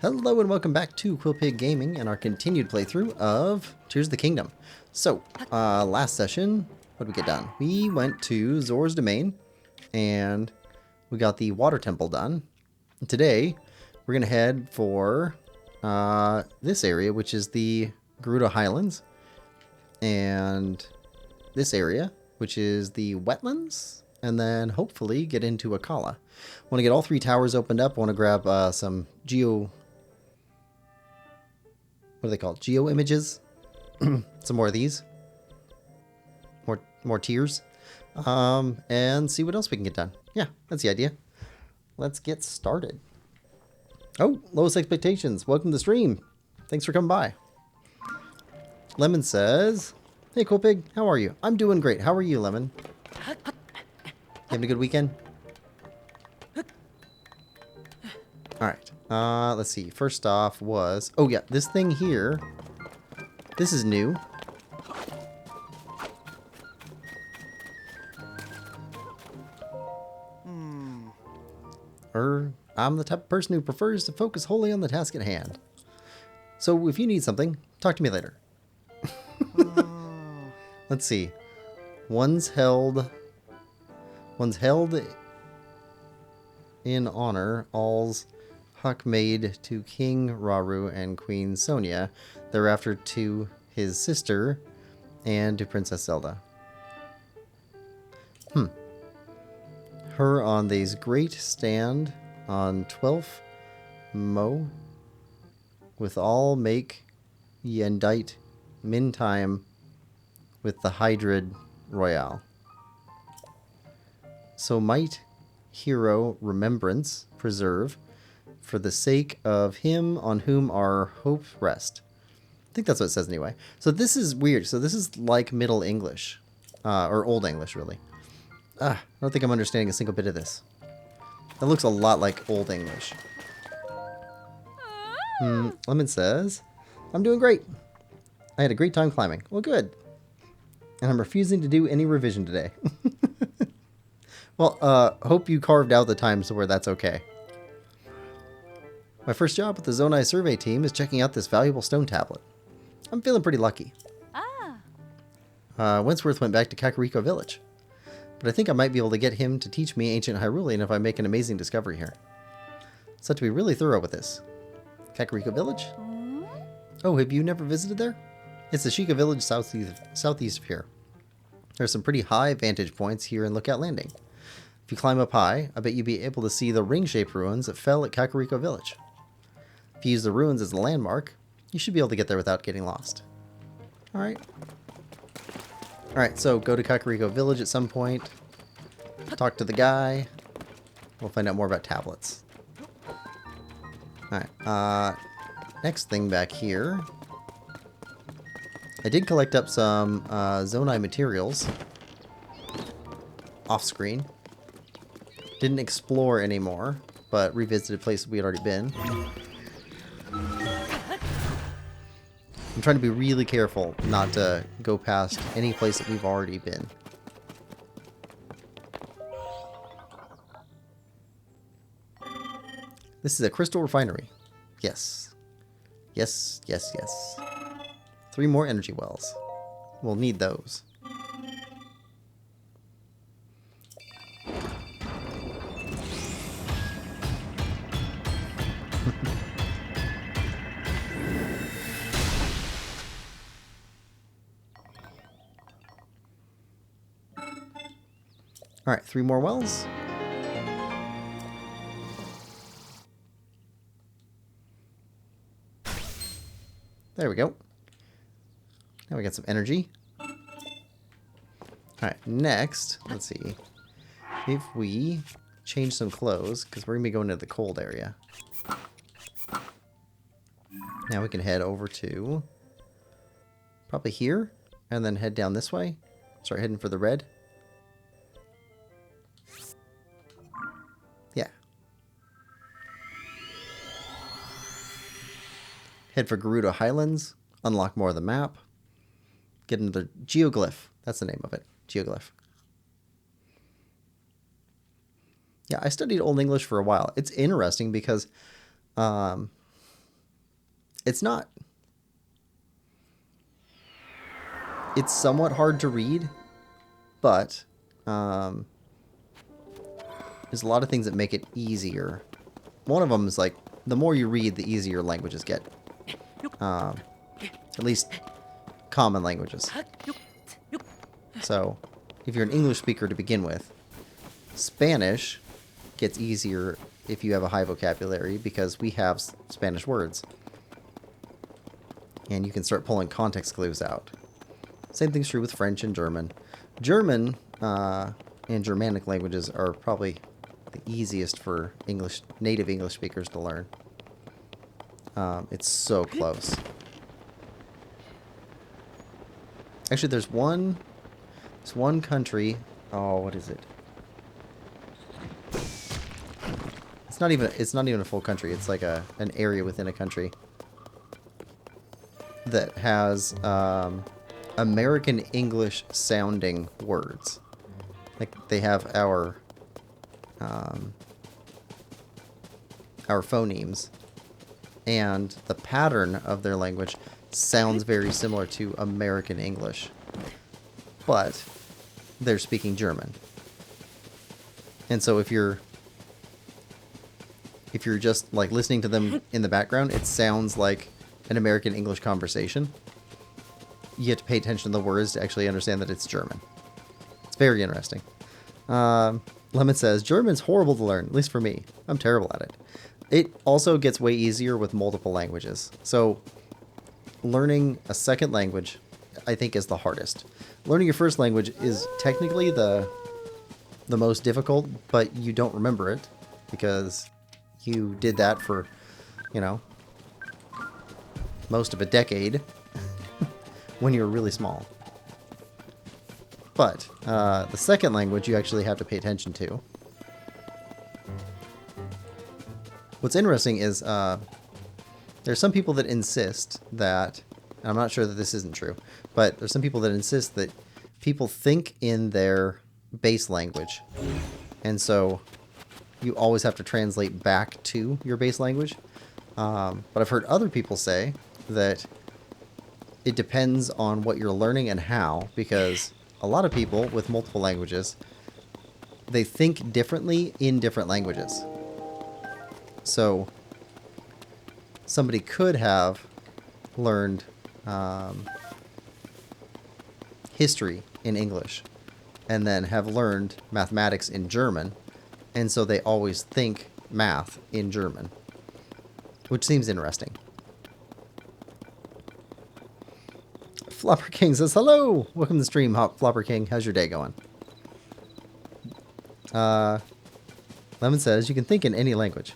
Hello and welcome back to Quillpig Gaming and our continued playthrough of Tears of the Kingdom. So, last session, what did we get done? We went to Zor's Domain and we got the Water Temple done. And today, we're going to head for this area, which is the Gerudo Highlands. And this area, which is the Wetlands. And then hopefully get into Akkala. Want to get all three towers opened up. Want to grab some what are they called? Geo images. Some more of these. More tiers. And see what else we can get done. Yeah, that's the idea. Let's get started. Oh, lowest expectations. Welcome to the stream. Thanks for coming by. Lemon says, "Hey, Quillpig, how are you? I'm doing great. How are you, Lemon? Having a good weekend?" Alright, let's see. First off was... Oh yeah, this thing here. This is new. I'm the type of person who prefers to focus wholly on the task at hand. So if you need something, talk to me later. Let's see. One's held in honor, all's Huck made to King Rauru and Queen Sonia, thereafter to his sister, and to Princess Zelda. Her on these great stand on 12th Mo, with all make ye indite min time with the Hydrid Royale. So might hero remembrance preserve, for the sake of him on whom our hope rest. I think that's what it says anyway. So this is weird. So this is like Middle English. Or Old English, really. I don't think I'm understanding a single bit of this. That looks a lot like Old English. Lemon says, "I'm doing great. I had a great time climbing." Well, good. And I'm refusing to do any revision today. Well, hope you carved out the times where that's okay. My first job with the Zonai survey team is checking out this valuable stone tablet. I'm feeling pretty lucky. Wentworth went back to Kakariko Village, but I think I might be able to get him to teach me ancient Hyrulean if I make an amazing discovery here. So I have to be really thorough with this. Kakariko Village? Oh, have you never visited there? It's the Sheikah village southeast of here. There are some pretty high vantage points here in Lookout Landing. If you climb up high, I bet you'll be able to see the ring-shaped ruins that fell at Kakariko Village. If you use the ruins as a landmark, you should be able to get there without getting lost. Alright. Alright, so go to Kakariko Village at some point. Talk to the guy. We'll find out more about tablets. Alright, next thing back here. I did collect up some Zonai materials. Off-screen. Didn't explore anymore, but revisited places we had already been. I'm trying to be really careful not to go past any place that we've already been. This is a crystal refinery. Yes. Yes, yes, yes. 3 more energy wells. We'll need those. Alright, 3 more wells. There we go. Now we got some energy. Alright, next, let's see. If we change some clothes, because we're going to be going to the cold area. Now we can head over to probably here, and then head down this way. Start heading for the red. Yeah. Head for Gerudo Highlands. Unlock more of the map. Get another geoglyph. That's the name of it. Geoglyph. Yeah, I studied Old English for a while. It's interesting because It's not. It's somewhat hard to read, but there's a lot of things that make it easier. One of them is like, the more you read, the easier languages get. At least common languages. So, if you're an English speaker to begin with, Spanish gets easier if you have a high vocabulary because we have Spanish words. And you can start pulling context clues out. Same thing's true with French and German. German and Germanic languages are probably the easiest for native English speakers to learn. It's so close. Actually, there's one country. Oh, what is it? It's not even a full country. It's like an area within a country that has American English sounding words. Like they have our phonemes, and the pattern of their language sounds very similar to American English, but they're speaking German. And so if you're just like listening to them in the background, it sounds like an American English conversation. You have to pay attention to the words to actually understand that it's German. It's very interesting. Lemon says, German's horrible to learn, at least for me. I'm terrible at it. It also gets way easier with multiple languages. So learning a second language, I think, is the hardest. Learning your first language is technically the most difficult, but you don't remember it because you did that for, most of a decade when you were really small. But the second language you actually have to pay attention to. What's interesting is there's some people that insist that, and I'm not sure that this isn't true, but there's some people that insist that people think in their base language. And so you always have to translate back to your base language. But I've heard other people say that it depends on what you're learning and how, because a lot of people with multiple languages, they think differently in different languages. So somebody could have learned history in English and then have learned mathematics in German, and so they always think math in German, which seems interesting. Flopper King says, hello! Welcome to the stream, Flopper King. How's your day going? Lemon says, you can think in any language.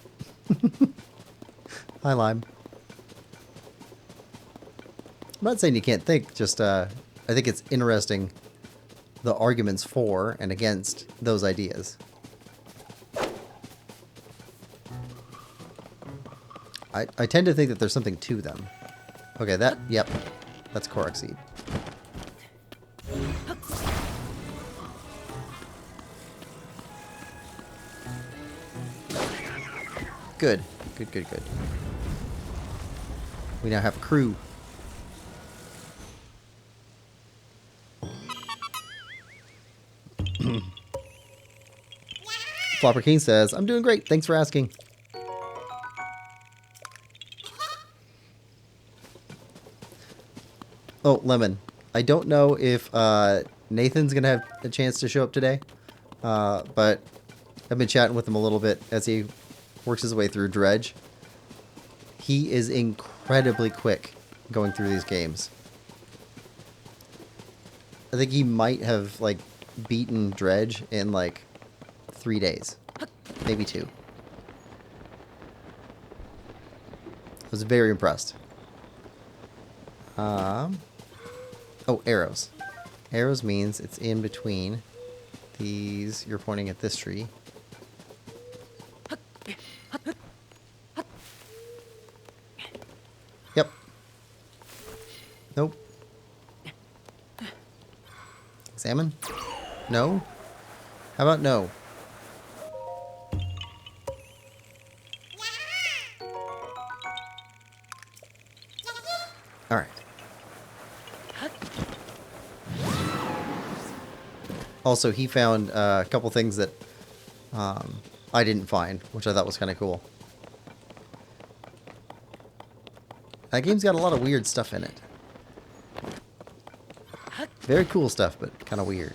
Hi, Lime. I'm not saying you can't think, just I think it's interesting the arguments for and against those ideas. I tend to think that there's something to them. Okay, yep, that's Korok Seed. Good. Good. We now have a crew. Flopper King says, I'm doing great. Thanks for asking. Oh, Lemon. I don't know if Nathan's going to have a chance to show up today. But I've been chatting with him a little bit as he works his way through Dredge. He is incredibly quick going through these games. I think he might have, like, beaten Dredge in, like, 3 days. Maybe 2. I was very impressed. Oh, arrows. Arrows means it's in between these. You're pointing at this tree. Yep. Nope. Examine? No? How about no? Alright. Also, he found a couple things that I didn't find, which I thought was kind of cool. That game's got a lot of weird stuff in it. Very cool stuff, but kind of weird.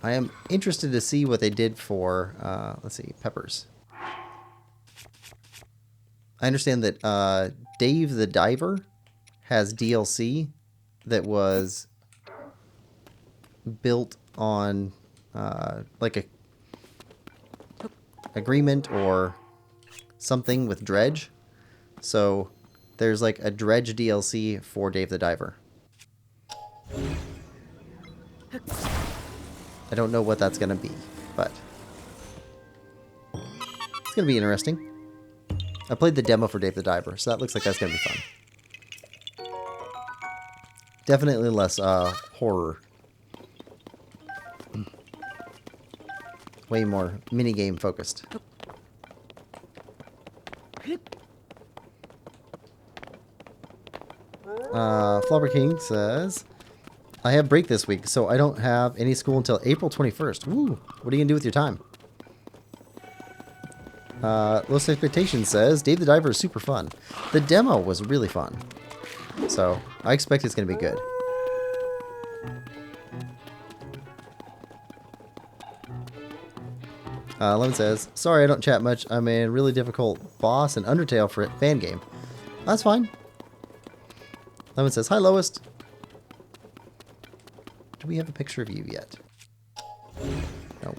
I am interested to see what they did for, let's see, peppers. I understand that Dave the Diver has DLC that was built on like a agreement or something with Dredge. So there's like a Dredge DLC for Dave the Diver. I don't know what that's going to be, but it's going to be interesting. I played the demo for Dave the Diver, so that looks like that's going to be fun. Definitely less horror. Way more minigame focused. Flopper King says, I have break this week, so I don't have any school until April 21st. Woo! What are you going to do with your time? Lowest Expectation says, Dave the Diver is super fun. The demo was really fun. So, I expect it's going to be good. Lemon says, sorry I don't chat much. I'm a really difficult boss and Undertale for fan game. That's fine. Lemon says, hi Lowest. Do we have a picture of you yet? No.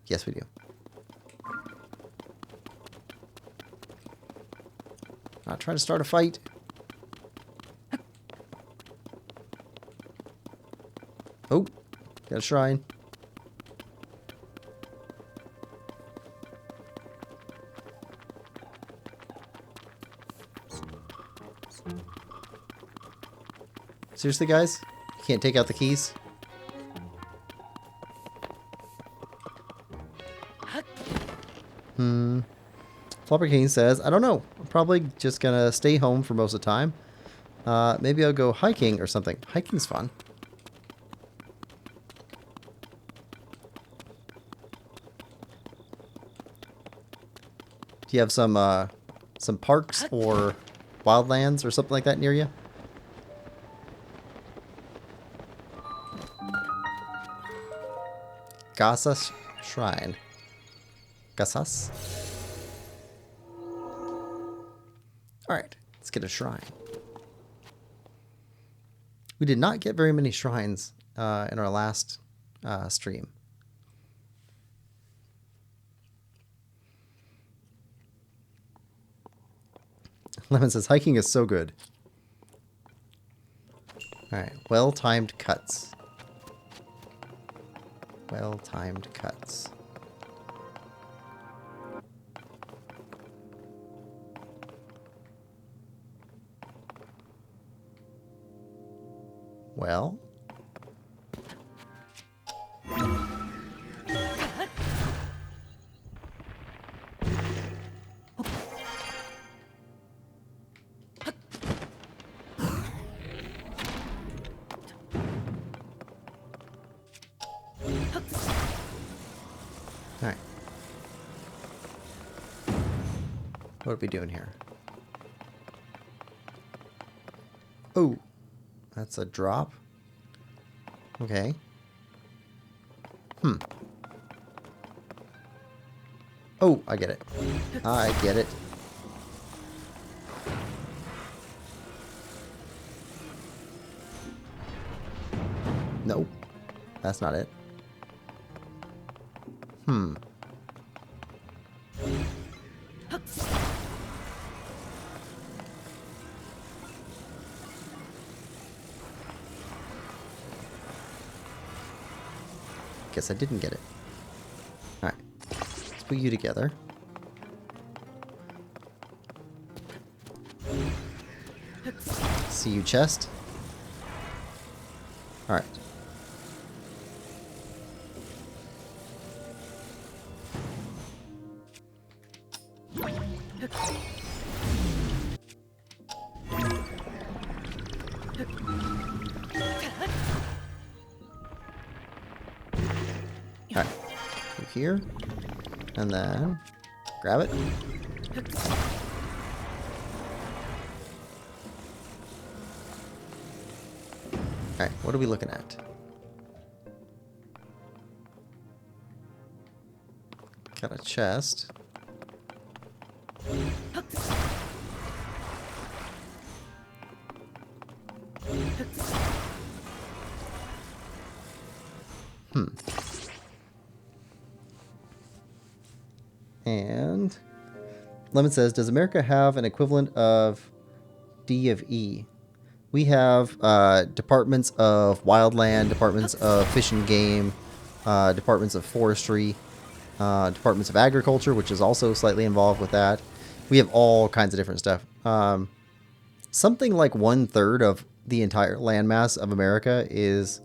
Yes, we do. Not trying to start a fight. Oh, got a shrine. Seriously, guys? You can't take out the keys? Flopper King says, I don't know. I'm probably just gonna stay home for most of the time. Maybe I'll go hiking or something. Hiking's fun. Do you have some parks or wildlands or something like that near you? Gasas Shrine. Gasas? Alright, let's get a shrine. We did not get very many shrines in our last stream. Lemon says, hiking is so good. Alright, well-timed cuts. Well-timed cuts. Well. Alright. What are we doing here? Oh. That's a drop. Okay. Oh, I get it. I get it. Nope. That's not it. Guess I didn't get it. Alright. Let's put you together. See you, chest. Alright. Alright. Through here. And then grab it. Alright, what are we looking at? Got a chest. And Lemon says, does America have an equivalent of D of E? We have departments of wildland, departments of fish and game, departments of forestry, departments of agriculture, which is also slightly involved with that. We have all kinds of different stuff. Something like 1/3 of the entire landmass of America is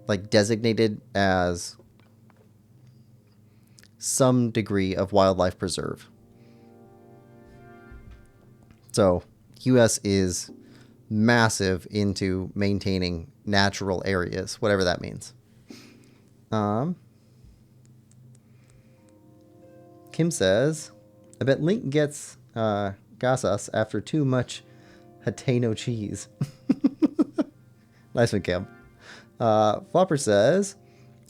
like designated as some degree of wildlife preserve. So US is massive into maintaining natural areas, whatever that means. Kim says, I bet Link gets gasas after too much Hateno cheese. Nice one, Kim. Flopper says,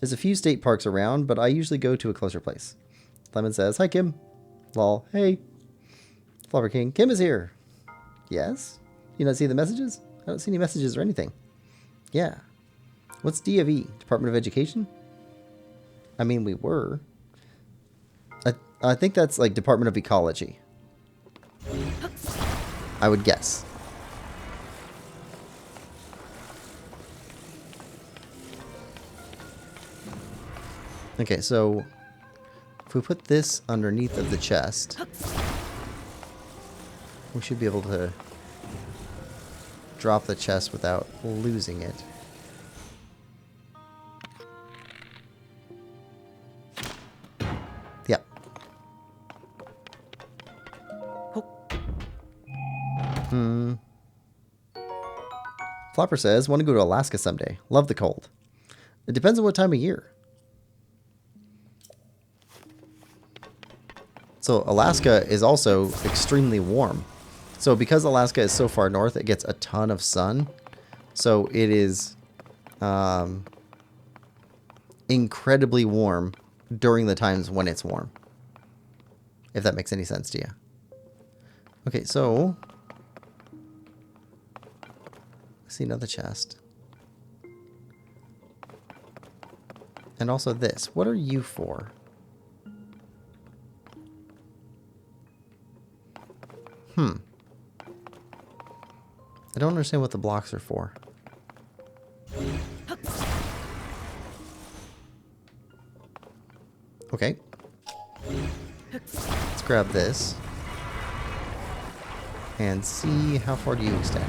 there's a few state parks around, but I usually go to a closer place. Lemon says, hi, Kim. Lol, hey. Flopper King, Kim is here. Yes? You not see the messages? I don't see any messages or anything. Yeah. What's D of E? Department of Education? I mean, we were. I think that's like Department of Ecology. I would guess. Okay, so if we put this underneath of the chest, we should be able to drop the chest without losing it. Yep. Flopper says, want to go to Alaska someday. Love the cold. It depends on what time of year. So Alaska is also extremely warm. So because Alaska is so far north, it gets a ton of sun. So it is incredibly warm during the times when it's warm. If that makes any sense to you. Okay, so I see another chest. And also this. What are you for? I don't understand what the blocks are for. Okay. Let's grab this. And see how far do you extend.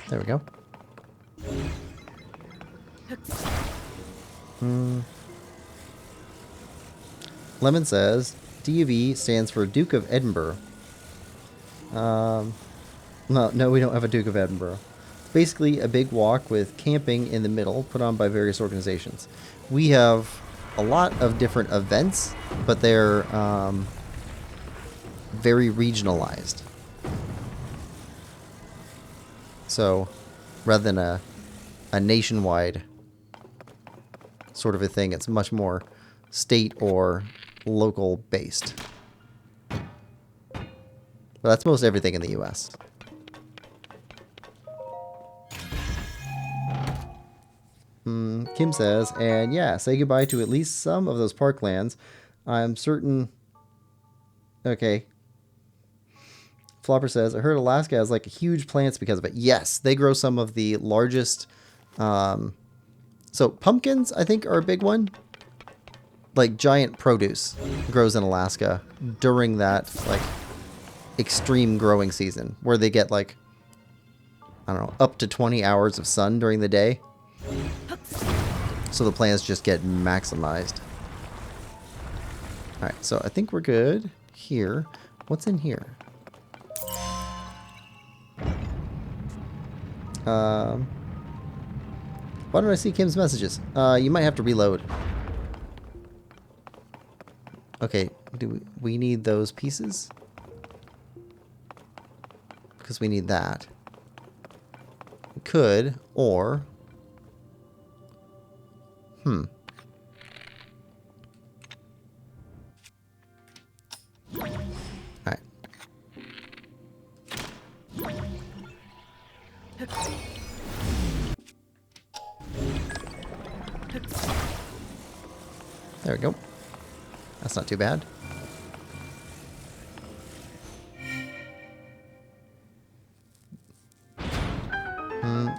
There we go. Lemon says, DUV stands for Duke of Edinburgh. No, we don't have a Duke of Edinburgh. Basically a big walk with camping in the middle put on by various organizations. We have a lot of different events, but they're very regionalized. So rather than a nationwide sort of a thing, it's much more state or local based. But that's most everything in the US. Kim says, and yeah, say goodbye to at least some of those parklands. I'm certain... Okay. Flopper says, I heard Alaska has like huge plants because of it. Yes, they grow some of the largest... So pumpkins, I think, are a big one. Like giant produce grows in Alaska during that like extreme growing season where they get like, I don't know, up to 20 hours of sun during the day. So the plants just get maximized. Alright, so I think we're good here. What's in here? Why don't I see Kim's messages? You might have to reload. Okay, we need those pieces? Because we need that. We could, or... Alright. There we go. That's not too bad.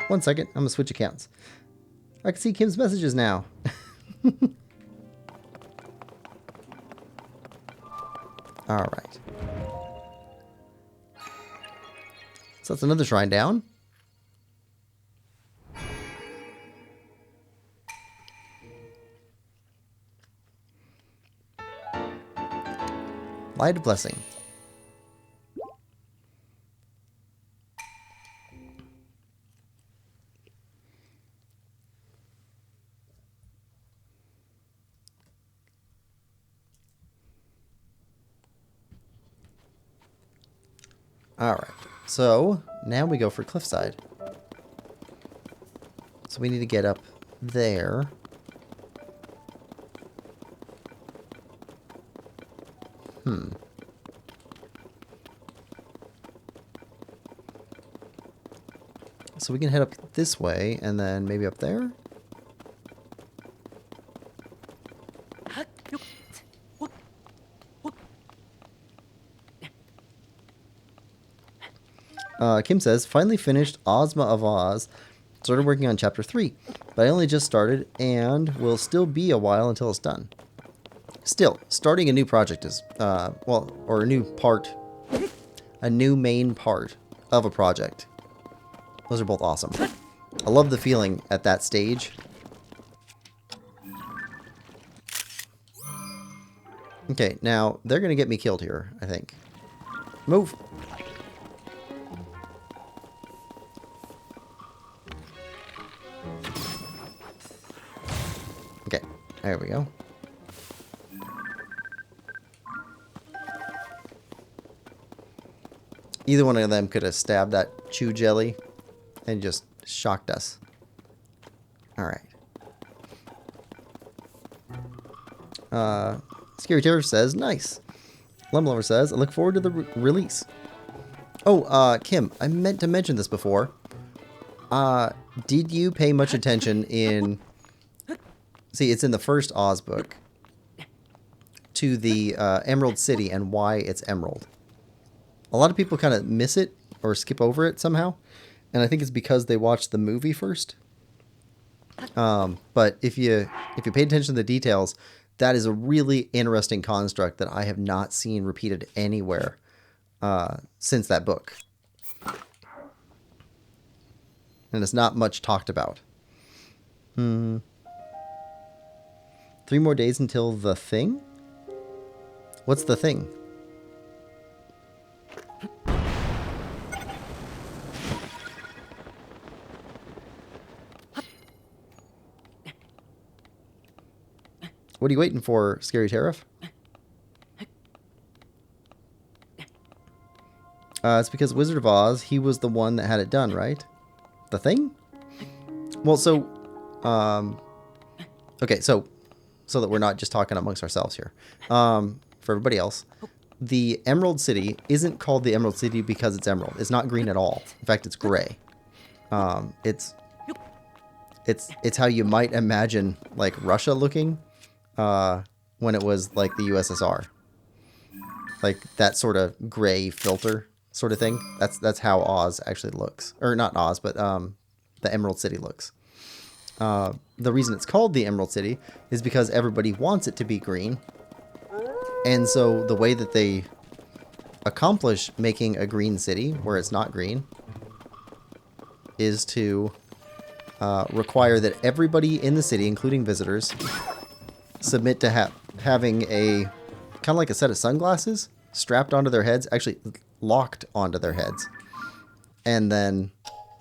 One second. I'm going to switch accounts. I can see Kim's messages now. Alright. So that's another shrine down. Light blessing. Alright, so now we go for cliffside. So we need to get up there. So we can head up this way and then maybe up there? Kim says, finally finished Ozma of Oz. Started working on chapter 3, but I only just started and will still be a while until it's done. Still, starting a new project is, or a new part, a new main part of a project. Those are both awesome. I love the feeling at that stage. Okay, now they're going to get me killed here, I think. Move. Okay, there we go. Either one of them could have stabbed that chew jelly and just shocked us. Alright. Scary Terror says, nice. Lemlover says, I look forward to the release. Oh, Kim, I meant to mention this before. Did you pay much attention in... See, it's in the first Oz book. To the Emerald City and why it's emerald. A lot of people kind of miss it or skip over it somehow. And I think it's because they watched the movie first. But if you pay attention to the details, that is a really interesting construct that I have not seen repeated anywhere since that book. And it's not much talked about. 3 more days until the thing? What's the thing? What are you waiting for, Scary Tariff? It's because Wizard of Oz, he was the one that had it done, right? The thing? Well, so... okay, so that we're not just talking amongst ourselves here. For everybody else, the Emerald City isn't called the Emerald City because it's emerald. It's not green at all. In fact, it's gray. It's how you might imagine, like, Russia looking when it was, like, the USSR. Like, that sort of gray filter sort of thing. That's how Oz actually looks. Or not Oz, but the Emerald City looks. The reason it's called the Emerald City is because everybody wants it to be green. And so the way that they accomplish making a green city where it's not green is to require that everybody in the city, including visitors, submit to having a kind of like a set of sunglasses strapped onto their heads, actually locked onto their heads. And then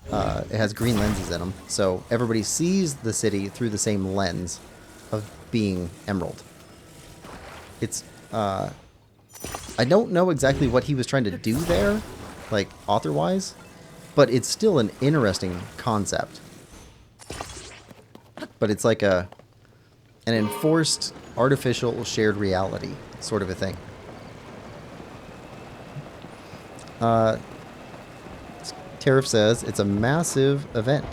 it has green lenses in them, so everybody sees the city through the same lens of being emerald. It's I don't know exactly what he was trying to do there, like author-wise, but it's still an interesting concept. But it's like an enforced artificial shared reality sort of a thing. Tariff says it's a massive event.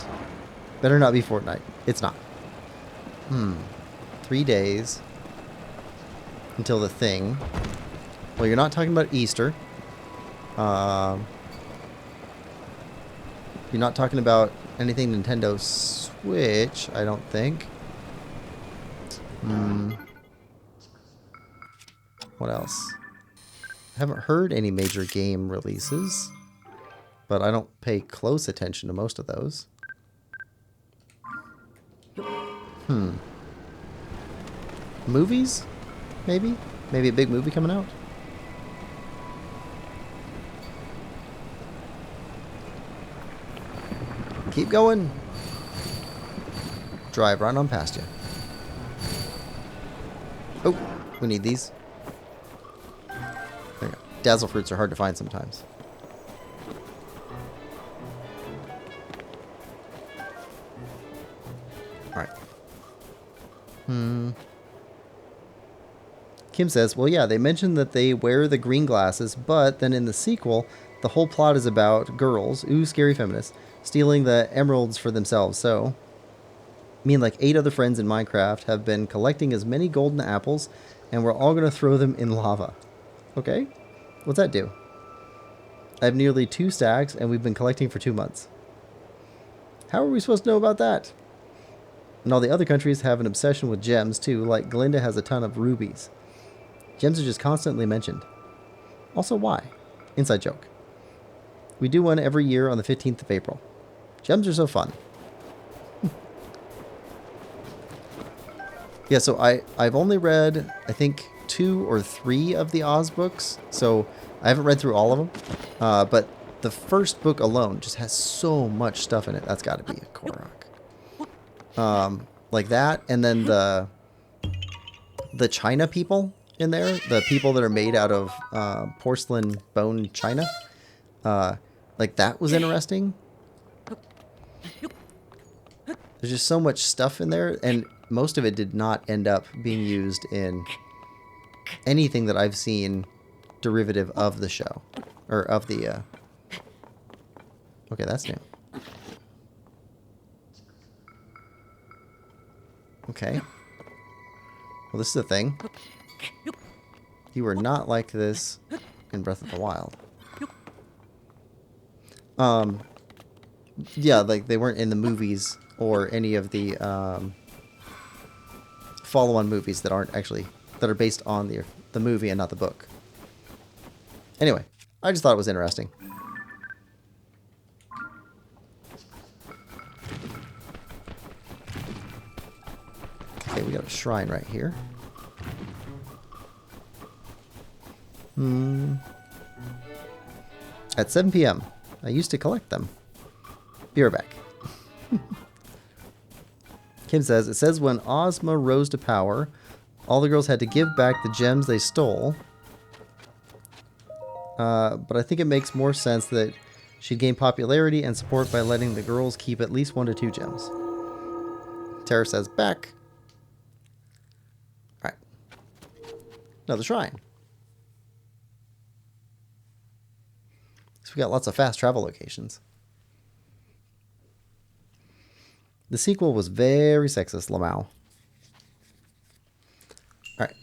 Better not be Fortnite. It's not. 3 days until the thing. Well, you're not talking about Easter. You're not talking about anything Nintendo Switch, I don't think. What else? I haven't heard any major game releases, but I don't pay close attention to most of those. Movies? Maybe? Maybe a big movie coming out? Keep going. Drive right on past you. Oh, we need these. There you go. Dazzle fruits are hard to find sometimes. Alright. Kim says, well, yeah, they mentioned that they wear the green glasses, but then in the sequel, the whole plot is about girls, ooh, scary feminists, stealing the emeralds for themselves. So, me and like 8 other friends in Minecraft have been collecting as many golden apples, and we're all going to throw them in lava. Okay? What's that do? I have nearly 2 stacks, and we've been collecting for 2 months. How are we supposed to know about that? And all the other countries have an obsession with gems, too, like Glinda has a ton of rubies. Gems are just constantly mentioned. Also, why? Inside joke. We do one every year on the 15th of April. Gems are so fun. Yeah, so I've only read, I think, 2 or 3 of the Oz books, so I haven't read through all of them. But the first book alone just has so much stuff in it. That's got to be a Korok. Like that, and then the China people in there, the people that are made out of porcelain bone china. Like that was interesting. There's just so much stuff in there, and most of it did not end up being used in anything that I've seen derivative of the show. Or of the... Okay, that's new. Okay. Well, this is a thing. You were not like this in Breath of the Wild. Yeah, like they weren't in the movies or any of the follow-on movies that aren't actually that are based on the movie and not the book. Anyway, I just thought it was interesting. Okay, we got a shrine right here. At 7 p.m. I used to collect them. Be right back. Kim says, it says when Ozma rose to power, all the girls had to give back the gems they stole. But I think it makes more sense that she'd gain popularity and support by letting the girls keep at least 1 to 2 gems. Tara says, back. Alright. Another shrine. So we got lots of fast travel locations. The sequel was very sexist, Lamau. Alright,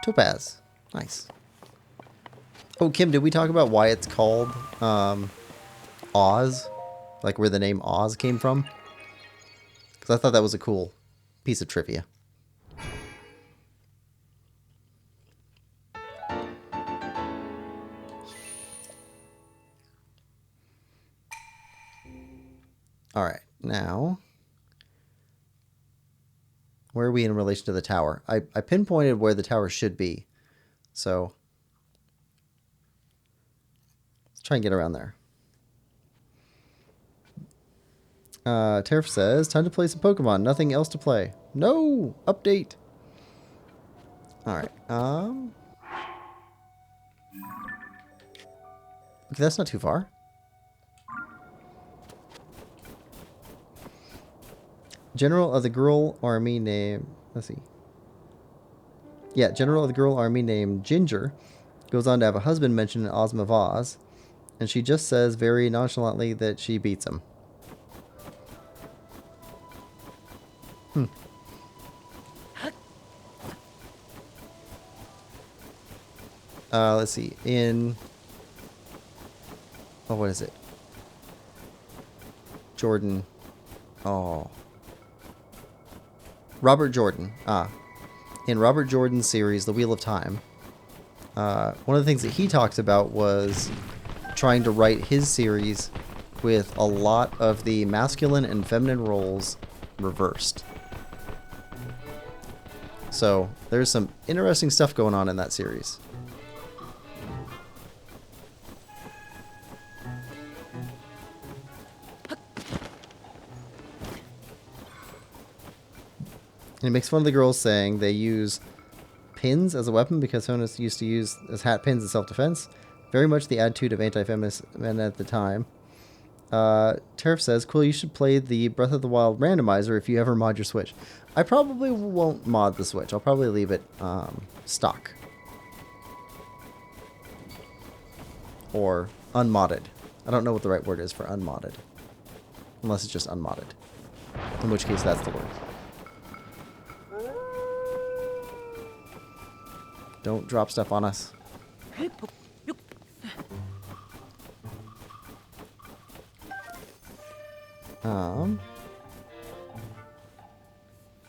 Topaz. Nice. Oh, Kim, did we talk about why it's called Oz? Like where the name Oz came from? Because I thought that was a cool piece of trivia. Alright, now... Where are we in relation to the tower? I pinpointed where the tower should be. So let's try and get around there. Tariff says, time to play some Pokemon. Nothing else to play. No! Update! Alright. Okay, that's not too far. General of the Girl Army named... Let's see. Yeah, General of the Girl Army named Ginger goes on to have a husband mentioned in Ozma of Oz, and she just says very nonchalantly that she beats him. Let's see. In... Oh, what is it? Jordan. Oh. Robert Jordan. In Robert Jordan's series, The Wheel of Time, one of the things that he talks about was trying to write his series with a lot of the masculine and feminine roles reversed. So there's some interesting stuff going on in that series. And he makes fun of the girls saying they use pins as a weapon because feminists used to use as hat pins in self-defense. Very much the attitude of anti-feminist men at the time. Tariff says, cool, you should play the Breath of the Wild randomizer if you ever mod your Switch. I probably won't mod the Switch. I'll probably leave it stock. Or unmodded. I don't know what the right word is for unmodded. Unless it's just unmodded. In which case, that's the word. Don't drop stuff on us.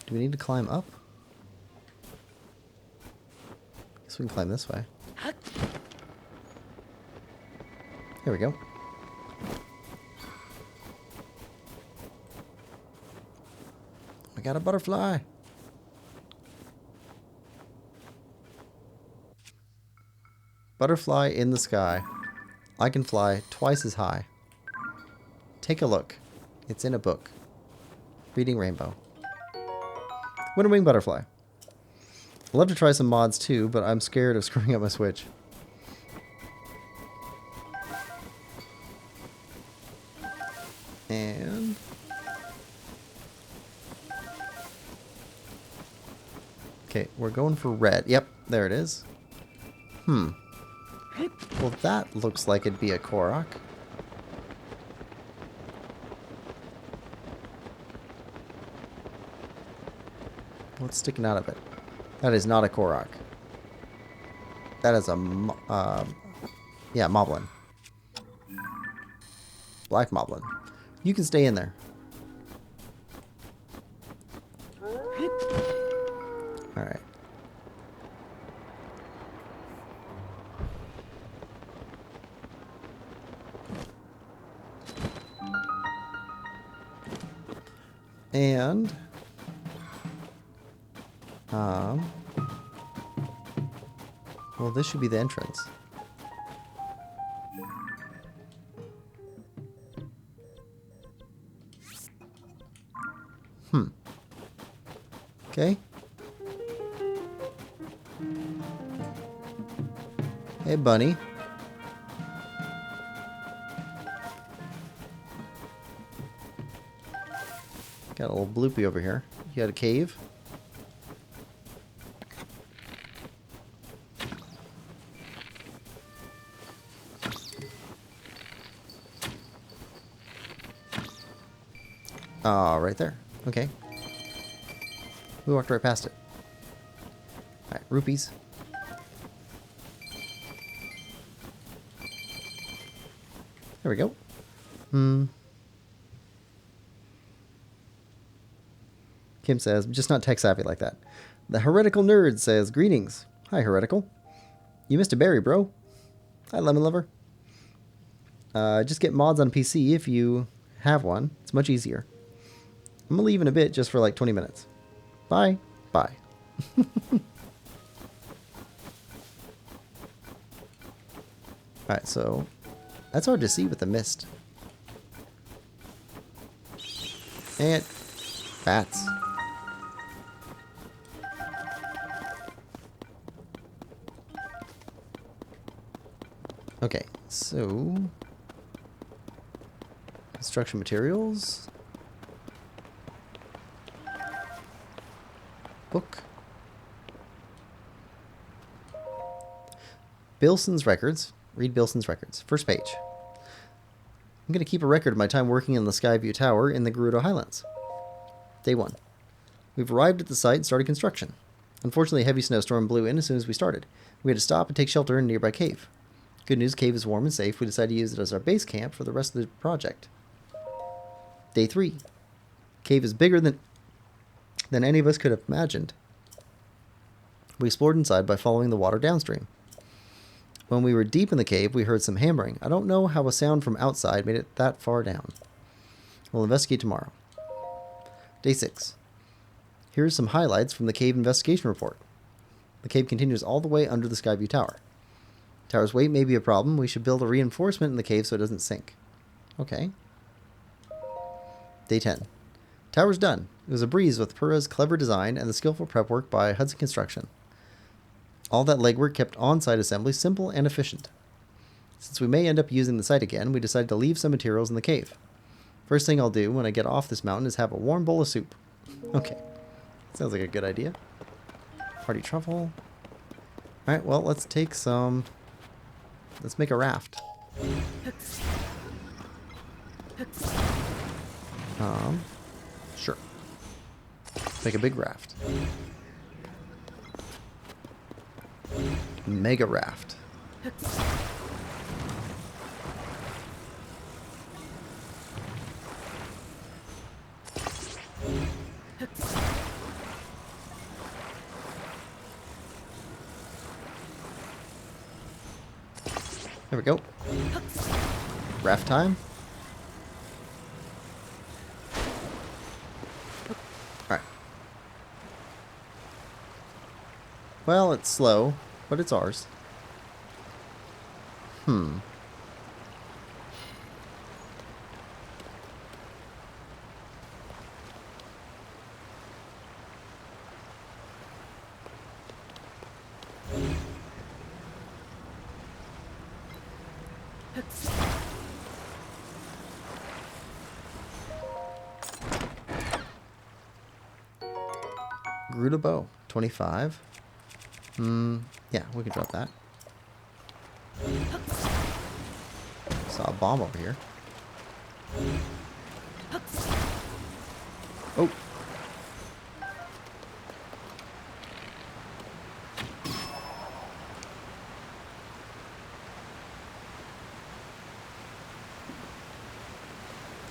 Do we need to climb up? Guess we can climb this way. Here we go. I got a butterfly. Butterfly in the sky. I can fly twice as high. Take a look. It's in a book. Reading Rainbow. Winter Wing Butterfly. I'd love to try some mods too, but I'm scared of screwing up my Switch. And... okay, we're going for red. Yep, there it is. Well, that looks like it'd be a Korok. What's sticking out of it? That is not a Korok. That is a... yeah, Moblin. Black Moblin. You can stay in there. Alright. And... well, this should be the entrance. Okay. Hey, bunny. Got a little bloopy over here. You got a cave? Oh, right there. Okay. We walked right past it. Alright, rupees. There we go. Kim says, just not tech savvy like that. The Heretical Nerd says, greetings. Hi, Heretical. You missed a berry, bro. Hi, Lemon Lover. Just get mods on PC if you have one. It's much easier. I'm going to leave in a bit just for like 20 minutes. Bye. Bye. Alright, so that's hard to see with the mist. And bats. Okay, so construction materials. Book. Bilson's records. Read Bilson's records. First page. I'm going to keep a record of my time working in the Skyview Tower in the Gerudo Highlands. Day 1. We've arrived at the site and started construction. Unfortunately, a heavy snowstorm blew in as soon as we started. We had to stop and take shelter in a nearby cave. Good news, cave is warm and safe. We decided to use it as our base camp for the rest of the project. Day 3. Cave is bigger than any of us could have imagined. We explored inside by following the water downstream. When we were deep in the cave, we heard some hammering. I don't know how a sound from outside made it that far down. We'll investigate tomorrow. Day 6. Here's some highlights from the cave investigation report. The cave continues all the way under the Skyview Tower. The tower's weight may be a problem. We should build a reinforcement in the cave so it doesn't sink. Okay. Day 10. Tower's done. It was a breeze with Pura's clever design and the skillful prep work by Hudson Construction. All that legwork kept on-site assembly simple and efficient. Since we may end up using the site again, we decided to leave some materials in the cave. First thing I'll do when I get off this mountain is have a warm bowl of soup. Okay. Sounds like a good idea. Party truffle. Alright, well, let's take some... Let's make a raft. Sure. Make a big raft. Mega raft. There we go. Raft time. Alright. Well, it's slow, but it's ours. Gerudo bow, 25. Yeah, we can drop that. Saw a bomb over here. Oh.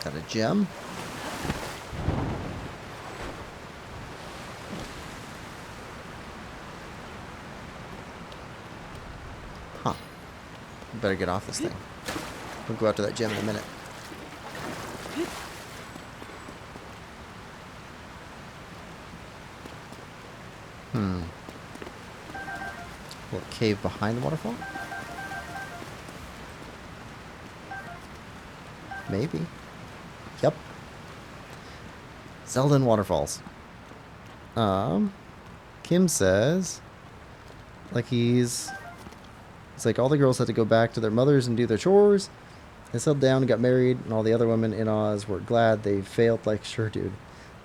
Got a gem. Huh. Better get off this thing. We'll go after that gem in a minute. Little cave behind the waterfall? Maybe. Yep. Zelda and waterfalls. Kim says, like it's like all the girls had to go back to their mothers and do their chores. They settled down and got married, and all the other women in Oz were glad they failed. Like, sure, dude.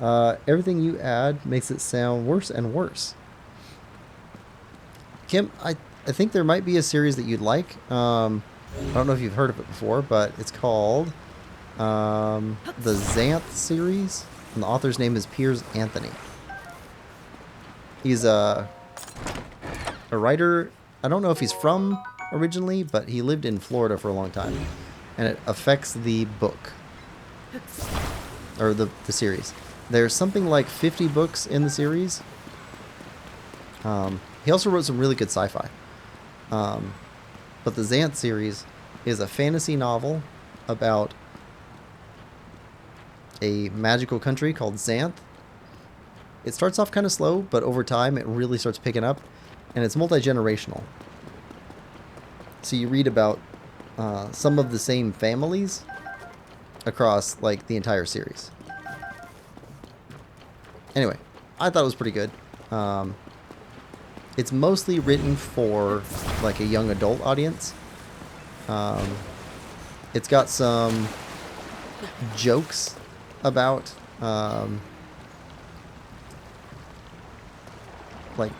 Everything you add makes it sound worse and worse. Kim, I think there might be a series that you'd like. I don't know if you've heard of it before, but it's called the Xanth series, and the author's name is Piers Anthony. He's a writer. I don't know if he's from originally, but he lived in Florida for a long time, and it affects the book or the series. There's something like 50 books in the series. He also wrote some really good sci-fi. But the Xanth series is a fantasy novel about a magical country called Xanth. It starts off kind of slow, but over time it really starts picking up, and it's multi-generational. So you read about some of the same families across like the entire series. Anyway, I thought it was pretty good. It's mostly written for like a young adult audience. It's got some jokes about like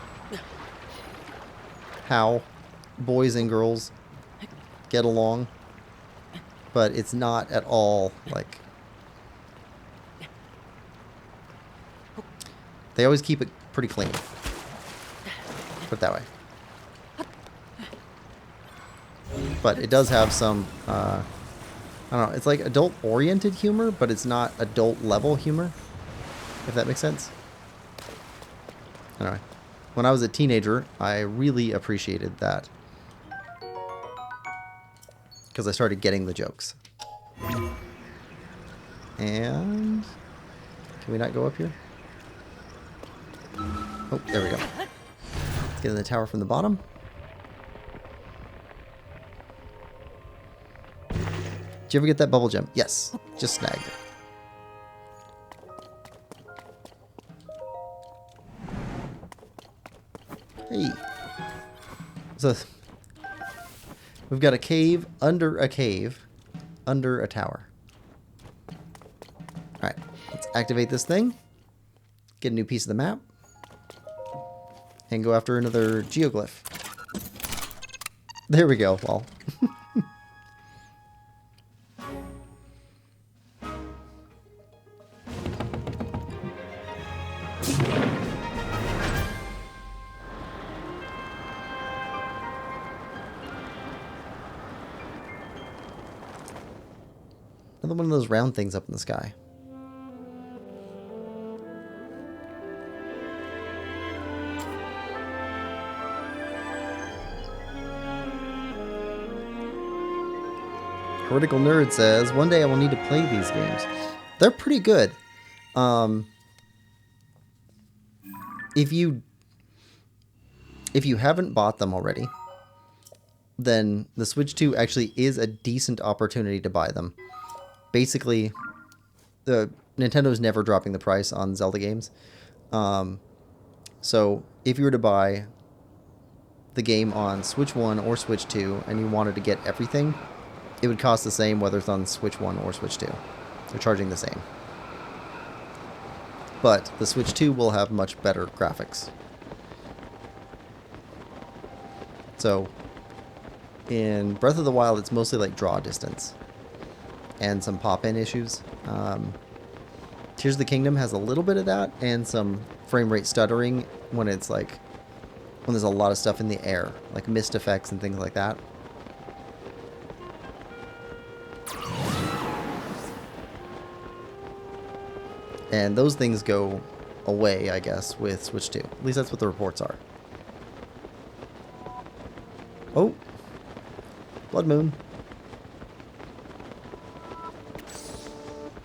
how boys and girls get along, but it's not at all like, they always keep it pretty clean. Put it that way. But it does have some, I don't know, it's like adult-oriented humor, but it's not adult-level humor, if that makes sense. Anyway, when I was a teenager, I really appreciated that, because I started getting the jokes. And can we not go up here? Oh, there we go. Let's get in the tower from the bottom. Did you ever get that bubble gem? Yes, just snagged it. Hey. So we've got a cave under a tower. Alright, let's activate this thing. Get a new piece of the map. And go after another geoglyph. There we go, well. Another one of those round things up in the sky. Critical Nerd says, one day I will need to play these games. They're pretty good. If you haven't bought them already, then the Switch 2 actually is a decent opportunity to buy them. Basically, Nintendo's never dropping the price on Zelda games. So if you were to buy the game on Switch 1 or Switch 2 and you wanted to get everything, it would cost the same whether it's on Switch 1 or Switch 2. They're charging the same. But the Switch 2 will have much better graphics. So in Breath of the Wild, it's mostly like draw distance and some pop-in issues. Tears of the Kingdom has a little bit of that and some frame rate stuttering when it's like, when there's a lot of stuff in the air, like mist effects and things like that. And those things go away, I guess, with Switch 2. At least that's what the reports are. Oh! Blood Moon.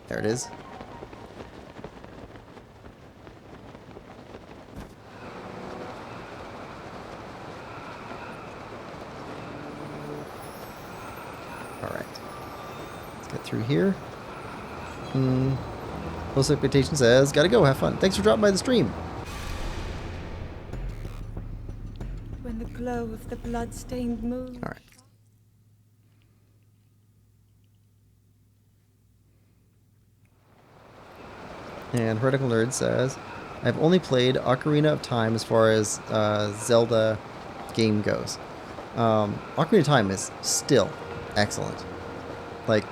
There it is. Alright. Let's get through here. Low Expectation says, gotta go, have fun. Thanks for dropping by the stream. When the glow of the blood-stained moon. Alright. And Heretical Nerd says, I've only played Ocarina of Time as far as Zelda game goes. Ocarina of Time is still excellent. Like,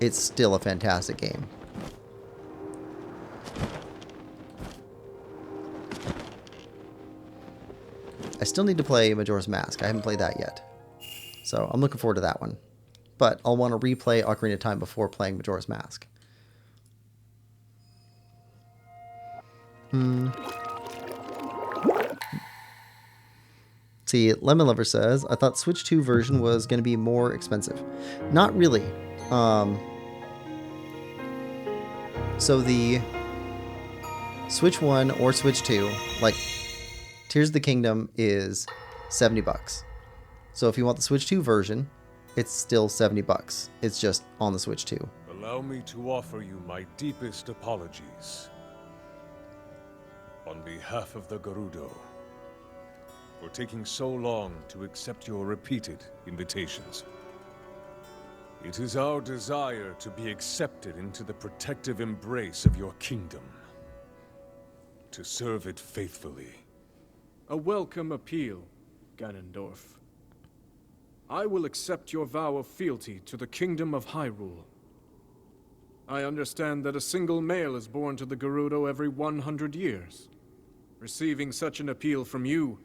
it's still a fantastic game. I still need to play Majora's Mask. I haven't played that yet. So I'm looking forward to that one. But I'll want to replay Ocarina of Time before playing Majora's Mask. See, Lemon Lover says, I thought Switch 2 version was going to be more expensive. Not really. So the Switch 1 or Switch 2, like Tears of the Kingdom is $70. So if you want the Switch 2 version, it's still $70. It's just on the Switch 2. Allow me to offer you my deepest apologies. On behalf of the Gerudo, for taking so long to accept your repeated invitations. It is our desire to be accepted into the protective embrace of your kingdom. To serve it faithfully. A welcome appeal, Ganondorf. I will accept your vow of fealty to the Kingdom of Hyrule. I understand that a single male is born to the Gerudo every 100 years. Receiving such an appeal from you,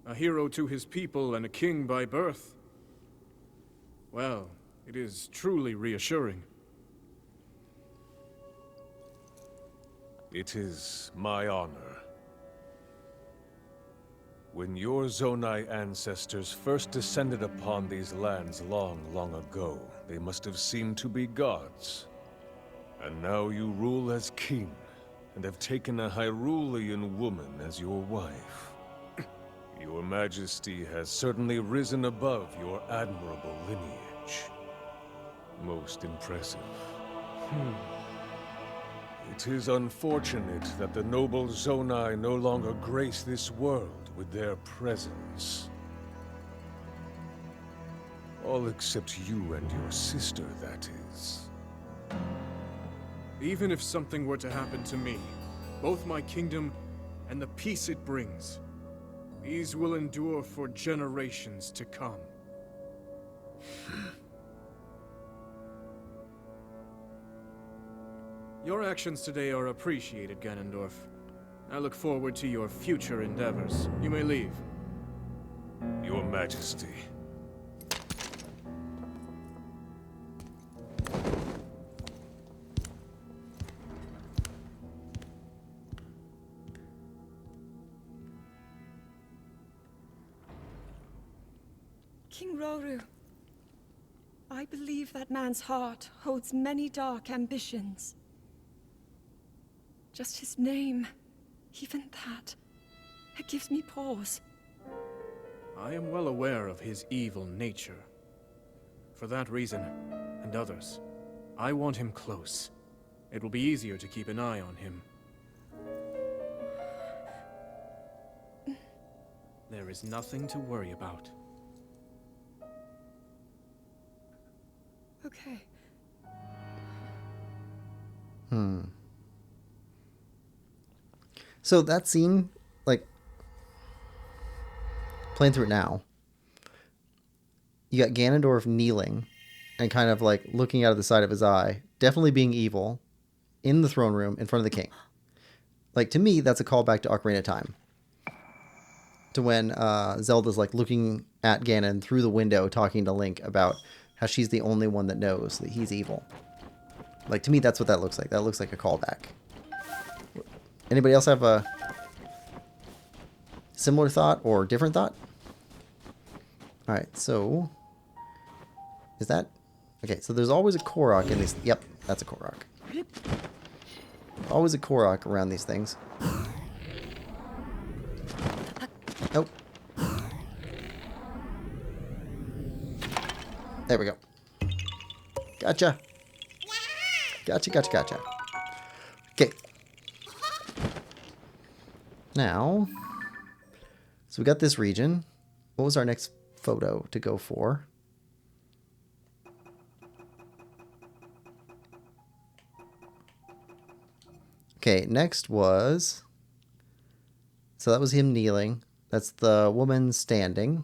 a hero to his people and a king by birth, well, it is truly reassuring. It is my honor. When your Zonai ancestors first descended upon these lands long, long ago, they must have seemed to be gods. And now you rule as king, and have taken a Hyrulean woman as your wife. Your Majesty has certainly risen above your admirable lineage. Most impressive. It is unfortunate that the noble Zonai no longer grace this world with their presence. All except you and your sister, that is. Even if something were to happen to me, both my kingdom and the peace it brings, these will endure for generations to come. Your actions today are appreciated, Ganondorf. I look forward to your future endeavors. You may leave. Your Majesty. King Roru, I believe that man's heart holds many dark ambitions. Just his name, even that, it gives me pause. I am well aware of his evil nature. For that reason, and others, I want him close. It will be easier to keep an eye on him. There is nothing to worry about. Okay. So that scene, like, playing through it now, you got Ganondorf kneeling and kind of like looking out of the side of his eye, definitely being evil, in the throne room in front of the king. Like, to me, that's a callback to Ocarina of Time. To when Zelda's like looking at Ganon through the window talking to Link about how she's the only one that knows that he's evil. Like, to me, that's what that looks like. That looks like a callback. Anybody else have a similar thought or different thought? Alright, so... Is that... Okay, so there's always a Korok in these... Yep, that's a Korok. Always a Korok around these things. Oh. There we go. Gotcha. Gotcha. Okay. Now, so we got this region. What was our next photo to go for? Okay, next was... So that was him kneeling. That's the woman standing.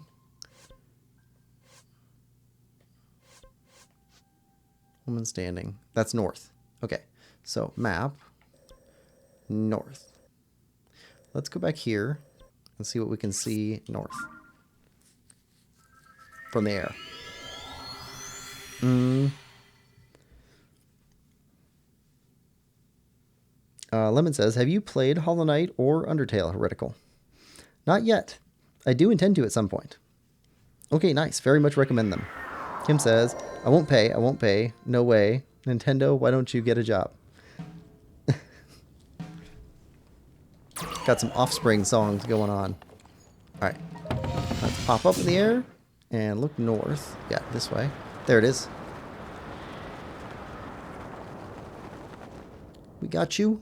Woman standing. That's north. Okay, so map. North. Let's go back here and see what we can see north from the air. Lemon says, have you played Hollow Knight or Undertale, Heretical? Not yet. I do intend to at some point. Okay, nice. Very much recommend them. Kim says, I won't pay. No way. Nintendo, why don't you get a job? Got some offspring songs going on. Alright. Let's pop up in the air and look north. Yeah, this way. There it is. We got you.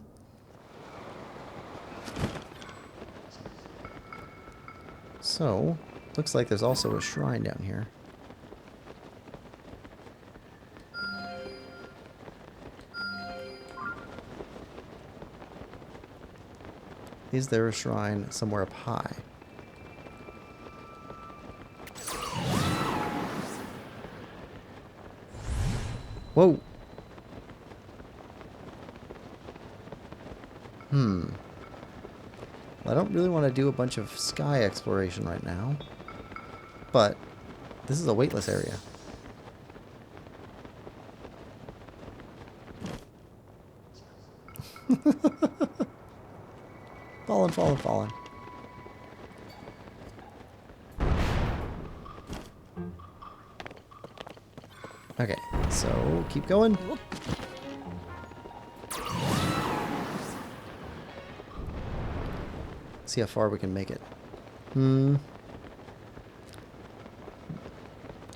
So, looks like there's also a shrine down here. Is there a shrine somewhere up high? Whoa! Well, I don't really want to do a bunch of sky exploration right now, but this is a weightless area. Falling, falling, falling. Okay, so keep going. See how far we can make it.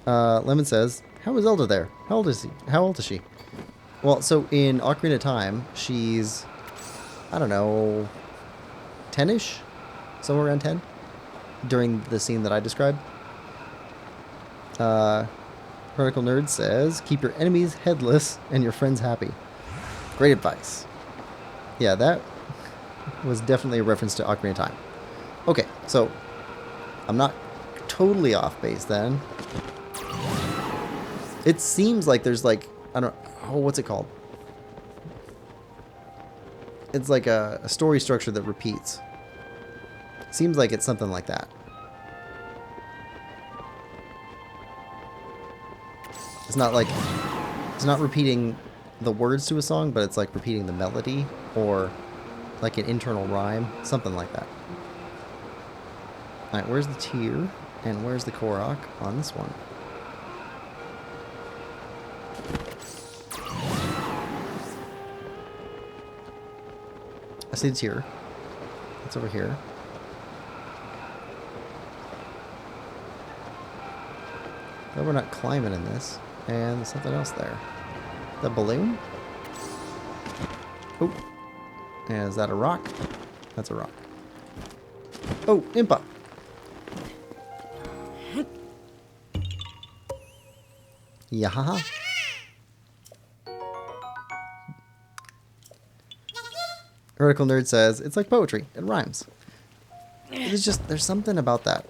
Lemon says, "How is Zelda there? How old is he? How old is she?" Well, so in Ocarina of Time, she's, I don't know, 10-ish? Somewhere around 10? During the scene that I described. Vertical Nerd says, "Keep your enemies headless and your friends happy." Great advice. Yeah, that was definitely a reference to Ocarina of Time. Okay, so I'm not totally off base then. It seems like there's like, I don't know, oh, what's it called? It's like a story structure that repeats. Seems like it's something like that. It's not like, it's not repeating the words to a song, but it's like repeating the melody or like an internal rhyme, something like that. Alright, where's the tier and where's the Korok on this one? I see the tier. It's over here. But we're not climbing in this. And there's something else there. The balloon? Oh. And is that a rock? That's a rock. Oh, Impa! Yahaha. Vertical Nerd says, "It's like poetry. It rhymes." It's just, there's something about that.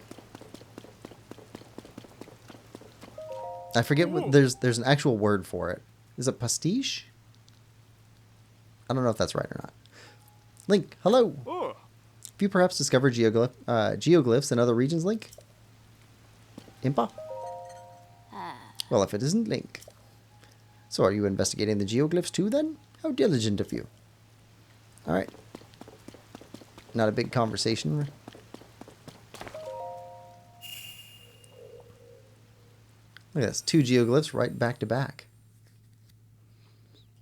I forget what, there's an actual word for it. Is it pastiche? I don't know if that's right or not. Link, hello. Have you perhaps discovered geoglyphs in other regions, Link? Impa? Well, if it isn't Link. So are you investigating the geoglyphs too, then? How diligent of you. Alright. Not a big conversation. Look at this. 2 geoglyphs right back to back.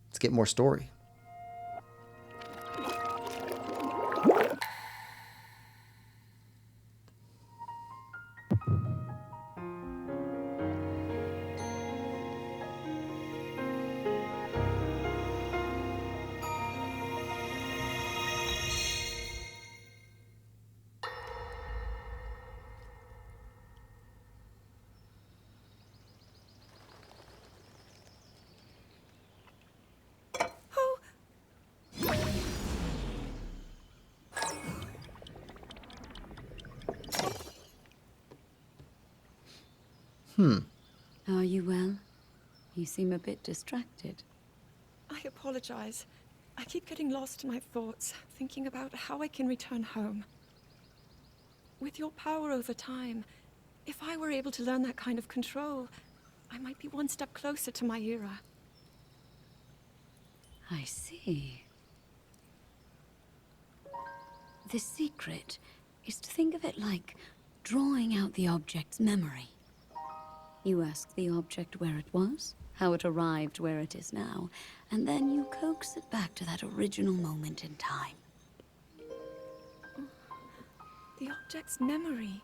Let's get more story. Are you well? You seem a bit distracted. I apologize. I keep getting lost in my thoughts, thinking about how I can return home. With your power over time, if I were able to learn that kind of control, I might be one step closer to my era. I see. The secret is to think of it like drawing out the object's memory. You ask the object where it was, how it arrived where it is now, and then you coax it back to that original moment in time. The object's memory.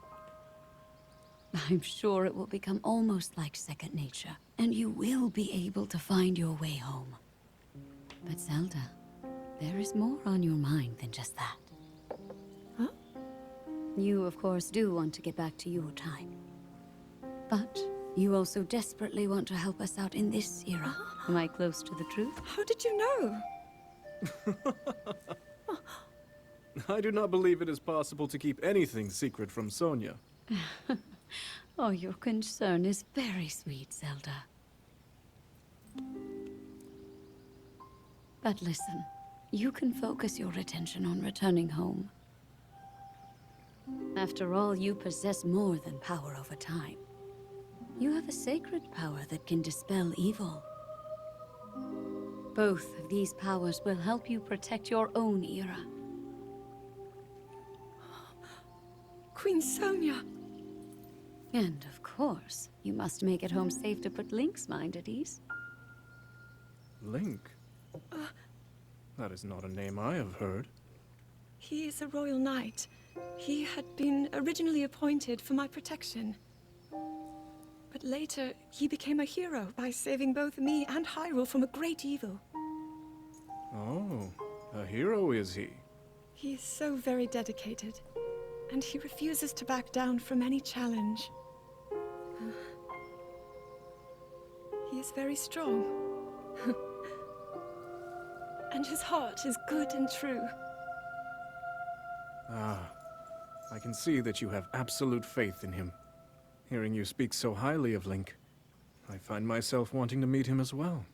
I'm sure it will become almost like second nature, and you will be able to find your way home. But Zelda, there is more on your mind than just that. Huh? You, of course, do want to get back to your time. But you also desperately want to help us out in this era. Am I close to the truth? How did you know? I do not believe it is possible to keep anything secret from Sonia. Oh, your concern is very sweet, Zelda. But listen, you can focus your attention on returning home. After all, you possess more than power over time. You have a sacred power that can dispel evil. Both of these powers will help you protect your own era. Queen Sonia. And of course, you must make it home safe to put Link's mind at ease. Link? That is not a name I have heard. He is a royal knight. He had been originally appointed for my protection. But later, he became a hero by saving both me and Hyrule from a great evil. Oh, a hero is he? He is so very dedicated, and he refuses to back down from any challenge. He is very strong. And his heart is good and true. Ah, I can see that you have absolute faith in him. Hearing you speak so highly of Link, I find myself wanting to meet him as well.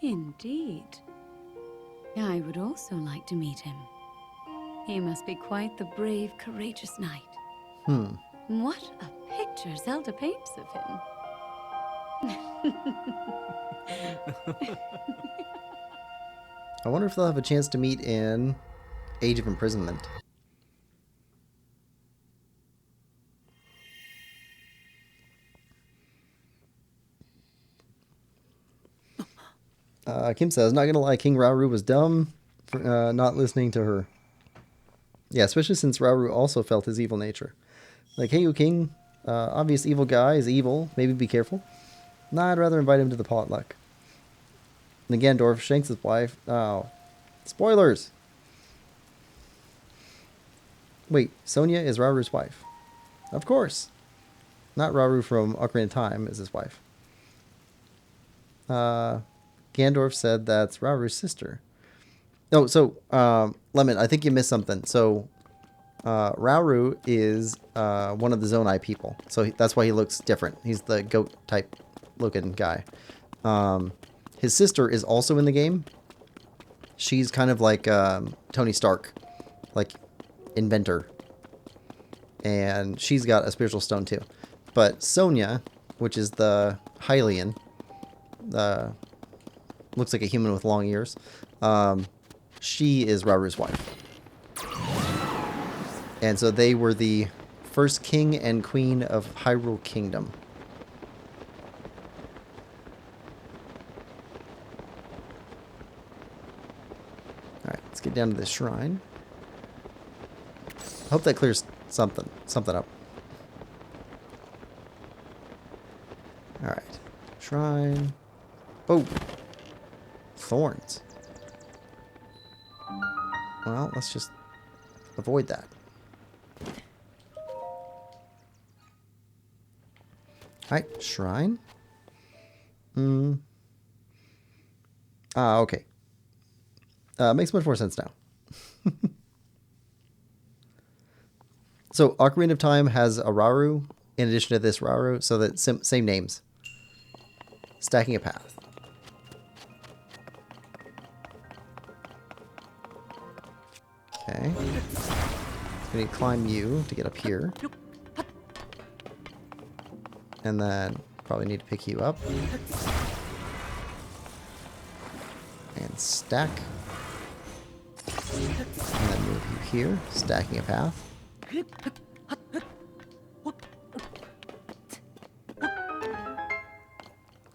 Indeed. I would also like to meet him. He must be quite the brave, courageous knight. What a picture Zelda paints of him. I wonder if they'll have a chance to meet in Age of Imprisonment. Kim says, not gonna lie, King Rauru was dumb for not listening to her. Yeah, especially since Rauru also felt his evil nature. Like, hey, you King, obvious evil guy is evil, maybe be careful. Nah, I'd rather invite him to the potluck. And Gandorf shanks his wife. Oh, spoilers! Wait, Sonia is Rauru's wife. Of course. Not Rauru from Ocarina of Time is his wife. Gandorf said that's Rauru's sister. Oh, so, Lemon, I think you missed something. So, Rauru is one of the Zonai people. So that's why he looks different. He's the goat type looking guy. His sister is also in the game. She's kind of like Tony Stark. Like, inventor. And she's got a spiritual stone too. But Sonia, which is the Hylian, looks like a human with long ears. She is Rauru's wife. And so they were the first king and queen of Hyrule Kingdom. Alright, let's get down to this shrine. I hope that clears something up. Alright. Shrine. Oh! Thorns. Well, let's just avoid that. Alright, shrine. Okay. Makes much more sense now. So, Ocarina of Time has a Rauru in addition to this Rauru, so that same names. Stacking a path. Okay. I need to climb you to get up here. And then probably need to pick you up. And stack. And then move you here, stacking a path.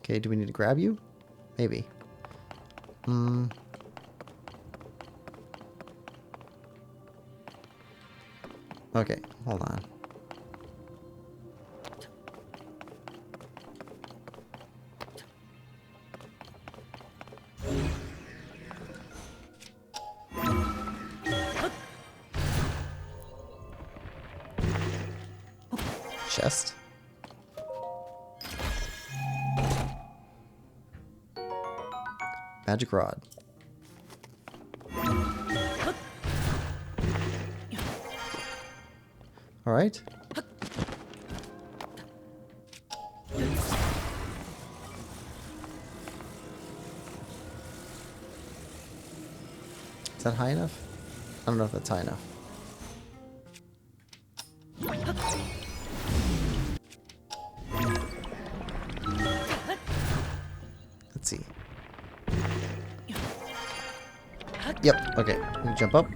Okay, do we need to grab you? Maybe. Okay, hold on. Chest. Magic rod. All right. Is that high enough? I don't know if that's high enough. Let's see. Yep, okay. Let me jump up.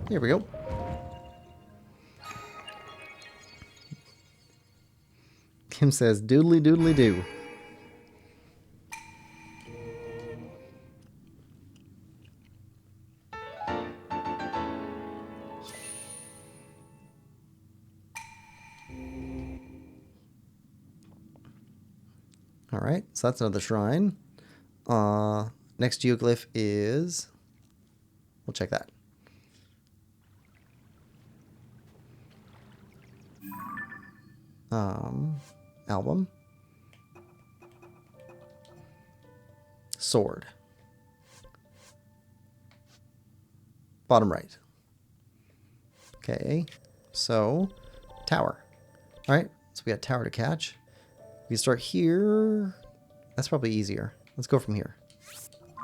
Here we go. Kim says, doodly doodly do. Alright, so that's another shrine. Next geoglyph is... We'll check that. Album. Sword. Bottom right. Okay, so tower. Alright, so we got tower to catch. We start here. That's probably easier. Let's go from here.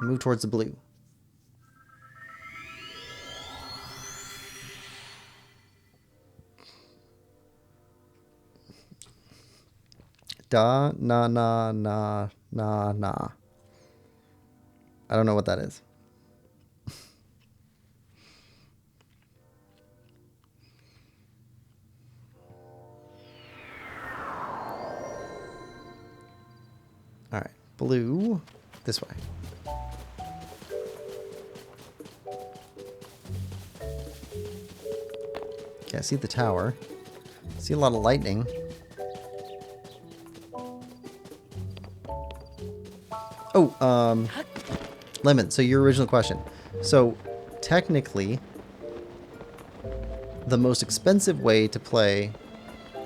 Move towards the blue. Da, na, na, na, na, na. I don't know what that is. All right, blue, this way. Okay, I see the tower. See a lot of lightning. Oh, Lemon, so your original question. So, technically, the most expensive way to play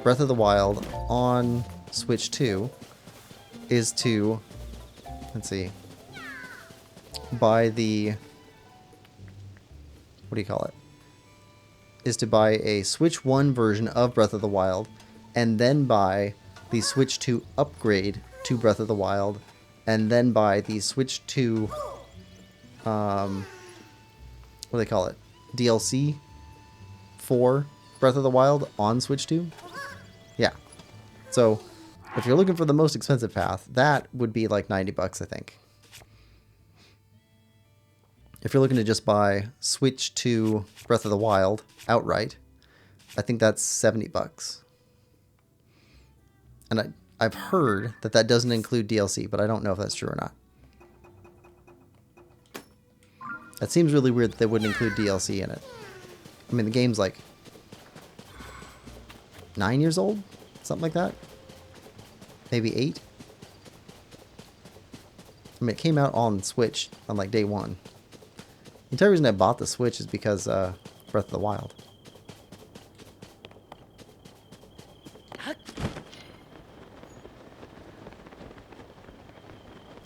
Breath of the Wild on Switch 2 is to, let's see, buy the, what do you call it? Is to buy a Switch 1 version of Breath of the Wild, and then buy the Switch 2 upgrade to Breath of the Wild, and then buy the Switch 2, what do they call it? DLC for Breath of the Wild on Switch 2? Yeah. So, if you're looking for the most expensive path, that would be like 90 bucks, I think. If you're looking to just buy Switch 2 Breath of the Wild outright, I think that's 70 bucks. And I've heard that that doesn't include DLC, but I don't know if that's true or not. That seems really weird that they wouldn't include DLC in it. I mean, the game's like 9 years old? Something like that? Maybe 8? I mean, it came out on Switch on like day one. The entire reason I bought the Switch is because Breath of the Wild.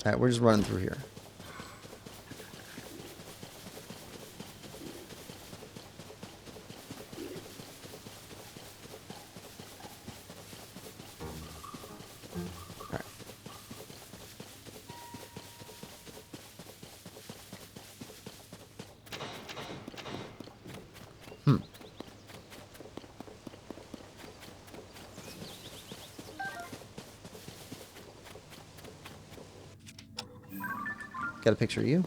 Alright, we're just running through here. Alright. Got a picture of you.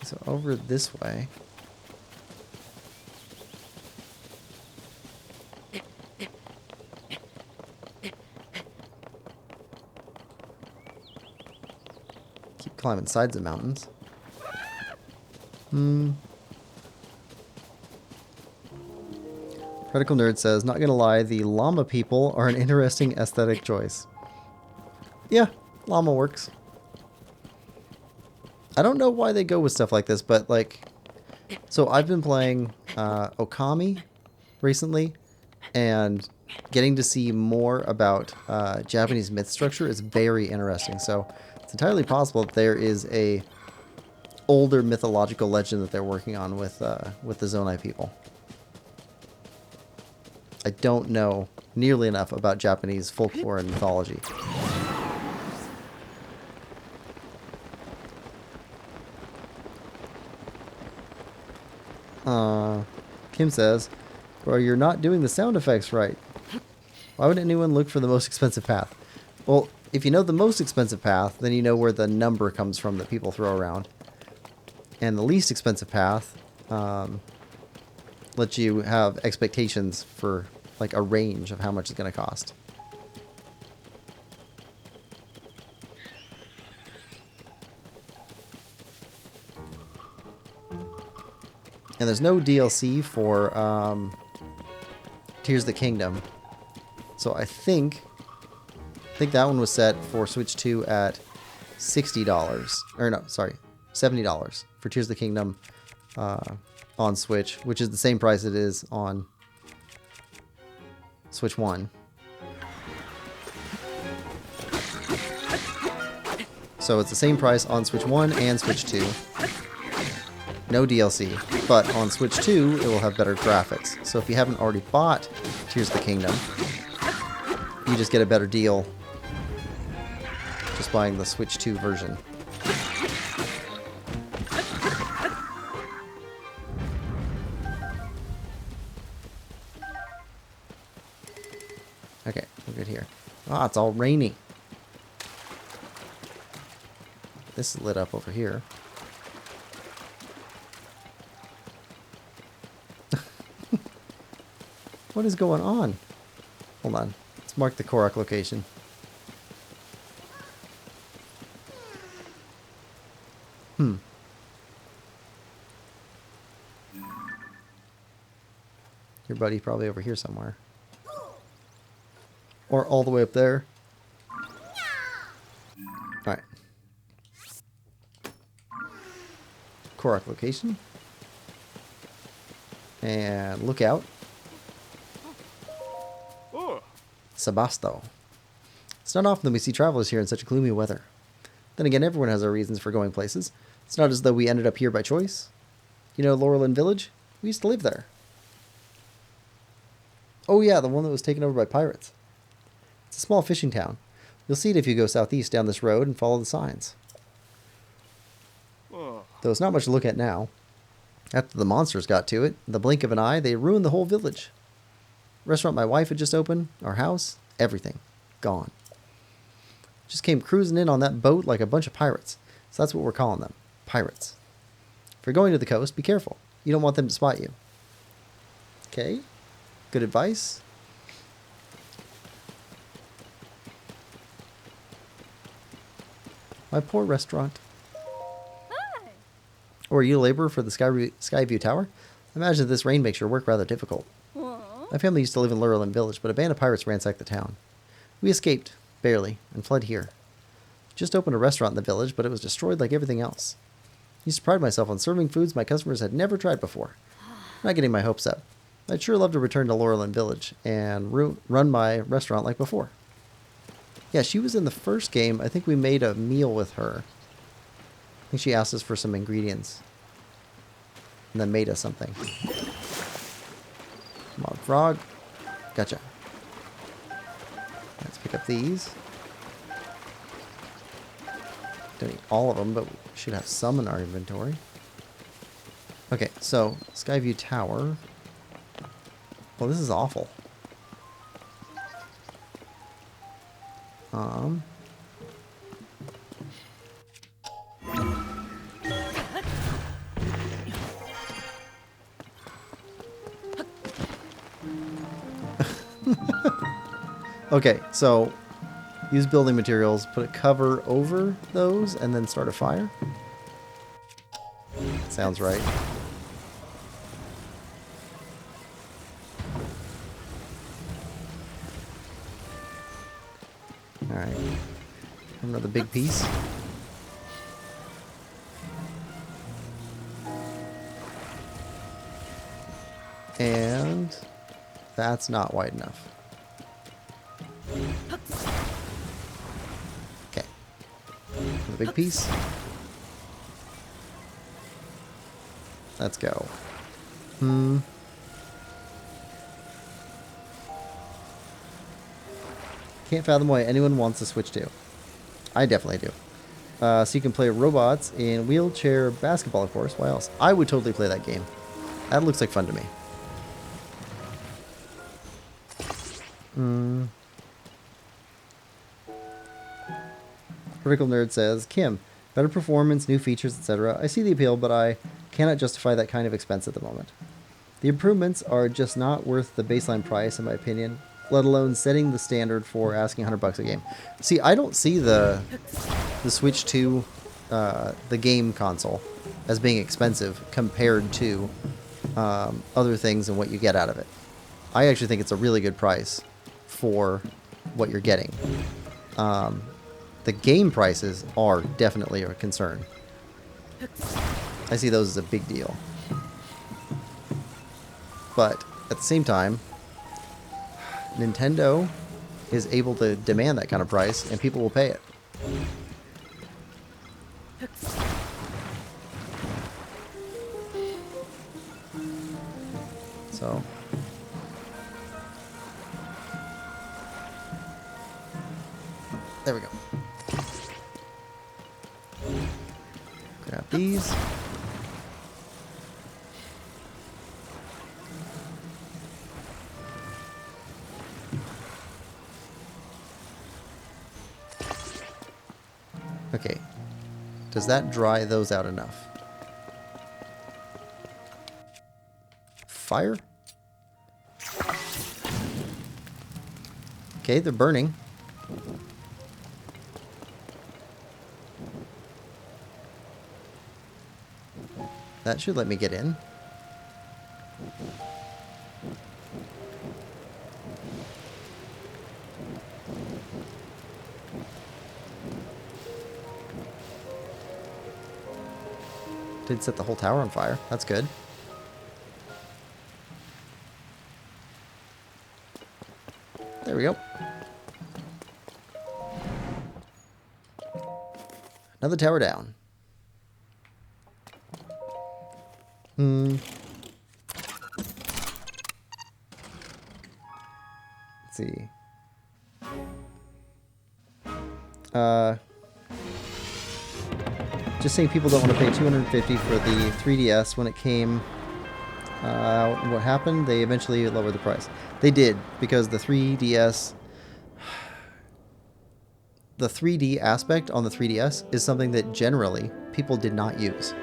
So over this way. climb inside the mountains. Critical Nerd says, not gonna lie, the llama people are an interesting aesthetic choice. Yeah, llama works. I don't know why they go with stuff like this, but like, so I've been playing Okami recently, and getting to see more about Japanese myth structure is very interesting. So it's entirely possible that there is a older mythological legend that they're working on with the Zonai people. I don't know nearly enough about Japanese folklore and mythology. Kim says, bro, you're not doing the sound effects right. Why would anyone look for the most expensive path? Well, if you know the most expensive path, then you know where the number comes from that people throw around. And the least expensive path lets you have expectations for like a range of how much it's going to cost. And there's no DLC for Tears of the Kingdom. So I think that one was set for Switch 2 at $60. Or no, sorry, $70 for Tears of the Kingdom on Switch, which is the same price it is on Switch 1. So it's the same price on Switch 1 and Switch 2. No DLC, but on Switch 2 it will have better graphics. So if you haven't already bought Tears of the Kingdom, you just get a better deal just buying the Switch 2 version. Okay, we're good here. Ah, it's all rainy. This is lit up over here. What is going on? Hold on. Let's mark the Korok location. Your buddy probably over here somewhere. Or all the way up there. Alright. Korok location. And look out. Sabasto. It's not often that we see travelers here in such gloomy weather. Then again, everyone has their reasons for going places. It's not as though we ended up here by choice. You know Laurelin Village? We used to live there. Oh yeah, the one that was taken over by pirates. It's a small fishing town. You'll see it if you go southeast down this road and follow the signs. Though it's not much to look at now. After the monsters got to it, in the blink of an eye, they ruined the whole village. Restaurant my wife had just opened, our house, everything. Gone. Just came cruising in on that boat like a bunch of pirates. So that's what we're calling them. Pirates. If you're going to the coast, be careful. You don't want them to spot you. Okay. Good advice. My poor restaurant. Hi. Or are you a laborer for the Skyview Tower? I imagine this rain makes your work rather difficult. My family used to live in Laurelin Village, but a band of pirates ransacked the town. We escaped, barely, and fled here. Just opened a restaurant in the village, but it was destroyed like everything else. I used to pride myself on serving foods my customers had never tried before. I'm not getting my hopes up. I'd sure love to return to Laurelin Village and run my restaurant like before. Yeah, she was in the first game. I think we made a meal with her. I think she asked us for some ingredients. And then made us something. Come on, frog. Gotcha. Let's pick up these. Don't need all of them, but we should have some in our inventory. Okay, so Skyview Tower. Well, this is awful. Okay, so Use building materials, put a cover over those, and then start a fire. Sounds right. Alright. Another big piece. And that's not wide enough. Okay. Another big piece. Let's go. Can't fathom why anyone wants to switch to. I definitely do. So you can play robots in wheelchair basketball, of course. Why else? I would totally play that game. That looks like fun to me. Vertical Nerd says, Kim, better performance, new features, etc. I see the appeal, but I cannot justify that kind of expense at the moment. The improvements are just not worth the baseline price, in my opinion, let alone setting the standard for asking $100 a game. See, I don't see the Switch 2, the game console, as being expensive compared to other things and what you get out of it. I actually think it's a really good price for what you're getting. The game prices are definitely a concern. I see those as a big deal. But at the same time, Nintendo is able to demand that kind of price, and people will pay it. So... there we go. Grab these. Okay. Does that dry those out enough? Fire? Okay, they're burning. That should let me get in. Did set the whole tower on fire. That's good. There we go. Another tower down. Let's see. Just saying people don't want to pay $250 for the 3DS when it came. What happened? They eventually lowered the price. They did, because the 3DS... the 3D aspect on the 3DS is something that generally people did not use.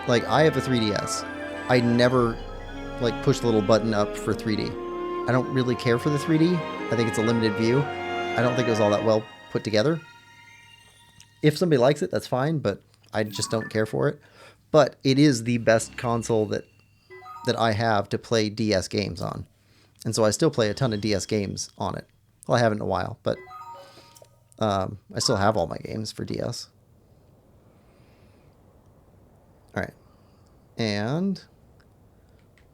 Like, I have a 3DS. I never, like, push the little button up for 3D. I don't really care for the 3D. I think it's a limited view. I don't think it was all that well put together. If somebody likes it, that's fine, but I just don't care for it. But it is the best console that I have to play DS games on. And so I still play a ton of DS games on it. Well, I haven't in a while, but I still have all my games for DS. Alright. And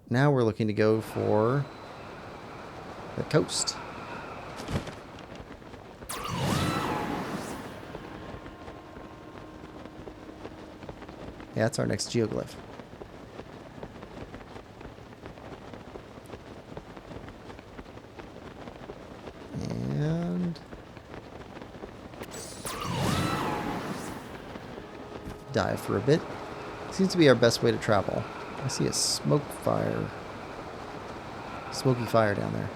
now we're looking to go for the coast. Yeah, that's our next geoglyph. And dive for a bit. Seems to be our best way to travel. I see a smoky fire down there.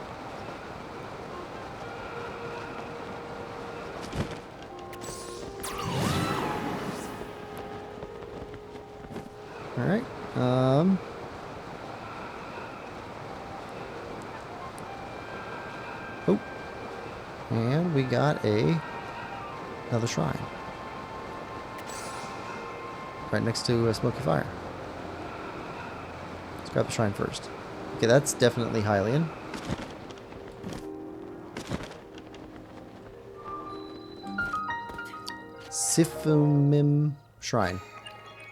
Alright, oh. And we got another shrine. Right next to a smoky fire. Let's grab the shrine first. Okay, that's definitely Hylian. Sifumim Shrine.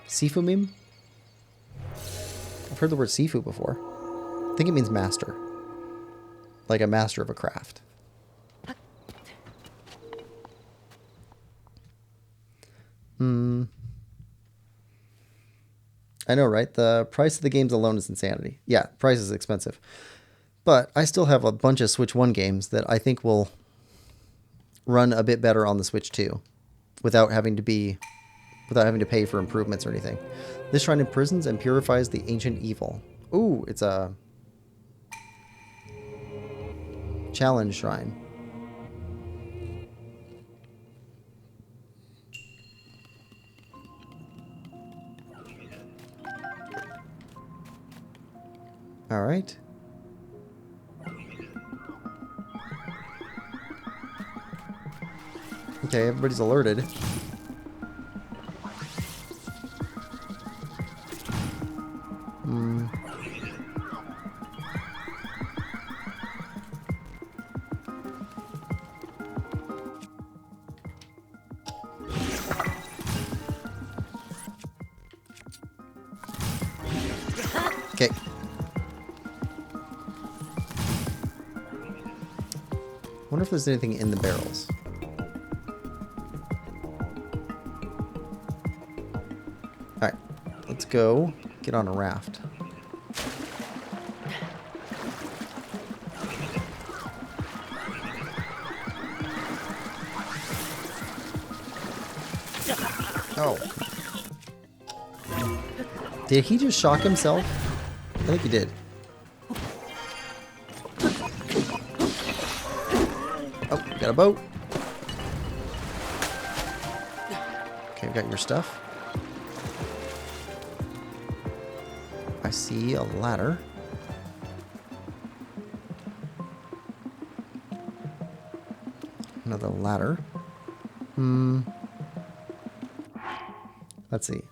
Sifumim? I've heard the word Sifu before. I think it means master. Like a master of a craft. I know, right? The price of the games alone is insanity. Yeah, price is expensive. But I still have a bunch of Switch 1 games that I think will run a bit better on the Switch 2 without having to pay for improvements or anything. This shrine imprisons and purifies the ancient evil. Ooh, it's a challenge shrine. All right. Okay, everybody's alerted. Okay. Wonder if there's anything in the barrels. Alright, let's go get on a raft. Oh. Did he just shock himself? I think he did. Oh, we got a boat. Okay, we got your stuff. I see a ladder. Another ladder. Let's see.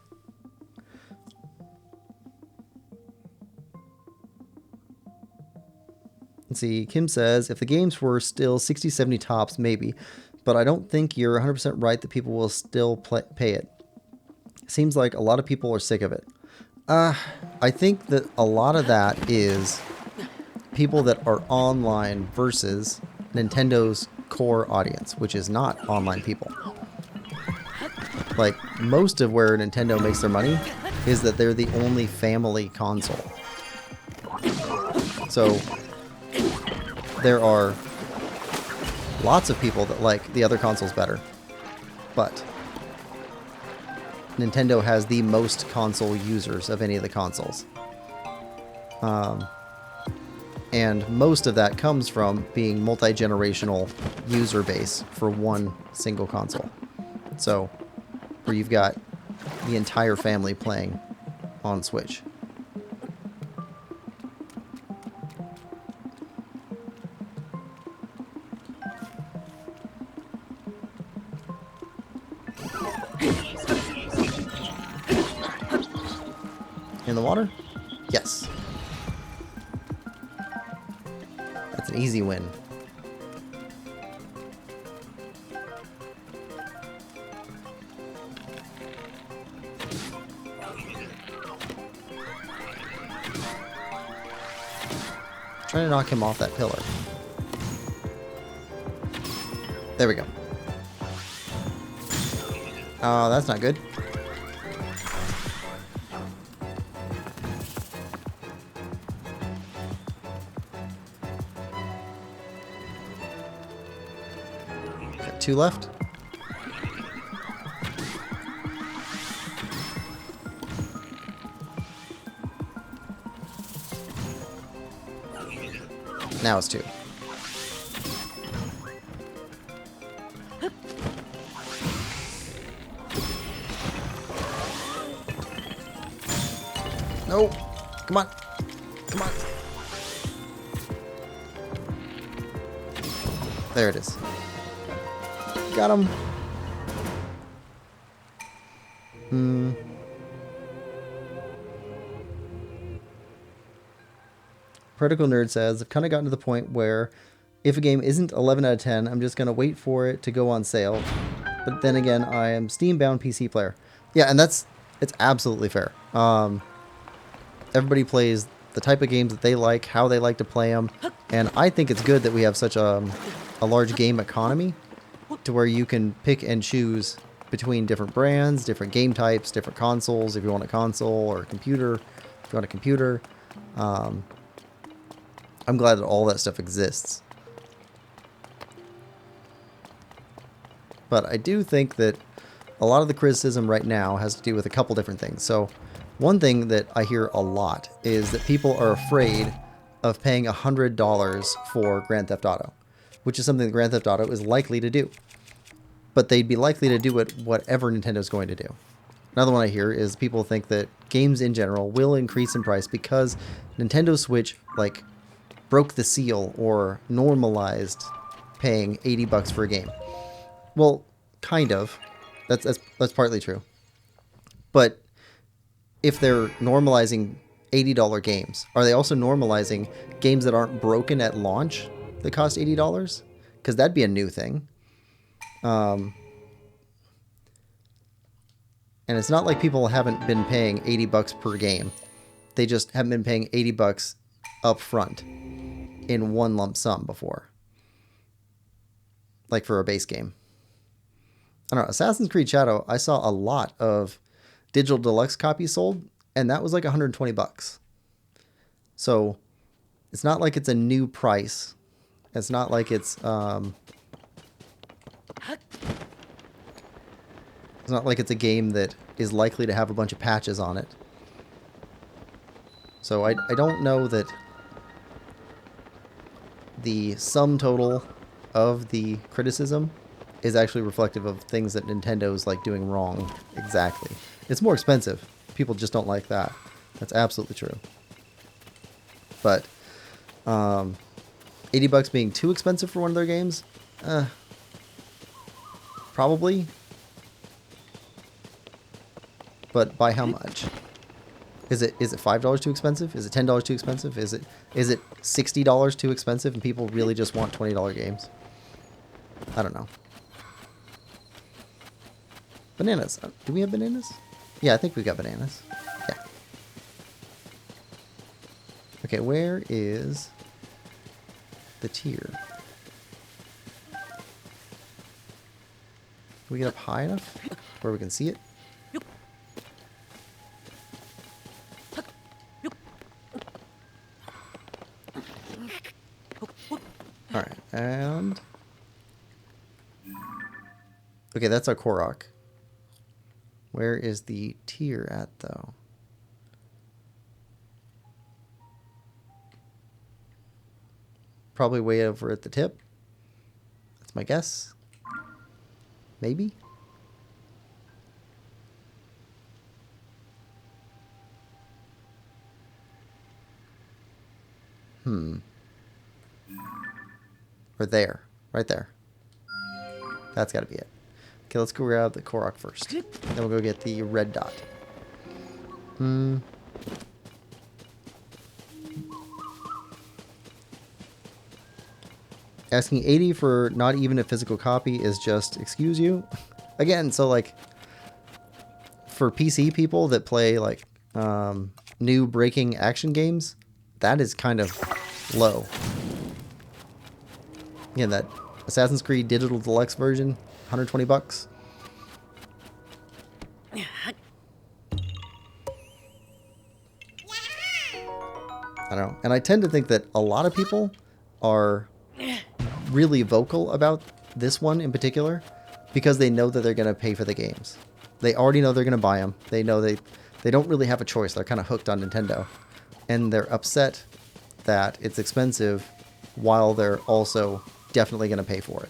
Let's see. Kim says, if the games were still 60, 70 tops, maybe. But I don't think you're 100% right that people will still pay it. Seems like a lot of people are sick of it. I think that a lot of that is people that are online versus Nintendo's core audience, which is not online people. Like, most of where Nintendo makes their money is that they're the only family console. So, there are lots of people that like the other consoles better. But Nintendo has the most console users of any of the consoles. And most of that comes from being multi-generational user base for one single console. So, where you've got the entire family playing on Switch. In the water? Yes. That's an easy win. Trying to knock him off that pillar. There we go. Oh, that's not good. Got 2 left. Now it's 2. No. Come on. Come on. There it is. Got him. Practical Nerd says, I've kind of gotten to the point where if a game isn't 11 out of 10, I'm just going to wait for it to go on sale. But then again, I am Steam-bound PC player. Yeah, and it's absolutely fair. Everybody plays the type of games that they like, how they like to play them. And I think it's good that we have such a large game economy to where you can pick and choose between different brands, different game types, different consoles, if you want a console, or a computer, if you want a computer. I'm glad that all that stuff exists. But I do think that a lot of the criticism right now has to do with a couple different things. So one thing that I hear a lot is that people are afraid of paying $100 for Grand Theft Auto, which is something that Grand Theft Auto is likely to do. But they'd be likely to do it whatever Nintendo's going to do. Another one I hear is people think that games in general will increase in price because Nintendo Switch, like, broke the seal or normalized paying $80 for a game. Well, kind of. That's partly true. But if they're normalizing $80 games, are they also normalizing games that aren't broken at launch that cost $80? Because that'd be a new thing. And it's not like people haven't been paying $80 per game. They just haven't been paying $80 up front in one lump sum before. Like for a base game. I don't know, Assassin's Creed Shadow, I saw a lot of digital deluxe copies sold, and that was like $120. So it's not like it's a new price. It's not like it's not like it's a game that is likely to have a bunch of patches on it. So I don't know that the sum total of the criticism is actually reflective of things that Nintendo's like doing wrong exactly. It's more expensive. People just don't like that. That's absolutely true. But $80 being too expensive for one of their games? Probably. But by how much? Is it $5 too expensive? Is it $10 too expensive? Is it $60 too expensive and people really just want $20 games? I don't know. Bananas. Do we have bananas? Yeah, I think we got bananas. Yeah. Okay, where is the tier? Can we get up high enough where we can see it? Alright, and... okay, that's our Korok. Where is the tier at, though? Probably way over at the tip. That's my guess. Maybe? Or there. Right there. That's gotta be it. Okay, let's go grab the Korok first. Then we'll go get the red dot. Asking 80 for not even a physical copy is just, excuse you? Again, so like, for PC people that play like new breaking action games, that is kind of low. Again, that Assassin's Creed Digital Deluxe version, $120. I don't know. And I tend to think that a lot of people are really vocal about this one in particular because they know that they're going to pay for the games. They already know they're going to buy them. They know they don't really have a choice. They're kind of hooked on Nintendo. And they're upset that it's expensive while they're also definitely going to pay for it.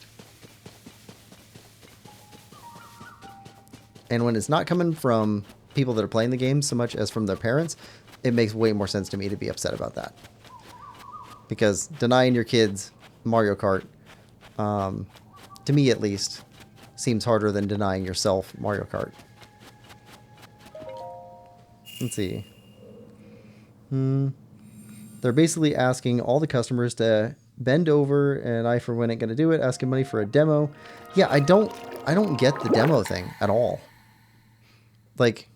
And when it's not coming from people that are playing the game so much as from their parents, it makes way more sense to me to be upset about that. Because denying your kids Mario Kart, to me at least, seems harder than denying yourself Mario Kart. Let's see. They're basically asking all the customers to bend over, and I, for one, ain't gonna do it. Asking money for a demo. Yeah, I don't get the demo thing at all. Like,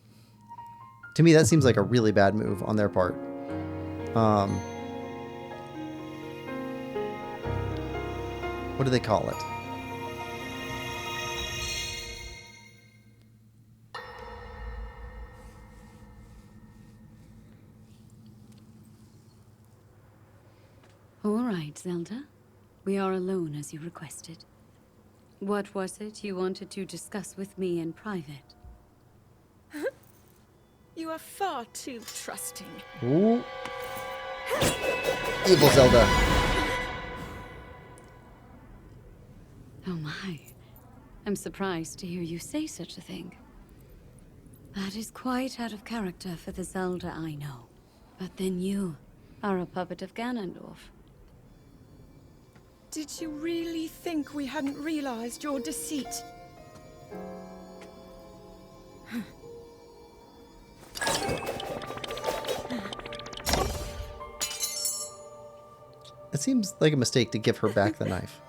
to me, that seems like a really bad move on their part. What do they call it? All right, Zelda. We are alone as you requested. What was it you wanted to discuss with me in private? You are far too trusting. Ooh. Evil Zelda. Oh my. I'm surprised to hear you say such a thing. That is quite out of character for the Zelda I know. But then you are a puppet of Ganondorf. Did you really think we hadn't realized your deceit? It seems like a mistake to give her back the knife.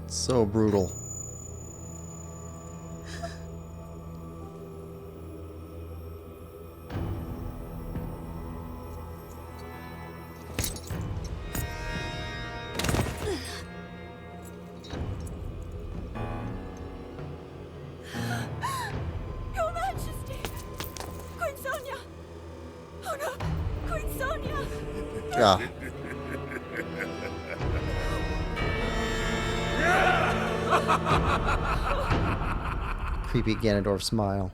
So brutal. Your Majesty! Queen Sonia! Oh no! Queen Sonia! Ah. Creepy Ganondorf smile.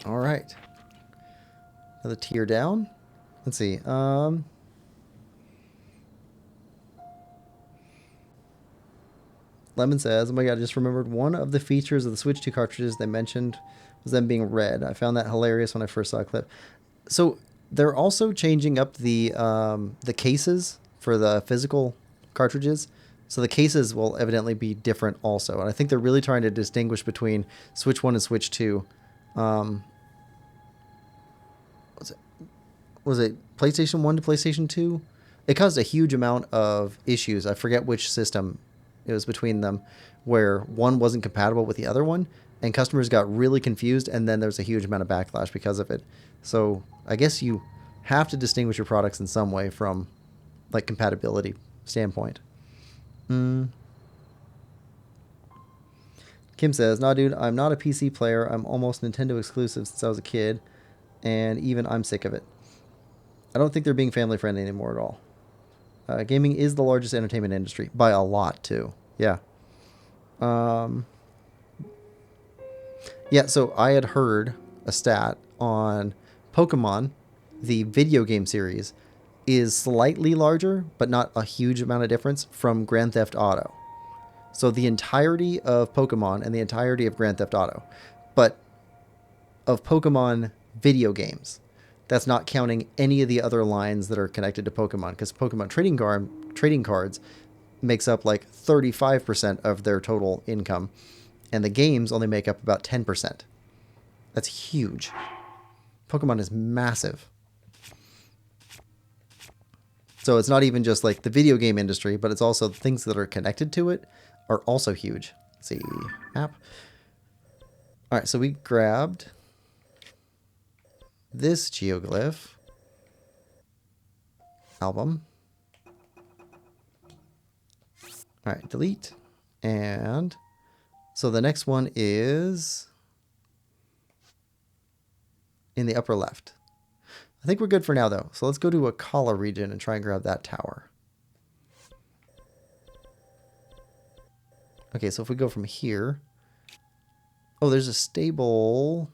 All right. Another tier down. Let's see. Lemon says, "Oh my god, I just remembered one of the features of the Switch 2 cartridges they mentioned was them being red. I found that hilarious when I first saw a clip." So they're also changing up the cases for the physical cartridges. So the cases will evidently be different also. And I think they're really trying to distinguish between Switch 1 and Switch 2. Was it PlayStation 1 to PlayStation 2? It caused a huge amount of issues. I forget which system it was between them, where one wasn't compatible with the other one, and customers got really confused, and then there was a huge amount of backlash because of it. So I guess you have to distinguish your products in some way from, like, compatibility standpoint. Kim says, "Nah, dude, I'm not a PC player. I'm almost Nintendo exclusive since I was a kid, and even I'm sick of it. I don't think they're being family friendly anymore at all. Gaming is the largest entertainment industry by a lot too." Yeah. Yeah. So I had heard a stat on Pokemon, the video game series, is slightly larger, but not a huge amount of difference from Grand Theft Auto. So the entirety of Pokemon and the entirety of Grand Theft Auto, but of Pokemon video games. That's not counting any of the other lines that are connected to Pokemon, because Pokemon trading cards makes up like 35% of their total income, and the games only make up about 10%. That's huge. Pokemon is massive. So it's not even just like the video game industry, but it's also things that are connected to it are also huge. Let's see, map. All right, so we grabbed this geoglyph album. All right, delete. And so the next one is in the upper left. I think we're good for now, though. So let's go to Akkala region and try and grab that tower. Okay, so if we go from here... Oh, there's a stable...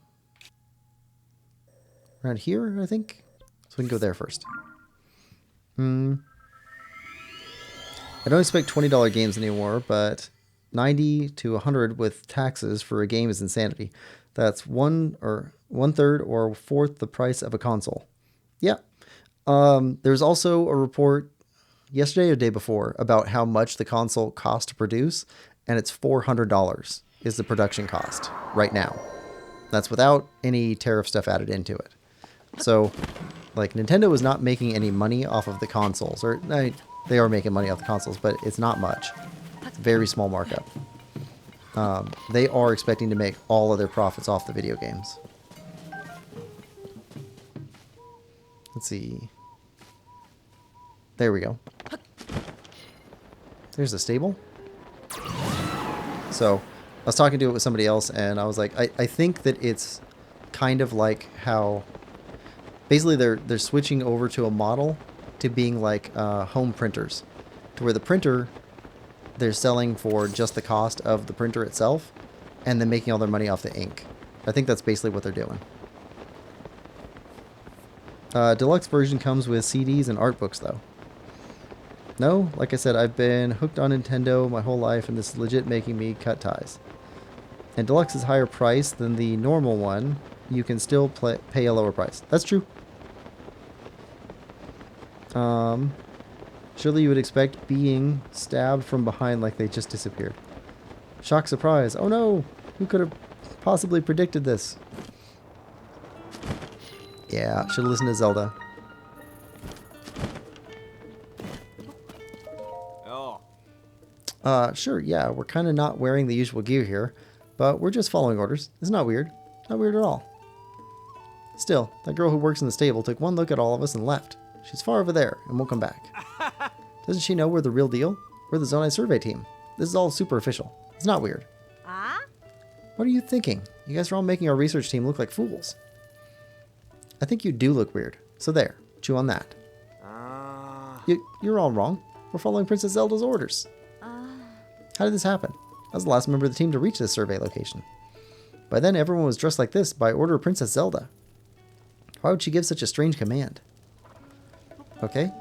around here, I think? So we can go there first. I don't expect $20 games anymore, but 90 to 100 with taxes for a game is insanity. That's one third or fourth the price of a console. Yeah. There's also a report yesterday or the day before about how much the console cost to produce, and it's $400 is the production cost right now. That's without any tariff stuff added into it. So, like, Nintendo is not making any money off of the consoles, or they are making money off the consoles, but it's not much. It's a very small markup. They are expecting to make all of their profits off the video games. Let's see. There we go. There's the stable. So, I was talking to it with somebody else, and I was like, I think that it's kind of like how... Basically, they're switching over to a model to being like home printers. To where the printer, they're selling for just the cost of the printer itself, and then making all their money off the ink. I think that's basically what they're doing. Deluxe version comes with CDs and art books, though. No, like I said, I've been hooked on Nintendo my whole life, and this is legit making me cut ties. And Deluxe is higher priced than the normal one. You can still pay a lower price. That's true. Surely you would expect being stabbed from behind like they just disappeared. Shock, surprise. Oh no! Who could have possibly predicted this? Yeah, should have listened to Zelda. Sure, yeah, we're kind of not wearing the usual gear here, but we're just following orders. It's not weird. Not weird at all. Still, that girl who works in the stable took one look at all of us and left. She's far over there and won't come back. Doesn't she know we're the real deal? We're the Zonai survey team. This is all super official. It's not weird. What are you thinking? You guys are all making our research team look like fools. I think you do look weird. So there, chew on that. You're all wrong. We're following Princess Zelda's orders. How did this happen? I was the last member of the team to reach this survey location. By then, everyone was dressed like this by order of Princess Zelda. Why would she give such a strange command? Okay.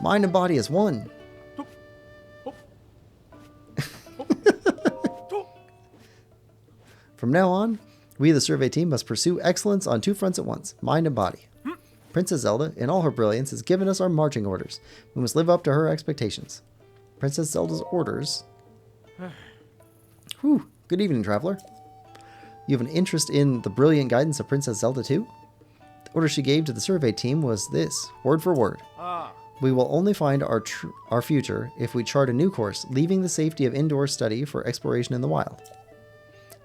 Mind and body is one. From now on, we the survey team must pursue excellence on two fronts at once, mind and body. Princess Zelda, in all her brilliance, has given us our marching orders. We must live up to her expectations. Princess Zelda's orders. Whew. Good evening, traveler. You have an interest in the brilliant guidance of Princess Zelda too? The order she gave to the survey team was this, word for word. We will only find our future if we chart a new course, leaving the safety of indoor study for exploration in the wild.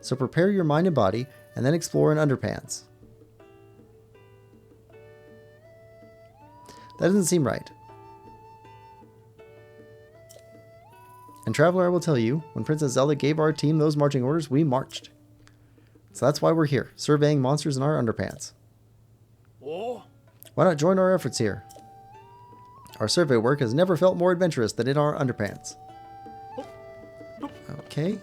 So prepare your mind and body, and then explore in underpants. That doesn't seem right. And Traveler, I will tell you, when Princess Zelda gave our team those marching orders, we marched. So that's why we're here, surveying monsters in our underpants. Why not join our efforts here? Our survey work has never felt more adventurous than in our underpants. Okay.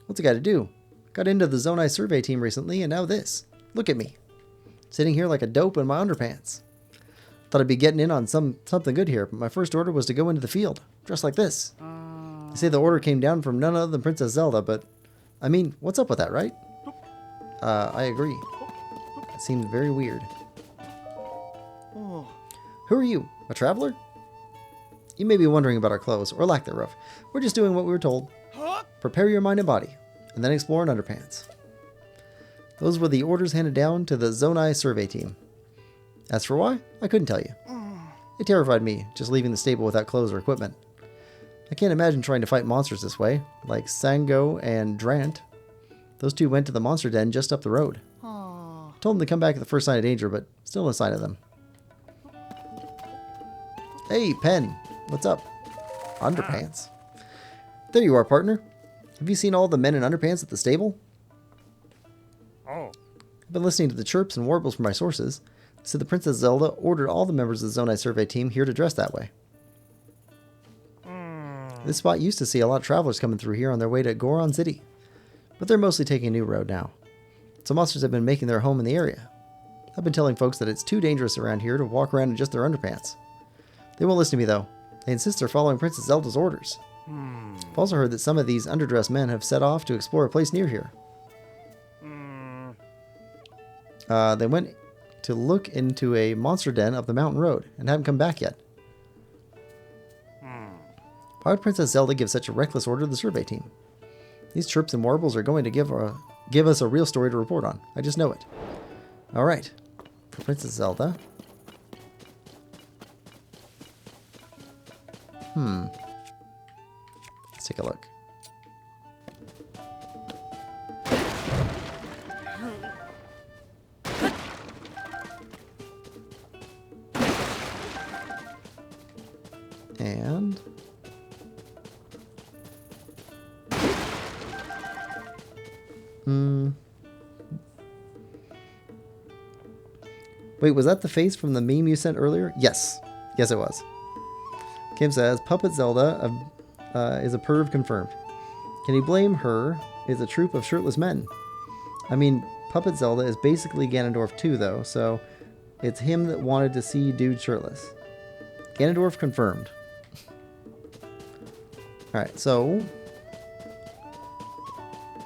What's it got to do? Got into the Zonai survey team recently, and now this. Look at me. Sitting here like a dope in my underpants. Thought I'd be getting in on something good here, but my first order was to go into the field, dressed like this. They say the order came down from none other than Princess Zelda, but, I mean, what's up with that, right? I agree. It seemed very weird. Who are you? A traveler? You may be wondering about our clothes, or lack thereof. We're just doing what we were told. Prepare your mind and body, and then explore in underpants. Those were the orders handed down to the Zonai survey team. As for why, I couldn't tell you. It terrified me, just leaving the stable without clothes or equipment. I can't imagine trying to fight monsters this way, like Sango and Drant. Those two went to the monster den just up the road. Told them to come back at the first sign of danger, but still no sign of them. Hey, Pen, what's up? Underpants. There you are, partner. Have you seen all the men in underpants at the stable? Oh. I've been listening to the chirps and warbles from my sources. So the Princess Zelda ordered all the members of the Zonai survey team here to dress that way. This spot used to see a lot of travelers coming through here on their way to Goron City, but they're mostly taking a new road now. So monsters have been making their home in the area. I've been telling folks that it's too dangerous around here to walk around in just their underpants. They won't listen to me though. They insist they're following Princess Zelda's orders. I've also heard that some of these underdressed men have set off to explore a place near here. They went to look into a monster den up the mountain road and haven't come back yet. Why would Princess Zelda give such a reckless order to the survey team? These chirps and warbles are going to give us a real story to report on. I just know it. Alright. For Princess Zelda. Let's take a look. And wait, was that the face from the meme you sent earlier? Yes. Yes, it was. Kim says, Puppet Zelda is a perv confirmed. Can you blame her? Is a troop of shirtless men. I mean, Puppet Zelda is basically Ganondorf too, though, so it's him that wanted to see dude shirtless. Ganondorf confirmed. Alright, so...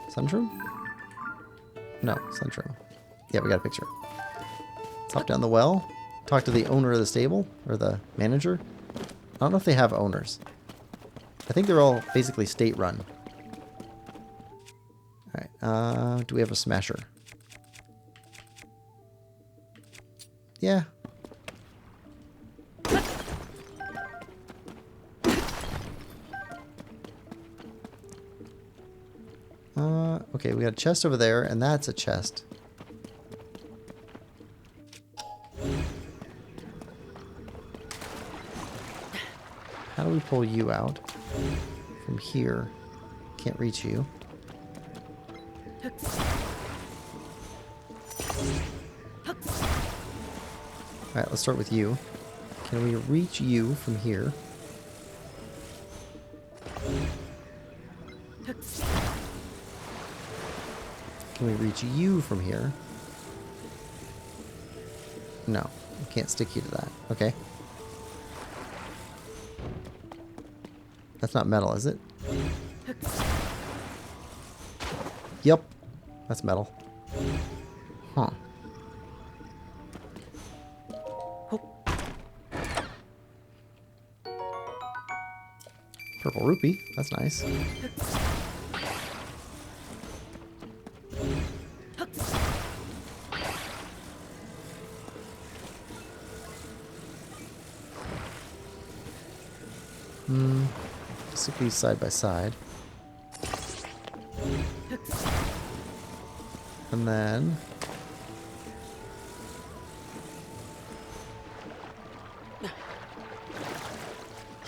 Sunshroom? No, Sunshroom. Yeah, we got a picture. Hop down the well. Talk to the owner of the stable, or the manager. I don't know if they have owners. I think they're all basically state-run. Alright, do we have a smasher? Yeah. Okay, we got a chest over there, and that's a chest. How do we pull you out? From here. Can't reach you. Alright, let's start with you. Can we reach you from here? Can we reach you from here? No, we can't stick you to that. Okay. That's not metal, is it? Yep. That's metal. Huh. Purple rupee. That's nice. Stick these side by side. And then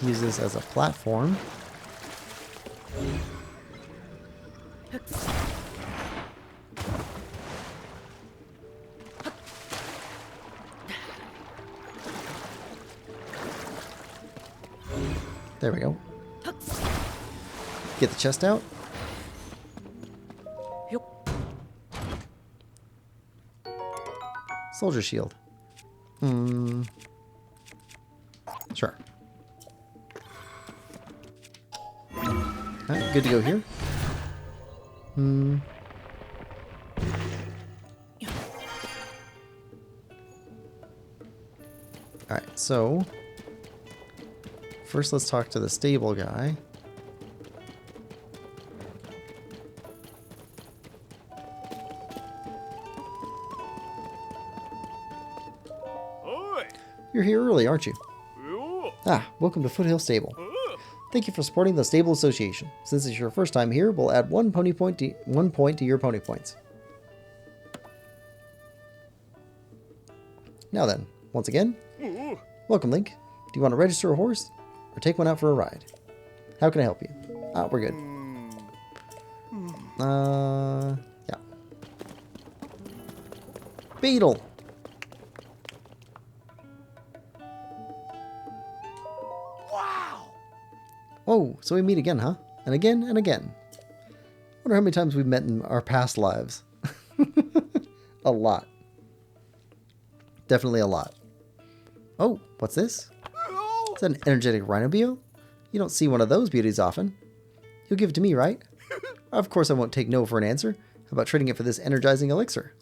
use this as a platform. There we go. Get the chest out. Soldier shield. Sure. Alright, good to go here. Alright, so first let's talk to the stable guy. You're here early, aren't you? Ah, welcome to Foothill Stable. Thank you for supporting the Stable Association. Since it's your first time here, we'll add one point to your pony points. Now then, once again, welcome, Link. Do you want to register a horse or take one out for a ride? How can I help you? Ah, we're good. Yeah. Beetle! Wow! Oh, so we meet again, huh? And again and again. Wonder how many times we've met in our past lives. A lot. Definitely a lot. Oh, what's this? Is that an energetic rhinobio? You don't see one of those beauties often. You'll give it to me, right? Of course I won't take no for an answer. How about trading it for this energizing elixir?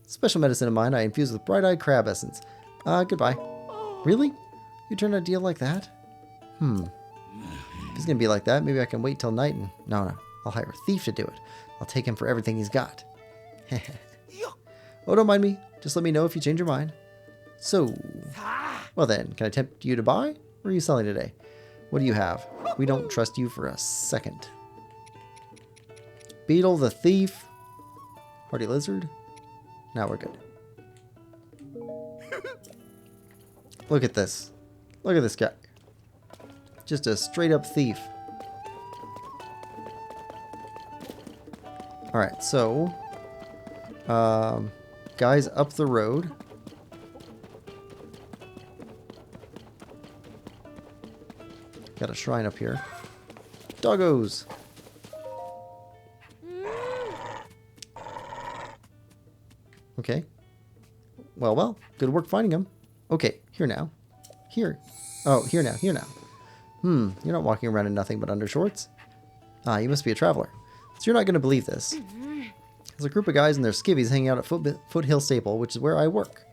Special medicine of mine I infuse with bright-eyed crab essence. Goodbye. Really? You turned a deal like that? If it's gonna be like that, maybe I can wait till night and... No. I'll hire a thief to do it. I'll take him for everything he's got. Oh, don't mind me. Just let me know if you change your mind. So... Well then, can I tempt you to buy? Or are you selling today? What do you have? We don't trust you for a second. Beetle the thief. Hardy lizard. Now we're good. Look at this. Look at this guy. Just a straight up thief. Alright, so... guys up the road. Got a shrine up here. Doggos! Okay. Well. Good work finding him. Okay, here now. Here. Oh, here now. You're not walking around in nothing but undershorts. Ah, you must be a traveler. So you're not going to believe this. There's a group of guys in their skivvies hanging out at Foothill Staple, which is where I work.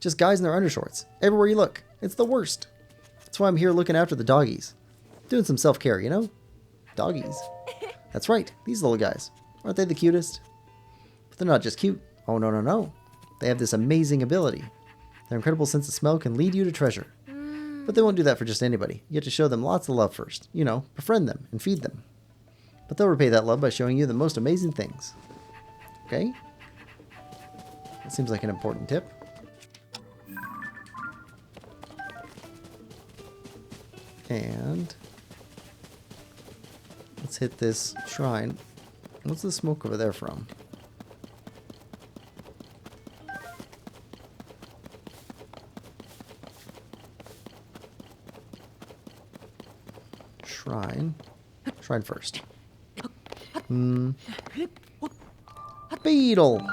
Just guys in their undershorts. Everywhere you look. It's the worst. That's why I'm here looking after the doggies. Doing some self-care, you know? Doggies. That's right. These little guys. Aren't they the cutest? But they're not just cute. Oh, no. They have this amazing ability. Their incredible sense of smell can lead you to treasure. But they won't do that for just anybody. You have to show them lots of love first. You know, befriend them and feed them. But they'll repay that love by showing you the most amazing things. Okay? That seems like an important tip. And let's hit this shrine. What's the smoke over there from? Shrine first. Beetle!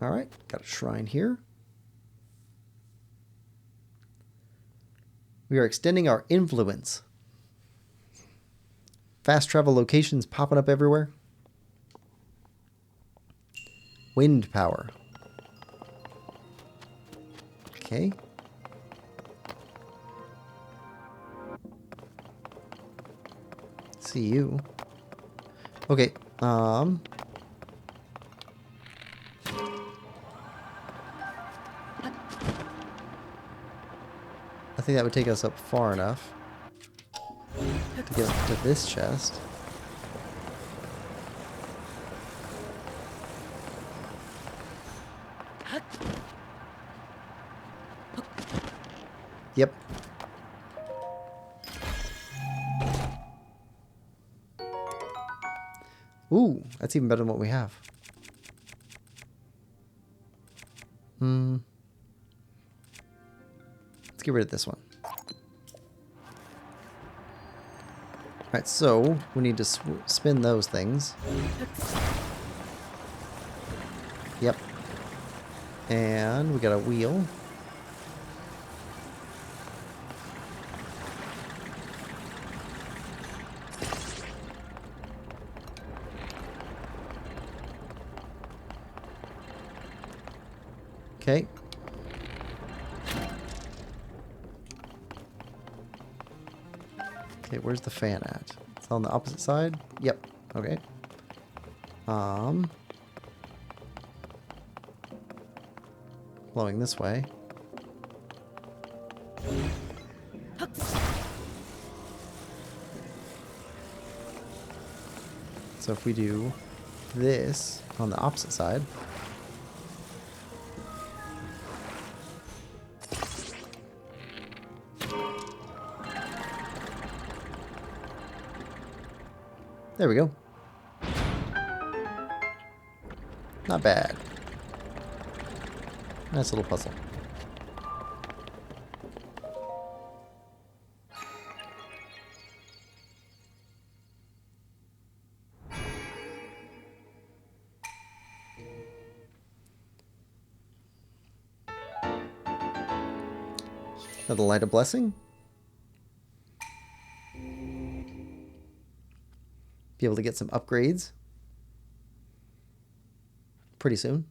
Alright, got a shrine here. We are extending our influence. Fast travel locations popping up everywhere. Wind power. Okay. See you. Okay. I think that would take us up far enough to get to this chest. Yep. Ooh, that's even better than what we have. Let's get rid of this one. Alright, so we need to spin those things. Yep. And we got a wheel. Okay. Okay, where's the fan at? It's on the opposite side? Yep. Okay. Flowing this way. So if we do this on the opposite side. There we go. Not bad. Nice little puzzle. Another light of blessing. Be able to get some upgrades pretty soon.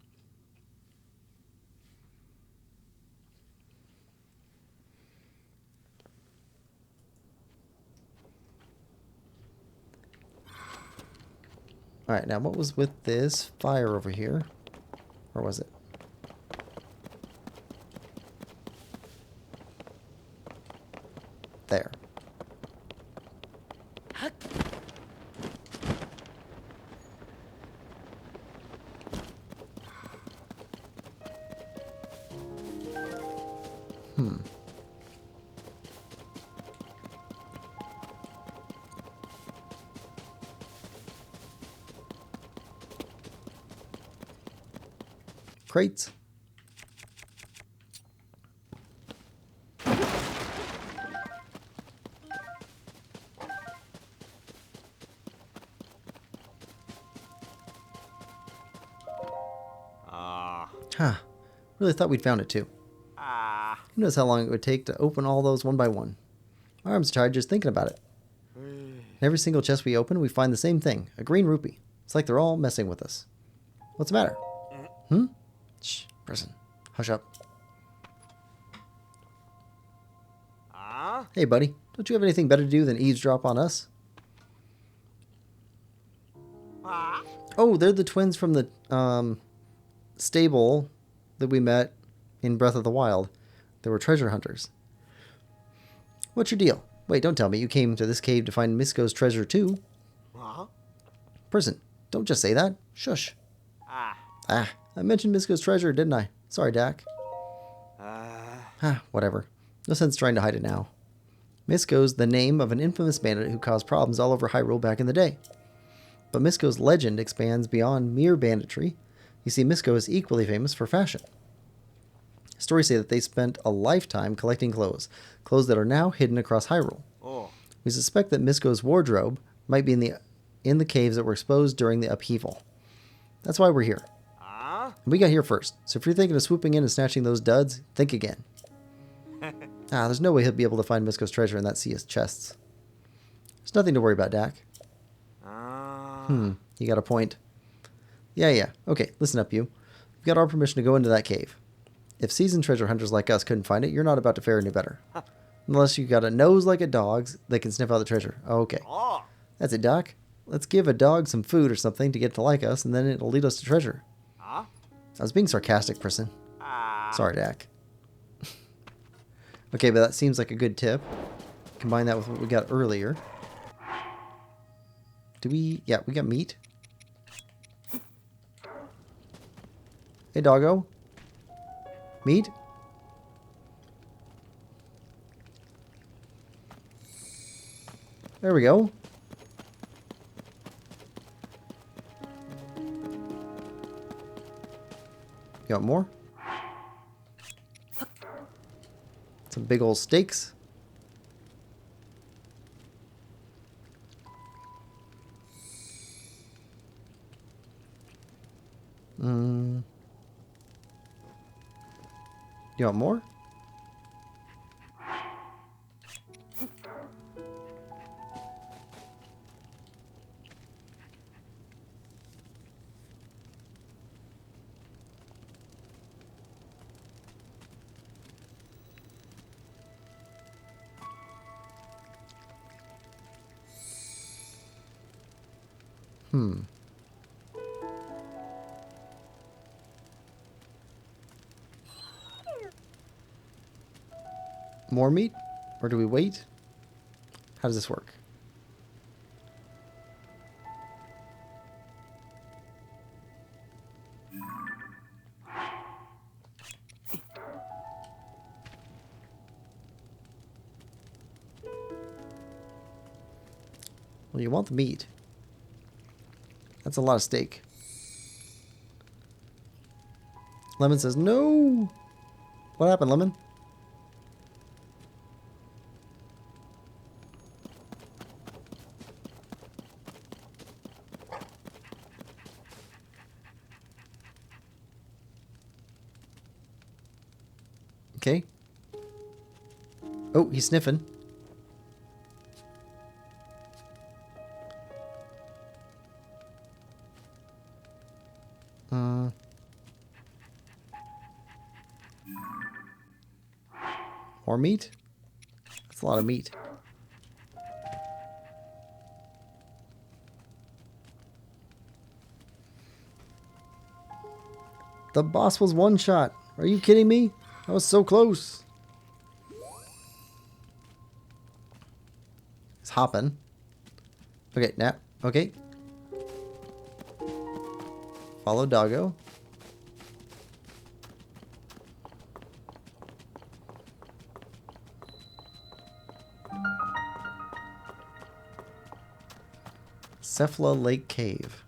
Alright, now what was with this fire over here? Or was it? There. Crates. Huh. Really thought we'd found it too. Who knows how long it would take to open all those one by one. My arms are tired just thinking about it. In every single chest we open, we find the same thing. A green rupee. It's like they're all messing with us. What's the matter? Hmm? Shh, person. Hush up. Hey, buddy. Don't you have anything better to do than eavesdrop on us? Oh, they're the twins from the stable that we met in Breath of the Wild. They were treasure hunters. What's your deal? Wait, don't tell me you came to this cave to find Misko's treasure too. Person, don't just say that. Shush. I mentioned Misko's treasure, didn't I? Sorry, Dak. Whatever. No sense trying to hide it now. Misko's the name of an infamous bandit who caused problems all over Hyrule back in the day. But Misko's legend expands beyond mere banditry. You see, Misko is equally famous for fashion. Stories say that they spent a lifetime collecting clothes that are now hidden across Hyrule. We suspect that Misko's wardrobe might be in the caves that were exposed during the upheaval. That's why we're here. We got here first, so if you're thinking of swooping in and snatching those duds, think again. There's no way he'll be able to find Misko's treasure in that sea of chests. There's nothing to worry about, Dak. You got a point. Yeah. Okay, listen up, you. We've got our permission to go into that cave. If seasoned treasure hunters like us couldn't find it, you're not about to fare any better. Unless you got a nose like a dog's that can sniff out the treasure. Okay. That's it, Doc. Let's give a dog some food or something to get it to like us, and then it'll lead us to treasure. I was being sarcastic, person. Sorry, Dak. Okay, but that seems like a good tip. Combine that with what we got earlier. Yeah, we got meat. Hey, doggo. Meat? There we go. Got more? Some big old steaks. You want more? More meat? Or do we wait? How does this work? Well, you want the meat. That's a lot of steak. Lemon says, no! What happened, Lemon? Okay. Oh, he's sniffing. More meat? That's a lot of meat. The boss was one shot. Are you kidding me? I was so close. He's hopping. Okay, now. Okay. Follow doggo. Cephala Lake Cave.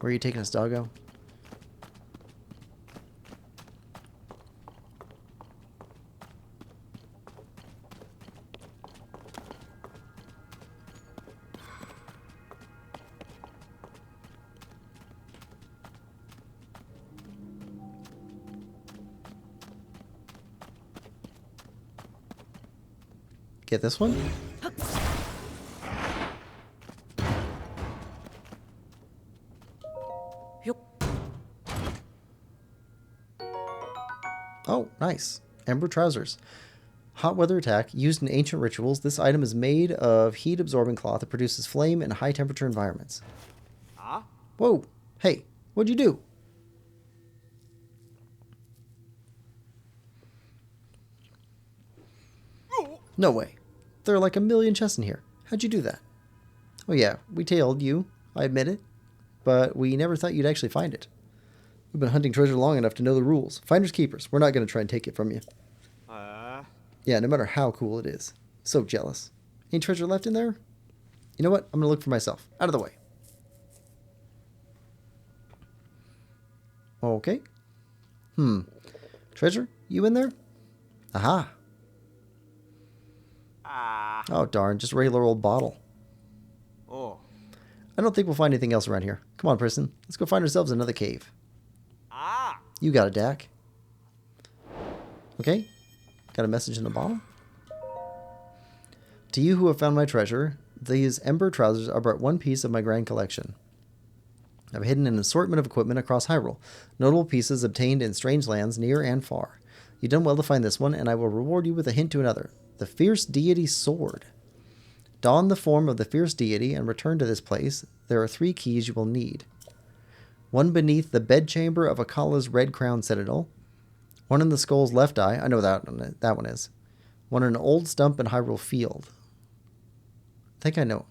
Where are you taking us, doggo? Get this one? Oh, nice. Ember trousers. Hot weather attack. Used in ancient rituals, this item is made of heat-absorbing cloth that produces flame in high-temperature environments. Huh? Whoa. Hey, what'd you do? No way. There are like a million chests in here. How'd you do that? Oh yeah, we tailed you. I admit it. But we never thought you'd actually find it. We've been hunting treasure long enough to know the rules. Finders keepers. We're not going to try and take it from you. Yeah, no matter how cool it is. So jealous. Any treasure left in there? You know what? I'm going to look for myself. Out of the way. Okay. Treasure? You in there? Aha. Oh, darn. Just a regular old bottle. Oh. I don't think we'll find anything else around here. Come on, person. Let's go find ourselves another cave. You got it, Dak. Okay. Got a message in the bottle. To you who have found my treasure, these ember trousers are but one piece of my grand collection. I've hidden an assortment of equipment across Hyrule, notable pieces obtained in strange lands near and far. You've done well to find this one, and I will reward you with a hint to another. The Fierce Deity Sword. Don the form of the Fierce Deity and return to this place. There are 3 keys you will need. One beneath the bedchamber of Akkala's Red Crown Citadel. One in the skull's left eye. I know that one is. One in an old stump in Hyrule Field. I think I know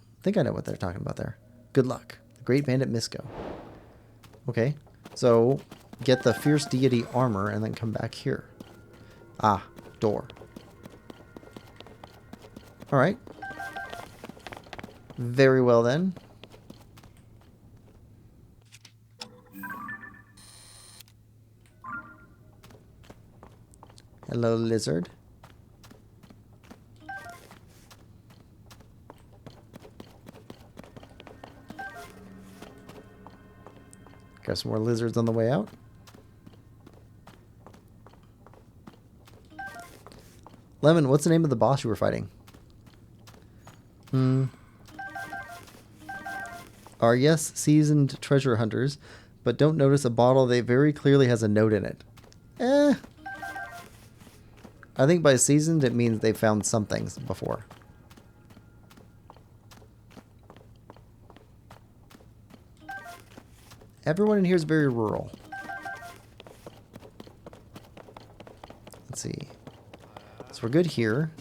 what they're talking about there. Good luck. The Great Bandit Misko. Okay. So, get the Fierce Deity armor and then come back here. Ah, door. Alright. Very well then. Hello, lizard. Got some more lizards on the way out. Lemon, what's the name of the boss you were fighting? Are yes seasoned treasure hunters, but don't notice a bottle that very clearly has a note in it. I think by seasoned it means they found some things before. Everyone in here is very rural. Let's see. So we're good here.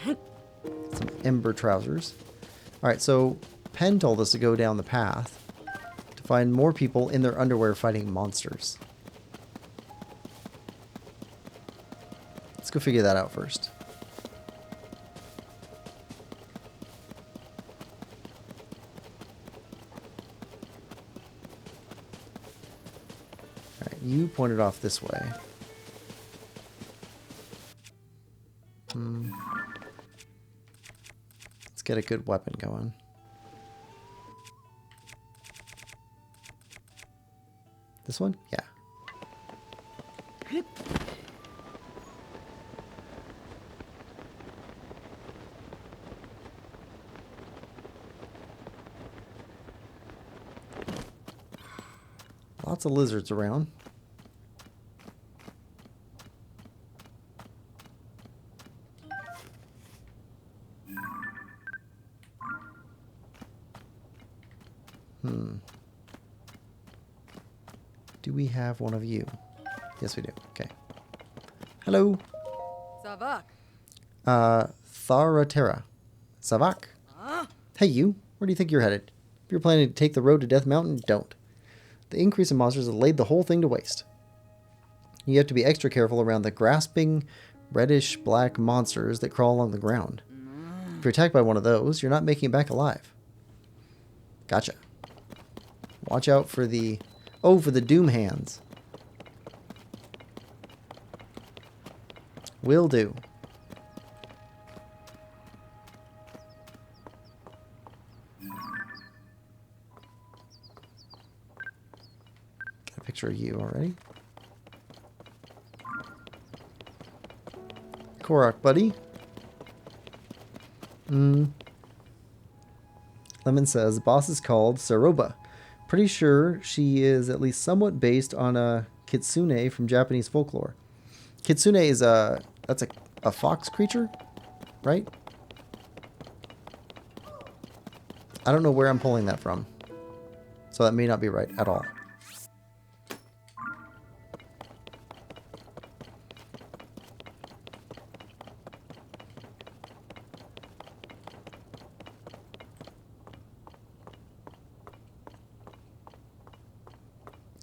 Some ember trousers. Alright, so Pen told us to go down the path to find more people in their underwear fighting monsters. Let's go figure that out first. Alright, you pointed off this way. Let's get a good weapon going. This one? Yeah. Lots of lizards around. Do we have one of you? Yes, we do. Okay. Hello. Savak. Tharatera. Savak. Hey, you. Where do you think you're headed? If you're planning to take the road to Death Mountain, don't. The increase in monsters has laid the whole thing to waste. You have to be extra careful around the grasping, reddish-black monsters that crawl along the ground. If you're attacked by one of those, you're not making it back alive. Gotcha. Watch out for the... Oh, for the Doom Hands. Will do. Got a picture of you already. Korok, buddy. Lemon says, the boss is called Saroba. Pretty sure she is at least somewhat based on a kitsune from Japanese folklore. Kitsune is that's a fox creature, right? I don't know where I'm pulling that from, so that may not be right at all.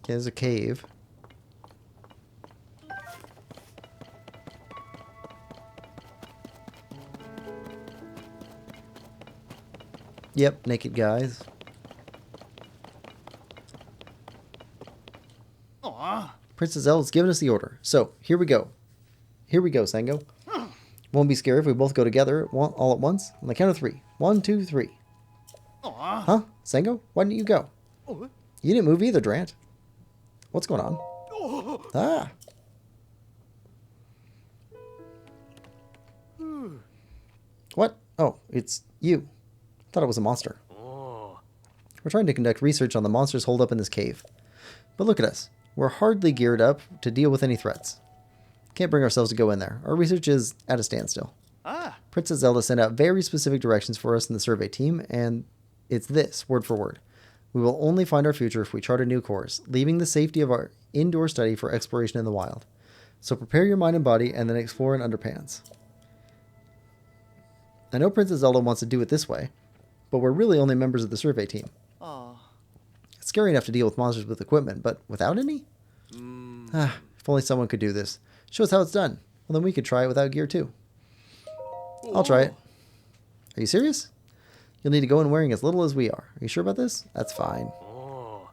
Okay, there's a cave. Yep, naked guys. Princess Zelda's given us the order. So, here we go. Here we go, Sango. Won't be scary if we both go together all at once. On the count of 3. 1, 2, 3. Huh? Sango? Why didn't you go? You didn't move either, Drant. What's going on? Ah. What? Oh, it's you. Thought it was a monster. We're trying to conduct research on the monsters holed up in this cave. But look at us. We're hardly geared up to deal with any threats. Can't bring ourselves to go in there. Our research is at a standstill. Princess Zelda sent out very specific directions for us in the survey team, and it's this, word for word. We will only find our future if we chart a new course, leaving the safety of our indoor study for exploration in the wild. So prepare your mind and body, and then explore in underpants. I know Princess Zelda wants to do it this way, but we're really only members of the survey team. It's scary enough to deal with monsters with equipment, but without any? If only someone could do this. Show us how it's done. Well, then we could try it without gear too. I'll try it. Are you serious? You'll need to go in wearing as little as we are. Are you sure about this? That's fine.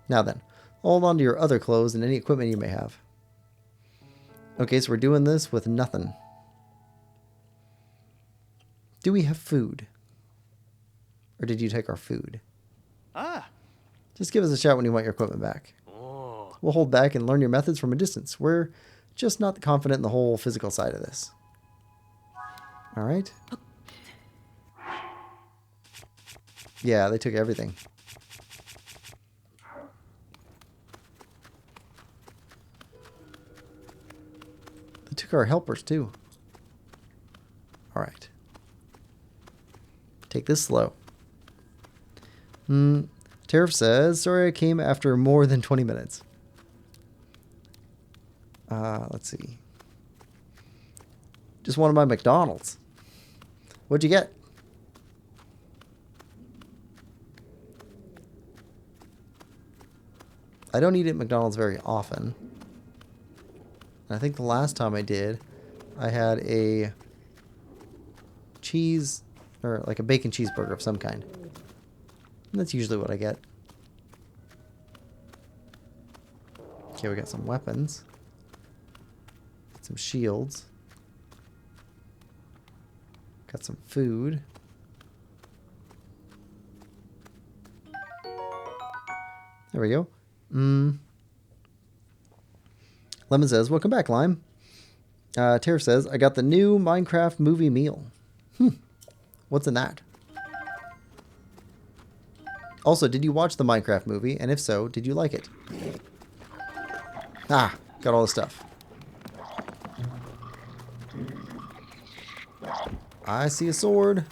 Now then, hold on to your other clothes and any equipment you may have. Okay, so we're doing this with nothing. Do we have food? Or did you take our food? Just give us a shout when you want your equipment back. We'll hold back and learn your methods from a distance. We're just not confident in the whole physical side of this. Alright. Yeah, they took everything. They took our helpers too. Alright. Take this slow. Tariff says, sorry I came after more than 20 minutes. Let's see. Just wanted my McDonald's. What'd you get? I don't eat at McDonald's very often. And I think the last time I did, I had a cheese, or like a bacon cheeseburger of some kind. And that's usually what I get. Okay, we got some weapons. Some shields. Got some food. There we go. Lemon says, welcome back, Lime. Tara says, I got the new Minecraft movie meal. What's in that? Also, did you watch the Minecraft movie? And if so, did you like it? Ah, got all the stuff. I see a sword.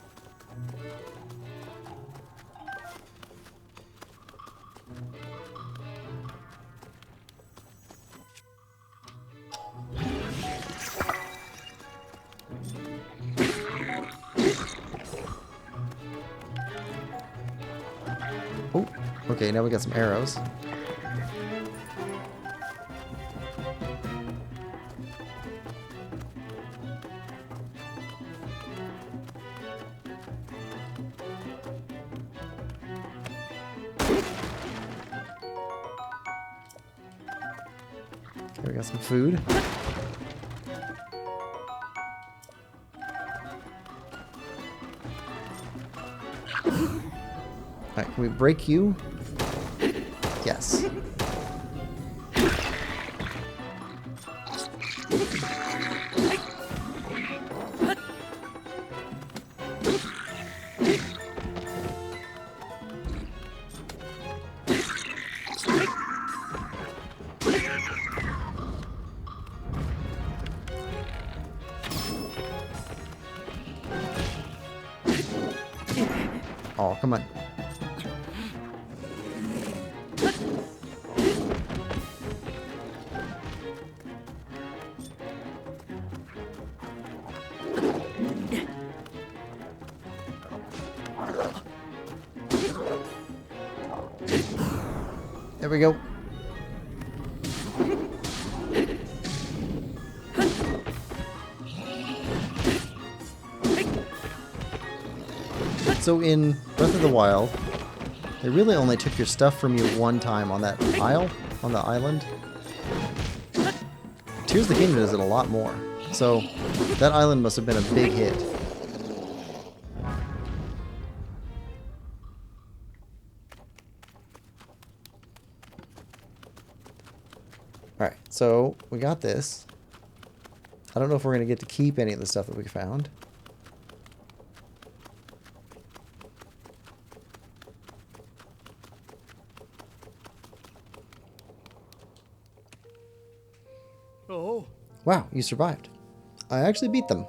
Oh, okay, now we got some arrows. Okay, we got some food. Alright, can we break you? Yes. Oh, come on. There we go. So in Breath of the Wild, they really only took your stuff from you one time on that isle, on the island. Tears of the Kingdom does it a lot more. So that island must have been a big hit. Alright, so we got this. I don't know if we're going to get to keep any of the stuff that we found. Oh. Wow, you survived. I actually beat them.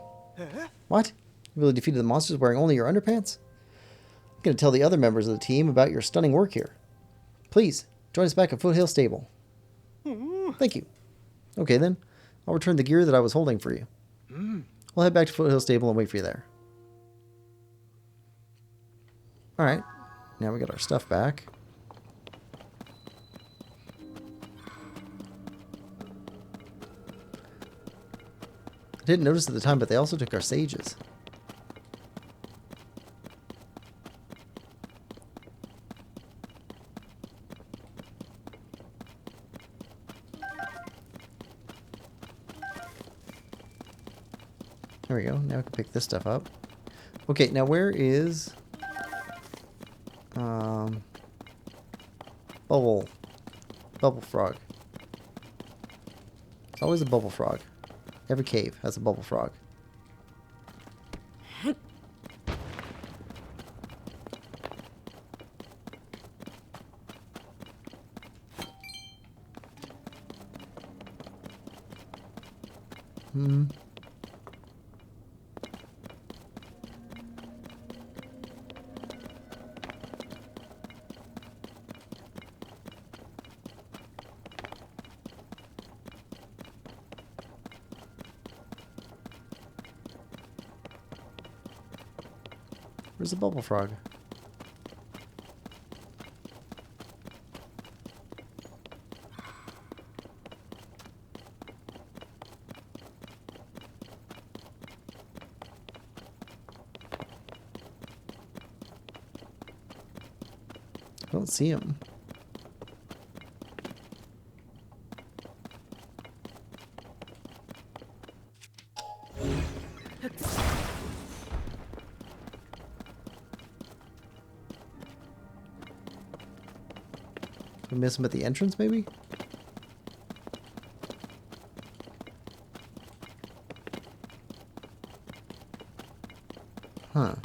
What? You really defeated the monsters wearing only your underpants? I'm going to tell the other members of the team about your stunning work here. Please, join us back at Foothill Stable. Thank you. Okay then, I'll return the gear that I was holding for you. We'll head back to Foothill Stable and wait for you there. Alright, now we got our stuff back. I didn't notice at the time, but they also took our sages. There we go. Now we can pick this stuff up. Okay, now where is... Bubble frog. It's always a bubble frog. Every cave has a bubble frog. Where's the bubble frog? Don't see him. We miss him at the entrance, maybe? Huh.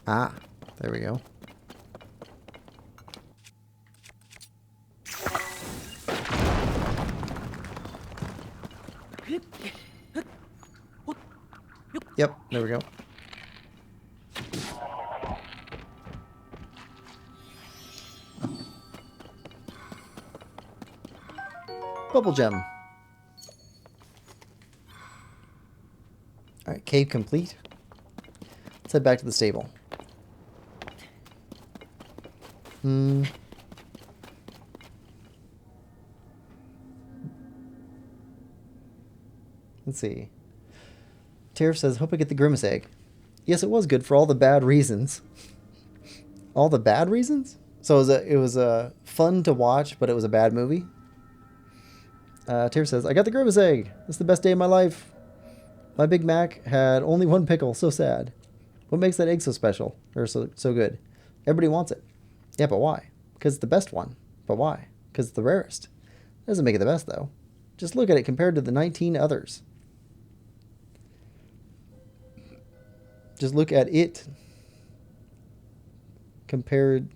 Ah, there we go. Yep, there we go. Bubble gem. Alright, cave complete. Let's head back to the stable. Let's see. Tariff says, hope I get the Grimace egg. Yes, it was good for all the bad reasons. All the bad reasons? So it was fun to watch, but it was a bad movie. Tariff says, I got the Grimace egg. It's the best day of my life. My Big Mac had only one pickle. So sad. What makes that egg so special? Or so good? Everybody wants it. Yeah, but why? Because it's the best one. But why? Because it's the rarest. That doesn't make it the best, though. Just look at it compared to the 19 others. Just look at it compared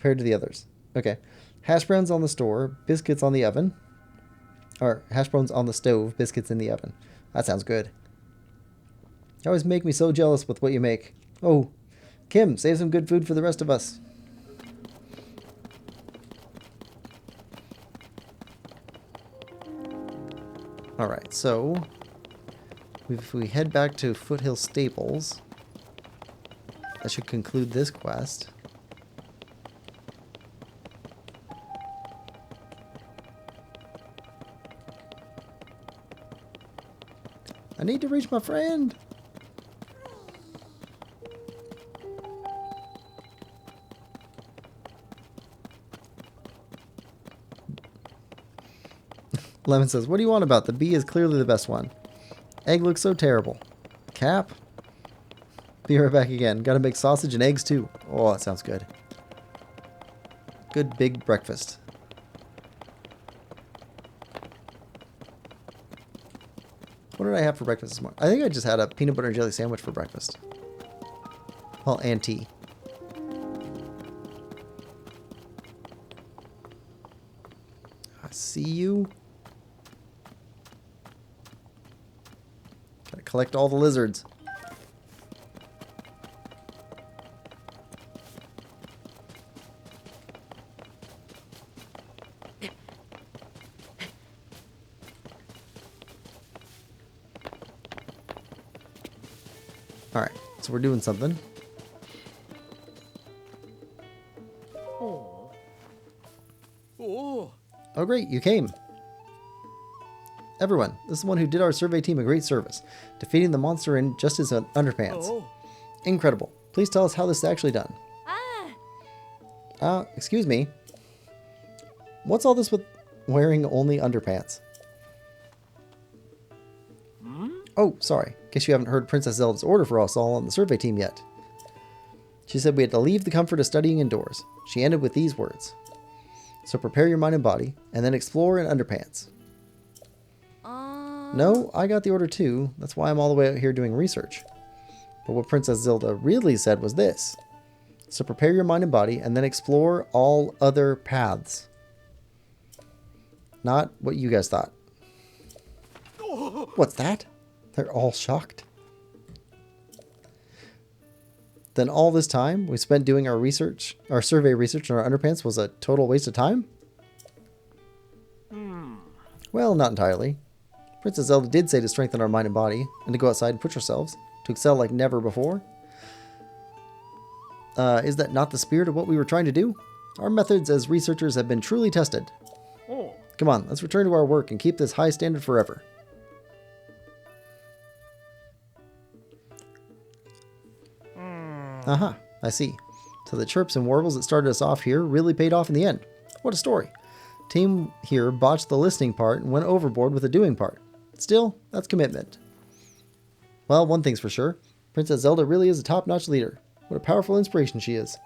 to the others. Okay. Hash browns on the store, biscuits on the oven. Or hash browns on the stove, biscuits in the oven. That sounds good. You always make me so jealous with what you make. Oh, Kim, save some good food for the rest of us. Alright, so if we head back to Foothill Stables, that should conclude this quest. I need to reach my friend. Lemon says, what do you want about? The bee is clearly the best one. Egg looks so terrible. Cap? Be right back again. Gotta make sausage and eggs too. Oh, that sounds good. Good big breakfast. What did I have for breakfast this morning? I think I just had a peanut butter and jelly sandwich for breakfast. Well, and tea. I see you. Gotta collect all the lizards. Alright, so we're doing something. Oh. Oh. Oh great, you came. Everyone, this is the one who did our survey team a great service, defeating the monster in just his underpants. Oh. Incredible. Please tell us how this is actually done. Excuse me. What's all this with wearing only underpants? Oh, sorry. Guess you haven't heard Princess Zelda's order for us all on the survey team yet. She said we had to leave the comfort of studying indoors. She ended with these words. So prepare your mind and body, and then explore in underpants. No, I got the order too. That's why I'm all the way out here doing research. But what Princess Zelda really said was this. So prepare your mind and body, and then explore all other paths. Not what you guys thought. What's that? They're all shocked. Then all this time we spent doing our research, our survey research on our underpants was a total waste of time? Well, not entirely. Princess Zelda did say to strengthen our mind and body, and to go outside and push ourselves, to excel like never before. Is that not the spirit of what we were trying to do? Our methods as researchers have been truly tested. Oh. Come on, let's return to our work and keep this high standard forever. Aha, I see. So the chirps and warbles that started us off here really paid off in the end. What a story. Team here botched the listening part and went overboard with the doing part. Still, that's commitment. Well, one thing's for sure. Princess Zelda really is a top-notch leader. What a powerful inspiration she is.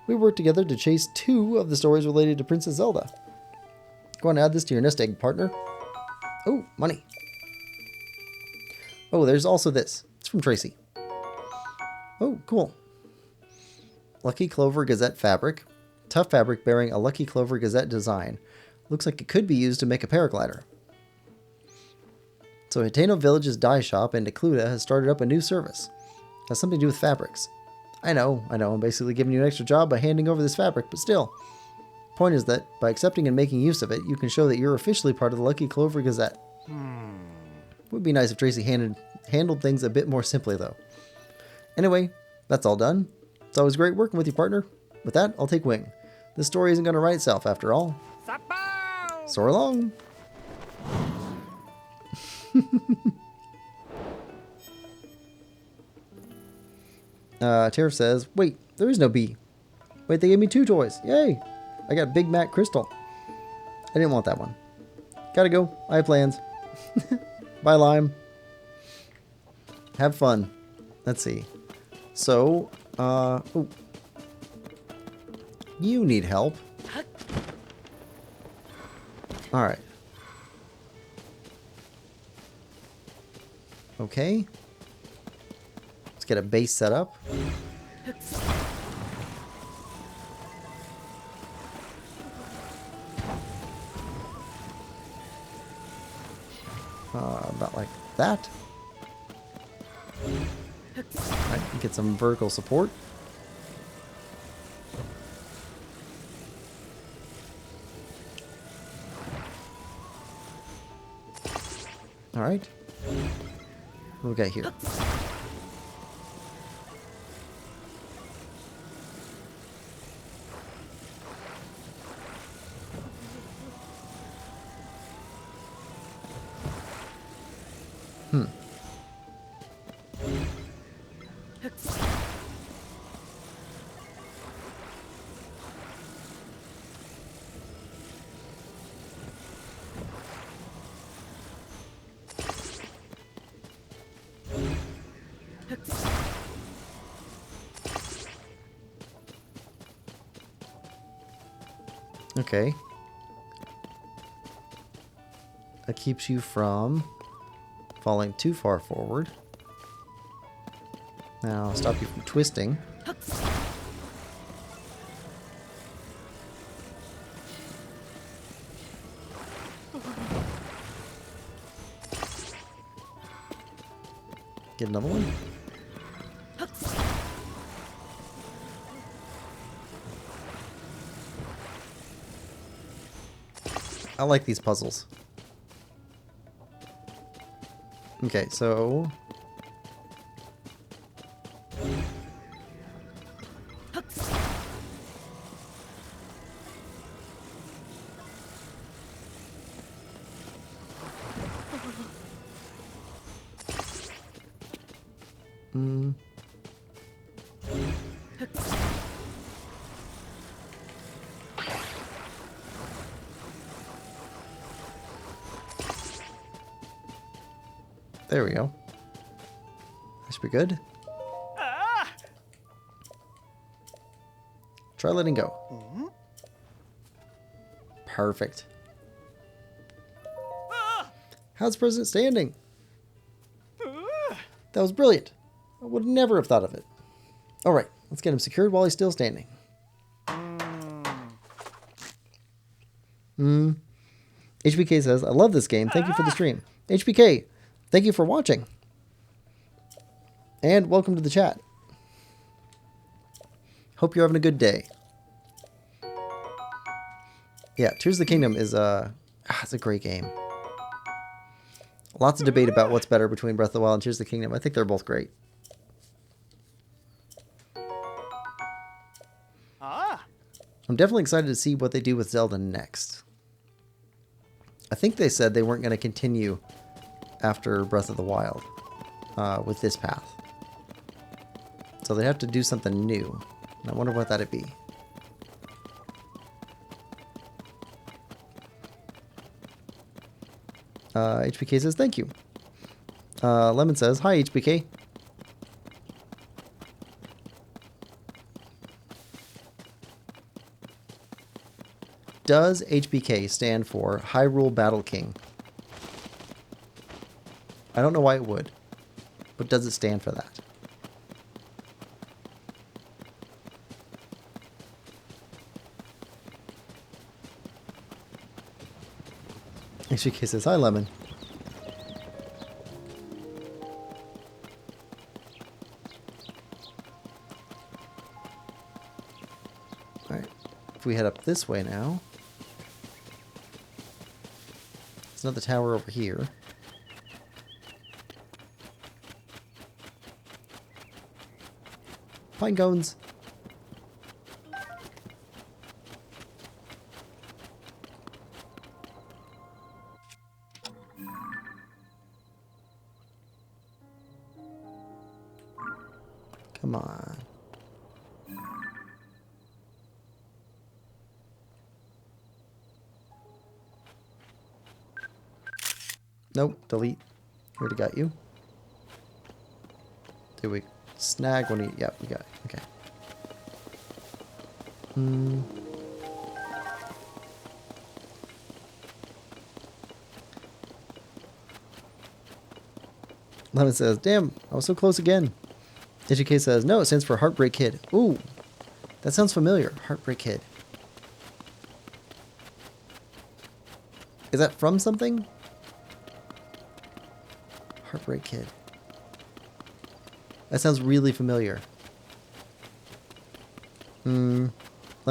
We worked together to chase 2 of the stories related to Princess Zelda. Go on and add this to your nest egg, partner. Oh, money. Oh, there's also this. It's from Tracy. Oh, cool. Lucky Clover Gazette fabric. Tough fabric bearing a Lucky Clover Gazette design. Looks like it could be used to make a paraglider. So Hitano Village's dye shop in Decluda has started up a new service. Has something to do with fabrics. I know, I'm basically giving you an extra job by handing over this fabric, but still. Point is that, by accepting and making use of it, you can show that you're officially part of the Lucky Clover Gazette. Would be nice if Tracy handled things a bit more simply, though. Anyway, that's all done. It's always great working with you, partner. With that, I'll take wing. This story isn't going to write itself, after all. Soar along! Tariff says, wait, there is no bee. Wait, they gave me 2 toys. Yay! I got Big Mac Crystal. I didn't want that one. Gotta go. I have plans. Bye, Lime. Have fun. Let's see. So, oh. You need help. Alright. Okay. Let's get a base set up. About like that. Alright, get some vertical support. Alright. What do we got here? Okay. That keeps you from falling too far forward. Now I'll stop you from twisting. Get another one. I like these puzzles. Okay, so... There we go. That should be good. Try letting go. Perfect. How's the president standing? That was brilliant. I would never have thought of it. Alright, let's get him secured while he's still standing. HBK says, I love this game. Thank you for the stream. HBK, thank you for watching. And welcome to the chat. Hope you're having a good day. Yeah, Tears of the Kingdom is it's a great game. Lots of debate about what's better between Breath of the Wild and Tears of the Kingdom. I think they're both great. I'm definitely excited to see what they do with Zelda next. I think they said they weren't going to continue after Breath of the Wild with this path. So they have to do something new. And I wonder what that'd be. HBK says thank you. Lemon says, hi HBK. Does HBK stand for Hyrule Battle King? I don't know why it would, but does it stand for that? HBK says, hi Lemon. Alright, if we head up this way now. There's another tower over here. Pine cones. Come on. Nope, delete. Already got you. Did we snag one? Yeah, we got it. Okay. Lemon says, damn, I was so close again. HK says, no, it stands for Heartbreak Kid. Ooh, that sounds familiar. Heartbreak Kid. Is that from something? Heartbreak Kid. That sounds really familiar. Lemon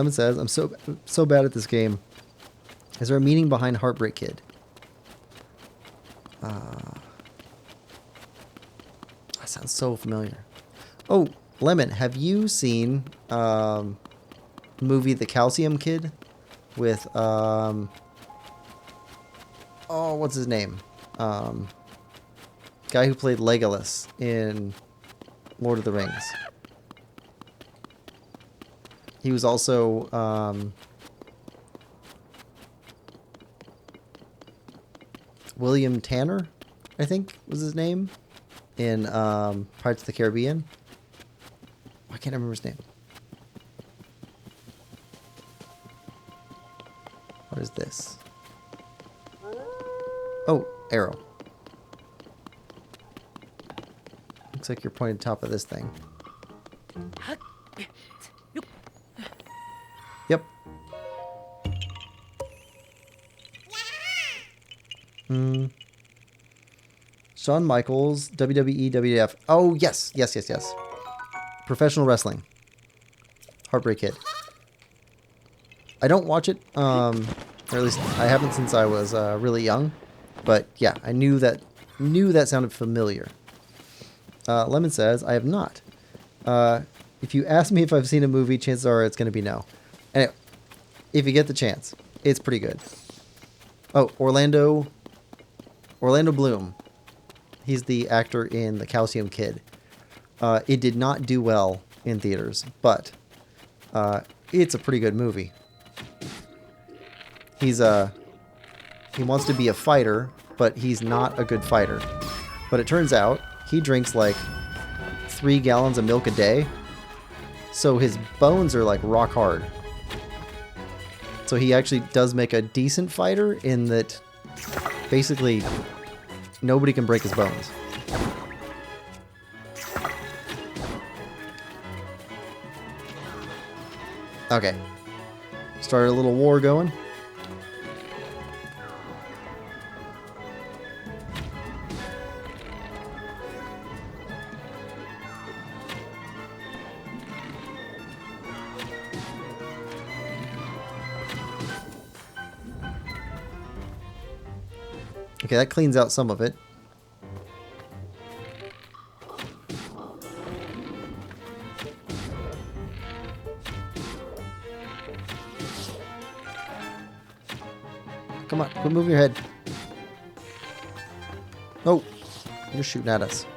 says, I'm so bad at this game. Is there a meaning behind Heartbreak Kid? That sounds so familiar. Oh, Lemon, have you seen the movie The Calcium Kid with oh, what's his name? Guy who played Legolas in Lord of the Rings. He was also William Tanner, I think was his name, in Pirates of the Caribbean. I can't remember his name. What is this? Oh, arrow. Looks like you're pointing top of this thing. Yep. Shawn Michaels, WWE, WWF. Oh, yes. Yes, yes, yes. Professional wrestling. Heartbreak Kid. I don't watch it, or at least I haven't since I was really young. But yeah, I knew that sounded familiar. Lemon says, I have not. If you ask me if I've seen a movie, chances are it's going to be no. Anyway, if you get the chance, it's pretty good. Oh, Orlando Bloom. He's the actor in The Calcium Kid. It did not do well in theaters, but it's a pretty good movie. He wants to be a fighter, but he's not a good fighter. But it turns out he drinks like 3 gallons of milk a day, so his bones are like rock hard. So he actually does make a decent fighter in that basically nobody can break his bones. Okay. Started a little war going. Okay, that cleans out some of it. Come on, quit moving your head. Oh, you're shooting at us.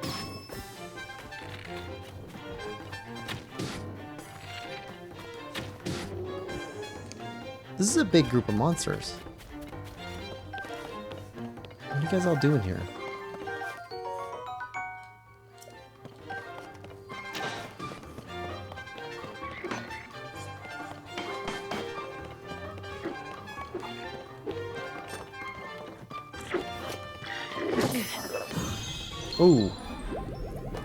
This is a big group of monsters. What are you guys all doing here? Oh,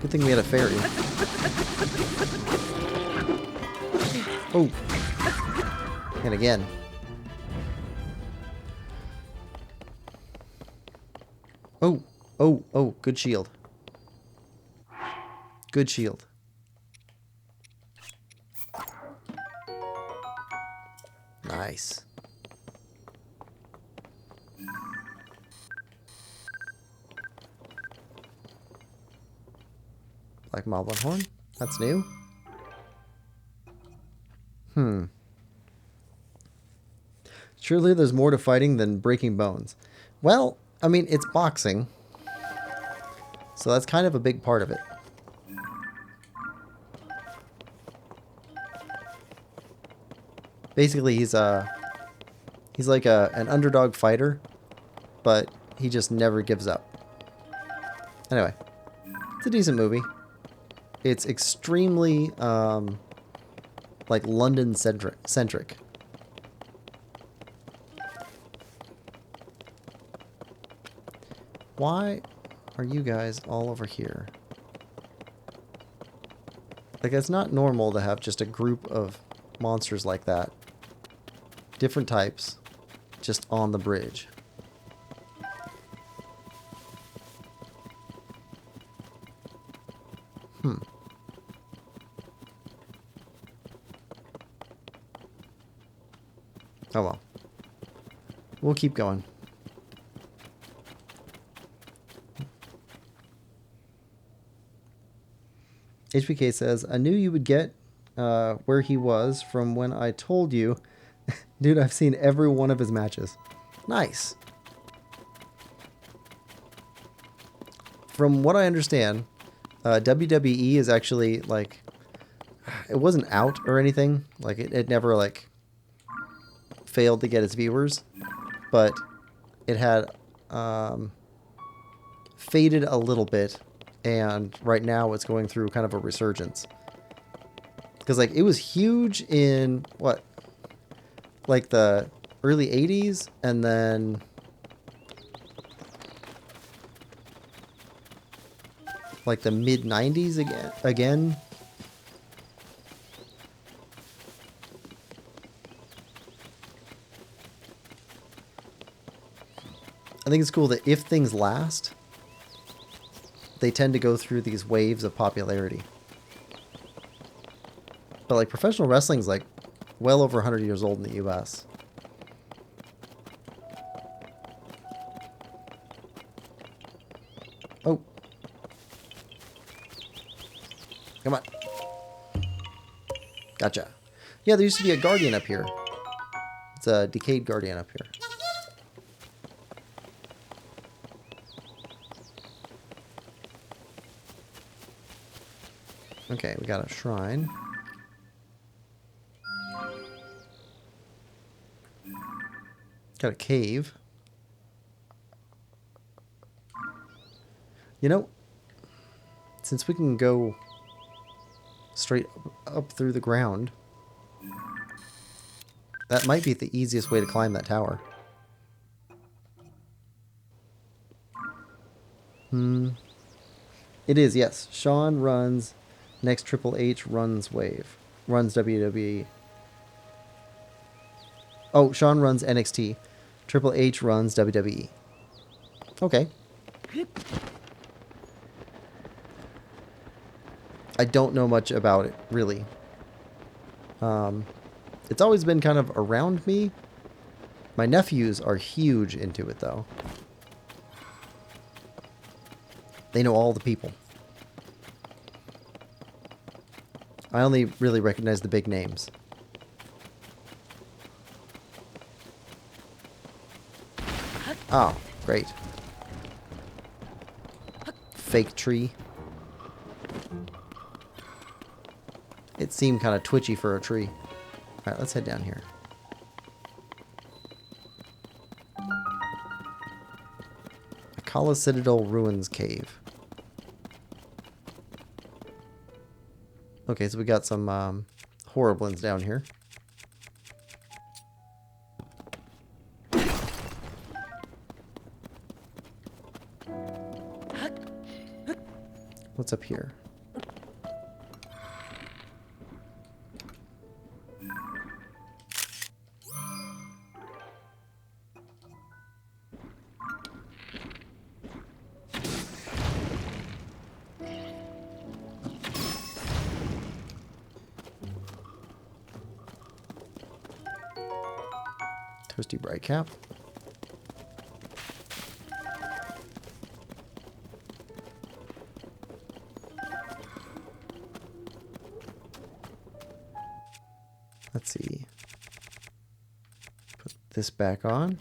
good thing we had a fairy. Oh, and again. Oh, oh, oh, good shield. Good shield. Nice. Black Moblin Horn? That's new. Surely there's more to fighting than breaking bones. Well, I mean, it's boxing. So that's kind of a big part of it. Basically, he's like an underdog fighter, but he just never gives up. Anyway, it's a decent movie. It's extremely like London centric. Why are you guys all over here? Like, it's not normal to have just a group of monsters like that. Different types. Just on the bridge. Oh well. We'll keep going. HBK says, I knew you would get where he was from when I told you. Dude, I've seen every one of his matches. Nice. From what I understand, WWE is actually, like, it wasn't out or anything. Like, it never, like, failed to get its viewers. But it had faded a little bit. And right now it's going through kind of a resurgence. Because, like, it was huge in, what? Like, the early 80s, and then like the mid 90s again. I think it's cool that if things last, they tend to go through these waves of popularity. But, like, professional wrestling's, like, well over 100 years old in the US. Oh. Come on. Gotcha. Yeah, there used to be a guardian up here. It's a decayed guardian up here. Okay, we got a shrine. Got a cave. You know, since we can go straight up through the ground, that might be the easiest way to climb that tower. It is, yes. Sean runs next Triple H runs Wave. Runs WWE. Oh, Sean runs NXT. Triple H runs WWE. Okay. I don't know much about it, really. It's always been kind of around me. My nephews are huge into it, though. They know all the people. I only really recognize the big names. Oh, great. Fake tree. It seemed kind of twitchy for a tree. Alright, let's head down here. Akkala Citadel Ruins Cave. Okay, so we got some horriblins down here. What's up here? Toasty bright cap. Let's see. Put this back on.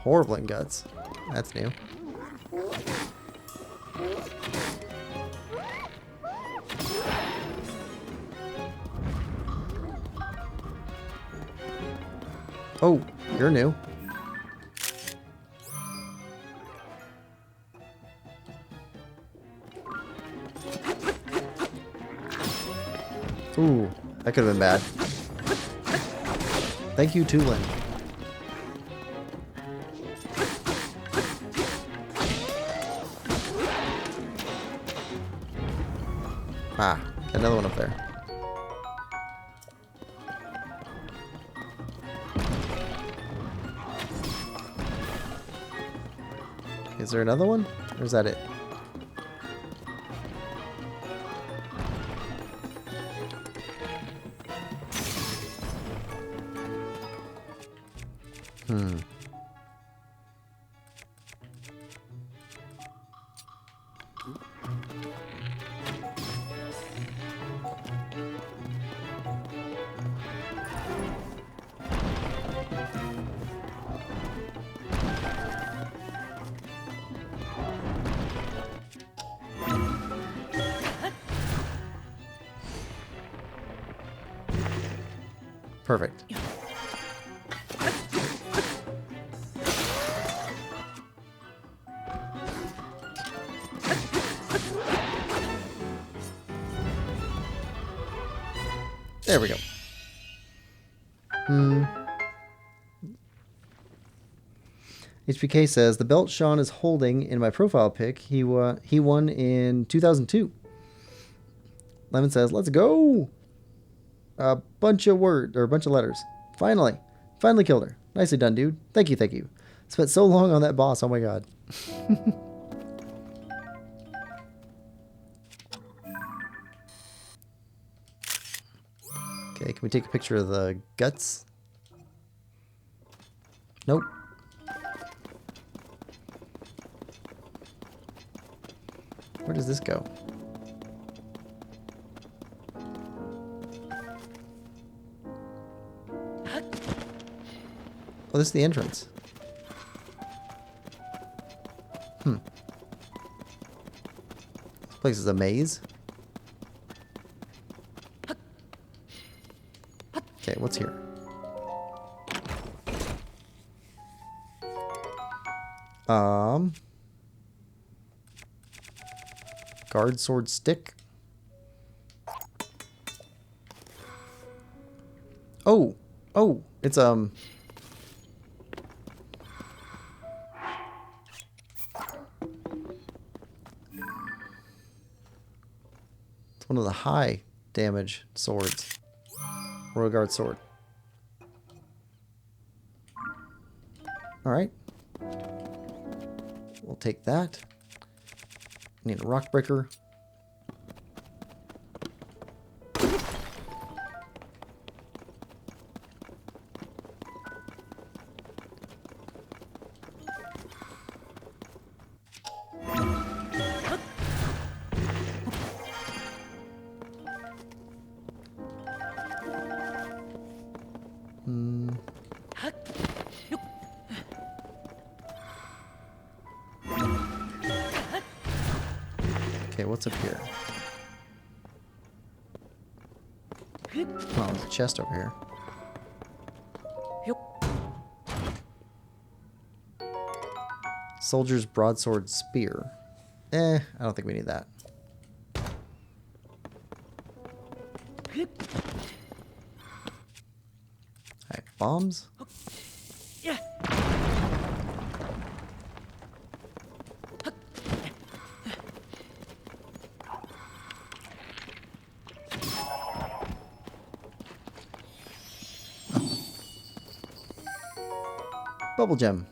Horriblin guts. That's new. Oh, you're new. Ooh, that could have been bad. Thank you, Tulin. Ah, got another one up there. Is there another one? Or is that it? Perfect. There we go. HBK says, the belt Sean is holding in my profile pic, he won in 2002. Lemon says, let's go! A bunch of letters. Finally killed her. Nicely done, dude. Thank you. Spent so long on that boss. Oh my god. Okay, can we take a picture of the guts? Nope. Where does this go? Oh, this is the entrance. This place is a maze. Okay, what's here? Guard sword stick. Oh, it's It's one of the high damage swords. Royal Guard sword. Alright. We'll take that. Need a rock breaker. Okay, what's up here? Oh, there's a chest over here. Soldier's broadsword spear. I don't think we need that. Alright, bombs. Bubble gem.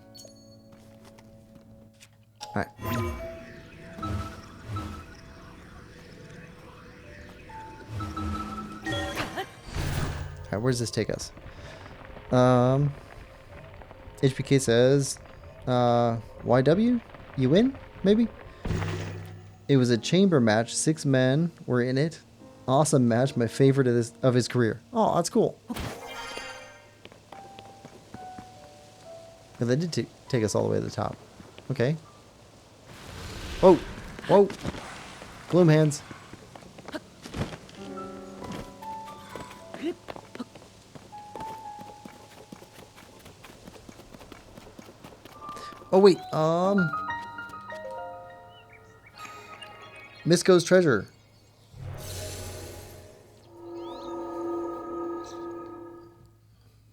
Alright. Alright, where does this take us? HPK says, YW? You win? Maybe? It was a chamber match. 6 men were in it. Awesome match. My favorite of his career. Oh, that's cool. But they did take us all the way to the top. Okay. Whoa. Whoa. Gloom hands. Oh, wait. Misko's treasure.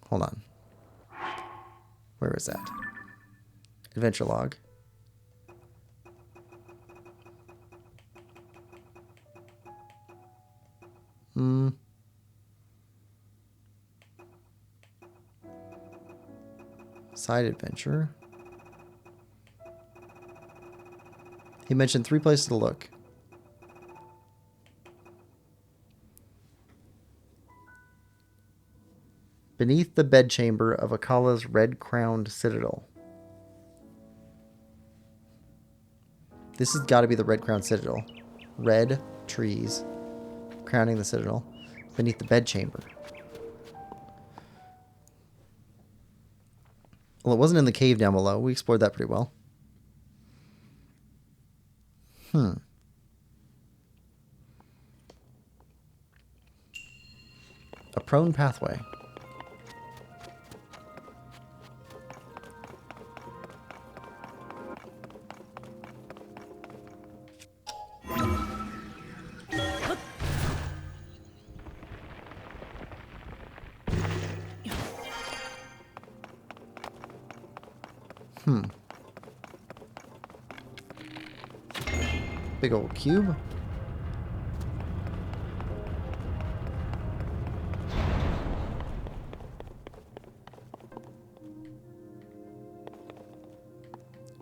Hold on. Where is that? Adventure log. Side adventure. He mentioned 3 places to look. Beneath the bedchamber of Akkala's red-crowned citadel. This has got to be the red-crowned citadel. Red trees crowning the citadel beneath the bedchamber. Well, it wasn't in the cave down below. We explored that pretty well. A prone pathway. Big old cube.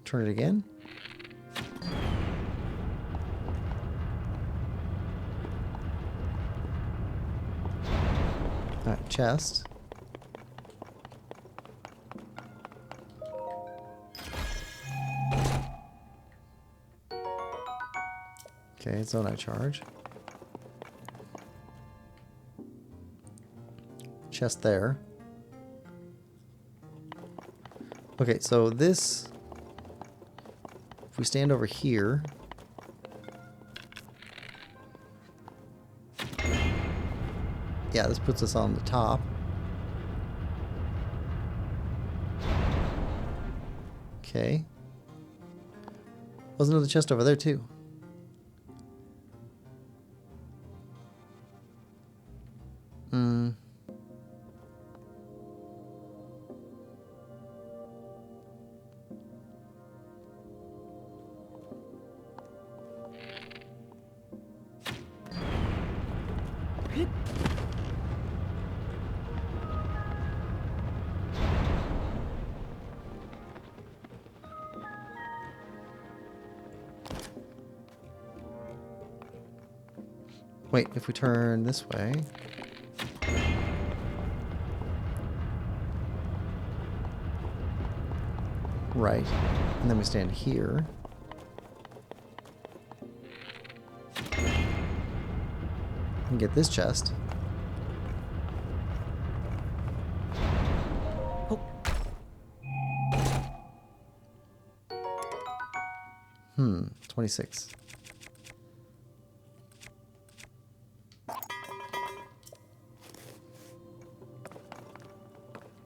Turn it again. Alright, chest. Okay, Zonai charge. Chest there. Okay, so this... If we stand over here... Yeah, this puts us on the top. Okay. There's another chest over there, too. Wait, if we turn this way... Right. And then we stand here. And get this chest. Oh. 26.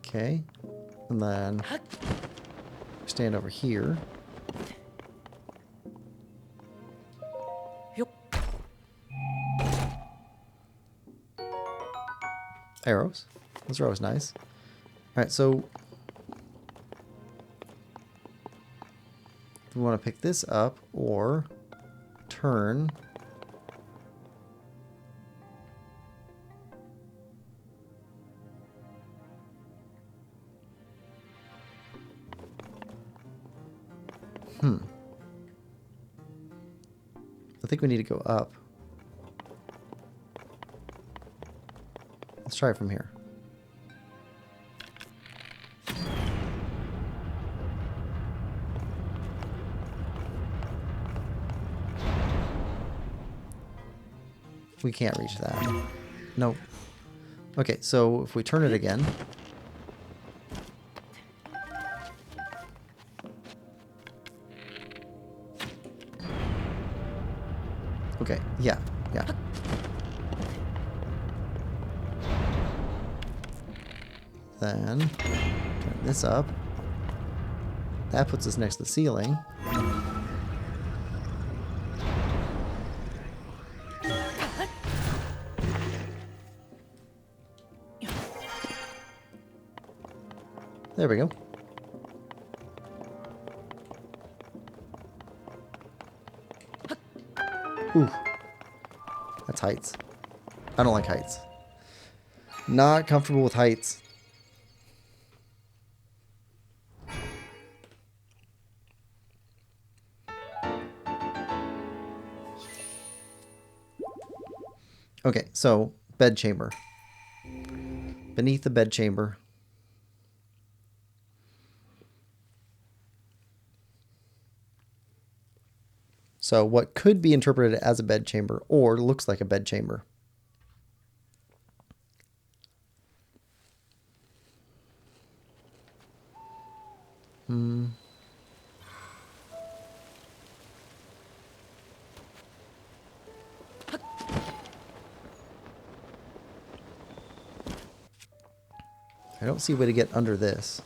Okay. And then stand over here. Arrows. Those are always nice. Alright, so we want to pick this up or turn. I think we need to go up. Let's try it from here. We can't reach that. Nope. Okay, so if we turn it again. Okay, yeah. Then turn this up. That puts us next to the ceiling. There we go. Ooh. That's heights. I don't like heights. Not comfortable with heights. Okay, so bed chamber. Beneath the bed chamber. So what could be interpreted as a bed chamber or looks like a bed chamber. I don't see a way to get under this.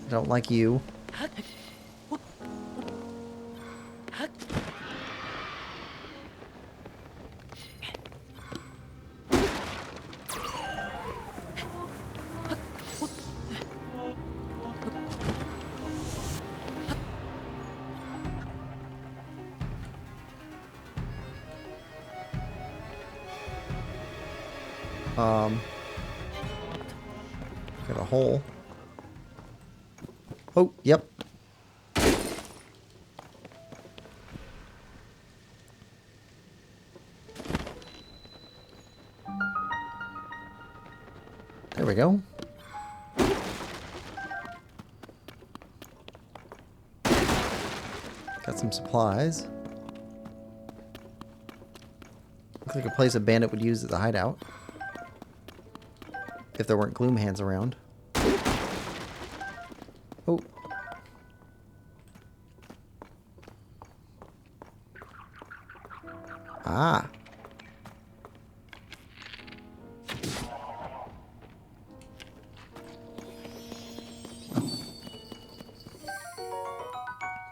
I don't like you. Got a hole. Oh, yep. There we go. Got some supplies. Looks like a place a bandit would use as a hideout. If there weren't gloom hands around. Oh. Ah.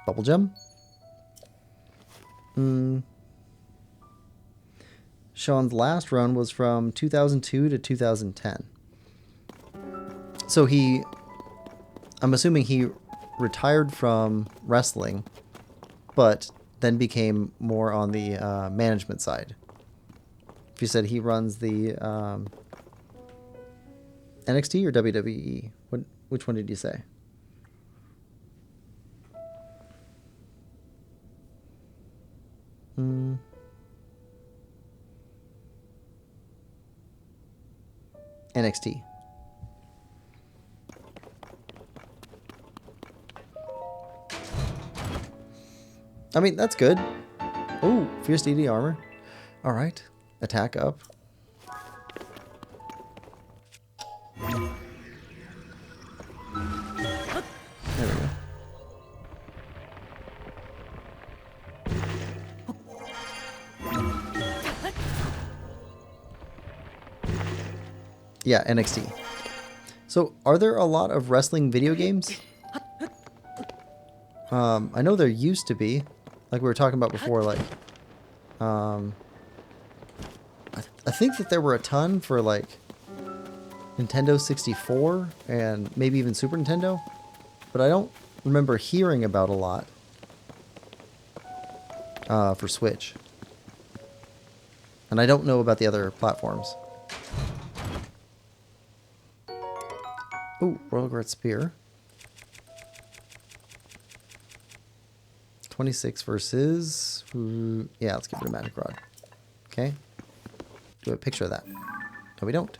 Bubble gem. Sean's last run was from 2002 to 2010. So I'm assuming he retired from wrestling, but then became more on the management side. If you said he runs the NXT or WWE, which one did you say? NXT. I mean, that's good. Oh, Fierce DD armor. Alright. Attack up. There we go. Yeah, NXT. So, are there a lot of wrestling video games? I know there used to be. Like we were talking about before, like... I think that there were a ton for, like... Nintendo 64 and maybe even Super Nintendo. But I don't remember hearing about a lot. For Switch. And I don't know about the other platforms. Ooh, Royal Guard Spear. 26 versus... yeah, let's give it a Magic Rod. Okay. Do a picture of that. No, we don't.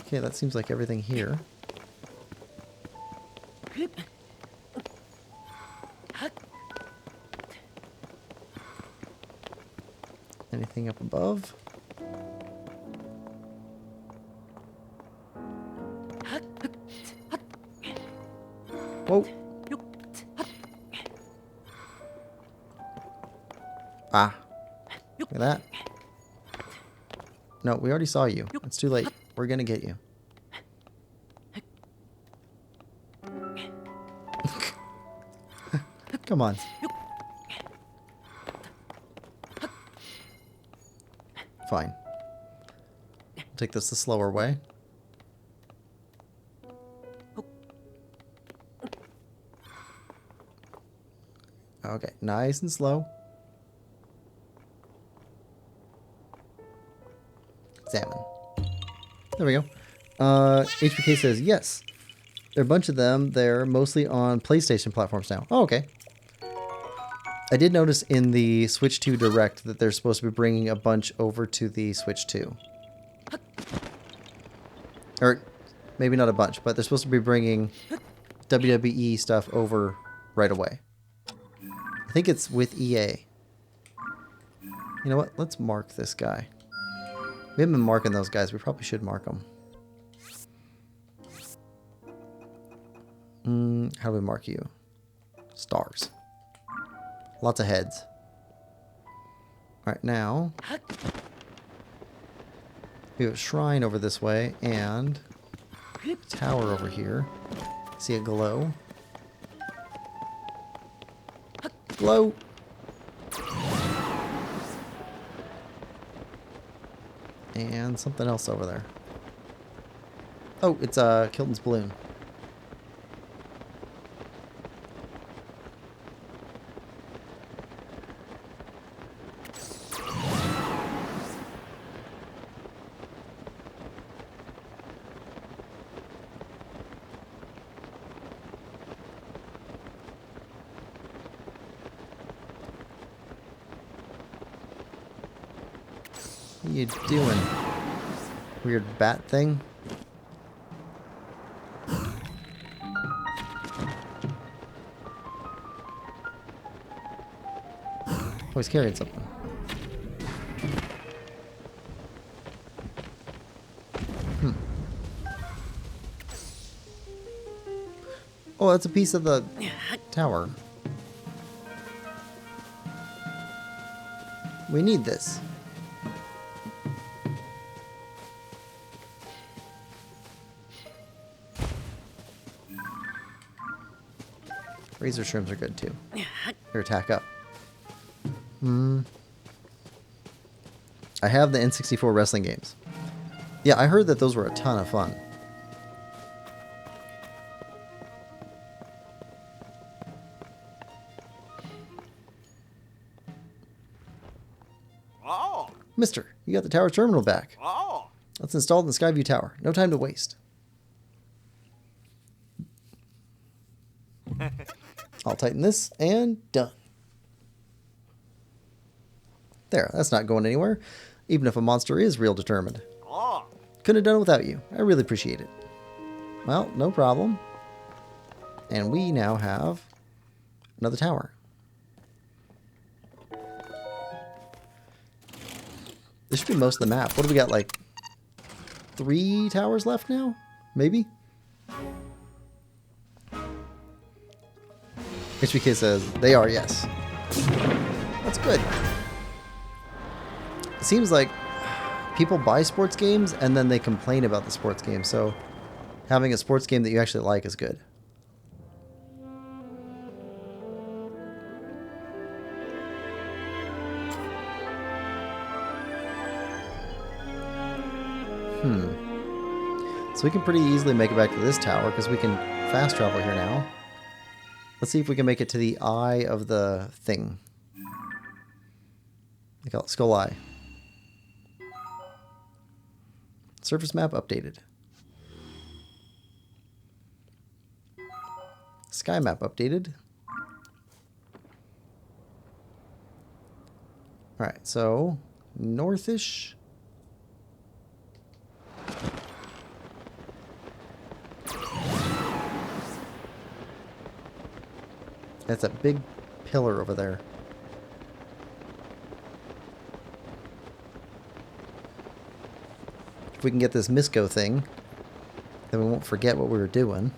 Okay, that seems like everything here. Anything up above? Whoa. Ah. Look at that. No, we already saw you. It's too late. We're gonna get you. Come on. Fine. I'll take this the slower way. Okay, nice and slow. Salmon. There we go. HBK says, yes. There are a bunch of them. They're mostly on PlayStation platforms now. Oh, okay. I did notice in the Switch 2 Direct that they're supposed to be bringing a bunch over to the Switch 2. Or maybe not a bunch, but they're supposed to be bringing WWE stuff over right away. I think it's with EA. You know what? Let's mark this guy. We haven't been marking those guys. We probably should mark them. How do we mark you? Stars. Lots of heads. Alright, now we have a shrine over this way and a tower over here. See a glow. Glow! And something else over there. Oh, it's Kilton's balloon. What are you doing? Weird bat thing? Oh, he's carrying something. Oh, that's a piece of the tower. We need this. Razor shrooms are good too. Your attack up. I have the N64 wrestling games. Yeah, I heard that those were a ton of fun. Oh. Mister, you got the tower terminal back. Oh. Let's install it in the Skyview Tower. No time to waste. I'll tighten this, and done. There, that's not going anywhere, even if a monster is real determined. Oh. Couldn't have done it without you. I really appreciate it. Well, no problem. And we now have another tower. This should be most of the map. What do we got, like 3 towers left now? Maybe? HBK says, they are, yes. That's good. It seems like people buy sports games and then they complain about the sports game. So having a sports game that you actually like is good. So we can pretty easily make it back to this tower because we can fast travel here now. Let's see if we can make it to the eye of the thing. They call it Skull Eye. Surface map updated. Sky map updated. Alright, so northish. That's a big pillar over there. If we can get this Misco thing, then we won't forget what we were doing.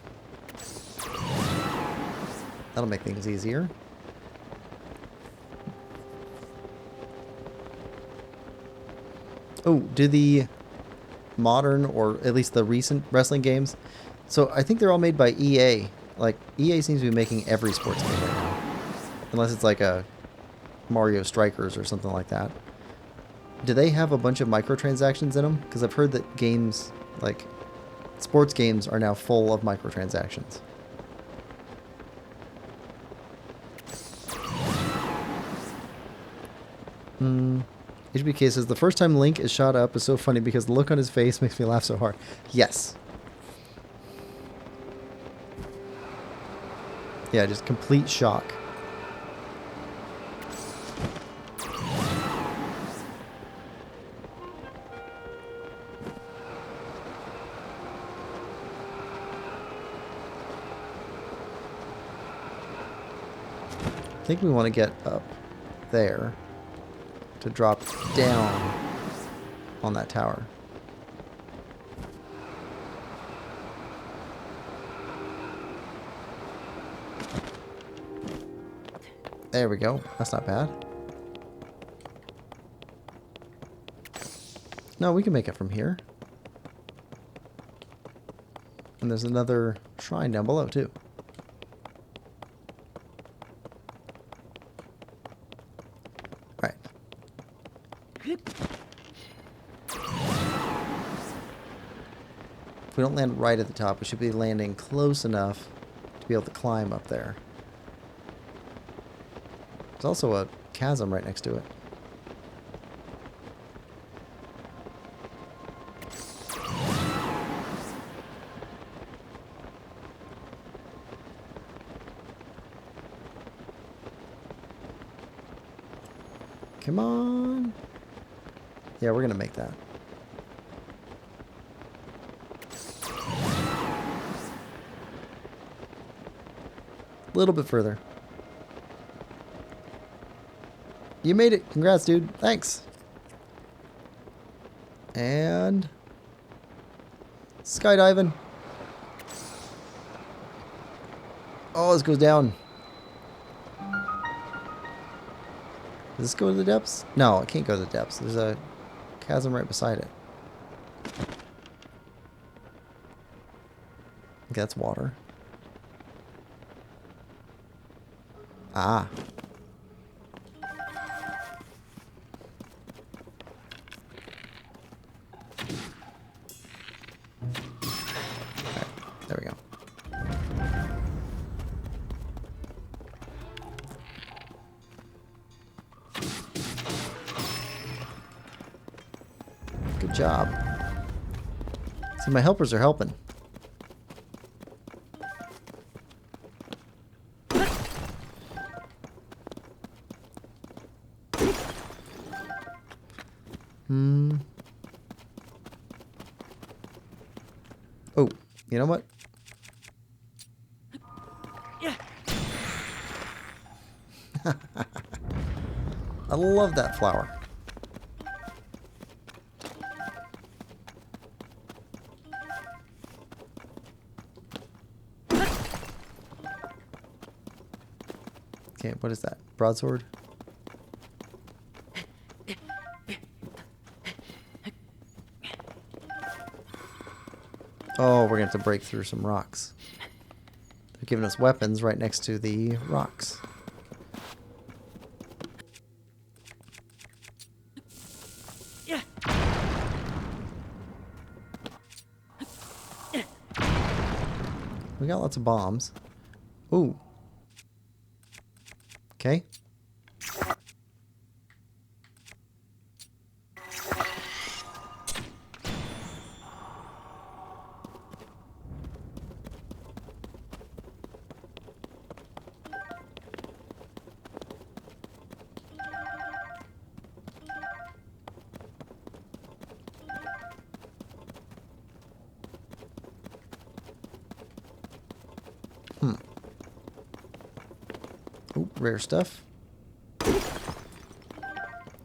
That'll make things easier. Oh, do the modern, or at least the recent wrestling games, so I think they're all made by EA. Like, EA seems to be making every sports game right now. Unless it's like a Mario Strikers or something like that. Do they have a bunch of microtransactions in them? Because I've heard that games, like sports games, are now full of microtransactions. HBK says, the first time Link is shot up is so funny because the look on his face makes me laugh so hard. Yes. Yeah, just complete shock. I think we want to get up there to drop down on that tower. There we go. That's not bad. No, we can make it from here. And there's another shrine down below, too. Right. If we don't land right at the top, we should be landing close enough to be able to climb up there. There's also a chasm right next to it. Come on. Yeah, we're going to make that. A little bit further. You made it. Congrats, dude. Thanks. And skydiving. Oh, this goes down. Does this go to the depths? No, it can't go to the depths. There's a chasm right beside it. Okay, that's water. Ah. There we go. Good job. See, my helpers are helping. Oh, you know what? I love that flower. Okay, what is that? Broadsword? Oh, we're going to have to break through some rocks. They're giving us weapons right next to the rocks. We got lots of bombs. Ooh. Okay. Ooh, rare stuff.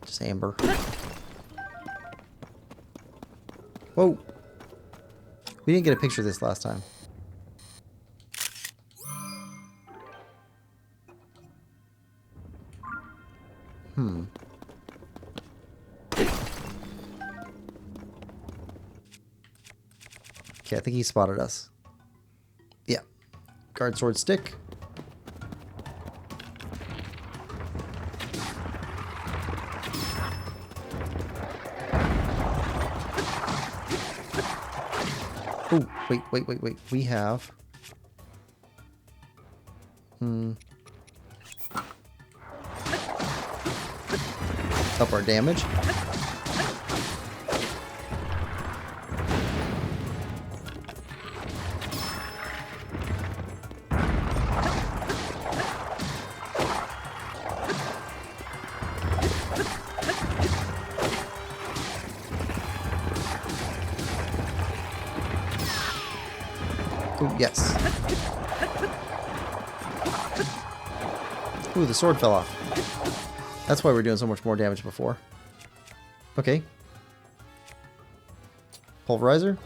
Just amber. Whoa. We didn't get a picture of this last time. Okay, I think he spotted us. Yeah. Guard sword stick. Oh, wait. We have... Up our damage. Ooh, yes. Ooh, the sword fell off. That's why we're doing so much more damage before. Okay. Pulverizer.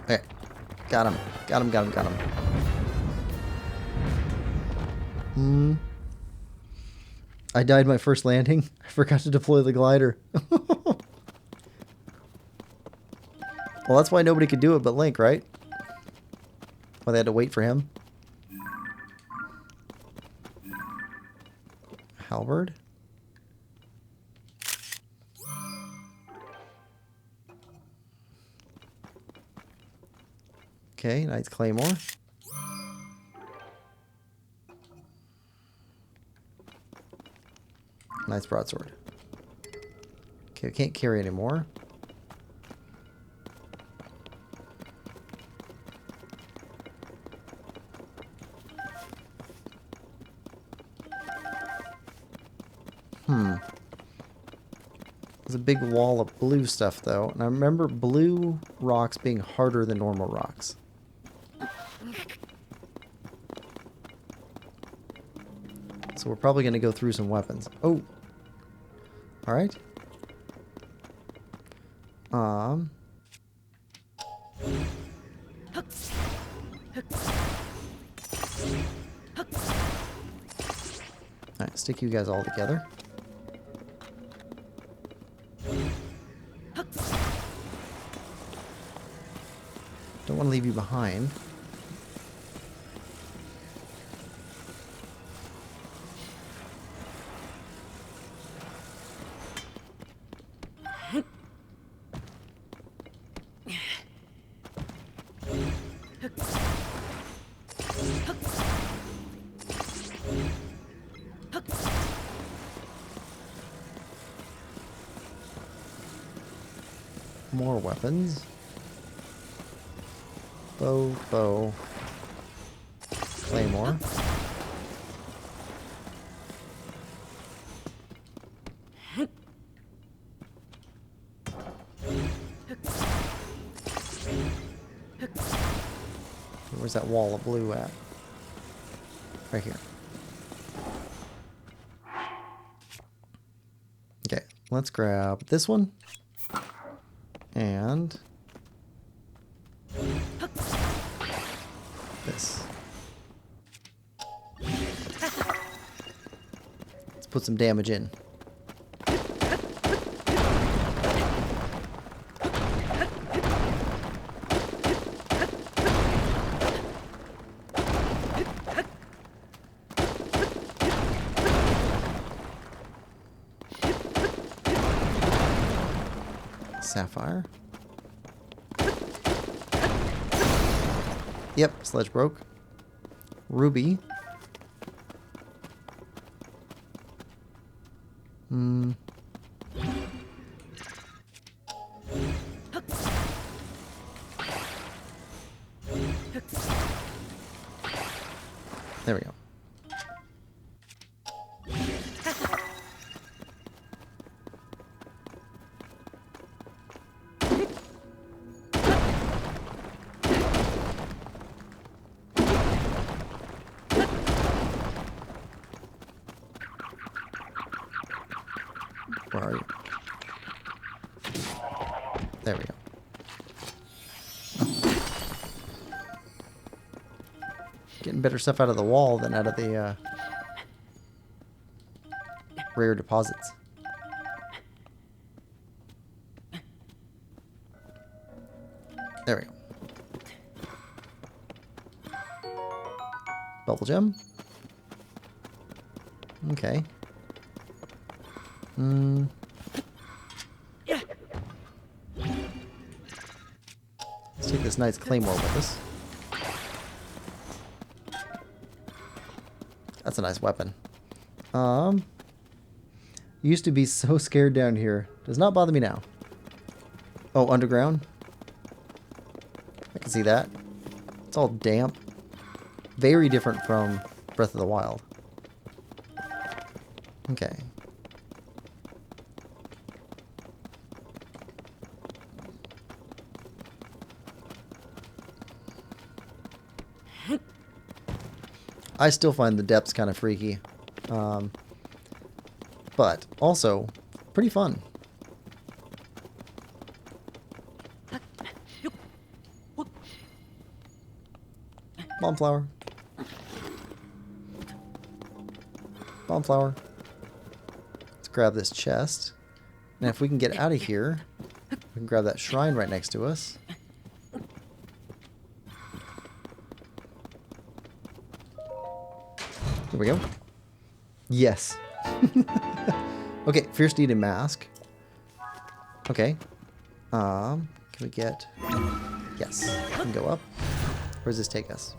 Okay. Got him. Got him. I died my first landing. I forgot to deploy the glider. Well, that's why nobody could do it but Link, right? Why they had to wait for him. Halberd. Okay, Knight's Claymore. Nice broadsword. Okay, we can't carry anymore. There's a big wall of blue stuff, though. And I remember blue rocks being harder than normal rocks. So we're probably going to go through some weapons. Oh. Alright. Alright, stick you guys all together. Don't want to leave you behind. More weapons. Bow. Claymore. Where's that wall of blue at? Right here. Okay, let's grab this one. And this. Let's put some damage in. Sapphire. Yep, sledge broke. Ruby. There we go. Where are you? There we go. Getting better stuff out of the wall than out of the rare deposits. There we go. Bubble gem. Okay. Let's take this knight's claymore with us. That's a nice weapon. Used to be so scared down here. Does not bother me now. Oh, underground? I can see that. It's all damp. Very different from Breath of the Wild. Okay. I still find the depths kind of freaky. But also pretty fun. Bombflower. Bombflower. Let's grab this chest. And if we can get out of here, we can grab that shrine right next to us. Here we go. Yes. Okay, Fierce Deed and Mask. Okay. Can we get... Yes. We can go up. Where does this take us?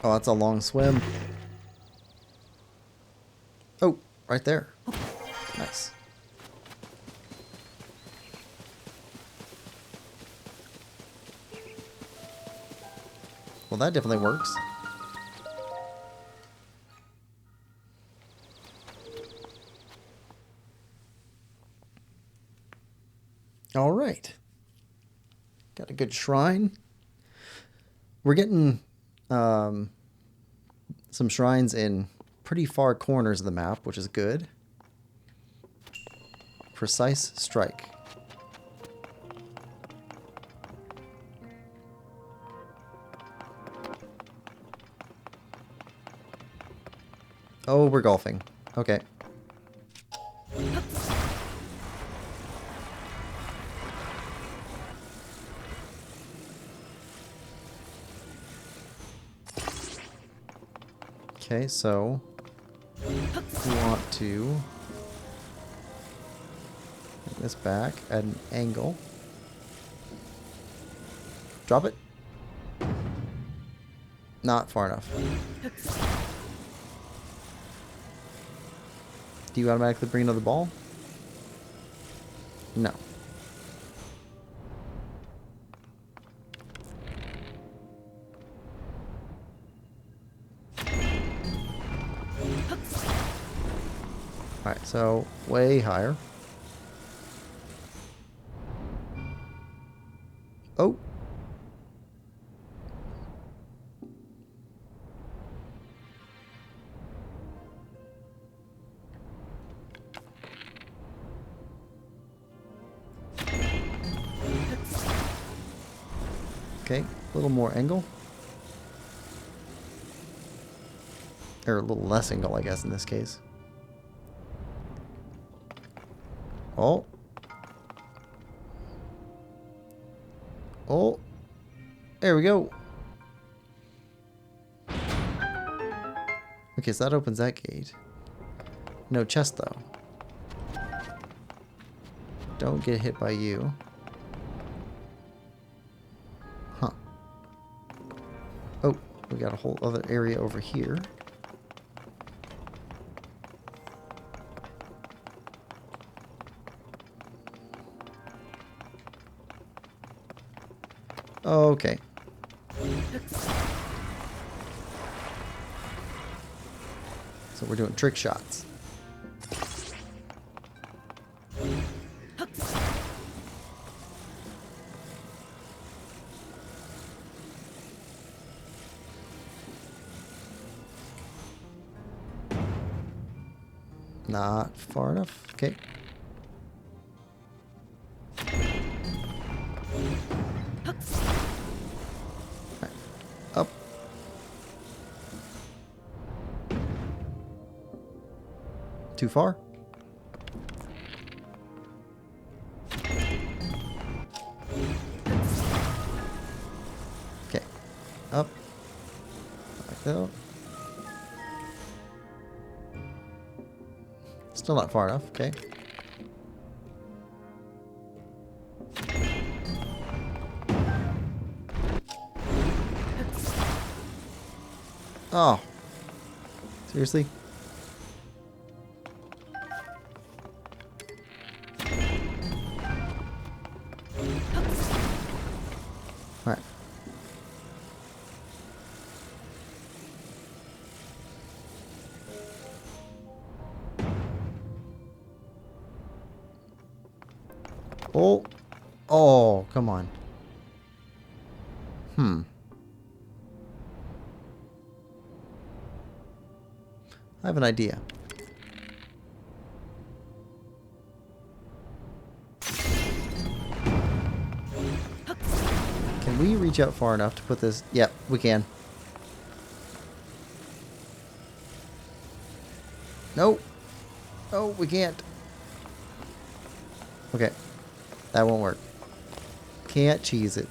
Oh, that's a long swim. Oh, right there. Nice. Well, that definitely works. All right. Got a good shrine. We're getting some shrines in pretty far corners of the map, which is good. Precise strike. Oh, we're golfing. Okay. Okay, so we want to bring this back, add an angle. Drop it. Not far enough. Do you automatically bring another ball? No. Alright, so way higher. Oh. Okay, a little more angle. Or a little less angle, I guess, in this case. Oh. Oh. There we go. Okay, so that opens that gate. No chest, though. Don't get hit by you. Huh. Oh, we got a whole other area over here. Okay. So we're doing trick shots. Not far enough. Okay. Right. Up. Too far? Okay. Up. Like that. Still not far enough. Okay. Oh. Seriously? Alright. Oh. Oh, come on. I have an idea. Can we reach out far enough to put this? Yep, we can. Nope. Oh, we can't. Okay. That won't work. Can't cheese it.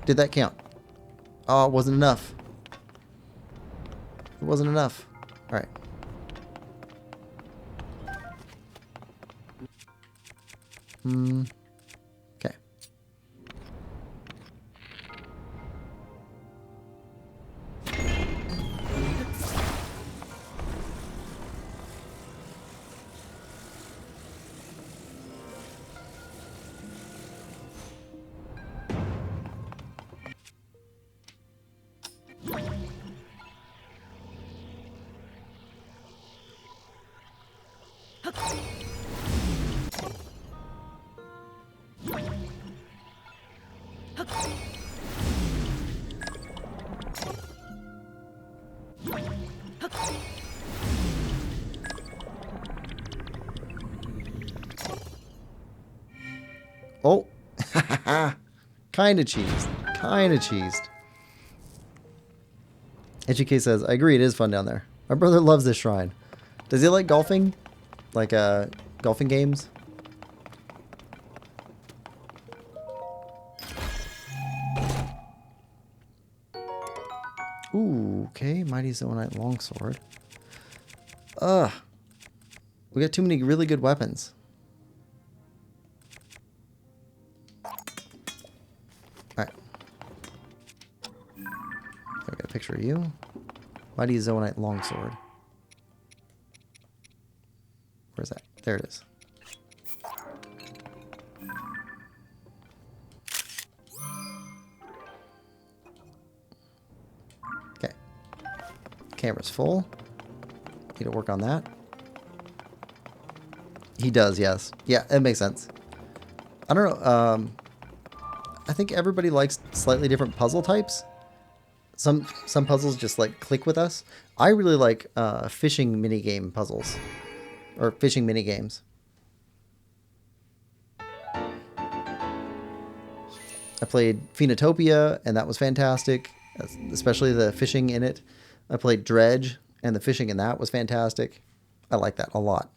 Did that count? Oh, it wasn't enough. It wasn't enough. All right. Okay. Oh. Kinda cheesed. Kinda cheesed. HK says, I agree, it is fun down there. My brother loves this shrine. Does he like golfing? Like, golfing games? Ooh, okay. Mighty Zonite Longsword. Ugh. We got too many really good weapons. Alright. I got a picture of you. Mighty Zonite Longsword. Where's that? There it is. Okay. Camera's full. Need to work on that. He does, yes. Yeah, it makes sense. I don't know. I think everybody likes slightly different puzzle types. Some puzzles just like click with us. I really like fishing minigame puzzles. Or fishing minigames. I played Phoenotopia, and that was fantastic. Especially the fishing in it. I played Dredge, and the fishing in that was fantastic. I like that a lot.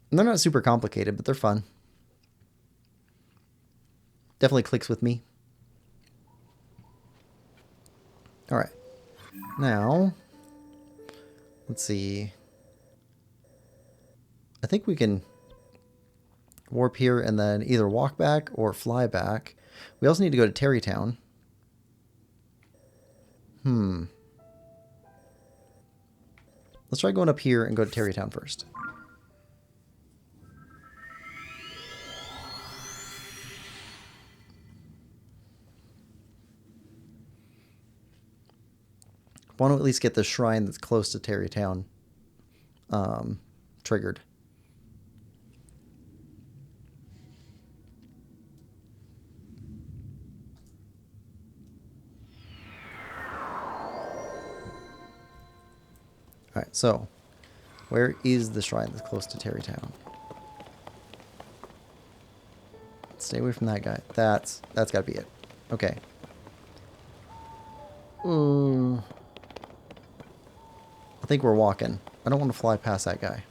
And they're not super complicated, but they're fun. Definitely clicks with me. Alright. Now, let's see. I think we can warp here and then either walk back or fly back. We also need to go to Terrytown. Let's try going up here and go to Terrytown first. I want to at least get the shrine that's close to Terrytown triggered. Alright, so where is the shrine that's close to Terrytown? Stay away from that guy. That's gotta be it. Okay. I think we're walking. I don't want to fly past that guy.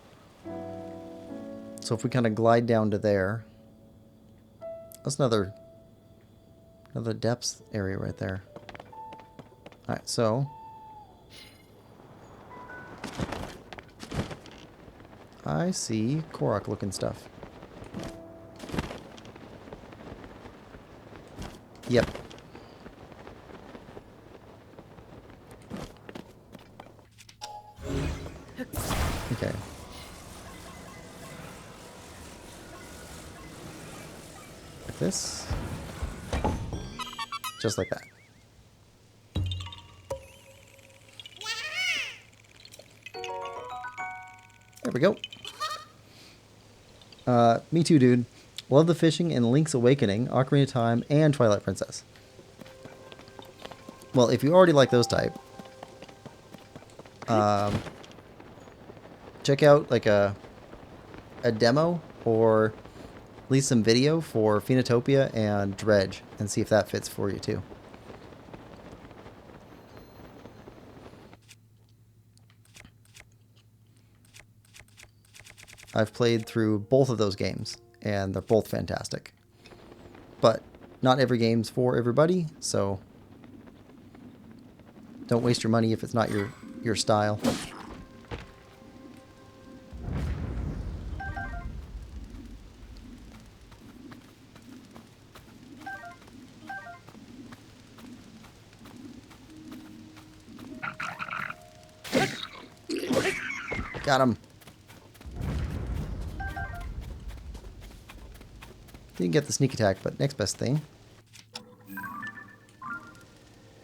So if we kind of glide down to there. That's another depths area right there. Alright, so I see Korok looking stuff. Yep. Okay. Like this. Just like that. There we go. Me too, dude. Love the fishing in Link's Awakening, Ocarina of Time, and Twilight Princess. Well, if you already like those type, check out like a demo or at least some video for Phoenotopia and Dredge and see if that fits for you too. I've played through both of those games and they're both fantastic. But not every game's for everybody, so don't waste your money if it's not your style. Got him. Didn't get the sneak attack, but next best thing.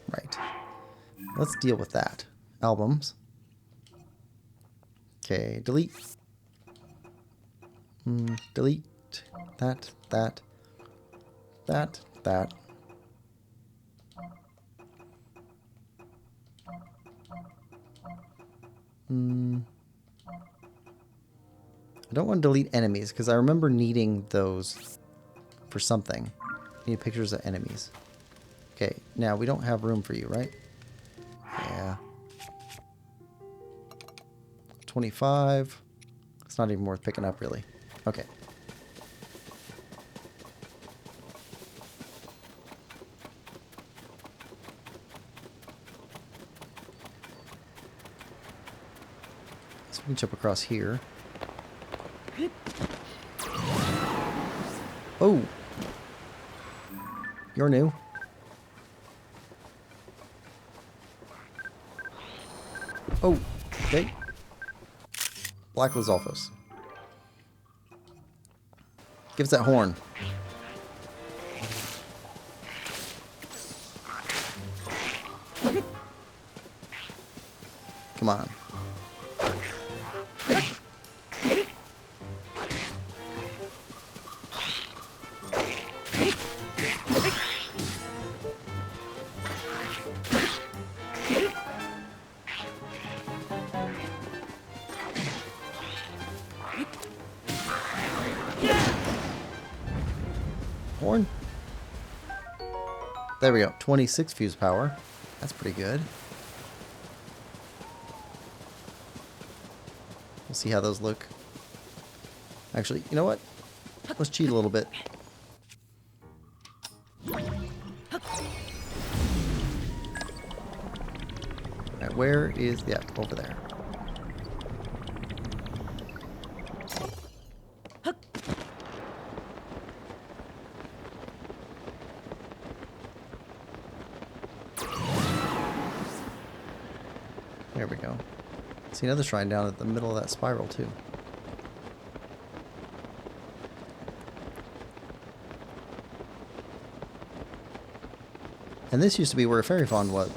Right. Let's deal with that. Albums. Okay, delete. Delete. That. I don't want to delete enemies, because I remember needing those for something. Need pictures of enemies. Okay, now we don't have room for you, right? Yeah. 25. It's not even worth picking up, really. Okay. So we can jump across here. Oh! You're new. Oh, okay. Black Lizalfos. Give us that horn. Come on. Horn. There we go. 26 fuse power. That's pretty good. We'll see how those look. Actually, you know what? Let's cheat a little bit. Alright, where is... yeah, over there. There we go. See another shrine down at the middle of that spiral too. And this used to be where a fairy pond was.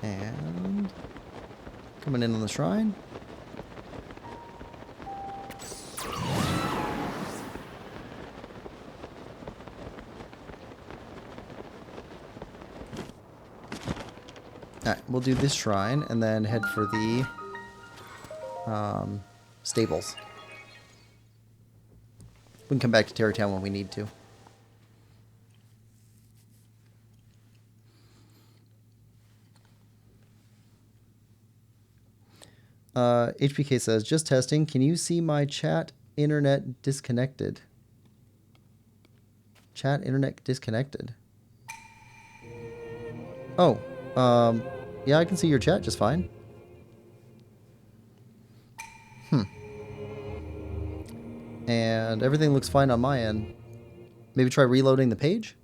And coming in on the shrine. Alright, we'll do this shrine and then head for the stables. We can come back to Terrytown when we need to. HPK says, just testing. Can you see my chat internet disconnected? Chat internet disconnected. Oh, yeah, I can see your chat just fine. And everything looks fine on my end. Maybe try reloading the page?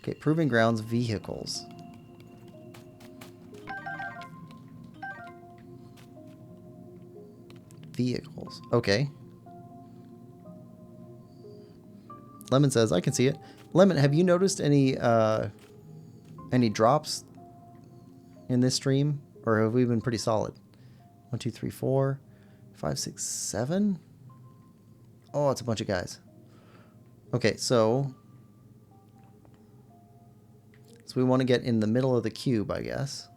Okay, Proving Grounds vehicles. Vehicles. Okay. Lemon says, I can see it. Lemon, have you noticed any drops in this stream? Or have we been pretty solid? 1, 2, 3, 4, 5, 6, 7? Oh, it's a bunch of guys. Okay, so we want to get in the middle of the cube, I guess.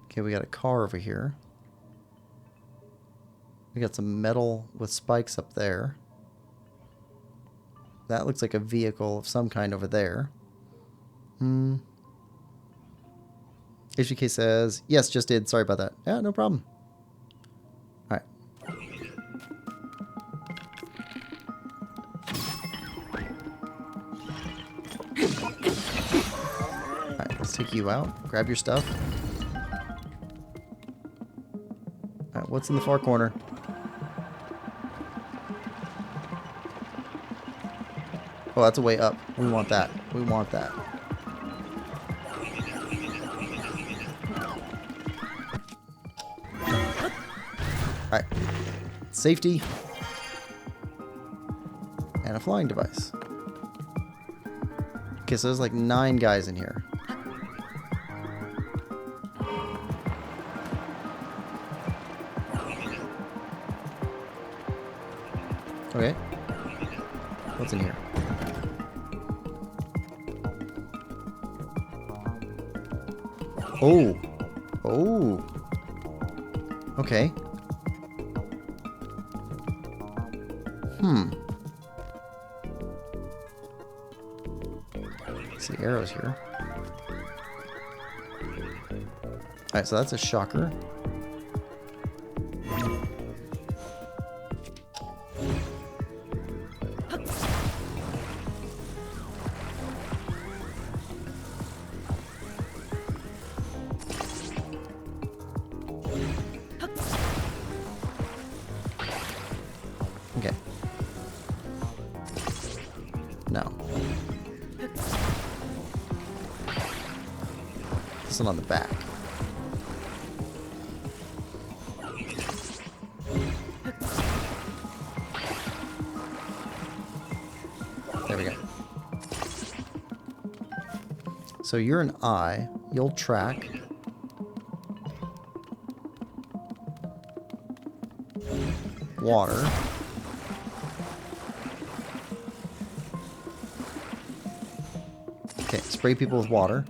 Okay, we got a car over here. We got some metal with spikes up there. That looks like a vehicle of some kind over there. HBK says, yes, just did. Sorry about that. Yeah, no problem. Alright. Alright, let's take you out. Grab your stuff. Alright, what's in the far corner? Oh, that's a way up. We want that. We want that. Alright. Safety. And a flying device. Okay, so there's like 9 guys in here. Okay. What's in here? Oh. Oh. Okay. See arrows here. Alright, so that's a shocker. Okay. No. This one on the back. There we go. So you're an eye. You'll track. Water. Okay, spray people with water.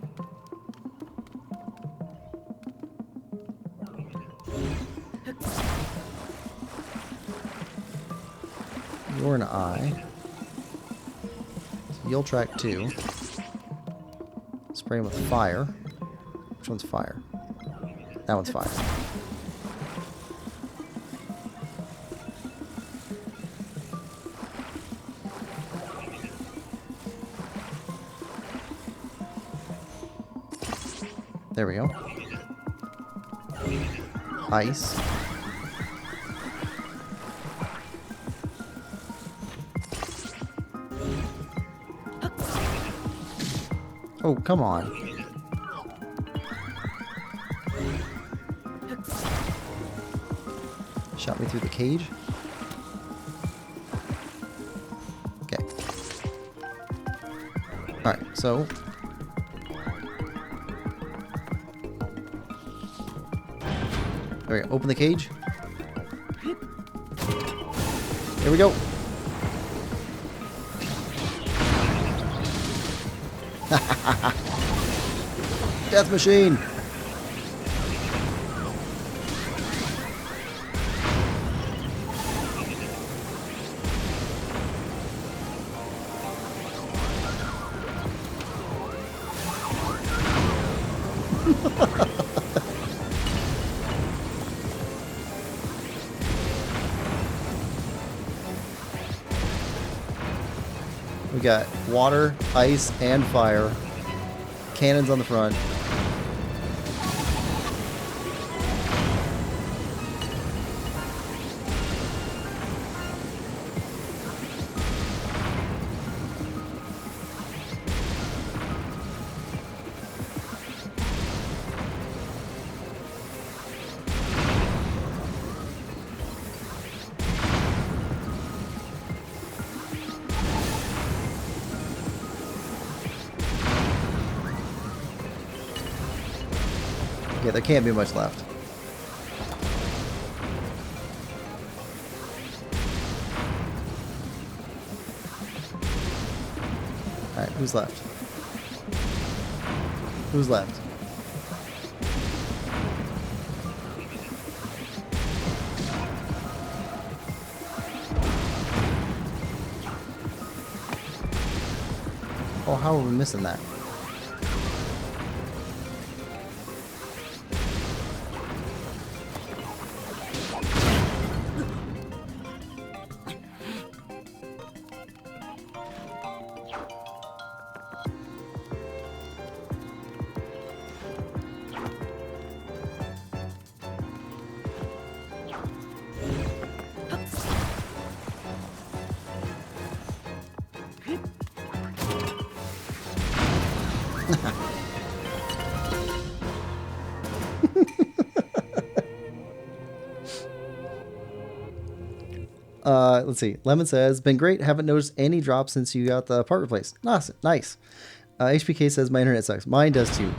You're an eye. So you'll track too. Spray him with fire. Which one's fire? That one's fire. There we go. Ice. Oh, come on. Shot me through the cage. Okay. Alright, so there we go. Open the cage. Here we go. Death machine. We got water, ice, and fire. Cannons on the front. Yeah, there can't be much left. Alright, who's left? Who's left? Oh, how are we missing that? Let's see. Lemon says, been great. Haven't noticed any drops since you got the part replaced. Nice. HPK says, my internet sucks. Mine does too.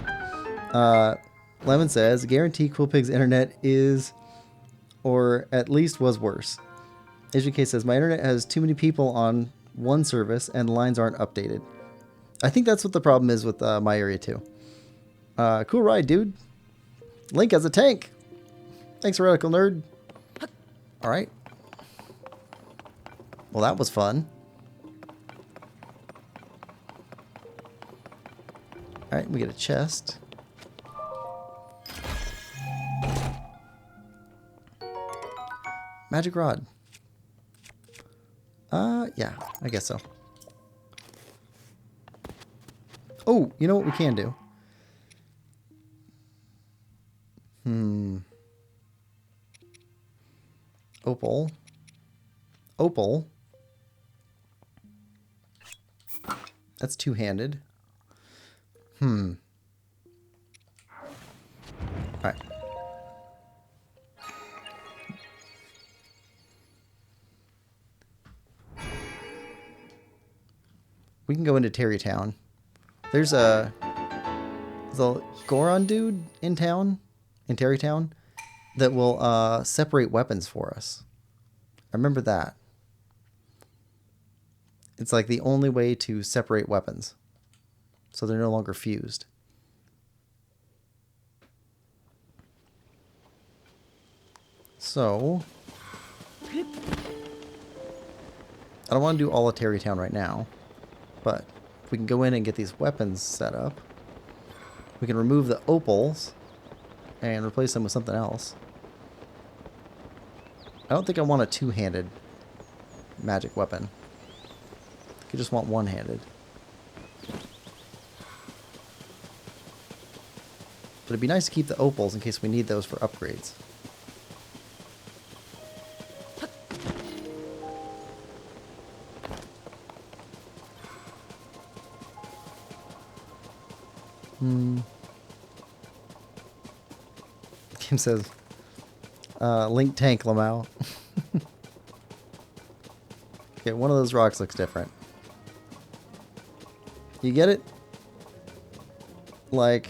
Lemon says, guarantee Quillpig's internet is, or at least was worse. HPK says, my internet has too many people on one service and lines aren't updated. I think that's what the problem is with my area too. Cool ride, dude. Link as a tank. Thanks, Radical Nerd. All right. Well, that was fun. Alright, we get a chest. Magic rod. Yeah, I guess so. Oh, you know what we can do? Opal. Opal. That's two-handed. Alright. We can go into Terrytown. There's a Goron dude in town, in Terrytown, that will separate weapons for us. I remember that. It's like the only way to separate weapons, so they're no longer fused. So, I don't want to do all of Terrytown right now, but if we can go in and get these weapons set up, we can remove the opals and replace them with something else. I don't think I want a two-handed magic weapon. I think I just want one-handed. But it'd be nice to keep the opals in case we need those for upgrades. Kim says, Link tank, Lamau. Okay, one of those rocks looks different. You get it? Like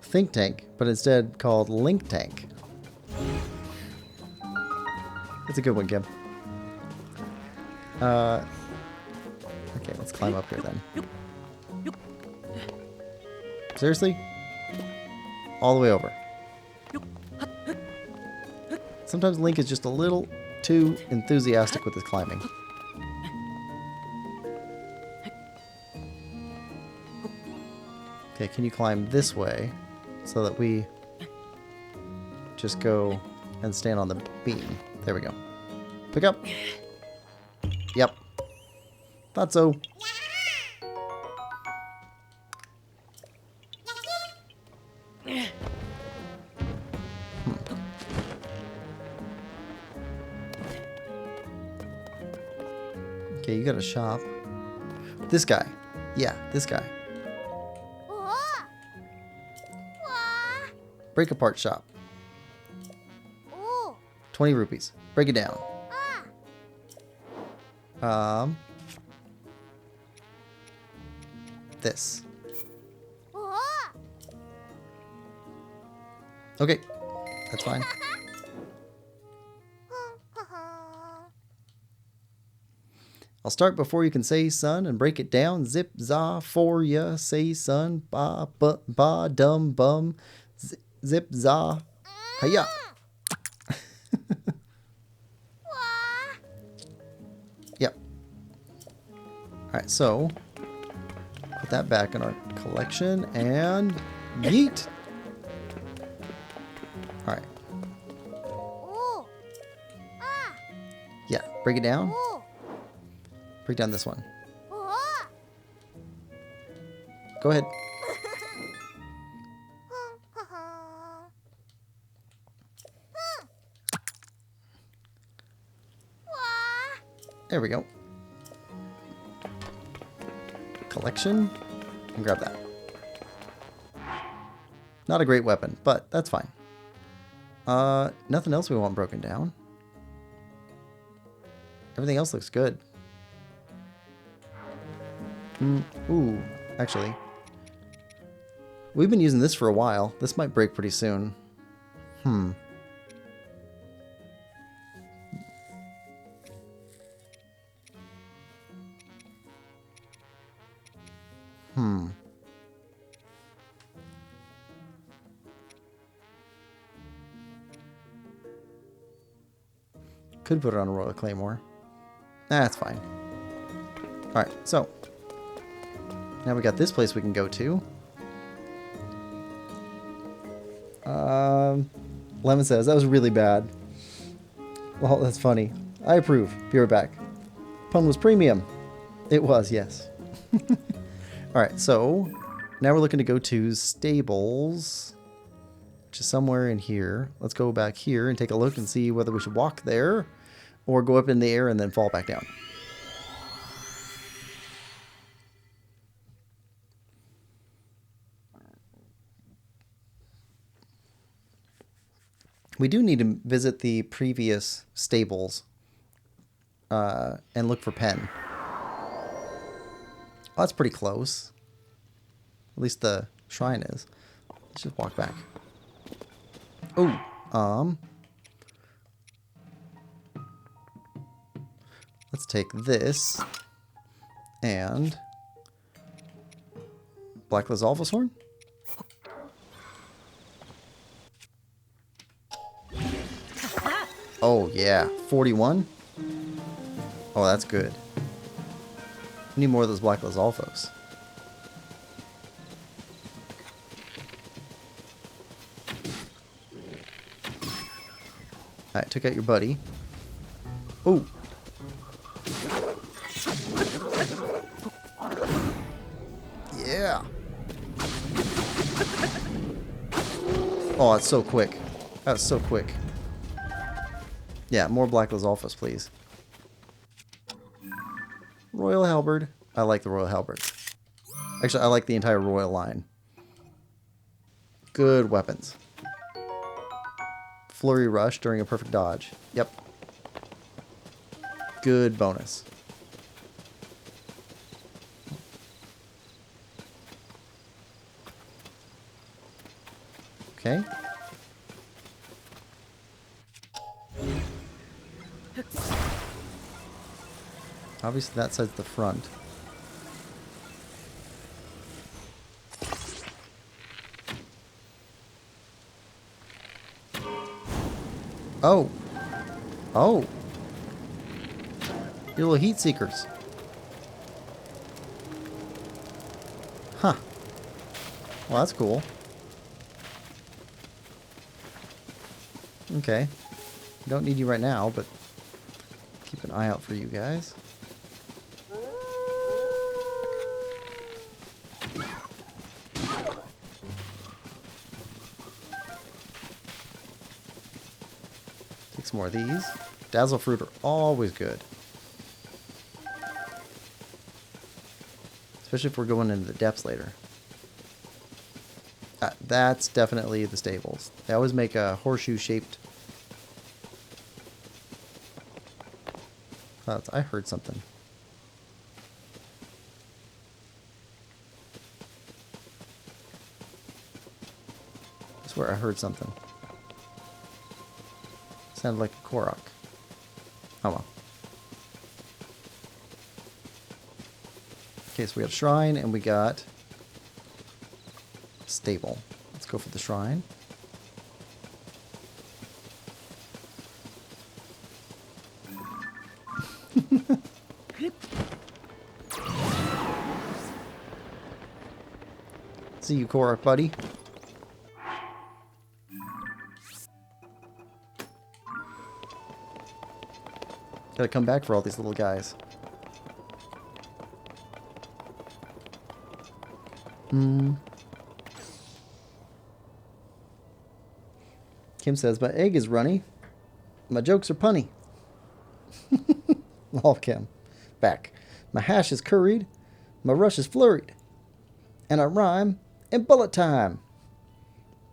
Think Tank, but instead called Link Tank. That's a good one, Kim. Okay, let's climb up here then. Seriously? All the way over. Sometimes Link is just a little too enthusiastic with his climbing. Okay, can you climb this way so that we just go and stand on the beam? There we go. Pick up. Yep. Thought so. Okay, you got a shop. This guy. Yeah, this guy. Break apart shop. 20 rupees. Break it down. This. Okay, that's fine. I'll start before you can say son and break it down. Zip za for ya say son. Ba ba dum bum. Zip za. Hiya. Yep. Alright, so put that back in our collection and yeet. Alright. Yeah, break it down. Break down this one. Go ahead. There we go. Collection. And grab that. Not a great weapon, but that's fine. Nothing else we want broken down. Everything else looks good. Ooh, actually. We've been using this for a while. This might break pretty soon. Could put it on a Royal Claymore. That's fine. Alright, so. Now we got this place we can go to. Lemon says, that was really bad. Well, that's funny. I approve. Be right back. Pun was premium. It was, yes. Alright, so now we're looking to go to stables, which is somewhere in here. Let's go back here and take a look and see whether we should walk there or go up in the air and then fall back down. We do need to visit the previous stables and look for Pen. Oh, that's pretty close. At least the shrine is. Let's just walk back. Oh, let's take this and Black Lizalva's horn. Oh yeah, 41. Oh, that's good. We need more of those Black Lizalfos. Alright, took out your buddy. Oh. Yeah. Oh, that's so quick. That was so quick. Yeah, more Black Lizalfos, please. Royal Halberd. I like the Royal Halberd. Actually, I like the entire Royal line. Good weapons. Flurry Rush during a perfect dodge. Yep. Good bonus. Okay. Obviously that side's the front. Oh. Oh. Your little heat seekers. Huh. Well, that's cool. Okay. Don't need you right now, but keep an eye out for you guys. Take some more of these. Dazzle fruit are always good. Especially if we're going into the depths later. That's definitely the stables. They always make a horseshoe-shaped... I heard something. I swear I heard something. Sounded like a Korok. Oh well. Okay, so we got a shrine and we got a stable. Let's go for the shrine. See you, Korok, buddy. Gotta come back for all these little guys. Kim says, my egg is runny. My jokes are punny. All Kim. Back. My hash is curried. My rush is flurried. And I rhyme in bullet time.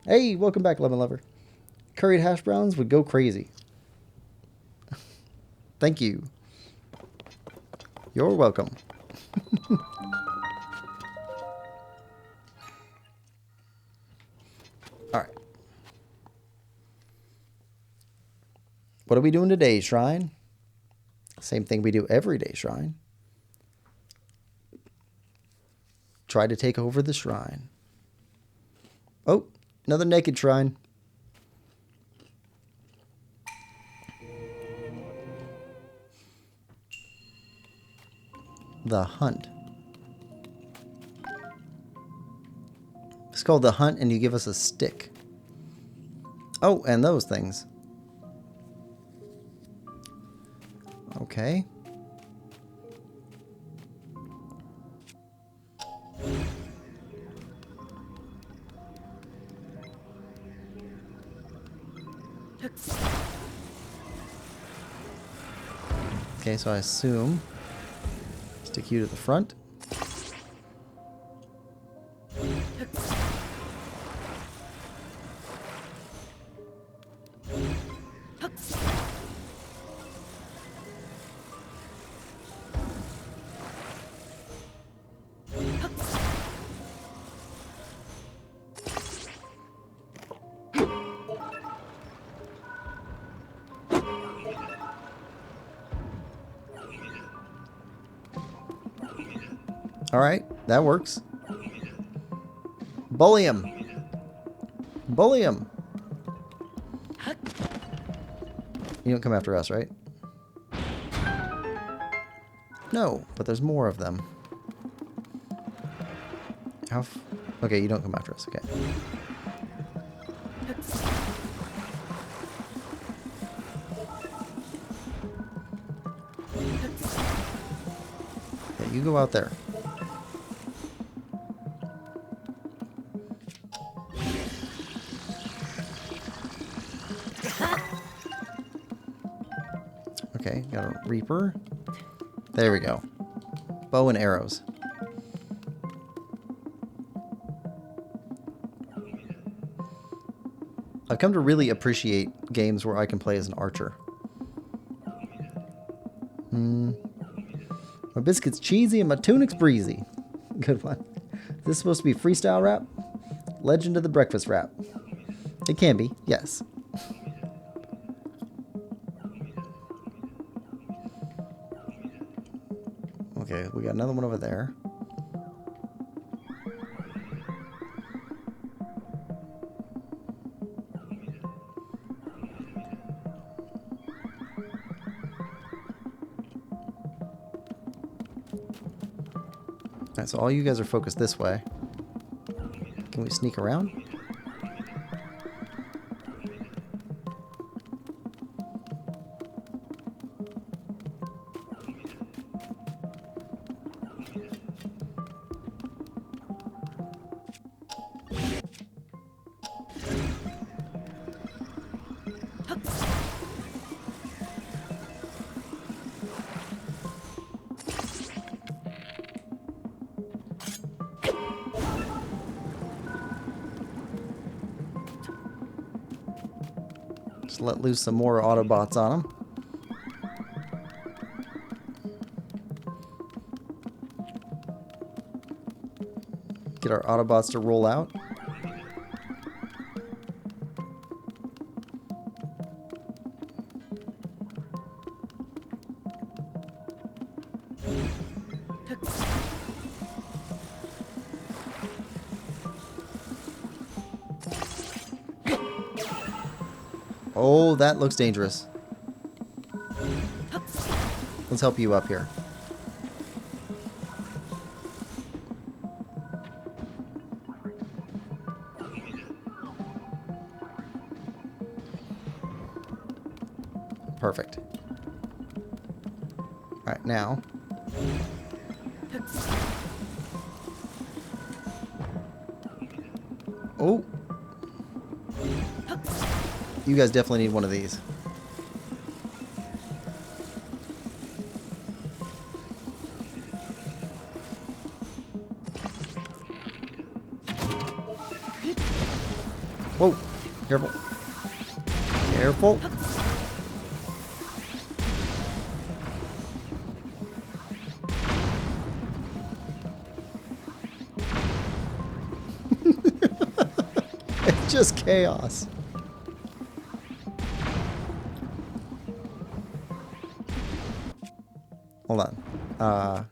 Hey, welcome back, Lemon Lover. Curried hash browns would go crazy. Thank you. You're welcome. Alright. What are we doing today, Shrine? Same thing we do every day, Shrine. Try to take over the shrine. Oh, another naked shrine. the hunt. It's called the hunt, and you give us a stick. Oh, and those things. Okay. Okay, so I assume stick you to the front. Alright, that works. Bully him. Bully him. You don't come after us, right? No, but there's more of them. How okay, you don't come after us, okay. Yeah, you go out there. Okay, got a Reaper. There we go. Bow and arrows. I've come to really appreciate games where I can play as an archer. My biscuit's cheesy and my tunic's breezy. Good one. Is this supposed to be freestyle rap? Legend of the breakfast rap. It can be, yes. Okay, we got another one over there. Alright, so all you guys are focused this way. Can we sneak around? Just let loose some more Autobots on them. Get our Autobots to roll out. Oh, that looks dangerous. Let's help you up here. Perfect. Alright, now. Oh. You guys definitely need one of these. Whoa. Careful. Careful. It's just chaos. Hold on.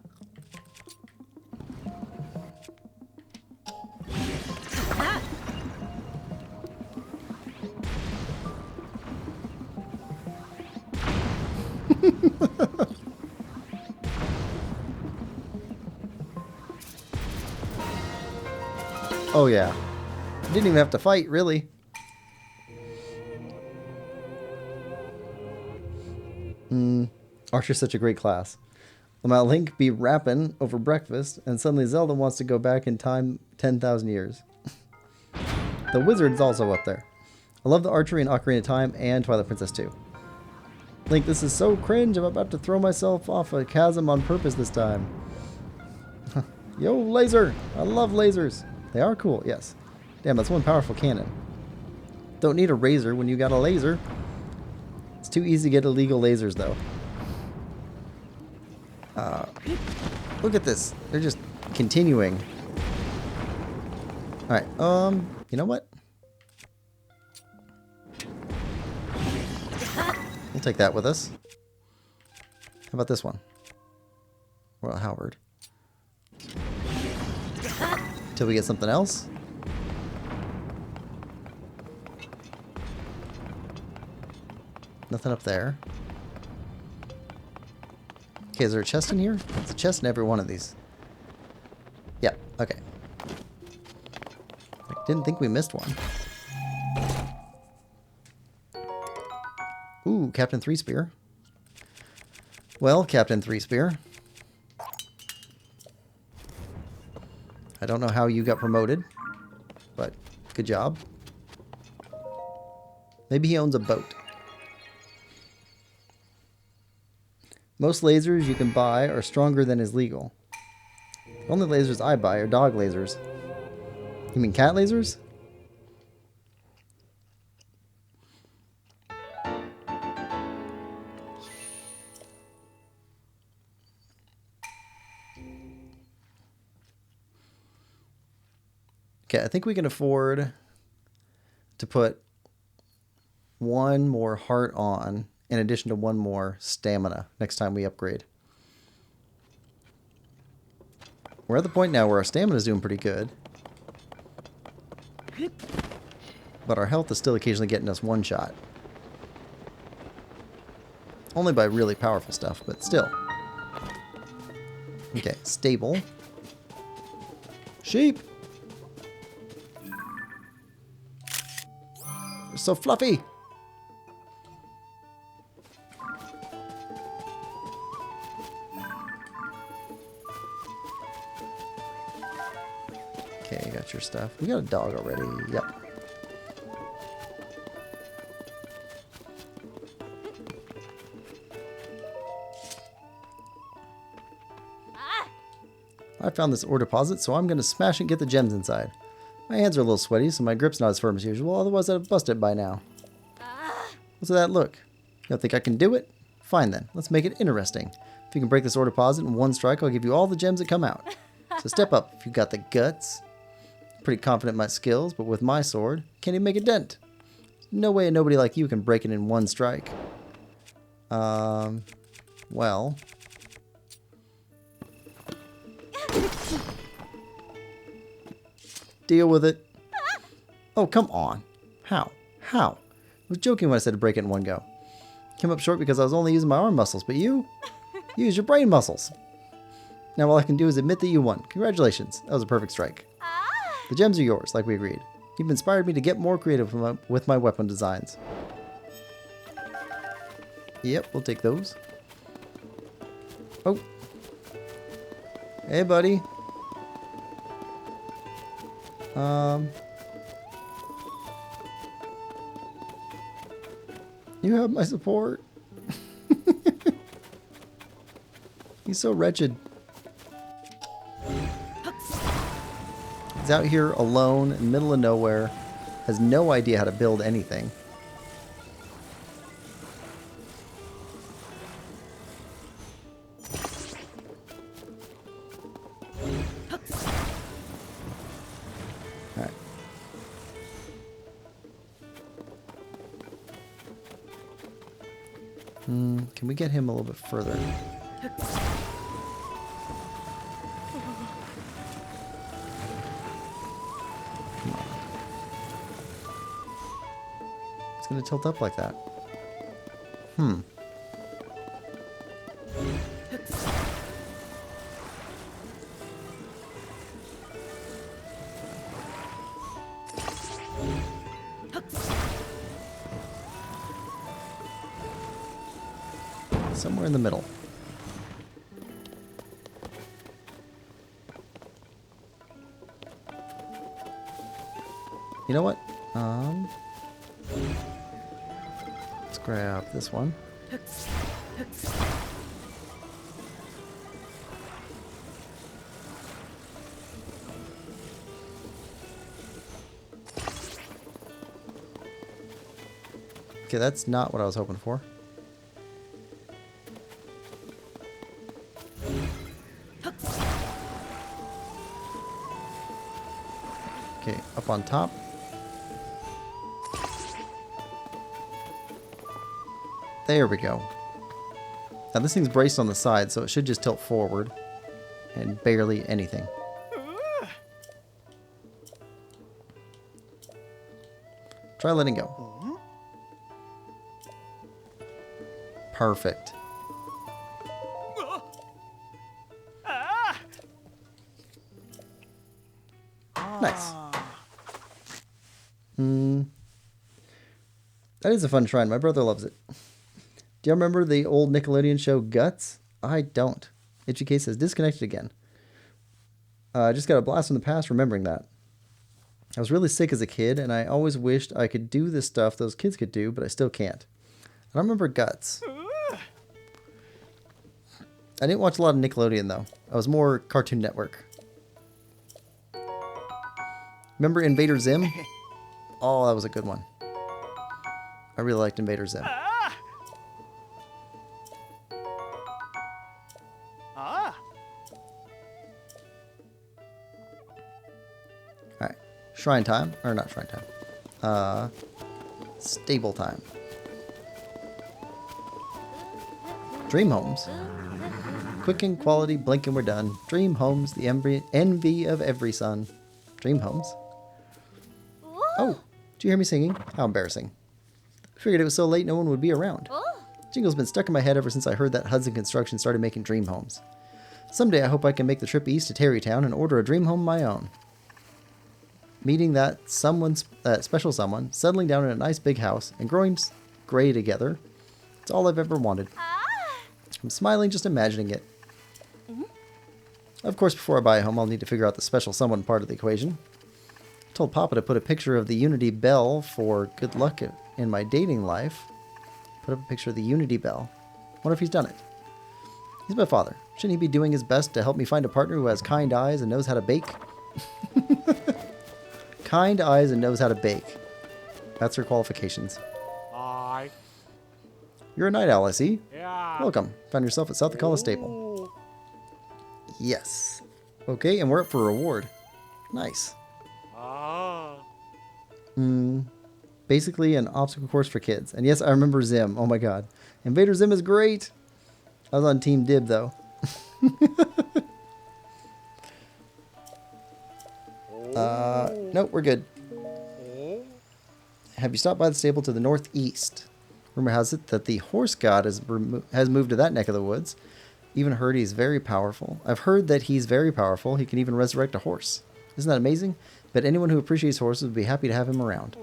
Oh yeah. Didn't even have to fight, really. Archer's such a great class. Let Link be rapping over breakfast, and suddenly Zelda wants to go back in time 10,000 years. The Wizard's also up there. I love the archery in Ocarina of Time and Twilight Princess 2. Link, this is so cringe, I'm about to throw myself off a chasm on purpose this time. Yo, laser! I love lasers. They are cool, yes. Damn, that's one powerful cannon. Don't need a razor when you got a laser. It's too easy to get illegal lasers, though. Look at this. They're just continuing. Alright, you know what? We'll take that with us. How about this one? Royal Howard. Till we get something else. Nothing up there. Okay, is there a chest in here? There's a chest in every one of these. Yeah, okay. I didn't think we missed one. Ooh, Captain Three Spear. Well, Captain Three Spear. I don't know how you got promoted, but good job. Maybe he owns a boat. Most lasers you can buy are stronger than is legal. The only lasers I buy are dog lasers. You mean cat lasers? Okay, I think we can afford to put one more heart on in addition to one more stamina next time we upgrade. We're at the point now where our stamina is doing pretty good. But our health is still occasionally getting us one shot. Only by really powerful stuff, but still. Okay, stable. Sheep! They're so fluffy! Okay, you got your stuff. We got a dog already. Yep. I found this ore deposit, so I'm going to smash it and get the gems inside. My hands are a little sweaty, so my grip's not as firm as usual, otherwise I'd have busted it by now. What's that look? You don't think I can do it? Fine then, let's make it interesting. If you can break this ore deposit in one strike, I'll give you all the gems that come out. So step up if you've got the guts. Pretty confident in my skills, but with my sword, can't even make a dent. No way nobody like you can break it in one strike. Well... Deal with it. Oh, come on. How? How? I was joking when I said to break it in one go. Came up short because I was only using my arm muscles, but you use your brain muscles. Now all I can do is admit that you won. Congratulations. That was a perfect strike. The gems are yours, like we agreed. You've inspired me to get more creative with my weapon designs. Yep, we'll take those. Oh. Hey, buddy. You have my support. He's so wretched. He's out here alone in the middle of nowhere, has no idea how to build anything. Alright. Can we get him a little bit further? Going to tilt up like that. somewhere in the middle. You know what? Let's grab this one. Okay, that's not what I was hoping for. Okay, up on top. There we go. Now this thing's braced on the side, so it should just tilt forward. And barely anything. Try letting go. Perfect. Nice. That is a fun shrine. My brother loves it. Do you remember the old Nickelodeon show Guts? I don't. Itchy Case says disconnected again. I just got a blast from the past remembering that. I was really sick as a kid, and I always wished I could do the stuff those kids could do, but I still can't. I don't remember Guts. I didn't watch a lot of Nickelodeon, though. I was more Cartoon Network. Remember Invader Zim? Oh, that was a good one. I really liked Invader Zim. Alright. Shrine time. Or not shrine time. Stable time. Dream homes. Quick and quality, blink and we're done. Dream homes, the envy of every son. Dream homes. Oh, did you hear me singing? How embarrassing. I figured it was so late no one would be around. Jingle's been stuck in my head ever since I heard that Hudson Construction started making dream homes. Someday I hope I can make the trip east to Terrytown and order a dream home of my own. Meeting that special someone, settling down in a nice big house, and growing gray together. It's all I've ever wanted. I'm smiling just imagining it. Of course, before I buy a home, I'll need to figure out the special someone part of the equation. I told Papa to put a picture of the Unity Bell for good luck in my dating life. Put up a picture of the Unity Bell. Wonder if he's done it. He's my father. Shouldn't he be doing his best to help me find a partner who has kind eyes and knows how to bake? Kind eyes and knows how to bake. That's her qualifications. Hi. You're a night owl, I see. Yeah. Welcome. Found yourself at South Akkala Stable. Yes. Okay, and we're up for a reward. Nice. Basically an obstacle course for kids. And yes, I remember Zim. Oh my god. Invader Zim is great. I was on Team Dib, though. Nope, we're good. Have you stopped by the stable to the northeast? Rumor has it that the horse god has moved to that neck of the woods. Even heard he's very powerful. I've heard that he's very powerful. He can even resurrect a horse. Isn't that amazing? But anyone who appreciates horses would be happy to have him around.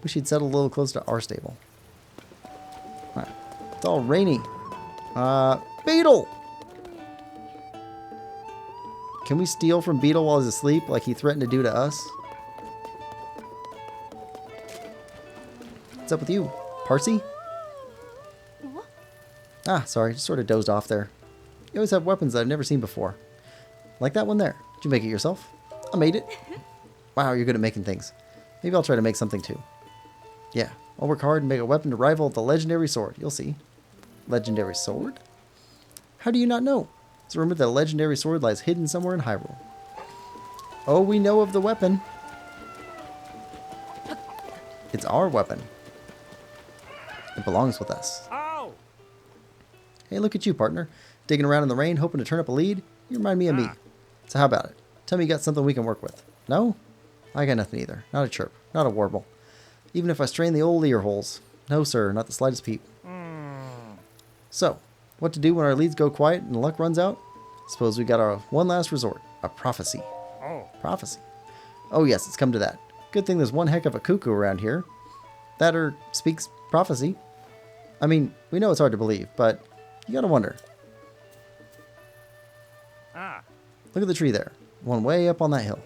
Wish he'd settle a little close to our stable. Alright. It's all rainy. Beetle! Can we steal from Beetle while he's asleep like he threatened to do to us? What's up with you? Parsi? Ah, sorry. Just sort of dozed off there. You always have weapons that I've never seen before. Like that one there. Did you make it yourself? I made it. Wow, you're good at making things. Maybe I'll try to make something too. Yeah, I'll work hard and make a weapon to rival the legendary sword. You'll see. Legendary sword? How do you not know? It's rumored that a legendary sword lies hidden somewhere in Hyrule. Oh, we know of the weapon. It's our weapon. It belongs with us. Ow! Hey, look at you, partner. Digging around in the rain, hoping to turn up a lead. You remind me of me. So how about it? Tell me you got something we can work with. No? I got nothing either. Not a chirp. Not a warble. Even if I strain the old ear holes. No, sir. Not the slightest peep. So, what to do when our leads go quiet and luck runs out? Suppose we got our one last resort. A prophecy. Oh. Prophecy. Oh yes, it's come to that. Good thing there's one heck of a cuckoo around here. That speaks prophecy. I mean, we know it's hard to believe, but You gotta wonder. Ah. Look at the tree there. One way up on that hill.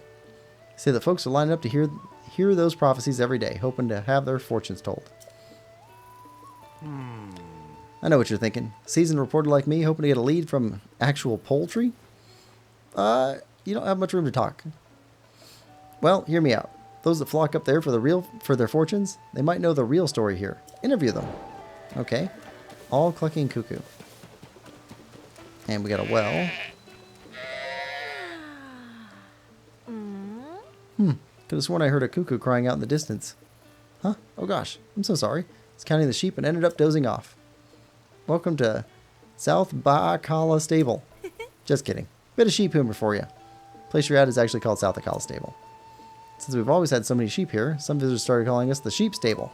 Say that folks are lining up to hear those prophecies every day, hoping to have their fortunes told. I know what you're thinking. Seasoned reporter like me, hoping to get a lead from actual poultry? You don't have much room to talk. Well, hear me out. Those that flock up there for their fortunes, they might know the real story here. Interview them. Okay. All clucking cuckoo. And we got a well. Could have sworn I heard a cuckoo crying out in the distance. Huh? Oh gosh. I'm so sorry. I was counting the sheep and ended up dozing off. Welcome to South Akkala Stable. Just kidding. Bit of sheep humor for you. Place you're at is actually called South Akkala Stable. Since we've always had so many sheep here, some visitors started calling us the sheep stable.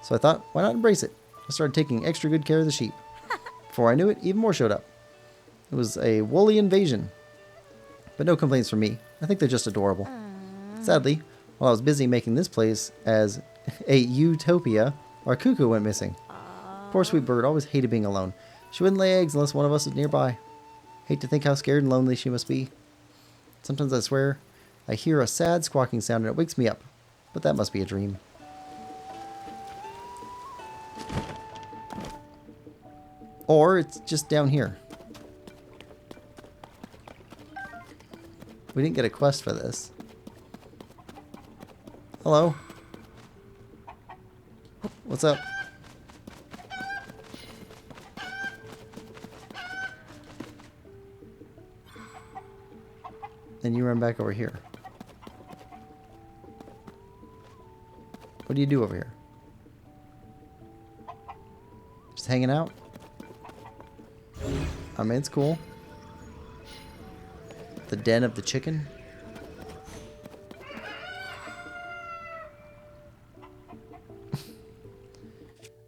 So I thought, why not embrace it? I started taking extra good care of the sheep. Before I knew it, even more showed up. It was a woolly invasion. But no complaints from me. I think they're just adorable. Sadly, while I was busy making this place as a utopia, our cuckoo went missing. Poor sweet bird always hated being alone. She wouldn't lay eggs unless one of us was nearby. Hate to think how scared and lonely she must be. Sometimes I swear I hear a sad squawking sound and it wakes me up. But that must be a dream. Or it's just down here. We didn't get a quest for this. Hello? What's up? Then you run back over here. What do you do over here? Just hanging out? I mean, it's cool. The den of the chicken.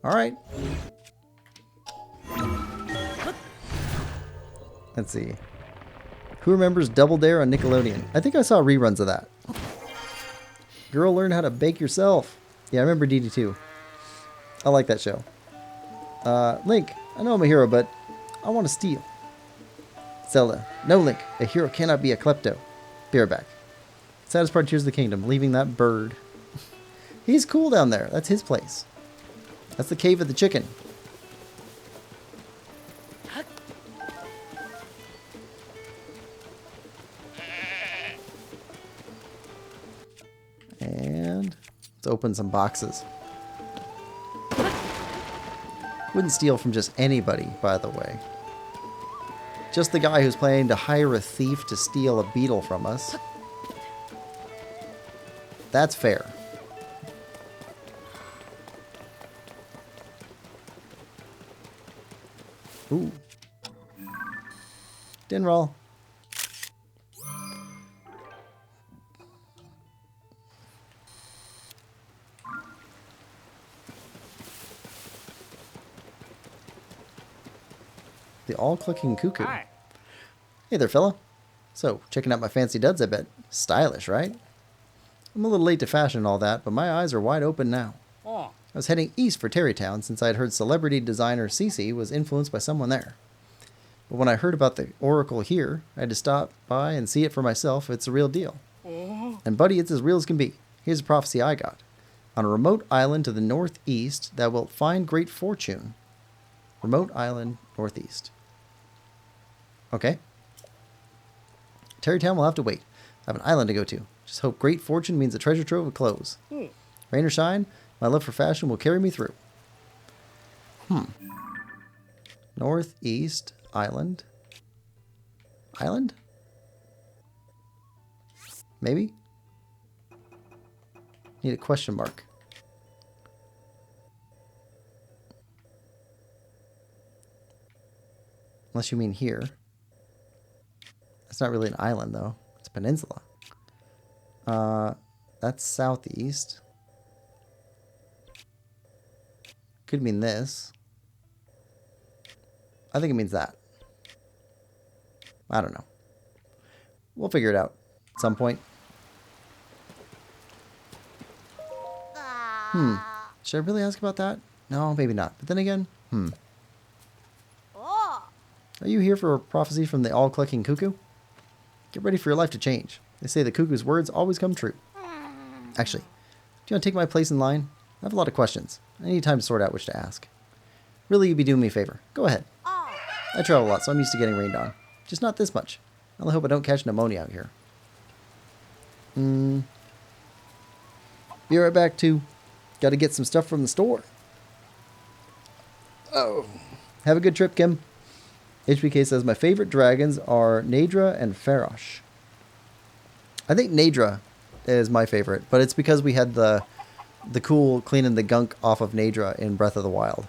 All right. Let's see. Who remembers Double Dare on Nickelodeon? I think I saw reruns of that. Girl, learn how to bake yourself. Yeah, I remember DD2. I like that show. Link, I know I'm a hero, but I want to steal. Zelda, no, Link, a hero cannot be a klepto. Be right back. Saddest part, Tears of the Kingdom, leaving that bird. He's cool down there. That's his place. That's the cave of the chicken. And let's open some boxes. Wouldn't steal from just anybody, by the way. Just the guy who's planning to hire a thief to steal a beetle from us. That's fair. Ooh. Din roll. The all-clicking cuckoo. Hi. Hey there, fella. So, checking out my fancy duds, I bet. Stylish, right? I'm a little late to fashion and all that, but my eyes are wide open now. Oh. I was heading east for Terrytown since I'd heard celebrity designer Cece was influenced by someone there. But when I heard about the Oracle here, I had to stop by and see it for myself. It's a real deal. Oh. And buddy, it's as real as can be. Here's a prophecy I got. On a remote island to the northeast, thou wilt find great fortune. Remote island, northeast. Okay. Terrytown will have to wait. I have an island to go to. Just hope great fortune means a treasure trove of clothes. Rain or shine, my love for fashion will carry me through. Northeast island. Island? Maybe? Need a question mark. Unless you mean here. It's not really an island, though. It's a peninsula. That's southeast. Could mean this. I think it means that. I don't know. We'll figure it out at some point. Should I really ask about that? No, maybe not. But then again, Are you here for a prophecy from the all-clucking cuckoo? Get ready for your life to change. They say the cuckoo's words always come true. Actually, do you want to take my place in line? I have a lot of questions. I need time to sort out which to ask. Really, you'd be doing me a favor. Go ahead. I travel a lot, so I'm used to getting rained on. Just not this much. I only hope I don't catch pneumonia out here. Be right back, too. Got to get some stuff from the store. Oh. Have a good trip, Kim. HBK says, my favorite dragons are Nadra and Farosh. I think Nadra is my favorite, but it's because we had the cool cleaning the gunk off of Nadra in Breath of the Wild.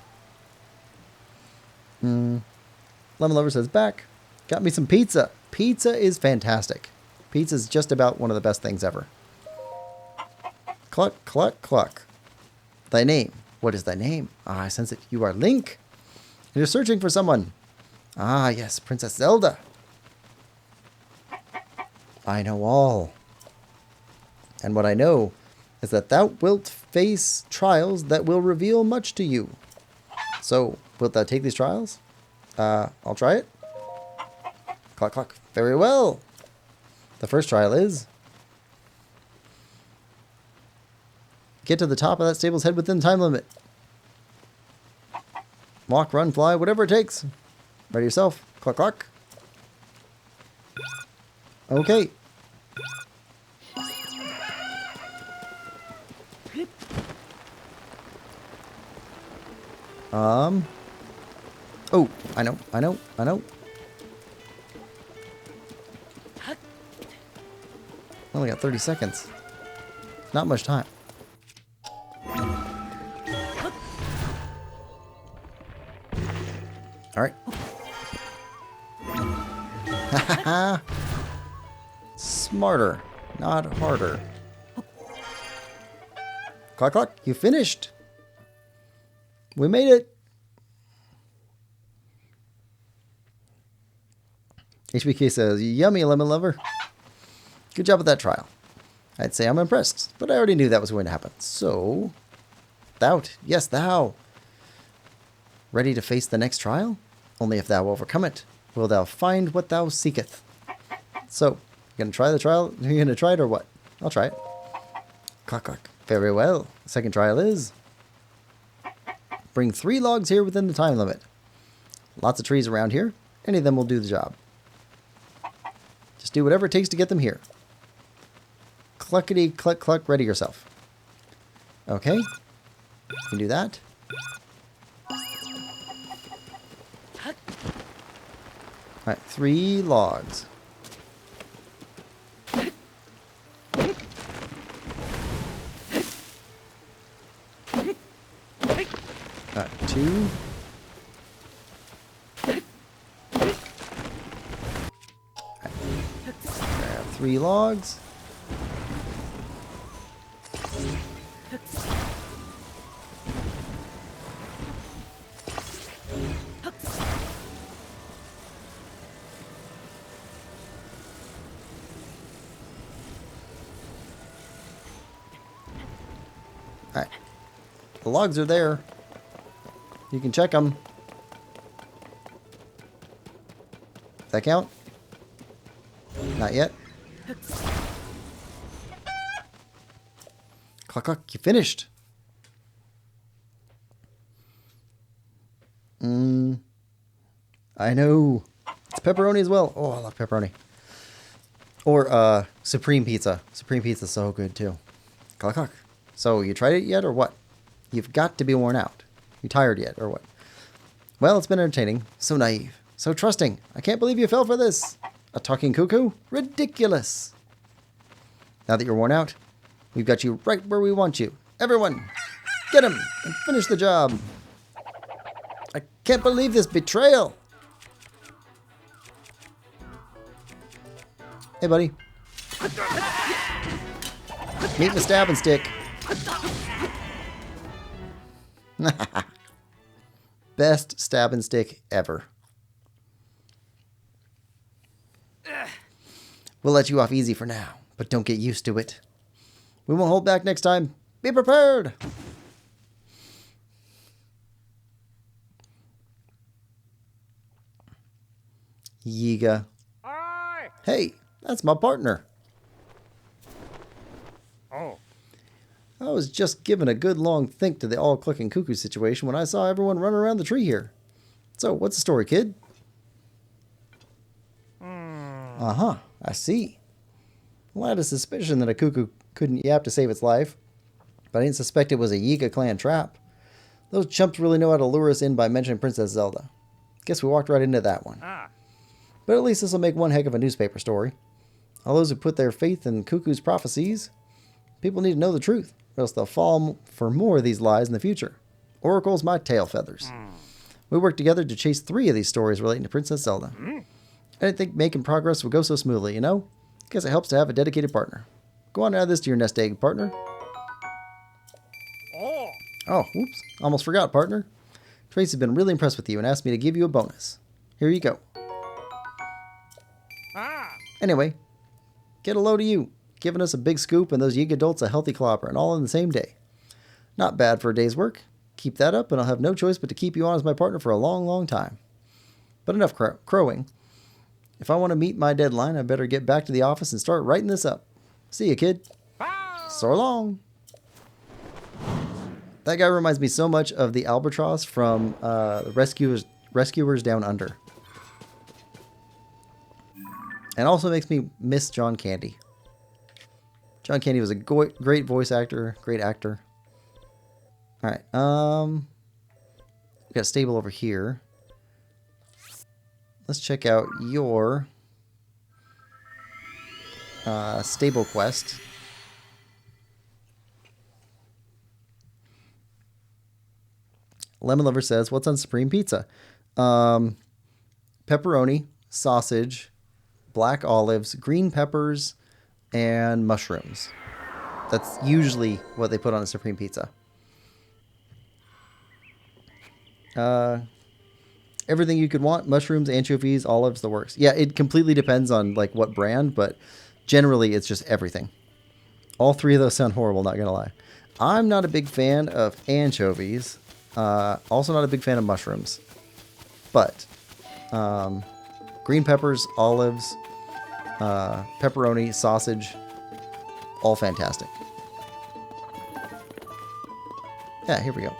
Lemon Lover says, back. Got me some pizza. Pizza is fantastic. Pizza is just about one of the best things ever. Cluck, cluck, cluck. Thy name. What is thy name? Ah, I sense it. You are Link. And you're searching for someone. Ah, yes, Princess Zelda. I know all. And what I know is that thou wilt face trials that will reveal much to you. So, wilt thou take these trials? I'll try it. Cluck, cluck. Very well. The first trial is... get to the top of that stable's head within the time limit. Walk, run, fly, whatever it takes. Ready yourself. Cluck, cluck. Okay. Oh, I know. Only got 30 seconds. Not much time. Alright. Haha. Smarter, not harder. Cluck, cluck. You finished. We made it. HBK says, yummy, Lemon Lover. Good job with that trial. I'd say I'm impressed, but I already knew that was going to happen. So, yes, thou. Ready to face the next trial? Only if thou overcome it, will thou find what thou seeketh. So, you gonna try the trial? Are you gonna try it or what? I'll try it. Cluck, cluck. Very well. The second trial is... bring 3 logs here within the time limit. Lots of trees around here. Any of them will do the job. Just do whatever it takes to get them here. Cluckety, cluck, cluck. Ready yourself. Okay. You can do that. Alright, 3 logs. Alright, 2. Grab 3 logs. Alright. The logs are there. You can check them. Does that count? Not yet. Cluck, cluck. You finished. I know. It's pepperoni as well. Oh, I love pepperoni. Or supreme pizza. Supreme pizza is so good too. Cluck, cluck. So, you tried it yet, or what? You've got to be worn out. You tired yet, or what? Well, it's been entertaining. So naive. So trusting. I can't believe you fell for this. A talking cuckoo? Ridiculous. Now that you're worn out, we've got you right where we want you. Everyone, get him and finish the job. I can't believe this betrayal. Hey, buddy. Meet the stab and stick. Best stab and stick ever. We'll let you off easy for now, but don't get used to it. We won't hold back next time. Be prepared! Yiga. Aye. Hey, that's my partner. Oh. I was just giving a good long think to the all-clucking cuckoo situation when I saw everyone running around the tree here. So, what's the story, kid? Uh-huh, I see. Well, I had a suspicion that a cuckoo couldn't yap to save its life, but I didn't suspect it was a Yiga clan trap. Those chumps really know how to lure us in by mentioning Princess Zelda. Guess we walked right into that one. Ah. But at least this will make one heck of a newspaper story. All those who put their faith in Cuckoo's prophecies, people need to know the truth, or else they'll fall for more of these lies in the future. Oracle's my tail feathers. We worked together to chase 3 of these stories relating to Princess Zelda. I didn't think making progress would go so smoothly, you know? Guess it helps to have a dedicated partner. Go on and add this to your nest egg, partner. Oh. Oh, whoops. Almost forgot, partner. Tracy's been really impressed with you and asked me to give you a bonus. Here you go. Ah. Anyway, get a load of you. Giving us a big scoop and those Yiga adults a healthy clobber, and all in the same day. Not bad for a day's work. Keep that up and I'll have no choice but to keep you on as my partner for a long, long time. But enough crowing. If I want to meet my deadline, I better get back to the office and start writing this up. See you, kid. So long. That guy reminds me so much of the albatross from the Rescuers Down Under. And also makes me miss John Candy. John Candy was a great voice actor, great actor. All right, we got a stable over here. Let's check out your stable quest. Lemon Lover says, what's on Supreme Pizza? Pepperoni, sausage, black olives, green peppers, and mushrooms. That's usually what they put on a Supreme Pizza. Everything you could want, mushrooms, anchovies, olives, the works. Yeah, it completely depends on like what brand, but generally it's just everything. All 3 of those sound horrible, not gonna lie. I'm not a big fan of anchovies. Also not a big fan of mushrooms. But green peppers, olives, pepperoni, sausage, all fantastic. Yeah, here we go.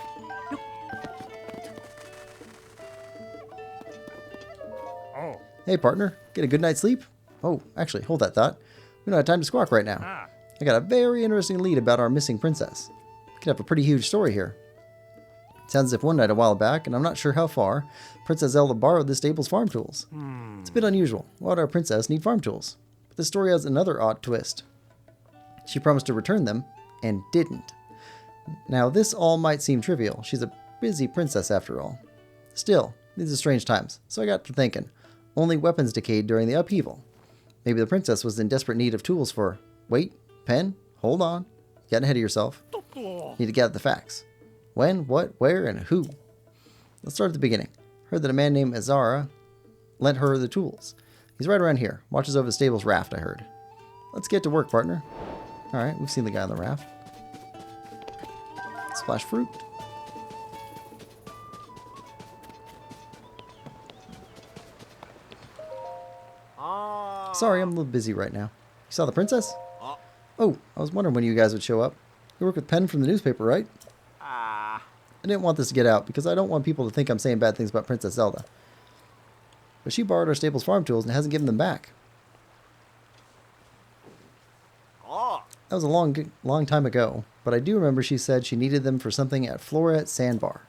Oh. Hey, partner, get a good night's sleep? Oh, actually, hold that thought. We don't have time to squawk right now. Ah. I got a very interesting lead about our missing princess. We could have a pretty huge story here. Sounds as if one night a while back, and I'm not sure how far, Princess Zelda borrowed the stable's farm tools. It's a bit unusual. Why would our princess need farm tools? But the story has another odd twist. She promised to return them, and didn't. Now, this all might seem trivial. She's a busy princess after all. Still, these are strange times, so I got to thinking. Only weapons decayed during the upheaval. Maybe the princess was in desperate need of tools for... Wait, pen, hold on. You're getting ahead of yourself. Need to gather the facts. When, what, where, and who. Let's start at the beginning. Heard that a man named Azara lent her the tools. He's right around here. Watches over the stable's raft, I heard. Let's get to work, partner. Alright, we've seen the guy on the raft. Splash fruit. Sorry, I'm a little busy right now. You saw the princess? Oh, I was wondering when you guys would show up. You work with Penn from the newspaper, right? I didn't want this to get out because I don't want people to think I'm saying bad things about Princess Zelda. But she borrowed our stable's farm tools and hasn't given them back. That was a long time ago, but I do remember she said she needed them for something at Floret Sandbar.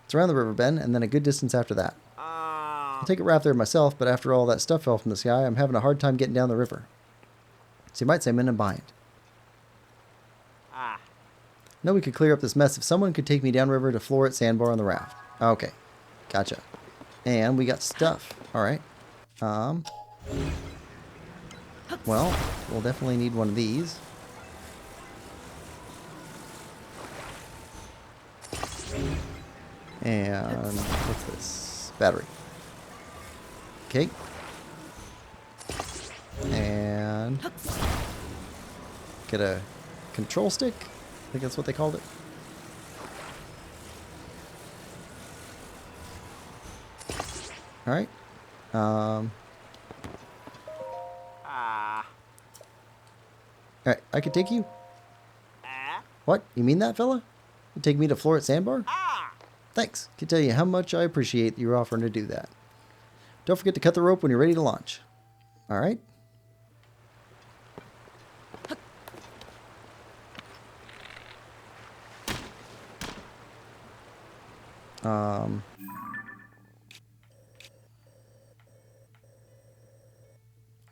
It's around the river bend and then a good distance after that. I'll take a raft there myself, but after all that stuff fell from the sky, I'm having a hard time getting down the river. So you might say I'm in a bind. Know we could clear up this mess if someone could take me downriver to Floret Sandbar on the raft. Okay, gotcha. And we got stuff. All right. Well, we'll definitely need one of these. And what's this? Battery. Okay. And get a control stick. I think that's what they called it. Alright. Alright, I could take you. What? You mean that, fella? You take me to Floret Sandbar? Thanks. Can tell you how much I appreciate you offering to do that. Don't forget to cut the rope when you're ready to launch. Alright?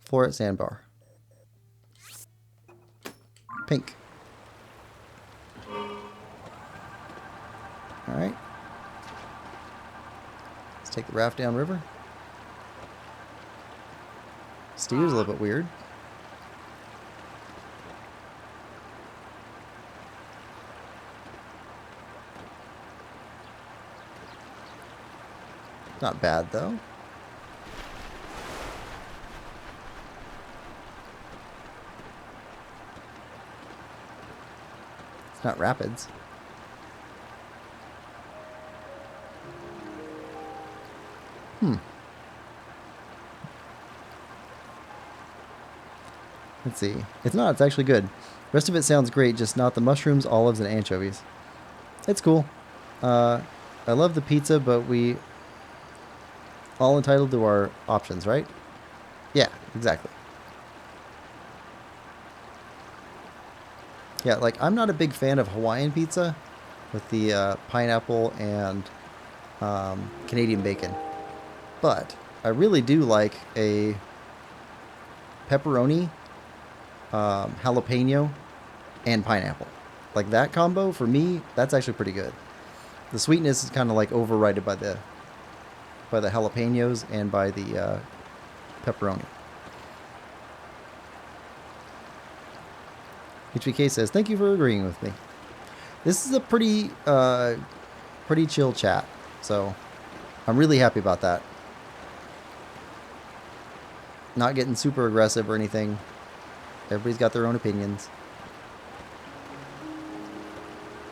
Floret Sandbar. Pink. Alright. Let's take the raft downriver. Steer's a little bit weird. Not bad, though. It's not rapids. Let's see. It's not. It's actually good. The rest of it sounds great, just not the mushrooms, olives, and anchovies. It's cool. I love the pizza, but we all entitled to our options, right? Yeah, exactly. Yeah, like, I'm not a big fan of Hawaiian pizza with the pineapple and Canadian bacon. But I really do like a pepperoni, jalapeno, and pineapple. Like, that combo, for me, that's actually pretty good. The sweetness is kind of like overridden by the jalapenos and by the pepperoni. HBK says, thank you for agreeing with me. This is a pretty chill chat, so I'm really happy about that. Not getting super aggressive or anything. Everybody's got their own opinions.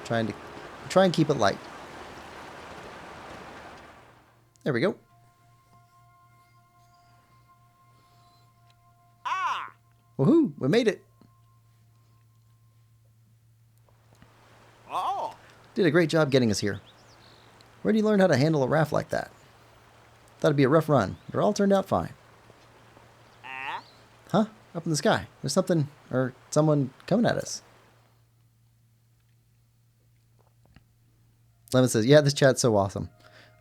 Try and keep it light. There we go. Woohoo! We made it. Did a great job getting us here. Where did you learn how to handle a raft like that? Thought it'd be a rough run, but it all turned out fine. Huh? Up in the sky. There's something, or someone coming at us. Lemon says, yeah, this chat's so awesome.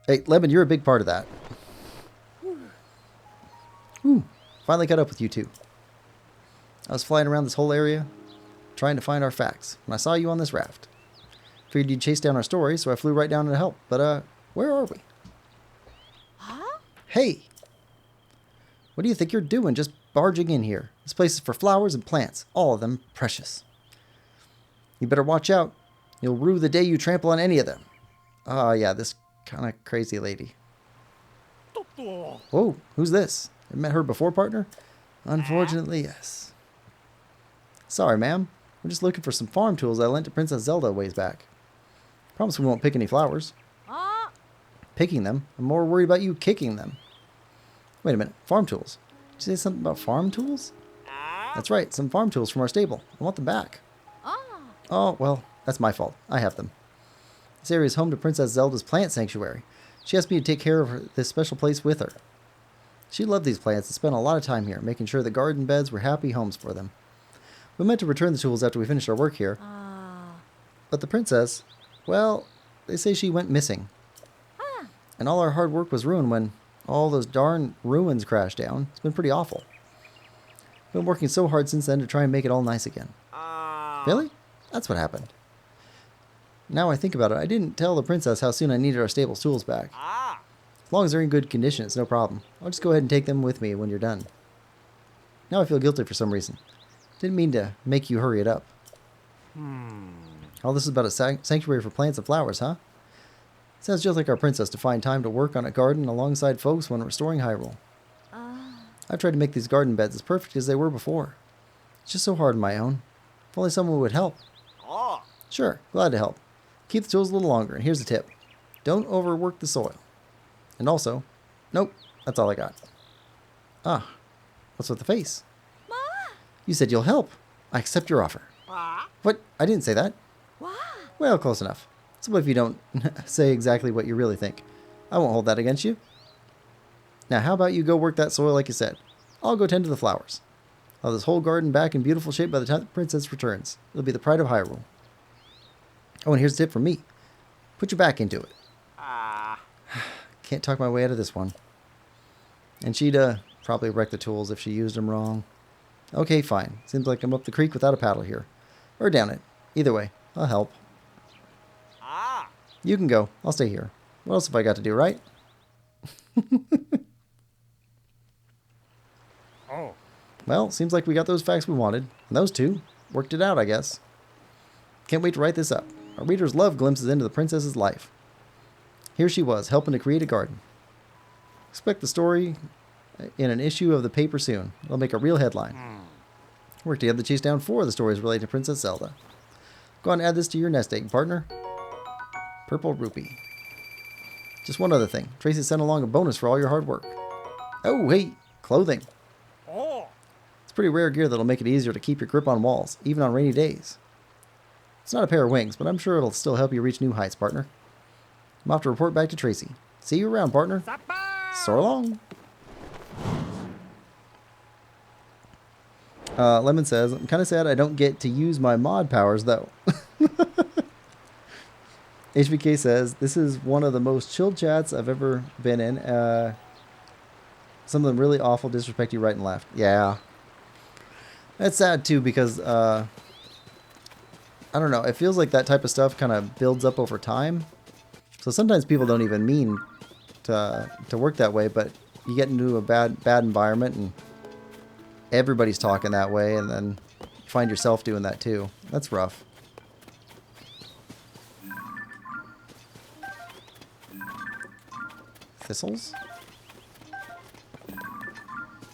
Hey, Lemon, you're a big part of that. Ooh, finally caught up with you two. I was flying around this whole area, trying to find our facts, when I saw you on this raft. Figured you'd chase down our story, so I flew right down to help. But, where are we? Huh? Hey! What do you think you're doing just barging in here? This place is for flowers and plants, all of them precious. You better watch out. You'll rue the day you trample on any of them. Oh, yeah, this kind of crazy lady. Whoa, who's this? I met her before, partner? Unfortunately, yes. Sorry, ma'am. We're just looking for some farm tools I lent to Princess Zelda a ways back. Promise we won't pick any flowers. Picking them? I'm more worried about you kicking them. Wait a minute. Farm tools? Did you say something about farm tools? That's right. Some farm tools from our stable. I want them back. Oh, well, that's my fault. I have them. This area is home to Princess Zelda's plant sanctuary. She asked me to take care of this special place with her. She loved these plants and spent a lot of time here, making sure the garden beds were happy homes for them. We meant to return the tools after we finished our work here. But the princess, well, they say she went missing. And all our hard work was ruined when all those darn ruins crashed down. It's been pretty awful. Been working so hard since then to try and make it all nice again. Really? That's what happened. Now I think about it, I didn't tell the princess how soon I needed our stable's tools back. As long as they're in good condition, it's no problem. I'll just go ahead and take them with me when you're done. Now I feel guilty for some reason. Didn't mean to make you hurry it up. All this is about a sanctuary for plants and flowers, huh? Sounds just like our princess to find time to work on a garden alongside folks when restoring Hyrule. I've tried to make these garden beds as perfect as they were before. It's just so hard on my own. If only someone would help. Sure, glad to help. Keep the tools a little longer, and here's a tip. Don't overwork the soil. And also, nope, that's all I got. Ah, what's with the face? You said you'll help. I accept your offer. What? I didn't say that. Well, close enough. So what if you don't say exactly what you really think? I won't hold that against you. Now, how about you go work that soil like you said? I'll go tend to the flowers. I'll have this whole garden back in beautiful shape by the time the princess returns. It'll be the pride of Hyrule. Oh, and here's a tip from me. Put your back into it. Can't talk my way out of this one. And she'd probably wreck the tools if she used them wrong. Okay, fine. Seems like I'm up the creek without a paddle here. Or down it. Either way, I'll help. You can go. I'll stay here. What else have I got to do, right? Oh. Well, seems like we got those facts we wanted. And those two worked it out, I guess. Can't wait to write this up. Our readers love glimpses into the princess's life. Here she was, helping to create a garden. Expect the story in an issue of the paper soon. It'll make a real headline. Work together to chase down 4 of the stories related to Princess Zelda. Go on and add this to your nest egg, partner. Purple rupee. Just one other thing. Tracy sent along a bonus for all your hard work. Oh, hey, clothing. Oh. It's pretty rare gear that'll make it easier to keep your grip on walls, even on rainy days. It's not a pair of wings, but I'm sure it'll still help you reach new heights, partner. I'm off to report back to Tracy. See you around, partner. So long. Lemon says, I'm kind of sad I don't get to use my mod powers, though. HBK says, this is one of the most chilled chats I've ever been in. Some of them really awful, disrespect you right and left. Yeah. That's sad, too, because, I don't know. It feels like that type of stuff kind of builds up over time. So sometimes people don't even mean to work that way, but you get into a bad environment and everybody's talking that way, and then you find yourself doing that too. That's rough. Thistles.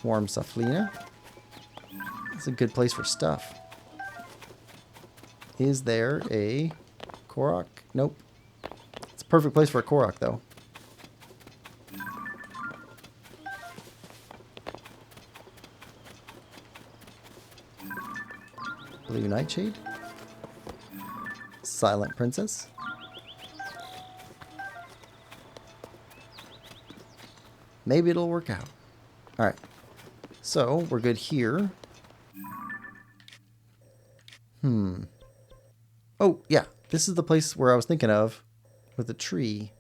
Warm Saflina. That's a good place for stuff. Is there a Korok? Nope. It's a perfect place for a Korok, though. Blue Nightshade. Silent Princess. Maybe it'll work out. Alright. So, we're good here. Oh, yeah. This is the place where I was thinking of with the tree.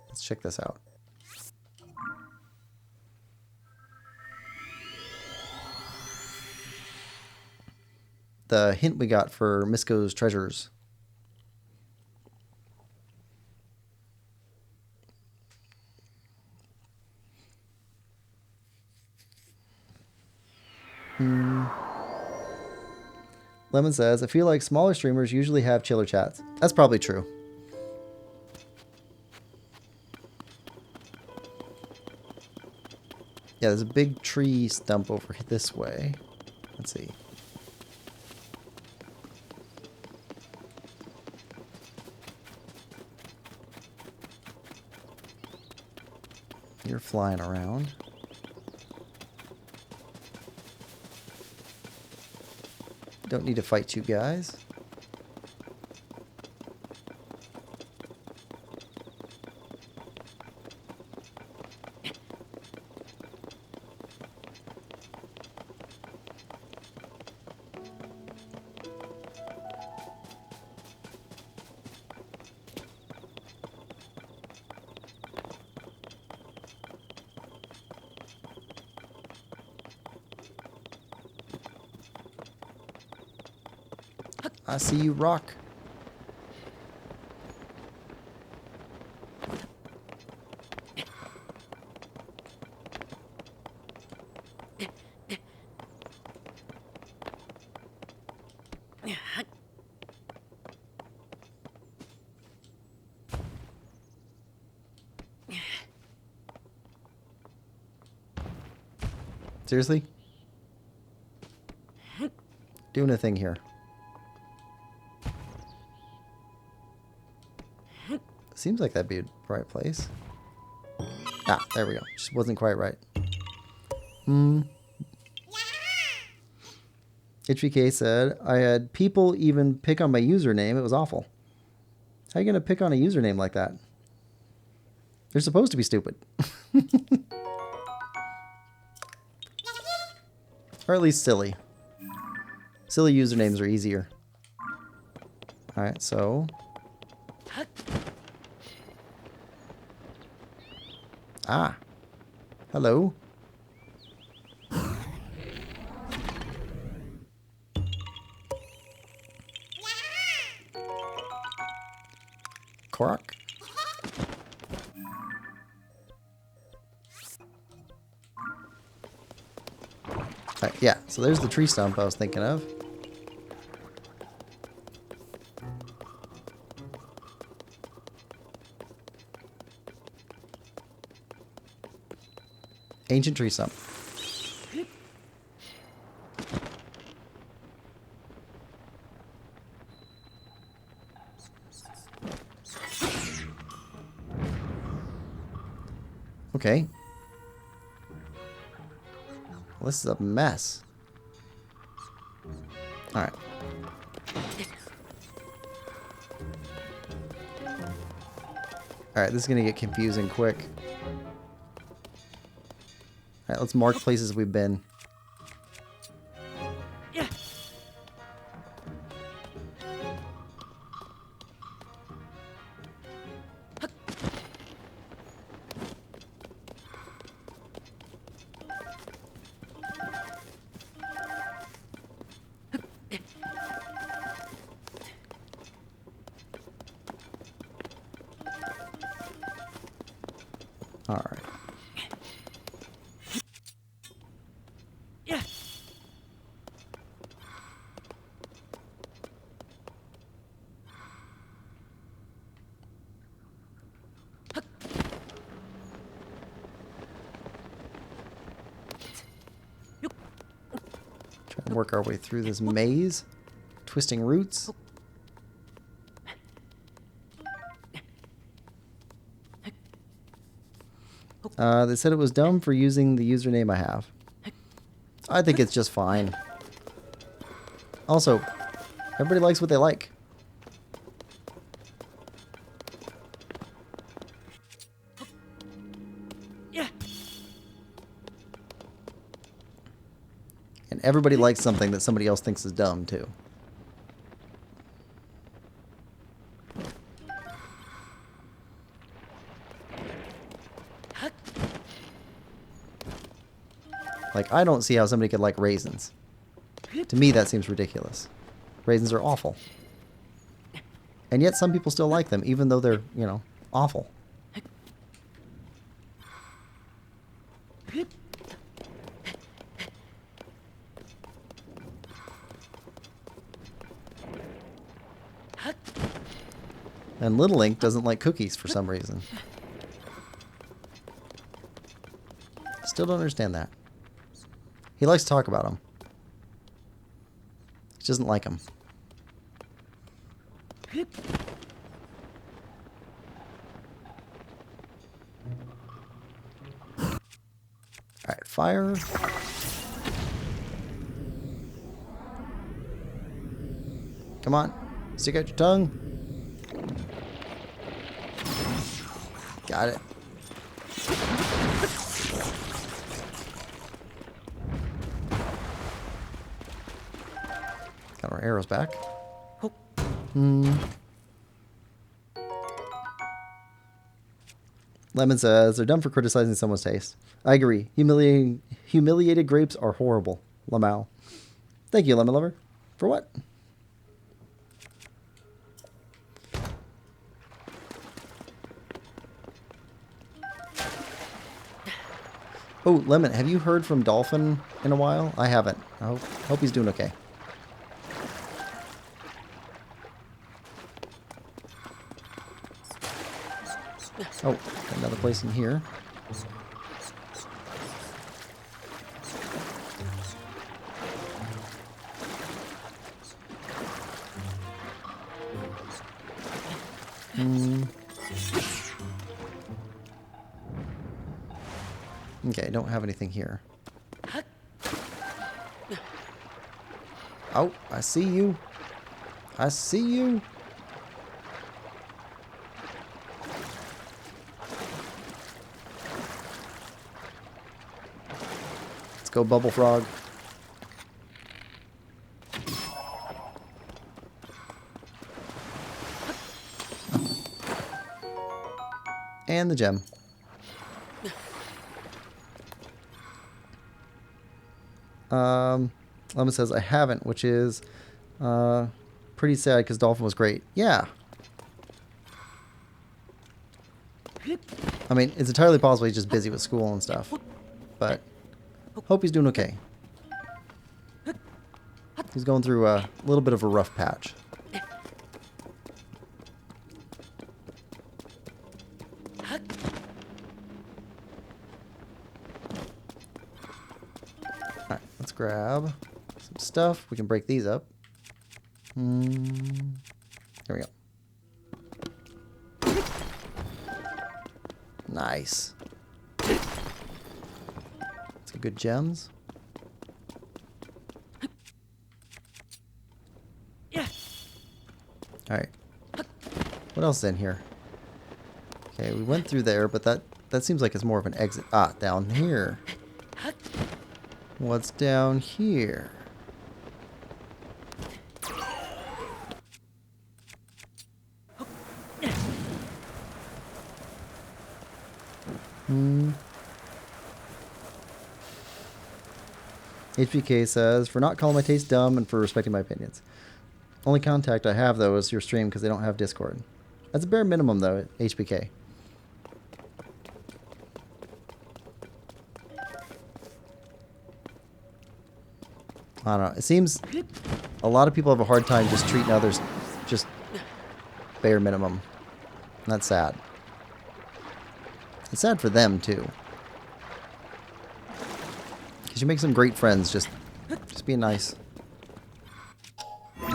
Let's check this out. The hint we got for Misko's treasures. Lemon says, I feel like smaller streamers usually have chiller chats. That's probably true. Yeah, there's a big tree stump over this way. Let's see. You're flying around. Don't need to fight you guys. I see you, rock. Seriously? Doing a thing here. Seems like that'd be the right place. Ah, there we go. Just wasn't quite right. HVK said, I had people even pick on my username. It was awful. How are you going to pick on a username like that? They're supposed to be stupid. Or at least silly. Silly usernames are easier. Alright, so... Ah. Hello. Korok. Yeah, so there's the tree stump I was thinking of. Ancient tree stump. Okay. Well, this is a mess. Alright. Alright, this is gonna get confusing quick. Alright, let's mark places we've been. Alright. Try and work our way through this maze. Twisting roots. They said it was dumb for using the username I have. I think it's just fine. Also, everybody likes what they like. And everybody likes something that somebody else thinks is dumb, too. Like, I don't see how somebody could like raisins. To me, that seems ridiculous. Raisins are awful. And yet some people still like them, even though they're, you know, awful. And Little Ink doesn't like cookies for some reason. Still don't understand that. He likes to talk about them. He doesn't like them. Alright, fire. Come on. Stick out your tongue. Got it. Got our arrows back. Lemon says, they're dumb for criticizing someone's taste. I agree. Humiliated grapes are horrible. Lamau. Thank you, Lemon Lover. For what? Oh, Lemon, have you heard from Dolphin in a while? I haven't. I hope he's doing okay. Oh, another place in here. Okay, don't have anything here. Oh, I see you. I see you. Let's go, Bubble Frog. And the gem. Lemon says I haven't, which is pretty sad because Dolphin was great. Yeah. I mean, it's entirely possible he's just busy with school and stuff. But hope he's doing okay. He's going through a little bit of a rough patch. Alright, let's grab some stuff. We can break these up. There we go. Nice. Some good gems. Alright. What else is in here? Okay, we went through there, but that seems like it's more of an exit. Ah, down here. What's down here? HBK says, for not calling my taste dumb and for respecting my opinions. Only contact I have, though, is your stream because they don't have Discord. That's a bare minimum, though, HBK. I don't know. It seems a lot of people have a hard time just treating others just bare minimum. And that's sad. It's sad for them, too. Because you make some great friends just being nice. I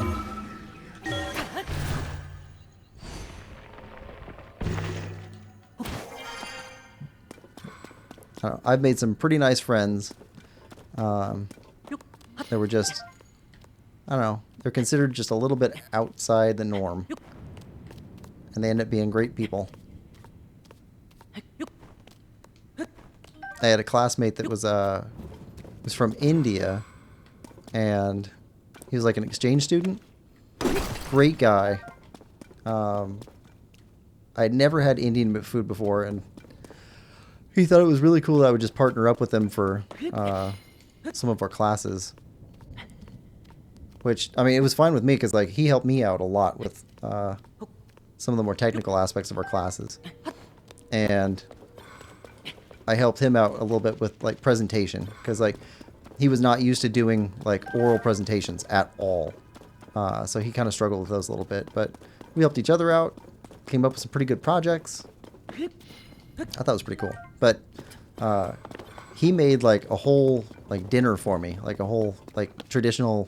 don't know, I've made some pretty nice friends. They were just, I don't know, they're considered just a little bit outside the norm. And they end up being great people. I had a classmate that was from India, and he was like an exchange student. Great guy. I had never had Indian food before, and he thought it was really cool that I would just partner up with him for some of our classes. Which, I mean, it was fine with me because, like, he helped me out a lot with some of the more technical aspects of our classes. And I helped him out a little bit with, like, presentation. Because, like, he was not used to doing, like, oral presentations at all. So he kind of struggled with those a little bit. But we helped each other out. Came up with some pretty good projects. I thought it was pretty cool. But he made, like, a whole, like, dinner for me. Like, a whole, like, traditional...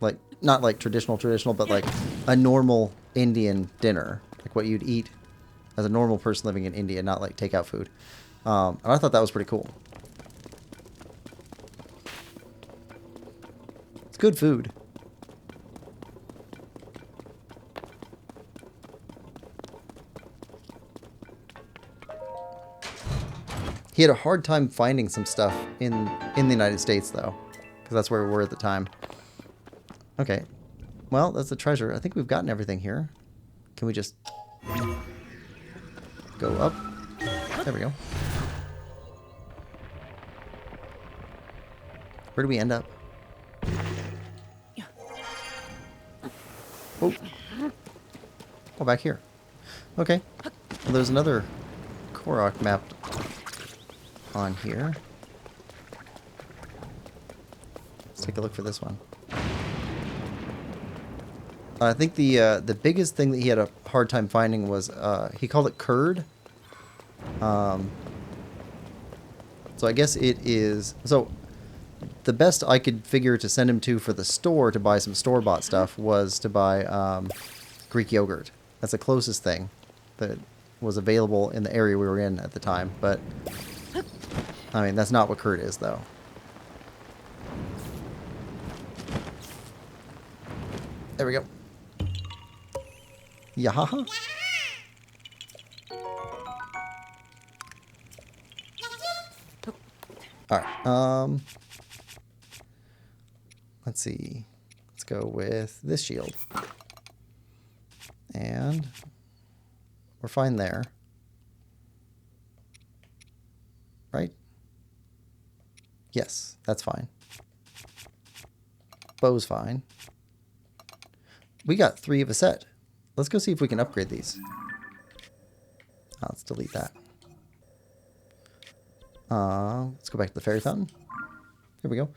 Like, not like traditional, but like a normal Indian dinner. Like what you'd eat as a normal person living in India, not like takeout food. And I thought that was pretty cool. It's good food. He had a hard time finding some stuff in the United States, though. Because that's where we were at the time. Okay, well, that's the treasure. I think we've gotten everything here. Can we just go up? There we go. Where do we end up? Oh, oh, back here. Okay, well, there's another Korok mapped on here. Let's take a look for this one. I think the biggest thing that he had a hard time finding was he called it curd. So I guess it is. So the best I could figure to send him to for the store to buy some store-bought stuff was to buy Greek yogurt. That's the closest thing that was available in the area we were in at the time. But I mean, that's not what curd is, though. There we go. Yahaha. Alright, let's see. Let's go with this shield. And we're fine there. Right? Yes, that's fine. Bow's fine. We got 3 of a set. Let's go see if we can upgrade these. Let's delete that. Let's go back to the fairy fountain. Here we go.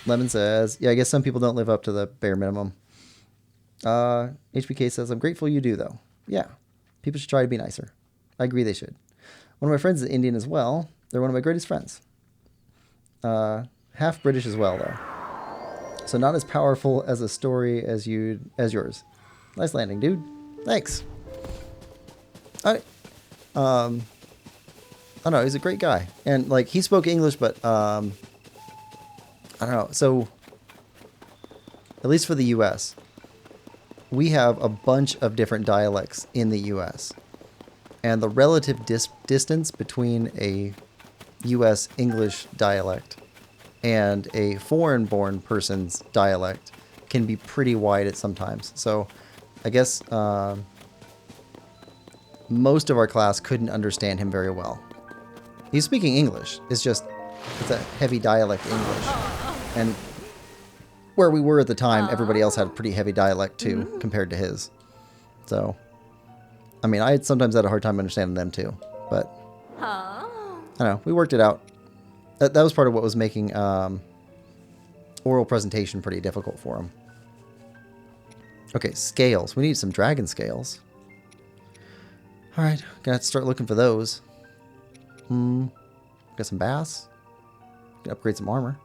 Lemon says, yeah, I guess some people don't live up to the bare minimum. HBK says, I'm grateful you do, though. Yeah, people should try to be nicer. I agree they should. One of my friends is Indian as well. They're one of my greatest friends. Half British as well, though. So not as powerful as a story as yours. Nice landing, dude. Thanks. I don't know. He's a great guy, and like he spoke English, but I don't know. So at least for the U.S., we have a bunch of different dialects in the U.S., and the relative distance between a U.S. English dialect and a foreign-born person's dialect can be pretty wide at sometimes. So I guess most of our class couldn't understand him very well. He's speaking English. It's a heavy dialect English. And where we were at the time, everybody else had a pretty heavy dialect too, compared to his. So, I mean, I sometimes had a hard time understanding them too. But, I don't know. We worked it out. That was part of what was making oral presentation pretty difficult for him. Okay, scales. We need some dragon scales. Alright, gonna have to start looking for those. Got some bass. Can upgrade some armor.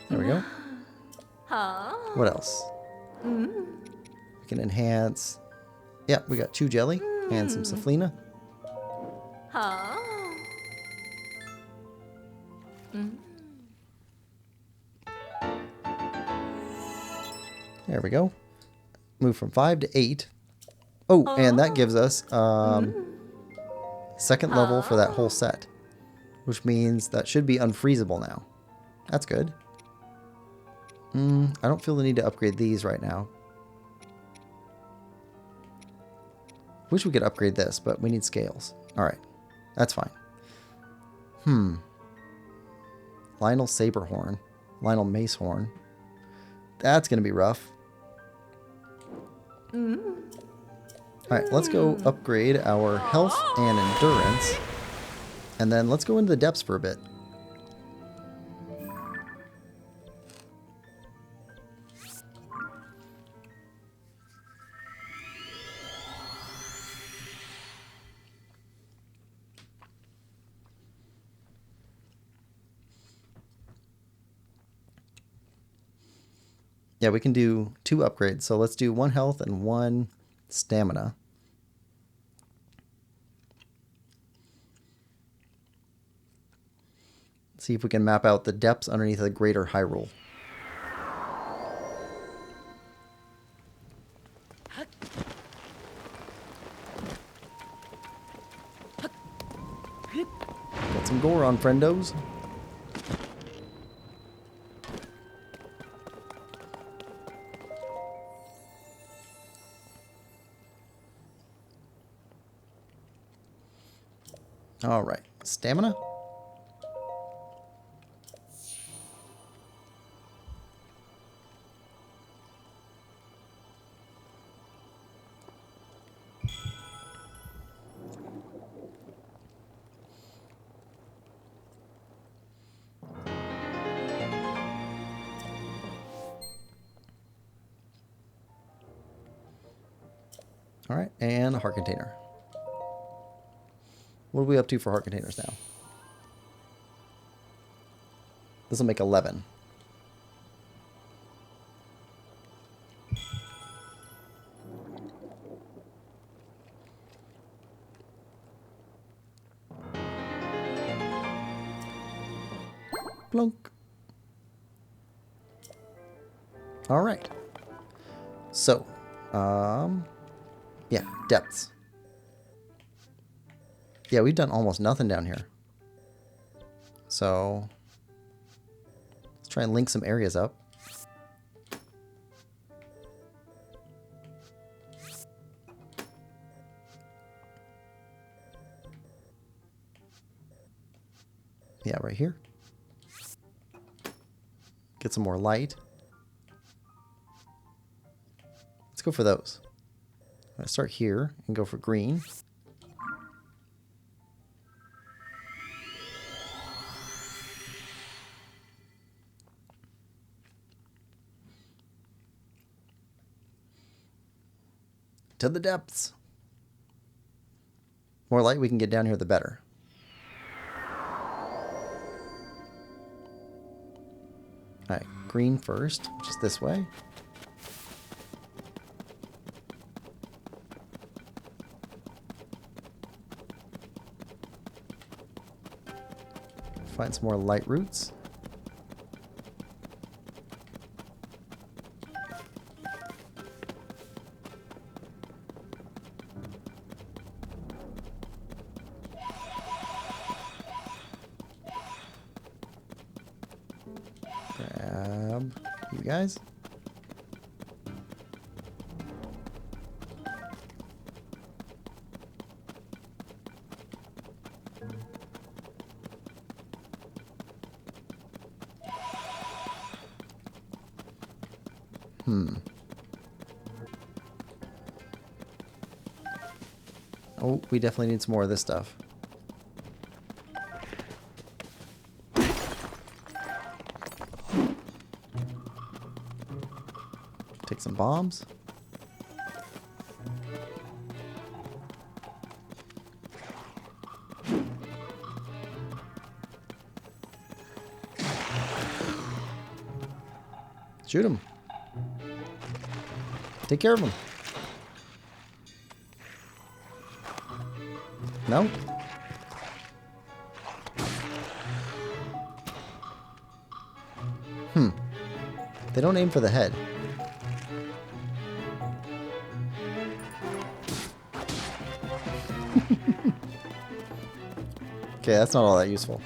There we go. What else? We can enhance. Yeah, we got chew jelly and some saflina. There we go. Move from 5 to 8. Oh, and that gives us second level for that whole set, which means that should be unfreezable now. That's good. I don't feel the need to upgrade these right now. Wish we could upgrade this, but we need scales. Alright, that's fine. Lionel Saberhorn. Lionel Macehorn. That's going to be rough. Alright, let's go upgrade our health and endurance. And then let's go into the depths for a bit. Yeah, we can do 2 upgrades. So let's do 1 health and 1 stamina. Let's see if we can map out the depths underneath the greater Hyrule. Got some gore on friendos. All right, stamina. All right, and a heart container. What are we up to for heart containers now? This will make 11. Plunk. All right. So, yeah, depths. Yeah, we've done almost nothing down here. So, let's try and link some areas up. Yeah, right here. Get some more light. Let's go for those. I'm going to start here and go for green. To the depths. More light we can get down here, the better. Alright, green first, which is this way. Find some more light roots. Grab you guys. Oh, we definitely need some more of this stuff. Take some bombs. Shoot him. Take care of him. No? They don't aim for the head. Okay, that's not all that useful.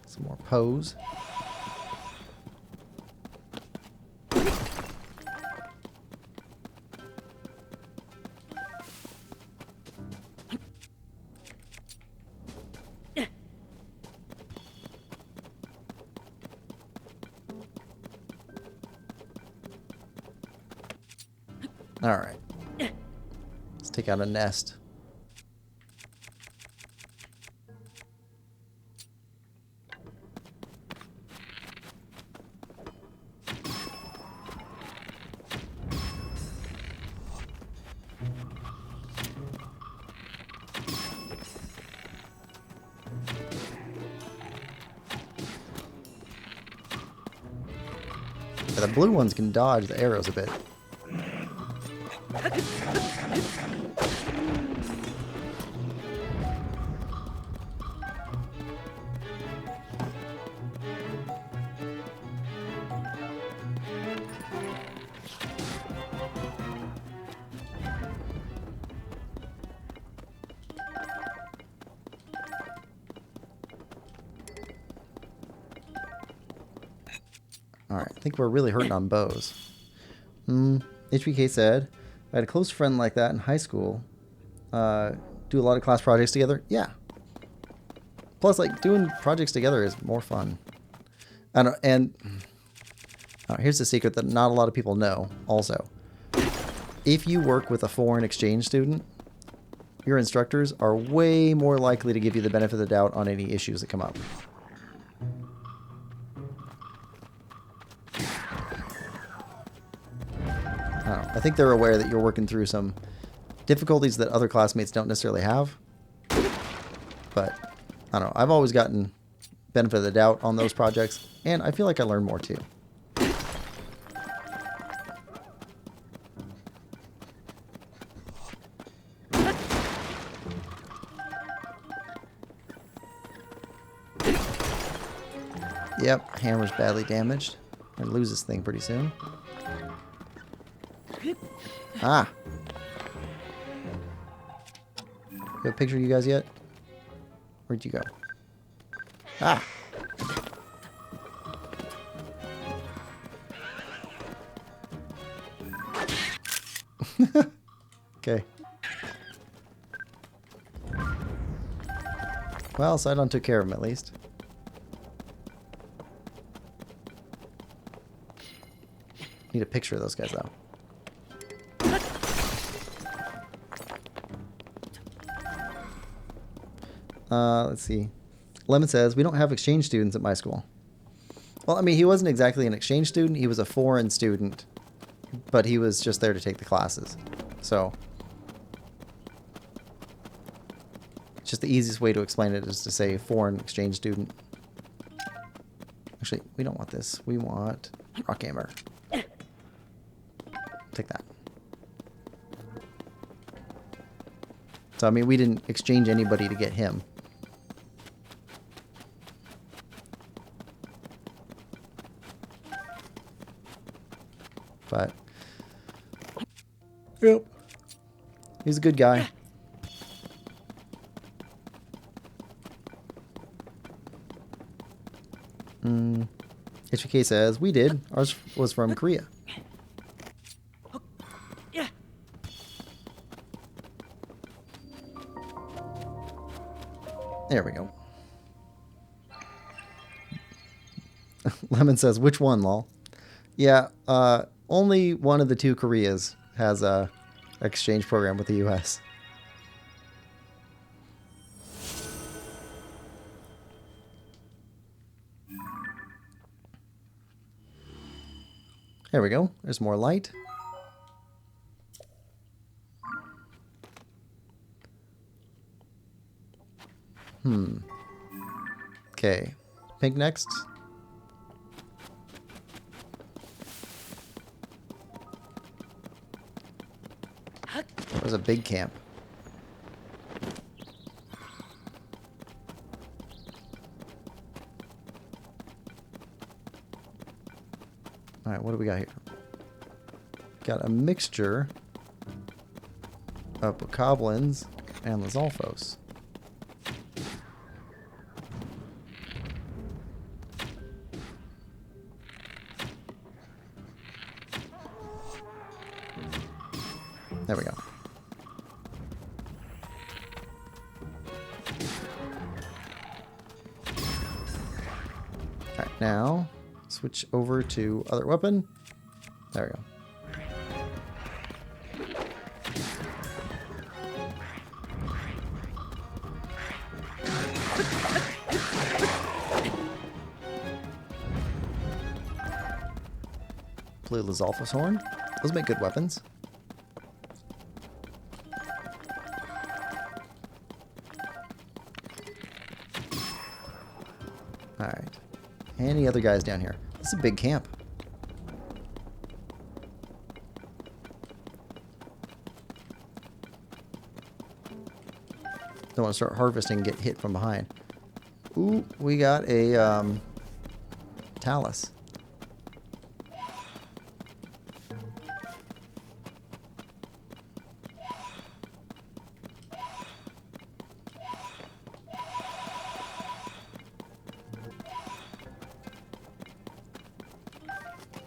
Some more pose. All right. Let's take out a nest. Yeah, the blue ones can dodge the arrows a bit. Alright, I think we're really hurting on bows. HBK said, I had a close friend like that in high school. Do a lot of class projects together? Yeah. Plus, like, doing projects together is more fun. Here's a secret that not a lot of people know also. If you work with a foreign exchange student, your instructors are way more likely to give you the benefit of the doubt on any issues that come up. I think they're aware that you're working through some difficulties that other classmates don't necessarily have. But, I don't know. I've always gotten benefit of the doubt on those projects, and I feel like I learn more too. Yep, hammer's badly damaged. We're gonna lose this thing pretty soon. Ah! Got a picture of you guys yet? Where'd you go? Ah! Okay. Well, Sidon took care of him at least. Need a picture of those guys though. Let's see. Lemon says, we don't have exchange students at my school. Well, I mean, he wasn't exactly an exchange student. He was a foreign student, but he was just there to take the classes. So, just the easiest way to explain it is to say foreign exchange student. Actually, we don't want this. We want rock hammer. Take that. So, I mean, we didn't exchange anybody to get him. But, yep, he's a good guy. HBK says, we did. Ours was from Korea. There we go. Lemon says, which one, lol? Yeah, only one of the two Koreas has a exchange program with the US. There we go. There's more light. Okay. Pink next. That was a big camp. Alright, what do we got here? Got a mixture of bokoblins and Lizalfos. There we go. Alright, now switch over to other weapon. There we go. Blue Lizalfos horn. Those make good weapons. Alright. Any other guys down here? This is a big camp. Don't want to start harvesting and get hit from behind. Ooh, we got a Talus.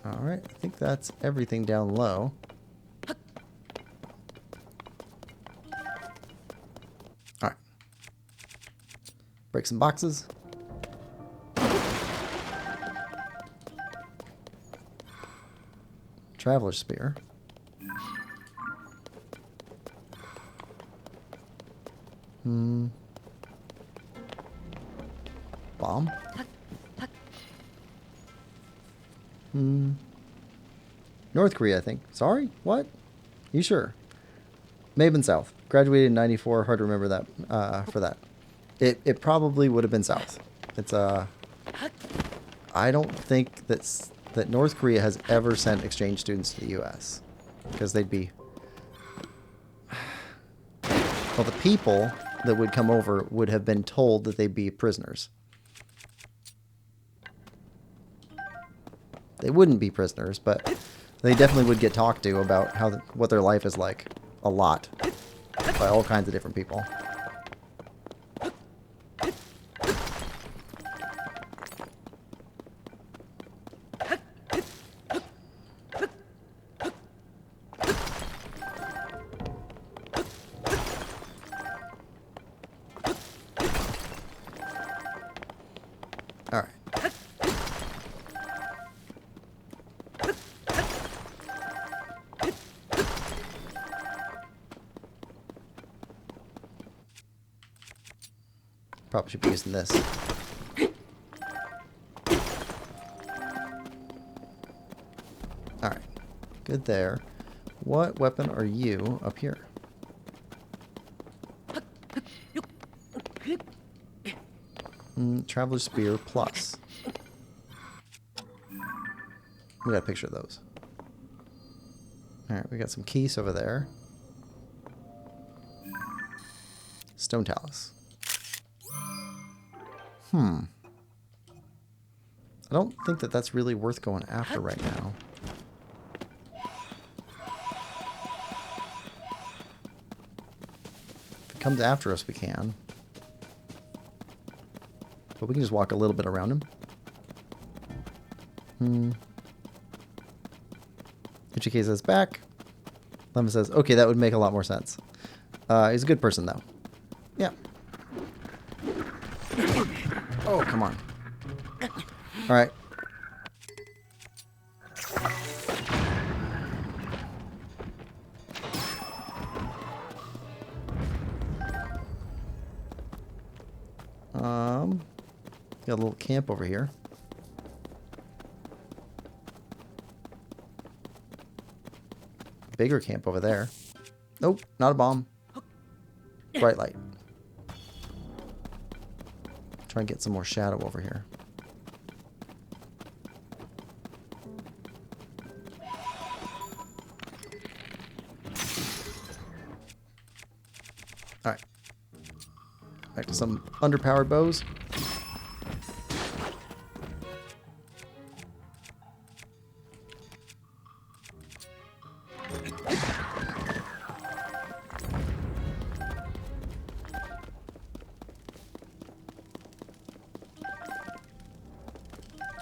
Alright, I think that's everything down low. Alright. Break some boxes. Traveler's Spear. Bomb. North Korea, I think. Sorry? What? You sure? May have been South. Graduated in 94. Hard to remember that for that. It probably would have been South. It's I don't think that North Korea has ever sent exchange students to the US. Because they'd be... Well, the people that would come over would have been told that they'd be prisoners. They wouldn't be prisoners, but they definitely would get talked to about what their life is like a lot by all kinds of different people. All right. Probably should be using this. Alright. Good there. What weapon are you up here? Traveler's Spear Plus. We got a picture of those. Alright, we got some keys over there. Stone Talus. I don't think that that's really worth going after right now. If it comes after us, we can. But we can just walk a little bit around him. Ichike says back. Lemon says, okay, that would make a lot more sense. He's a good person, though. Yeah. Oh, come on. All right. Got a little camp over here. Bigger camp over there. Nope, not a bomb. Bright light. Try and get some more shadow over here. Alright. Back to some underpowered bows.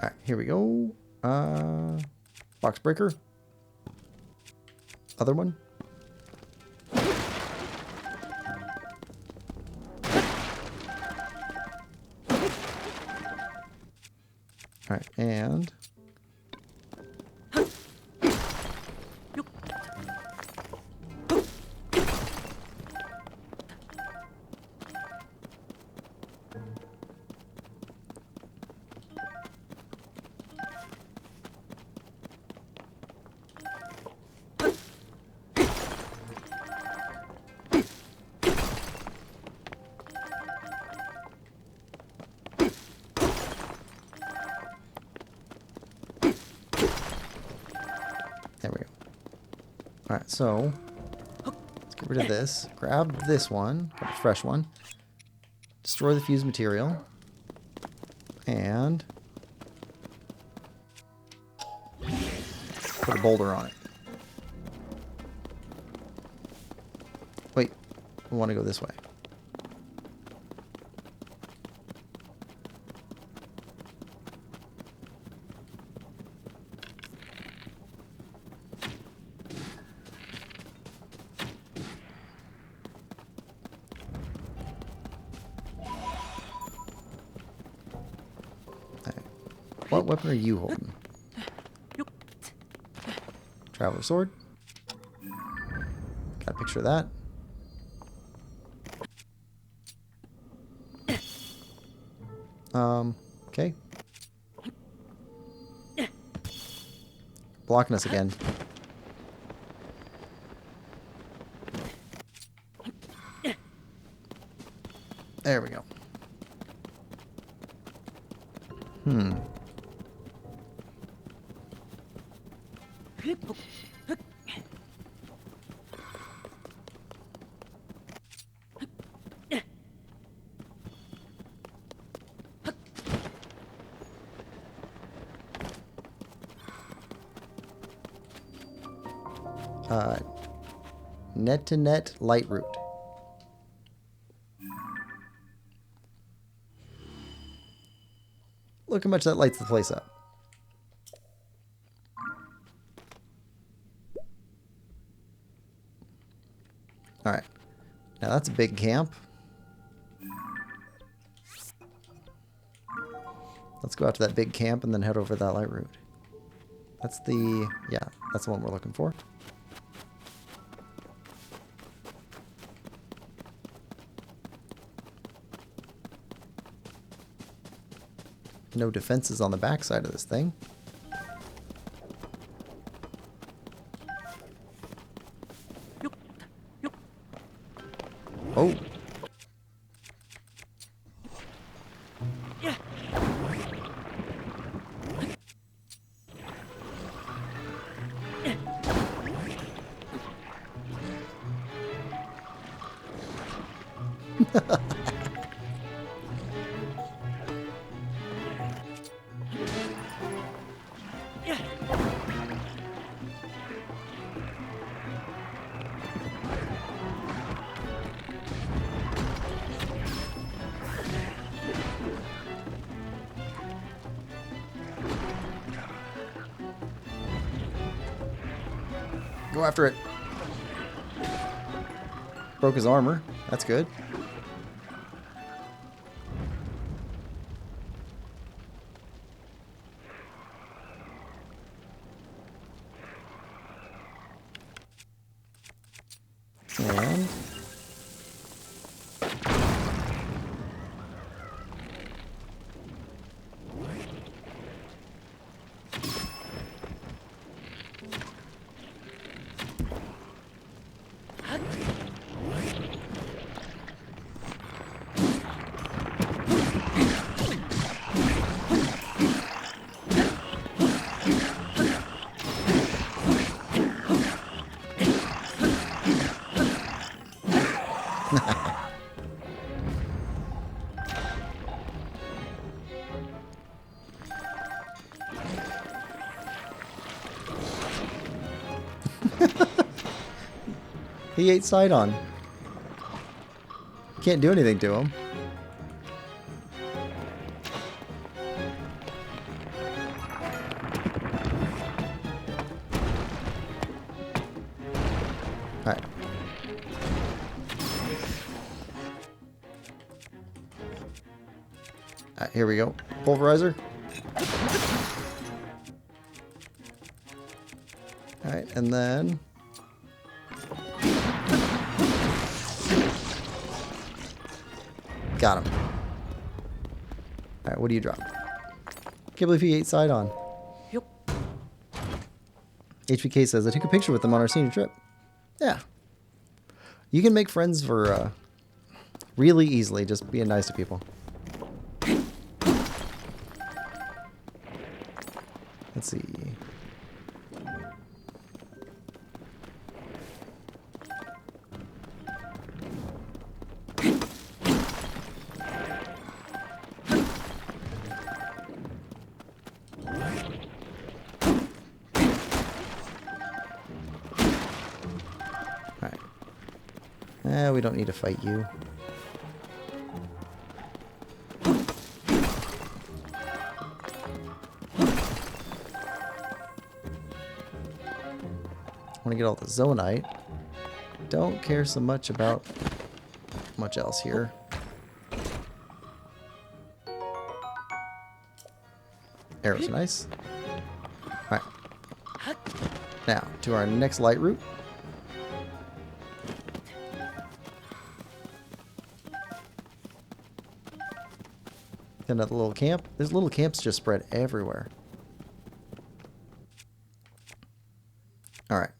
Alright, here we go. Box breaker. Other one. Alright, and there we go. Alright, so let's get rid of this. Grab this one, grab a fresh one. Destroy the fused material. And put a boulder on it. Wait, we want to go this way. What weapon are you holding? Traveler sword. Got a picture of that. Okay. Blocking us again. There we go. net-to-net light root. Look how much that lights the place up. Alright. Now that's a big camp. Let's go out to that big camp and then head over that light route. That's the... yeah, that's the one we're looking for. No defenses on the backside of this thing. Oh. Go after it. Broke his armor. That's good. And he ate Sidon. Can't do anything to him. Alright. Alright, here we go. Pulverizer. Alright, and then... got him. Alright, what do you drop? Can't believe he ate Sidon. Yep. HBK says, I took a picture with them on our senior trip. Yeah. You can make friends for really easily, just being nice to people. Let's see. We don't need to fight you. I want to get all the Zonite. Don't care so much about much else here. Arrows are nice. Alright. Now, to our next light route. Another little camp. There's little camps just spread everywhere. Alright.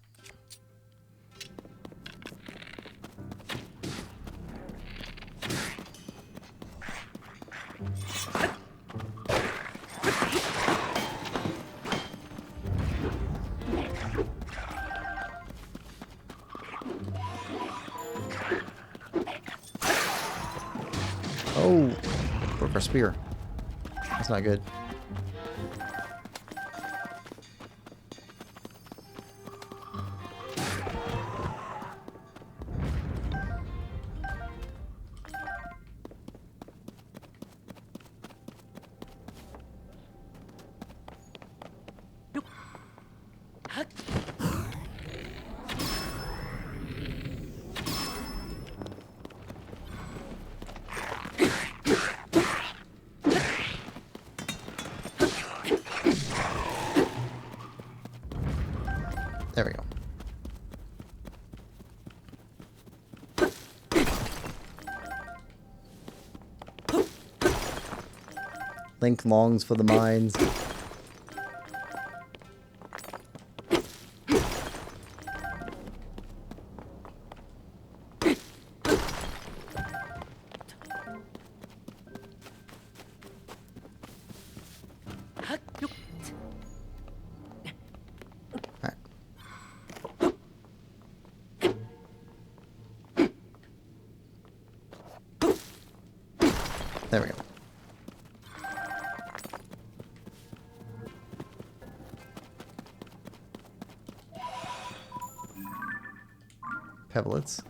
Oh, broke our spear. That's not good. There we go. Link longs for the mines. There we go. Pebblets.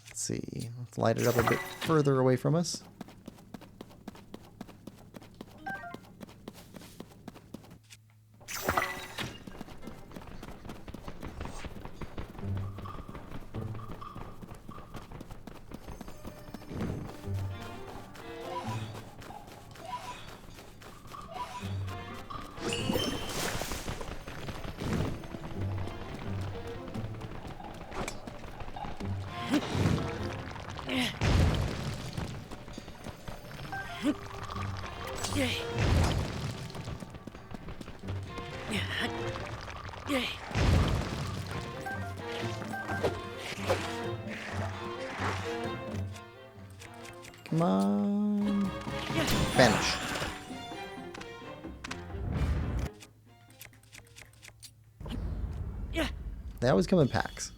Let's see. Let's light it up a bit further away from us. Come on. Vanish. They always come in packs.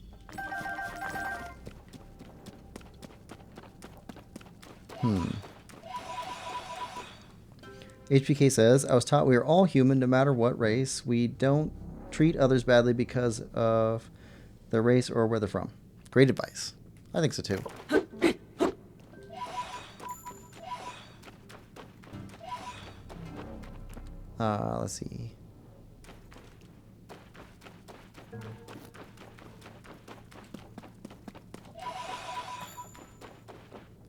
HPK says, I was taught we are all human no matter what race. We don't treat others badly because of their race or where they're from. Great advice. I think so too. Let's see.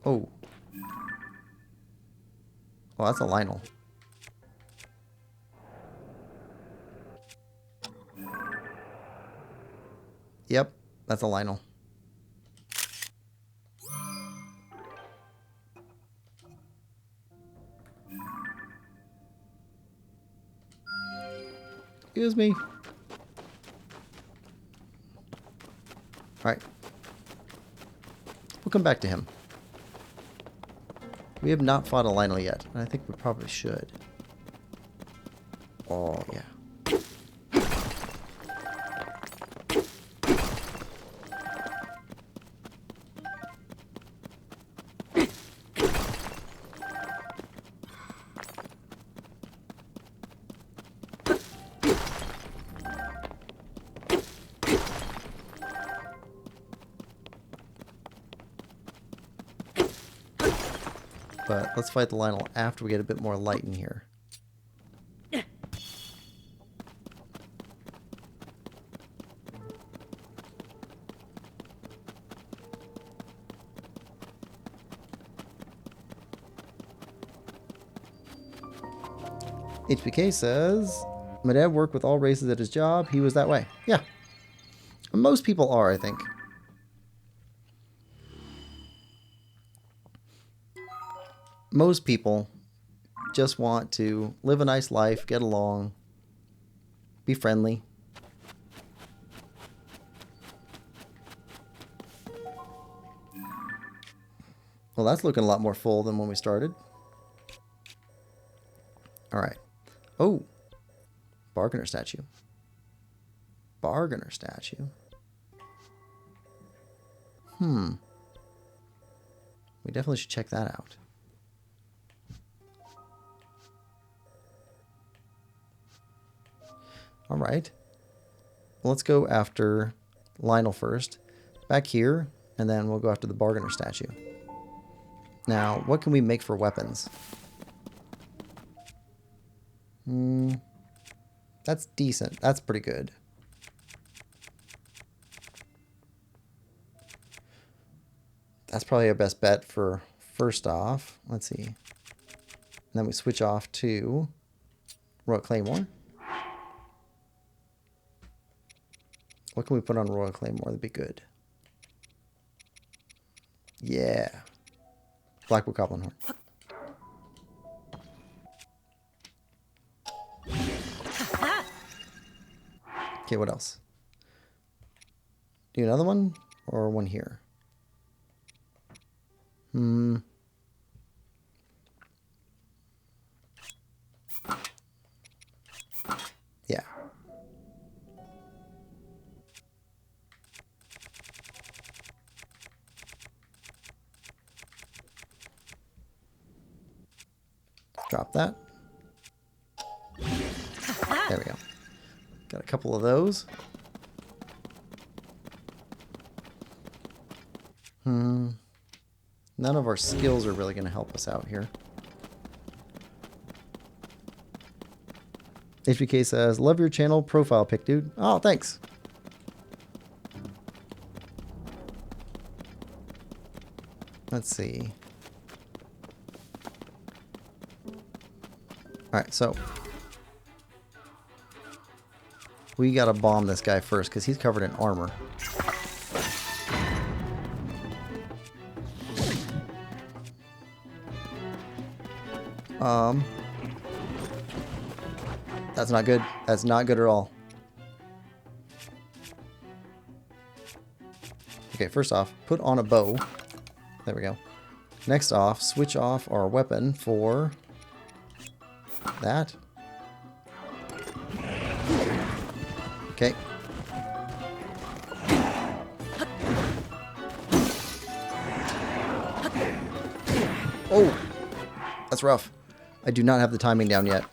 Oh. Oh, that's a Lionel. Yep, that's a Lionel. Excuse me. Alright. We'll come back to him. We have not fought a Lionel yet, and I think we probably should. Oh, yeah. But let's fight the Lionel after we get a bit more light in here. HBK says, my dad worked with all races at his job. He was that way. Yeah. Most people are, I think. Most people just want to live a nice life, get along, be friendly. Well, that's looking a lot more full than when we started. All right. Oh, bargainer statue. Bargainer statue. We definitely should check that out. All right. Well, let's go after Lionel first. Back here, and then we'll go after the bargainer statue. Now, what can we make for weapons? That's decent. That's pretty good. That's probably our best bet for first off. Let's see. And then we switch off to Royal Claymore. What can we put on Royal Claymore that'd be good? Yeah. Blackwood Goblin Horn. Okay, what else? Do another one or one here? Yeah. Drop that. There we go. Got a couple of those. None of our skills are really going to help us out here. HBK says, love your channel profile pic, dude. Oh, thanks. Let's see. Alright, so we gotta bomb this guy first because he's covered in armor. That's not good. That's not good at all. Okay, first off, put on a bow. There we go. Next off, switch off our weapon for that. Okay. Oh! That's rough. I do not have the timing down yet.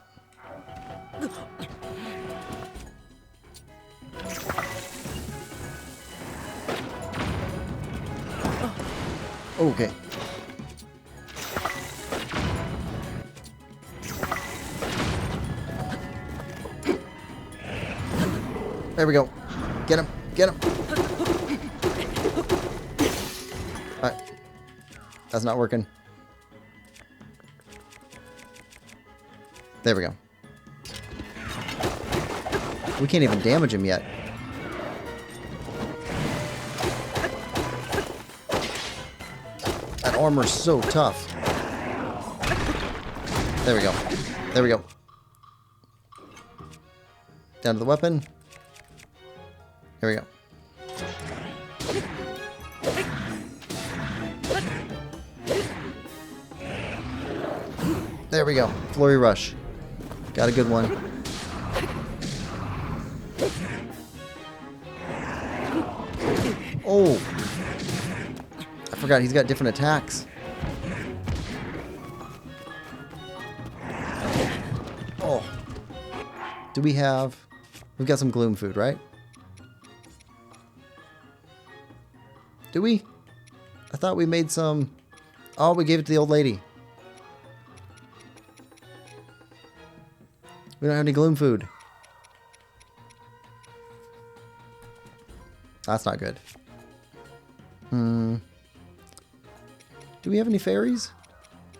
Okay. There we go. Get him. Get him. Alright. That's not working. There we go. We can't even damage him yet. That armor's so tough. There we go. There we go. Down to the weapon. Here we go. There we go. Flurry Rush. Got a good one. Oh. I forgot he's got different attacks. Oh. Do we have... We've got some gloom food, right? Do we? I thought we made some... Oh, we gave it to the old lady. We don't have any gloom food. That's not good. Do we have any fairies?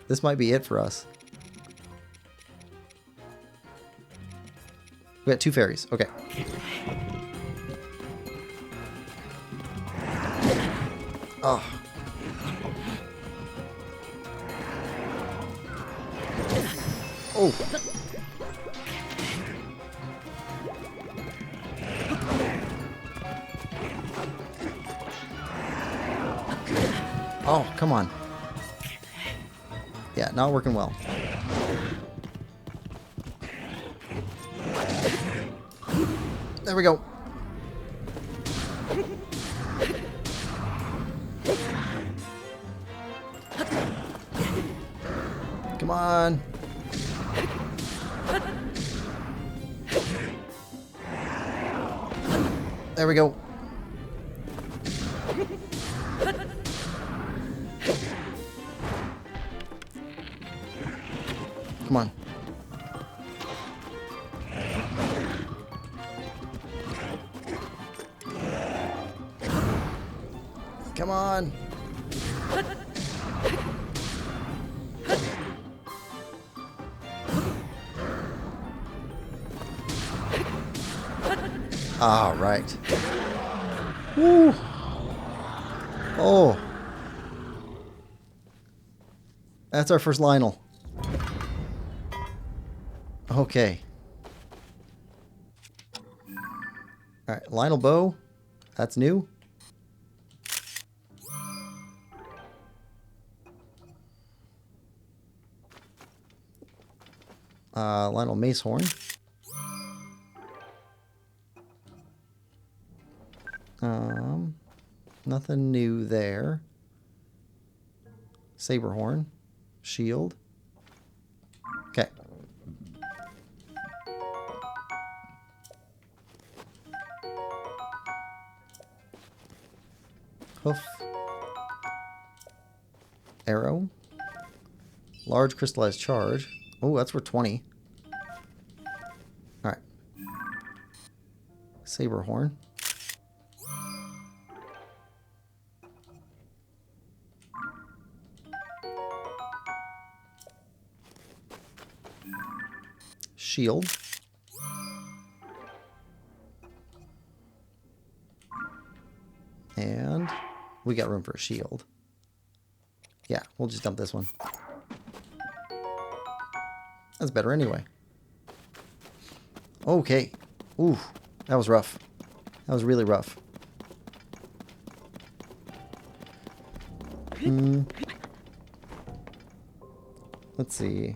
This might be it for us. We got 2 fairies. Okay. Oh. Oh. Oh, come on. Yeah, not working well. There we go. Come on. There we go. Come on. Come on. All right. Woo. Oh. That's our first Lionel. Okay. Alright, Lionel bow. That's new. Lionel mace horn. Nothing new there. Saber horn. Shield. Okay. Hoof. Arrow. Large crystallized charge. Oh, that's worth 20. Alright. Saber horn. Shield. And we got room for a shield. Yeah, we'll just dump this one. That's better anyway. Okay. Ooh, that was rough. That was really rough. Let's see.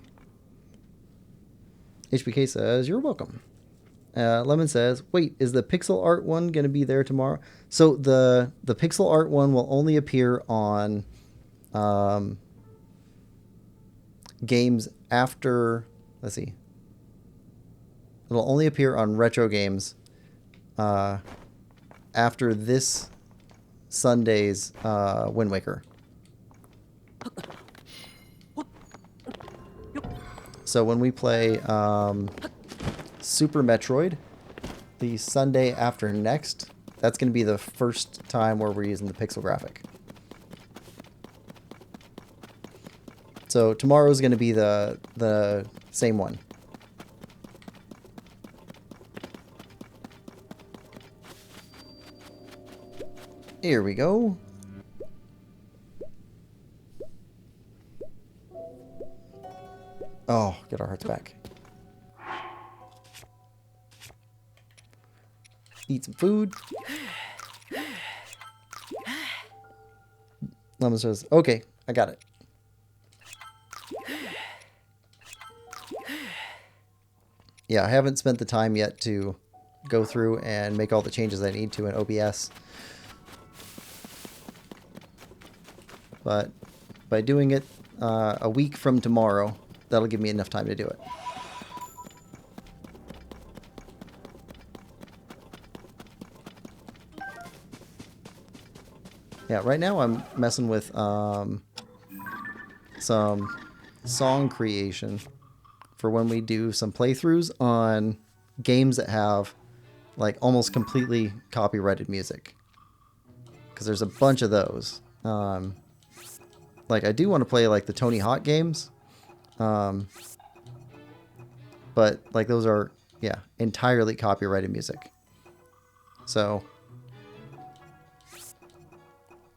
HBK says, you're welcome. Lemon says, wait, is the pixel art one going to be there tomorrow? So the pixel art one will only appear on games after, let's see. It'll only appear on retro games after this Sunday's Wind Waker. So when we play Super Metroid, the Sunday after next, that's going to be the first time where we're using the pixel graphic. So tomorrow's going to be the same one. Here we go. Oh, get our hearts back. Eat some food. Lemon says, okay, I got it. Yeah, I haven't spent the time yet to go through and make all the changes I need to in OBS. But by doing it a week from tomorrow, that'll give me enough time to do it. Yeah, right now I'm messing with some song creation for when we do some playthroughs on games that have like almost completely copyrighted music. Because there's a bunch of those. Like I do want to play like the Tony Hawk games. But like those are, yeah, entirely copyrighted music. So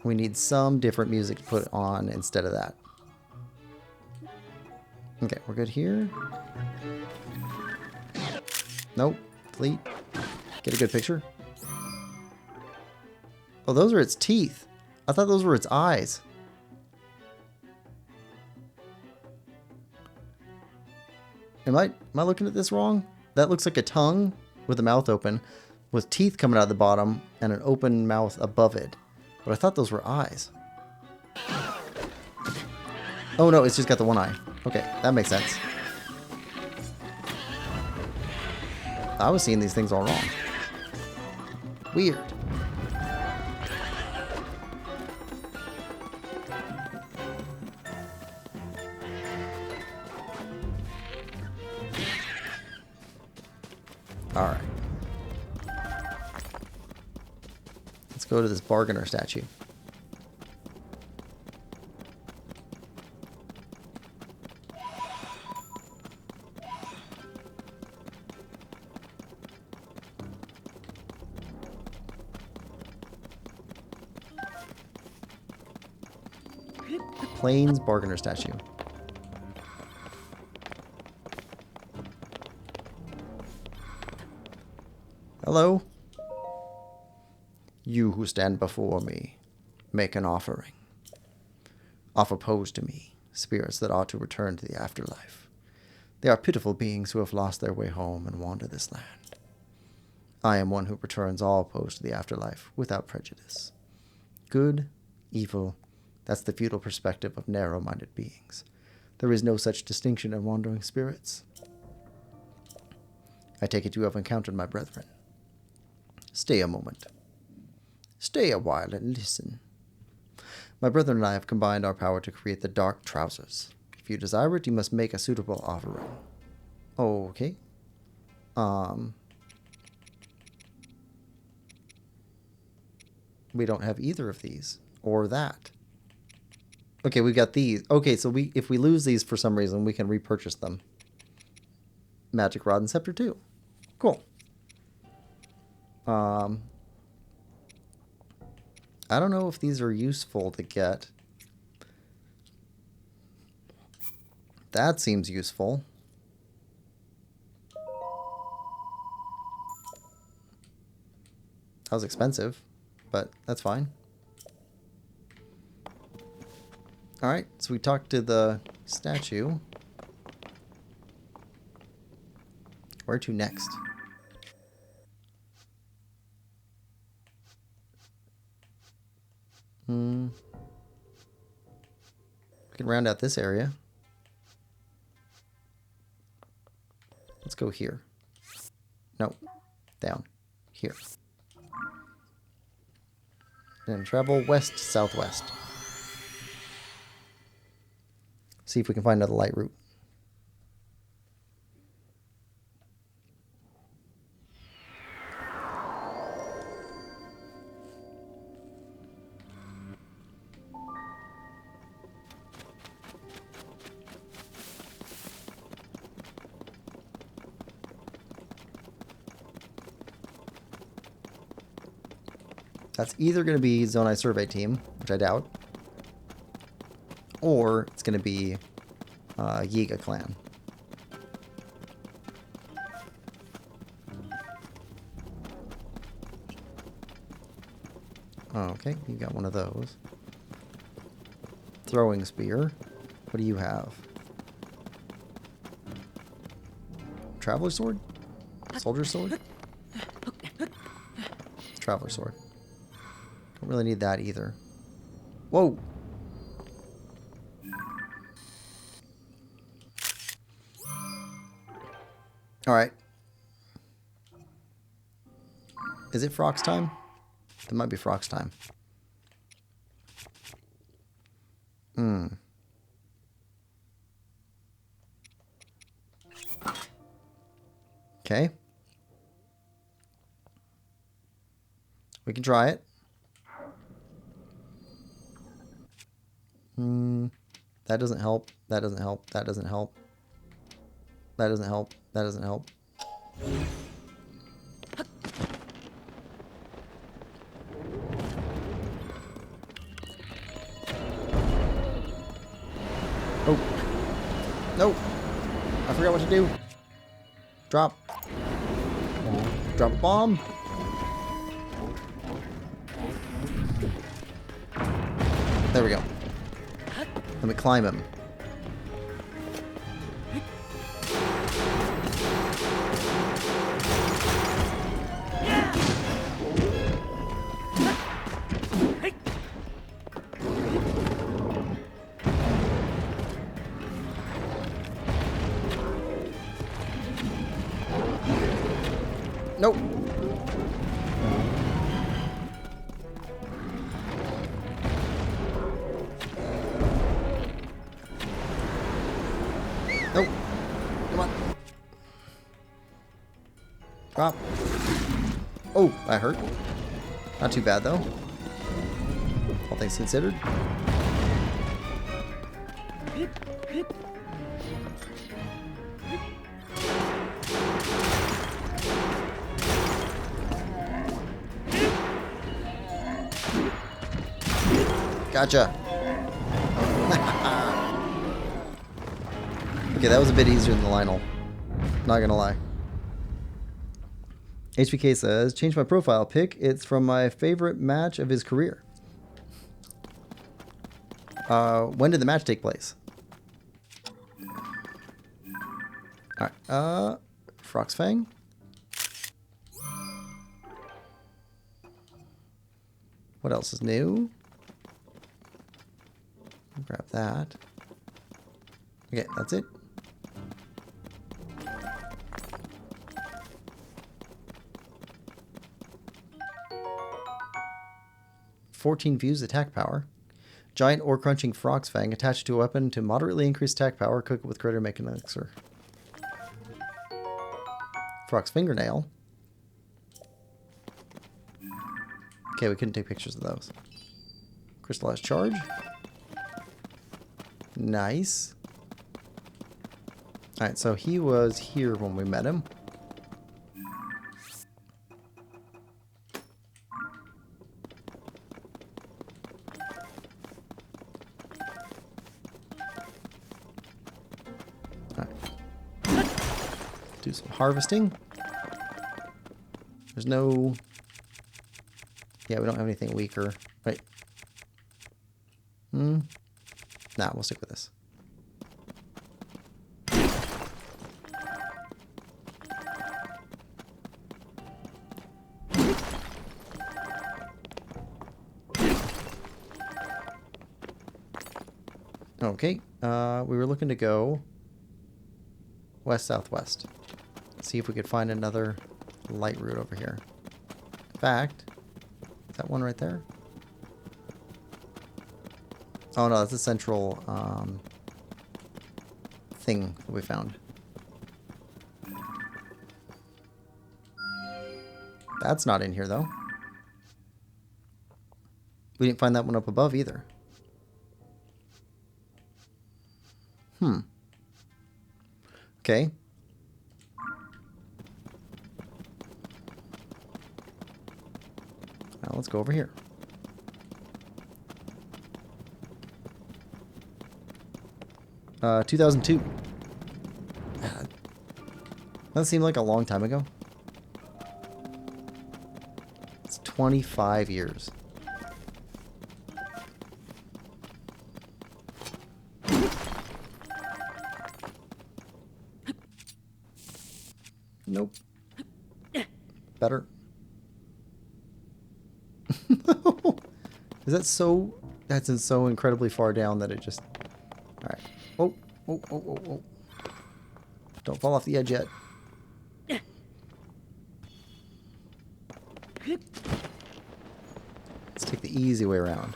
we need some different music to put on instead of that. Okay, we're good here. Nope. Delete. Get a good picture. Oh, those are its teeth. I thought those were its eyes. Am I looking at this wrong? That looks like a tongue with the mouth open, with teeth coming out the bottom and an open mouth above it. But I thought those were eyes. Oh no, it's just got the one eye. Okay, that makes sense. I was seeing these things all wrong. Weird. Alright. Let's go to this bargainer statue. Plains Bargainer statue. Hello? You who stand before me, make an offering. Offer pose to me, spirits that ought to return to the afterlife. They are pitiful beings who have lost their way home and wander this land. I am one who returns all pose to the afterlife without prejudice. Good, evil, that's the feudal perspective of narrow-minded beings. There is no such distinction in wandering spirits. I take it you have encountered my brethren. Stay a moment. Stay a while and listen. My brethren and I have combined our power to create the Dark Trousers. If you desire it, you must make a suitable offering. Okay. We don't have either of these. Or that. Okay, we got these. Okay, so if we lose these for some reason, we can repurchase them. Magic Rod and Scepter too. Cool. I don't know if these are useful to get. That seems useful. That was expensive, but that's fine. Alright, so we talked to the statue. Where to next? We can round out this area. Let's go here. No. Down. Here. And travel west, southwest. See if we can find another light route. That's either going to be Zonai Survey Team, which I doubt, or it's going to be Yiga Clan. Okay, you got one of those. Throwing Spear. What do you have? Traveler Sword? Soldier Sword? Traveler Sword. Don't really need that either. Whoa! Alright. Is it Frock's time? It might be Frock's time. Okay. We can try it. That doesn't help. That doesn't help. That doesn't help. That doesn't help. That doesn't help. Oh. No. I forgot what to do. Drop. Drop a bomb. There we go. Let me climb him. Nope. Nope. Come on. Drop. Oh, that hurt. Not too bad, though. All things considered. Gotcha. Okay, that was a bit easier than the Lionel. Not gonna lie. HBK says, change my profile pic. It's from my favorite match of his career. When did the match take place? Alright, Frog's Fang. What else is new? Grab that. Okay, that's it. "14 views attack power. Giant ore crunching frog's fang attached to a weapon to moderately increase attack power. Cook it with critter, make an elixir. Frog's fingernail. Okay, we couldn't take pictures of those. Crystallized charge. Nice. Alright, so he was here when we met him. Do some harvesting. There's no... Yeah, we don't have anything weaker. Wait. Nah, we'll stick with this. Okay, we were looking to go west-southwest. See if we could find another light route over here. In fact, is that one right there? Oh no, that's a central thing that we found. That's not in here though. We didn't find that one up above either. Okay. Now let's go over here. Uh, 2002. That seemed like a long time ago. It's 25 years. Nope. Better. Is that so... That's in so incredibly far down that it just... Alright. Oh, oh, oh, oh, oh. Don't fall off the edge yet. Let's take the easy way around.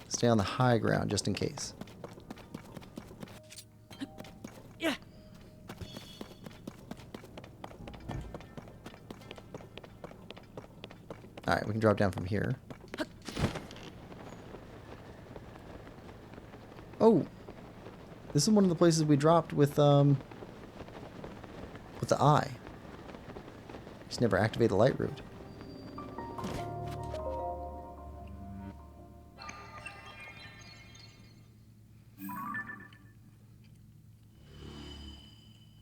Stay on the high ground just in case. Alright, we can drop down from here. Oh! This is one of the places we dropped with the eye. Just never activate the light route.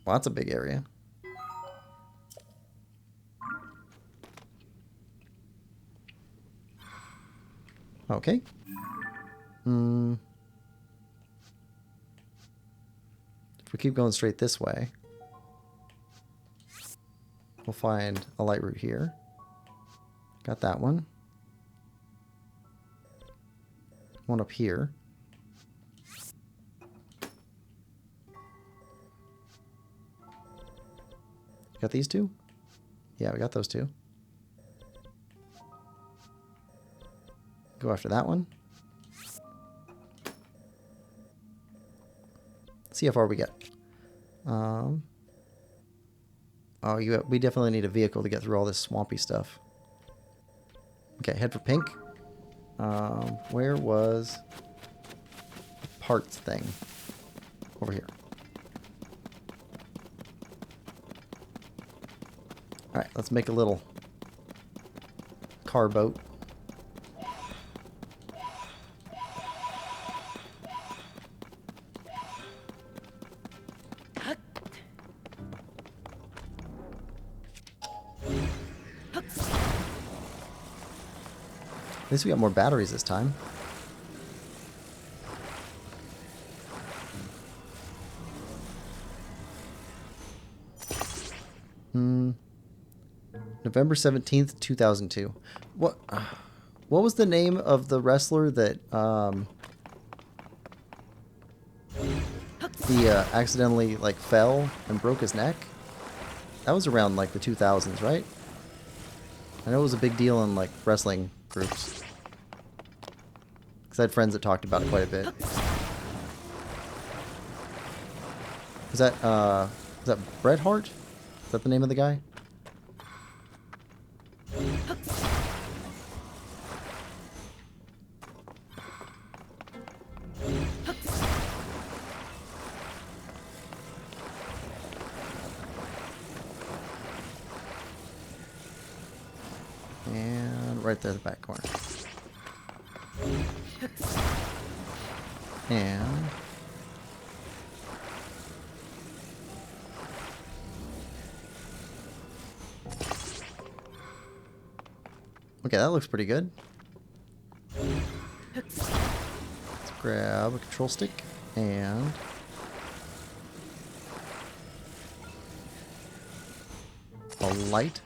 Well, that's a big area. Okay. If we keep going straight this way, we'll find a light route here. Got that one. One up here. Got these two? Yeah, we got those two. Go after that one. See how far we get. Oh, we definitely need a vehicle to get through all this swampy stuff. Okay, head for pink. Where was the parts thing? Over here. Alright, let's make a little car boat. At least we got more batteries this time. November 17th, 2002. What was the name of the wrestler that he accidentally like fell and broke his neck? That was around like the 2000s, right? I know it was a big deal in like wrestling groups. Because I had friends that talked about it quite a bit. Is that Bret Hart? Is that the name of the guy? And right there, the back corner. And okay, that looks pretty good. Let's grab a control stick and a light.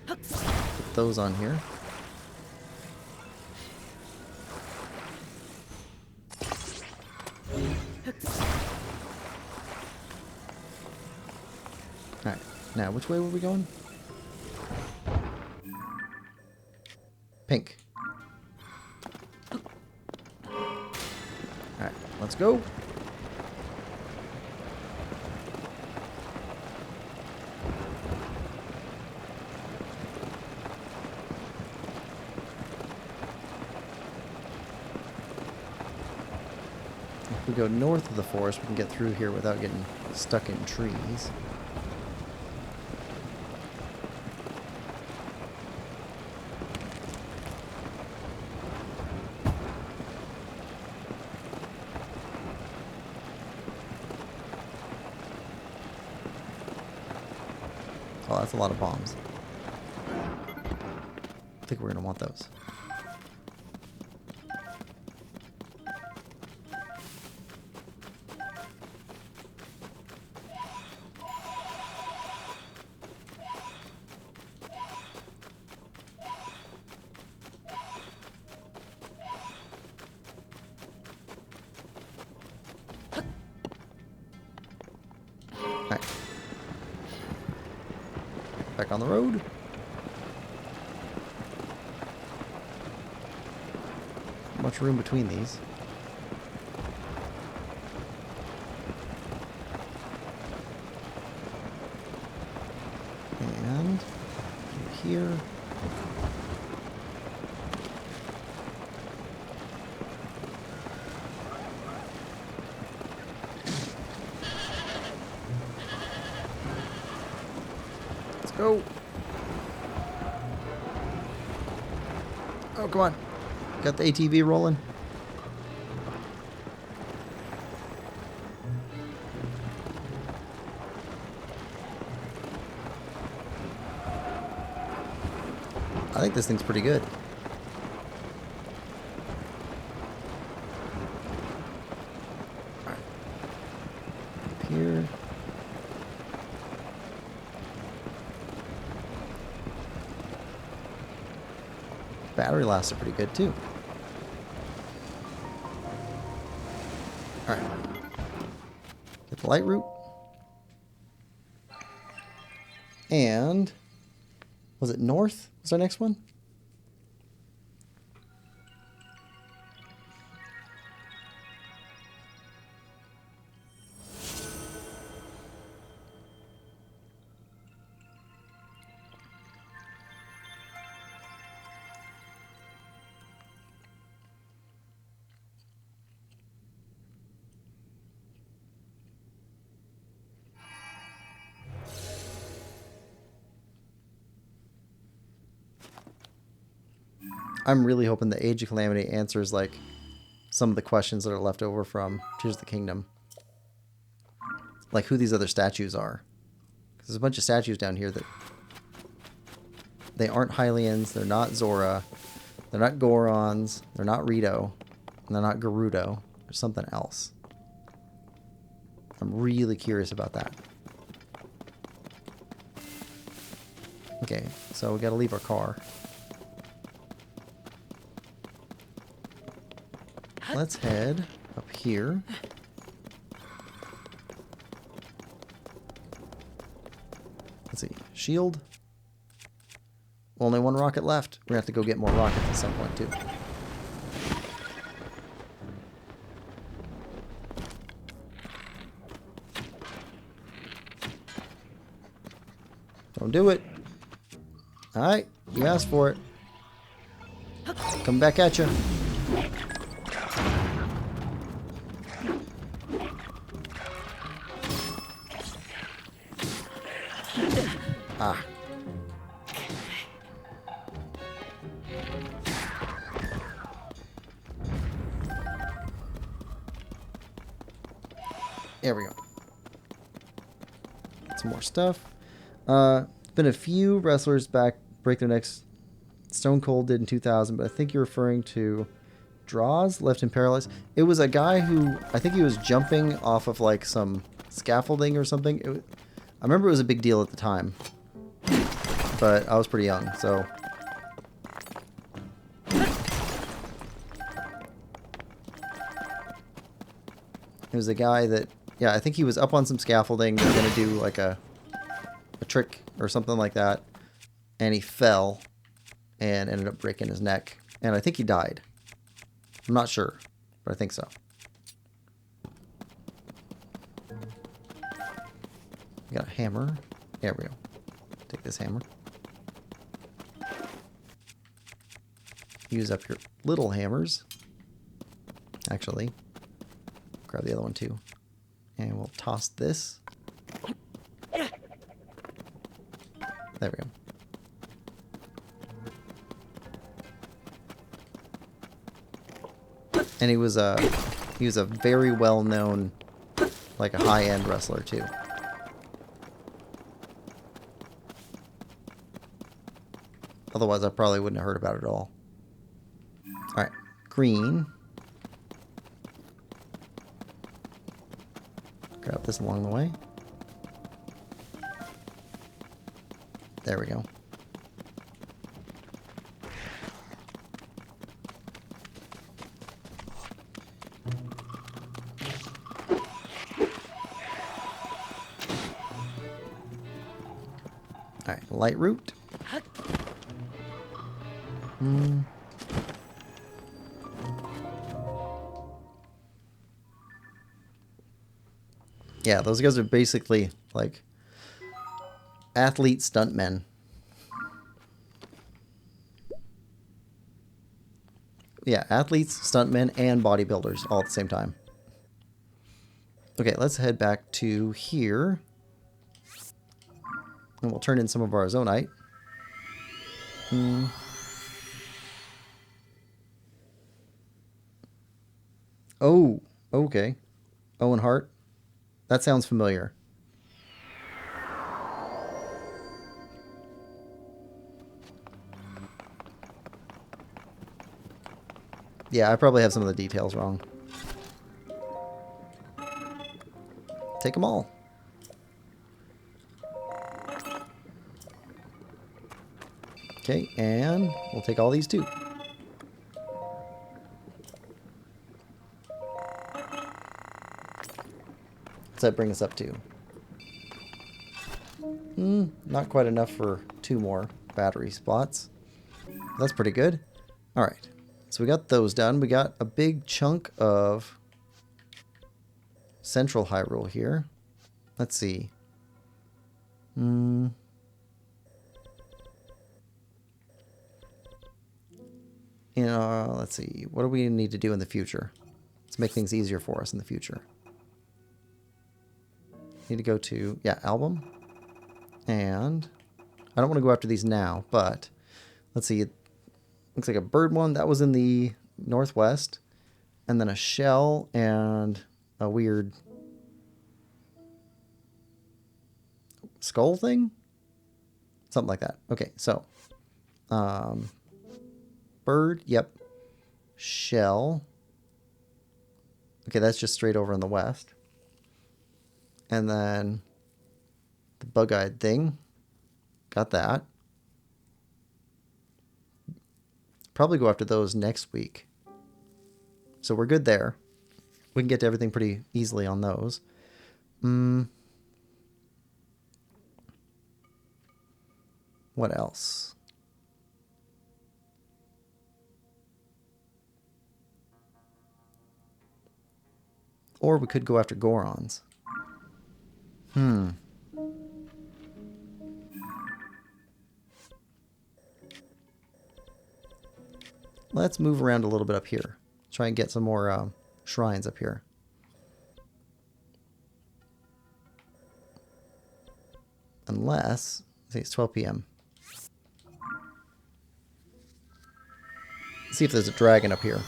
Put those on here. Alright, now which way were we going? Pink. Alright, let's go. If we go north of the forest, we can get through here without getting stuck in trees. Oh, that's a lot of bombs. I think we're going to want those. Alright. Back on the road. Much room between these. And here. Let's go. Oh, come on. Got the ATV rolling. I think this thing's pretty good. Alright. Up here. Battery lasts are pretty good too. Alright. Get the light route. And was it north? Was our next one? I'm really hoping the Age of Calamity answers like some of the questions that are left over from Tears of the Kingdom. Like who these other statues are. 'Cause there's a bunch of statues down here that they aren't Highlands, they're not Zora, They're not Gorons. They're not Rito. And they're not Gerudo. There's something else. I'm really curious about that. Okay, so we gotta leave our car. Let's head up here. Let's see. Shield. Only one rocket left. We're gonna have to go get more rockets at some point too. Don't do it. Alright, you asked for it. Come back at you. Ah. There we go. Some more stuff. Been a few wrestlers back break their necks. Stone Cold did in 2000, but I think you're referring to Draws left him paralyzed. It was a guy who I think he was jumping off of like some scaffolding or something. I remember it was a big deal at the time, but I was pretty young, so. It was a guy that, yeah, I think he was up on some scaffolding. They're gonna do like a trick or something like that, and he fell and ended up breaking his neck, and I think he died. I'm not sure, but I think so. We got a hammer. There we go. Take this hammer. Use up your little hammers. Actually, grab the other one too. And we'll toss this. There we go. And he was a very well-known, like a high-end wrestler too. Otherwise, I probably wouldn't have heard about it at all. All right, green. Grab this along the way. There we go. Alright, light root. Yeah, those guys are basically like athlete stuntmen. Yeah, athletes, stuntmen, and bodybuilders all at the same time. Okay, let's head back to here. And we'll turn in some of our zonite. Oh, okay. Owen Hart. That sounds familiar. Yeah, I probably have some of the details wrong. Take them all. Okay, and we'll take all these too. What's that bring us up to? Not quite enough for 2 more battery spots. That's pretty good. All right. So we got those done. We got a big chunk of Central Hyrule here. Let's see. Let's see. What do we need to do in the future? Let's make things easier for us in the future. Need to go to, yeah, album. And I don't want to go after these now, but let's see. It looks like a bird one. That was in the northwest. And then a shell and a weird skull thing? Something like that. Okay, so bird. Yep. Shell. Okay, that's just straight over in the west. And then the bug-eyed thing. Got that. Probably go after those next week. So we're good there. We can get to everything pretty easily on those. What else? Or we could go after Gorons. Let's move around a little bit up here. Try and get some more shrines up here. Unless, I think it's 12 p.m. See if there's a dragon up here.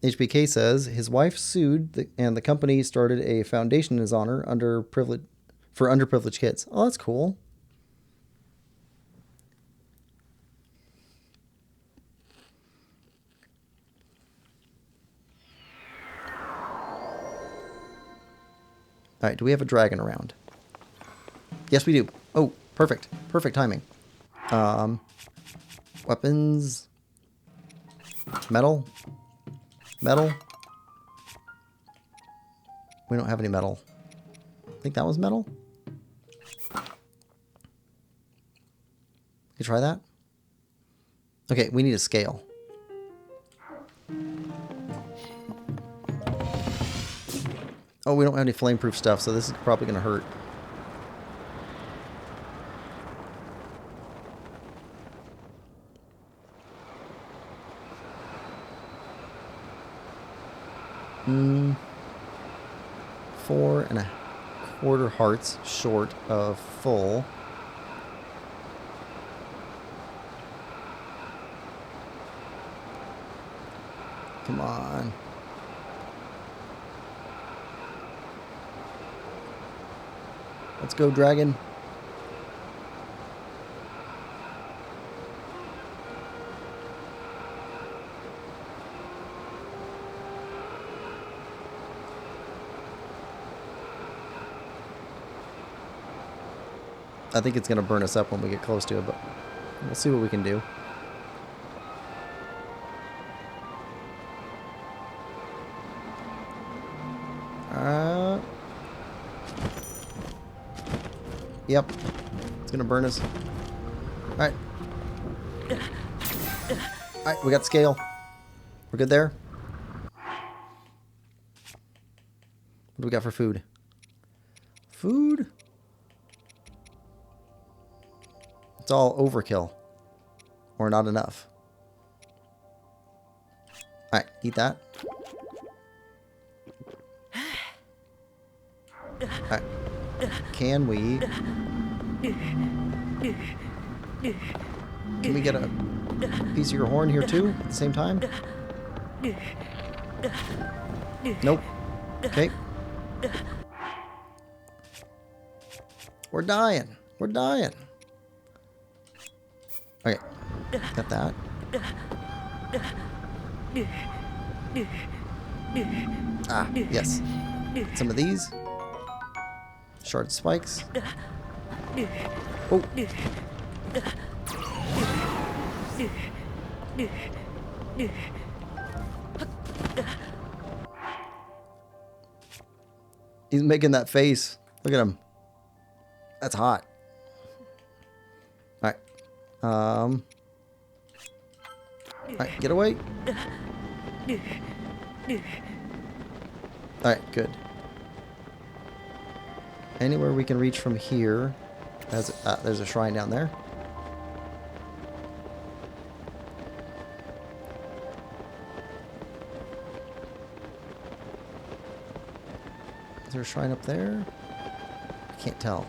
HBK says his wife sued and the company started a foundation in his honor for underprivileged kids. Oh, that's cool. All right, do we have a dragon around? Yes, we do. Oh, perfect. Perfect timing. Weapons. Metal. Metal. We don't have any metal. I think that was metal. You try that? Okay, we need a scale. Oh, we don't have any flameproof stuff, so this is probably going to hurt. Four and a quarter hearts short of full. Come on. Let's go, dragon. I think it's going to burn us up when we get close to it, but we'll see what we can do. Yep. It's going to burn us. Alright. Alright, we got scale. We're good there? What do we got for food? Food? It's all overkill. Or not enough. Alright, eat that. Alright. Can we get a piece of your horn here too at the same time? Nope. Okay. We're dying. We're dying. Okay. Got that. Ah, yes. Some of these. Shard spikes. Oh. He's making that face. Look at him. That's hot. Alright. Alright, get away. Alright, good. Anywhere we can reach from here. There's a shrine down there. Is there a shrine up there? I can't tell.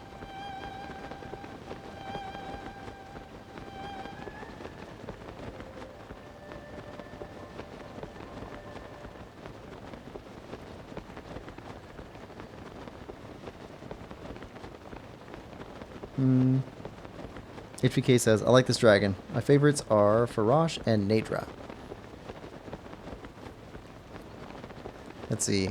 HBK says, I like this dragon. My favorites are Farosh and Nadra. Let's see.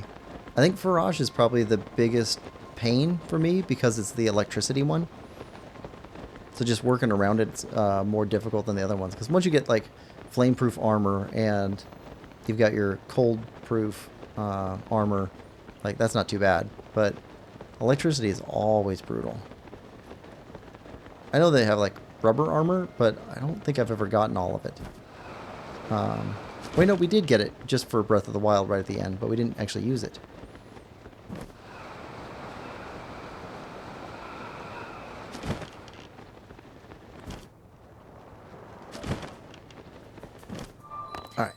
I think Farosh is probably the biggest pain for me because it's the electricity one. So just working around it's more difficult than the other ones. Because once you get like flame-proof armor and you've got your cold-proof armor, like that's not too bad. But electricity is always brutal. I know they have like rubber armor, but I don't think I've ever gotten all of it. Wait, no, we did get it just for Breath of the Wild right at the end, but we didn't actually use it. Alright.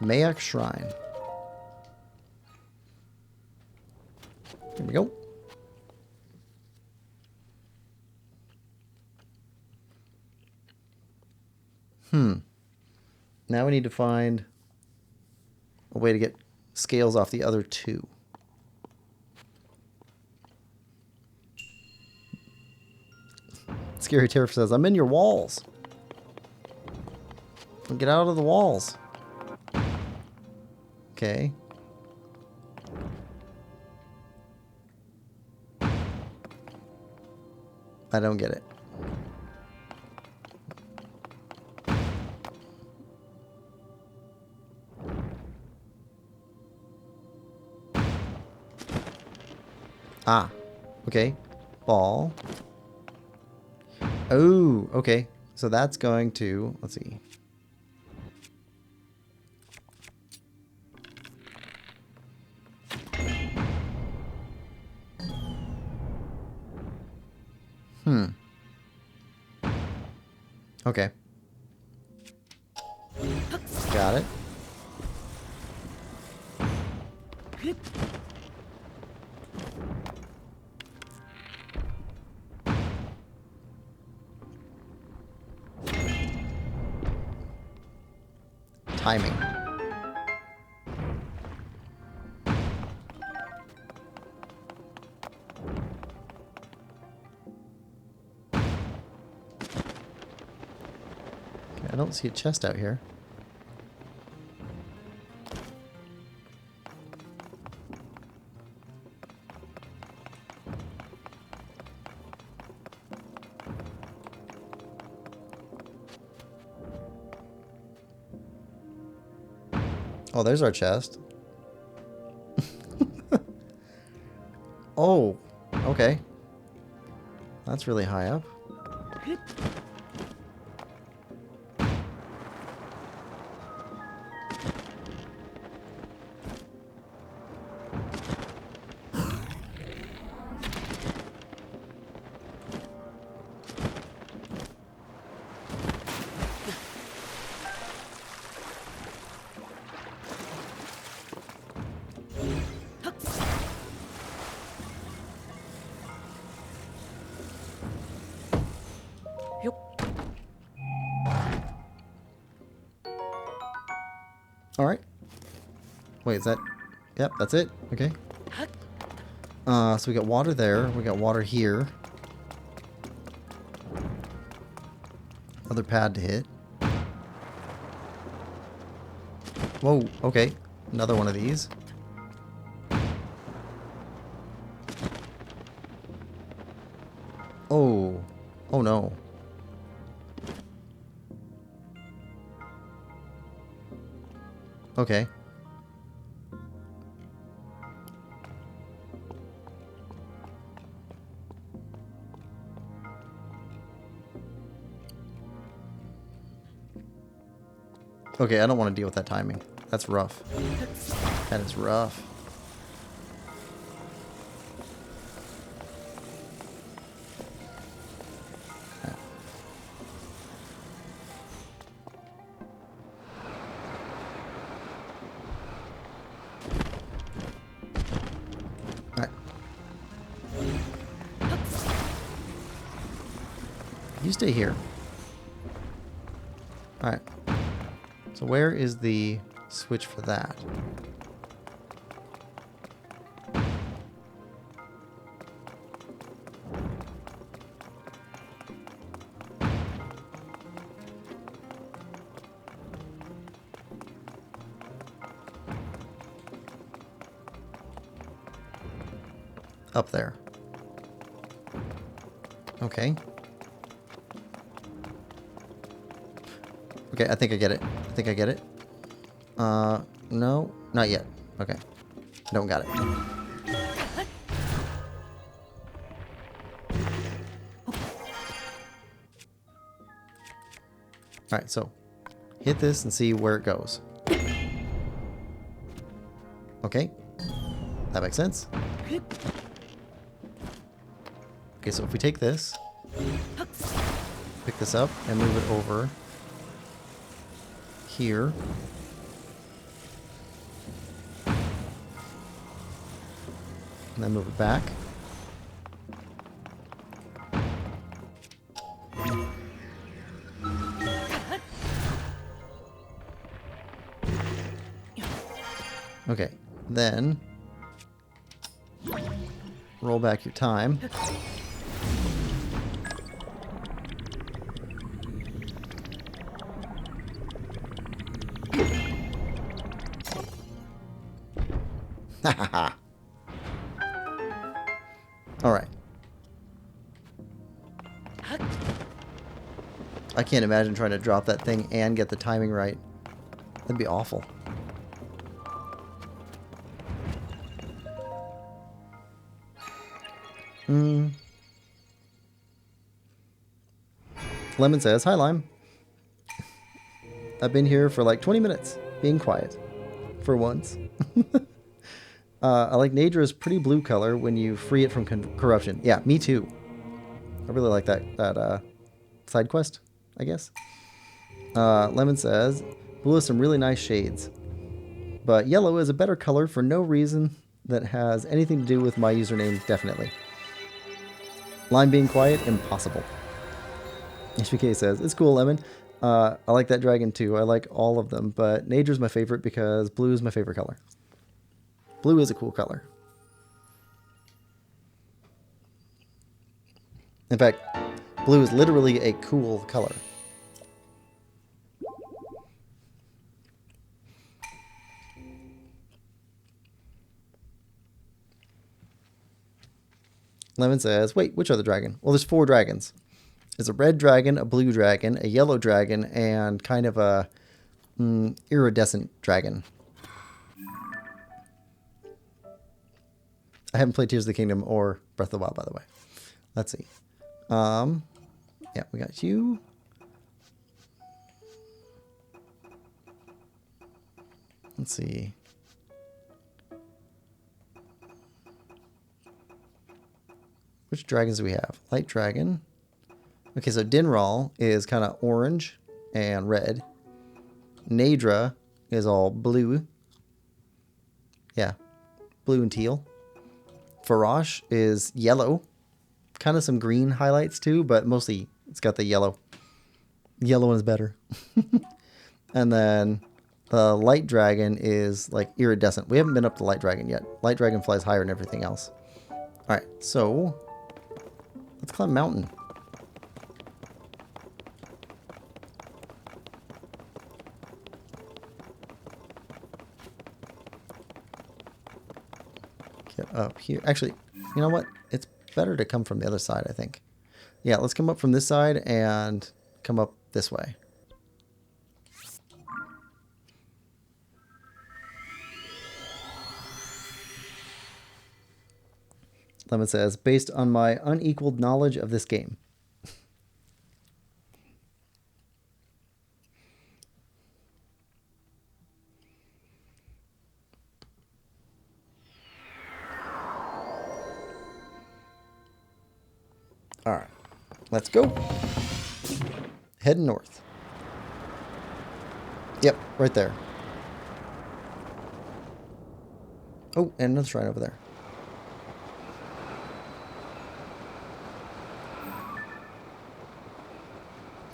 Mayak Shrine. Here we go. Now we need to find a way to get scales off the other two. Scary Terror says, I'm in your walls. Get out of the walls. Okay. I don't get it. Ah, okay. Ball. Oh, okay. So that's going to, let's see. Okay. Got it. Timing. Okay, I don't see a chest out here. Oh, there's our chest. Oh, okay. That's really high up. Alright. Wait, is that... Yep, that's it. Okay. So we got water there. We got water here. Another pad to hit. Whoa, okay. Another one of these. Oh. Oh no. Okay. Okay, I don't want to deal with that timing. That's rough. That is rough. Alright. You stay here. Alright. So where is the switch for that? up there. Okay. Okay, I think I get it. I think I get it. No, not yet. Okay. Don't got it. Alright, so hit this and see where it goes. Okay. That makes sense. Okay, so if we take this, pick this up, and move it over here. And then move it back. Okay, then roll back your time. All right. I can't imagine trying to drop that thing and get the timing right. That'd be awful. Lemon says, "Hi, Lime. I've been here for like 20 minutes, being quiet. For once." I like Nadra's pretty blue color when you free it from corruption. Yeah, me too. I really like that side quest, I guess. Lemon says, "Blue has some really nice shades. But yellow is a better color for no reason that has anything to do with my username, definitely. Lime being quiet, impossible." HBK says, "It's cool, Lemon. I like that dragon too. I like all of them, but Nadra's my favorite because blue is my favorite color." Blue is a cool color. In fact, blue is literally a cool color. Lemon says, "Wait, which other dragon?" Well, there's 4 dragons. There's a red dragon, a blue dragon, a yellow dragon, and kind of a iridescent dragon. I haven't played Tears of the Kingdom or Breath of the Wild, by the way. Let's see. Yeah, we got you. Let's see. Which dragons do we have? Light dragon. Okay, so Dinral is kind of orange and red. Nadra is all blue. Yeah, blue and teal. Farash is yellow. Kind of some green highlights too, but mostly it's got the yellow. Yellow is better. And then the light dragon is like iridescent. We haven't been up to light dragon yet. Light dragon flies higher than everything else. All right, so let's climb mountain. Get up here. Actually, you know what? It's better to come from the other side, I think. Yeah, let's come up from this side and come up this way. Lemon says, "Based on my unequaled knowledge of this game." All right, let's go. Heading north. Yep, right there. Oh, and another shrine over there.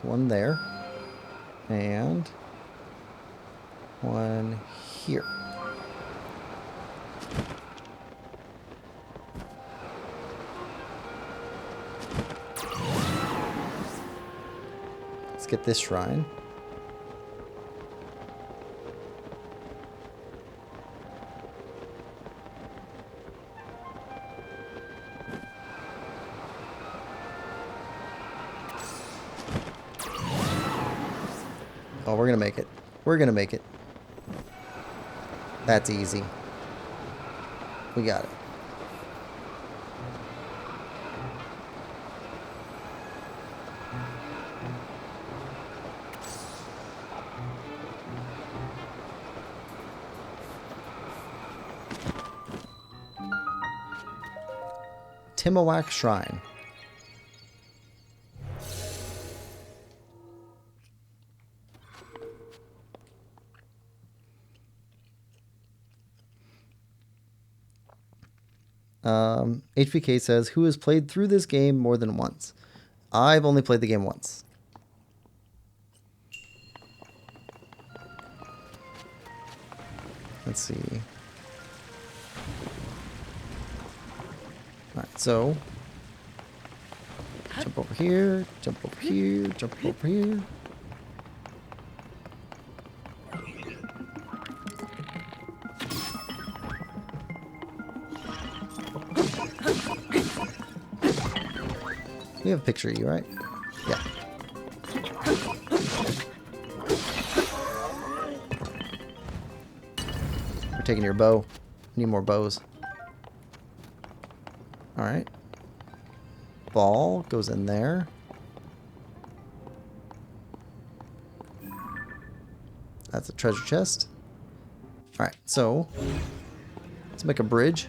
One there. And one here. Let's get this shrine. Oh, we're gonna make it. We're gonna make it. That's easy. We got it. Timmawak Shrine. HVK says, who has played through this game more than once? I've only played the game once. Let's see. Alright, so jump over here, jump over here, jump over here. We have a picture of you, right? Yeah. We're taking your bow. Need more bows. Alright. Ball goes in there. That's a treasure chest. Alright, so let's make a bridge.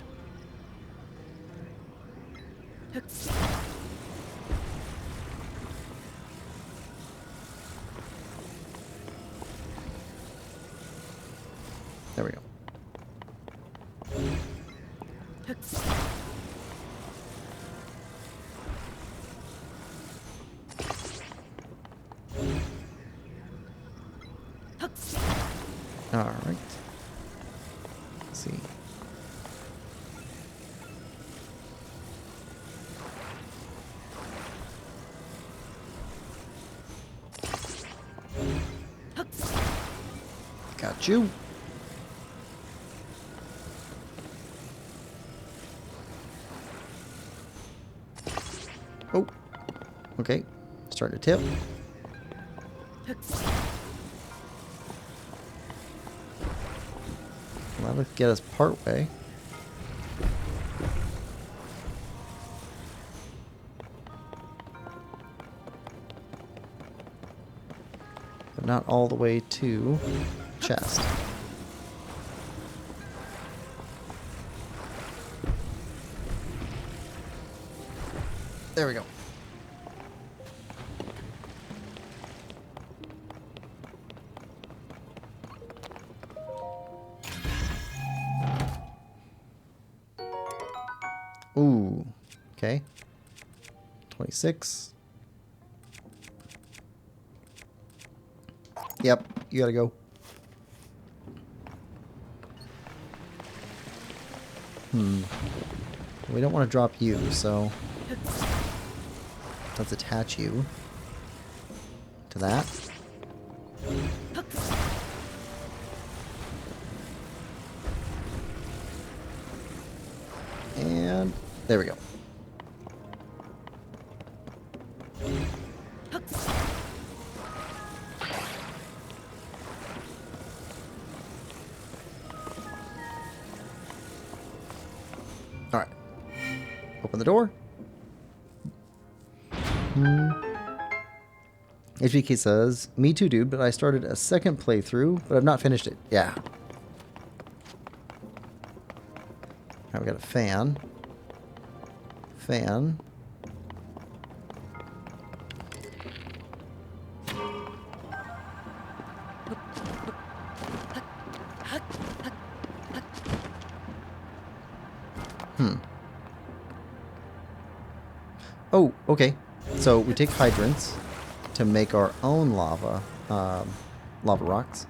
There we go. All right. Let's see. Got you. Oh, okay. Starting to tip. That'll get us part way. But not all the way to chest. There we go. Ooh, okay. 26. Yep, you gotta go. We don't want to drop you, so let's attach you to that. And there we go. All right. Open the door. HVK says, me too, dude, but I started a second playthrough, but I've not finished it. Yeah. All right, we got a fan. Fan. Oh, okay. So we take hydrants to make our own lava, lava rocks.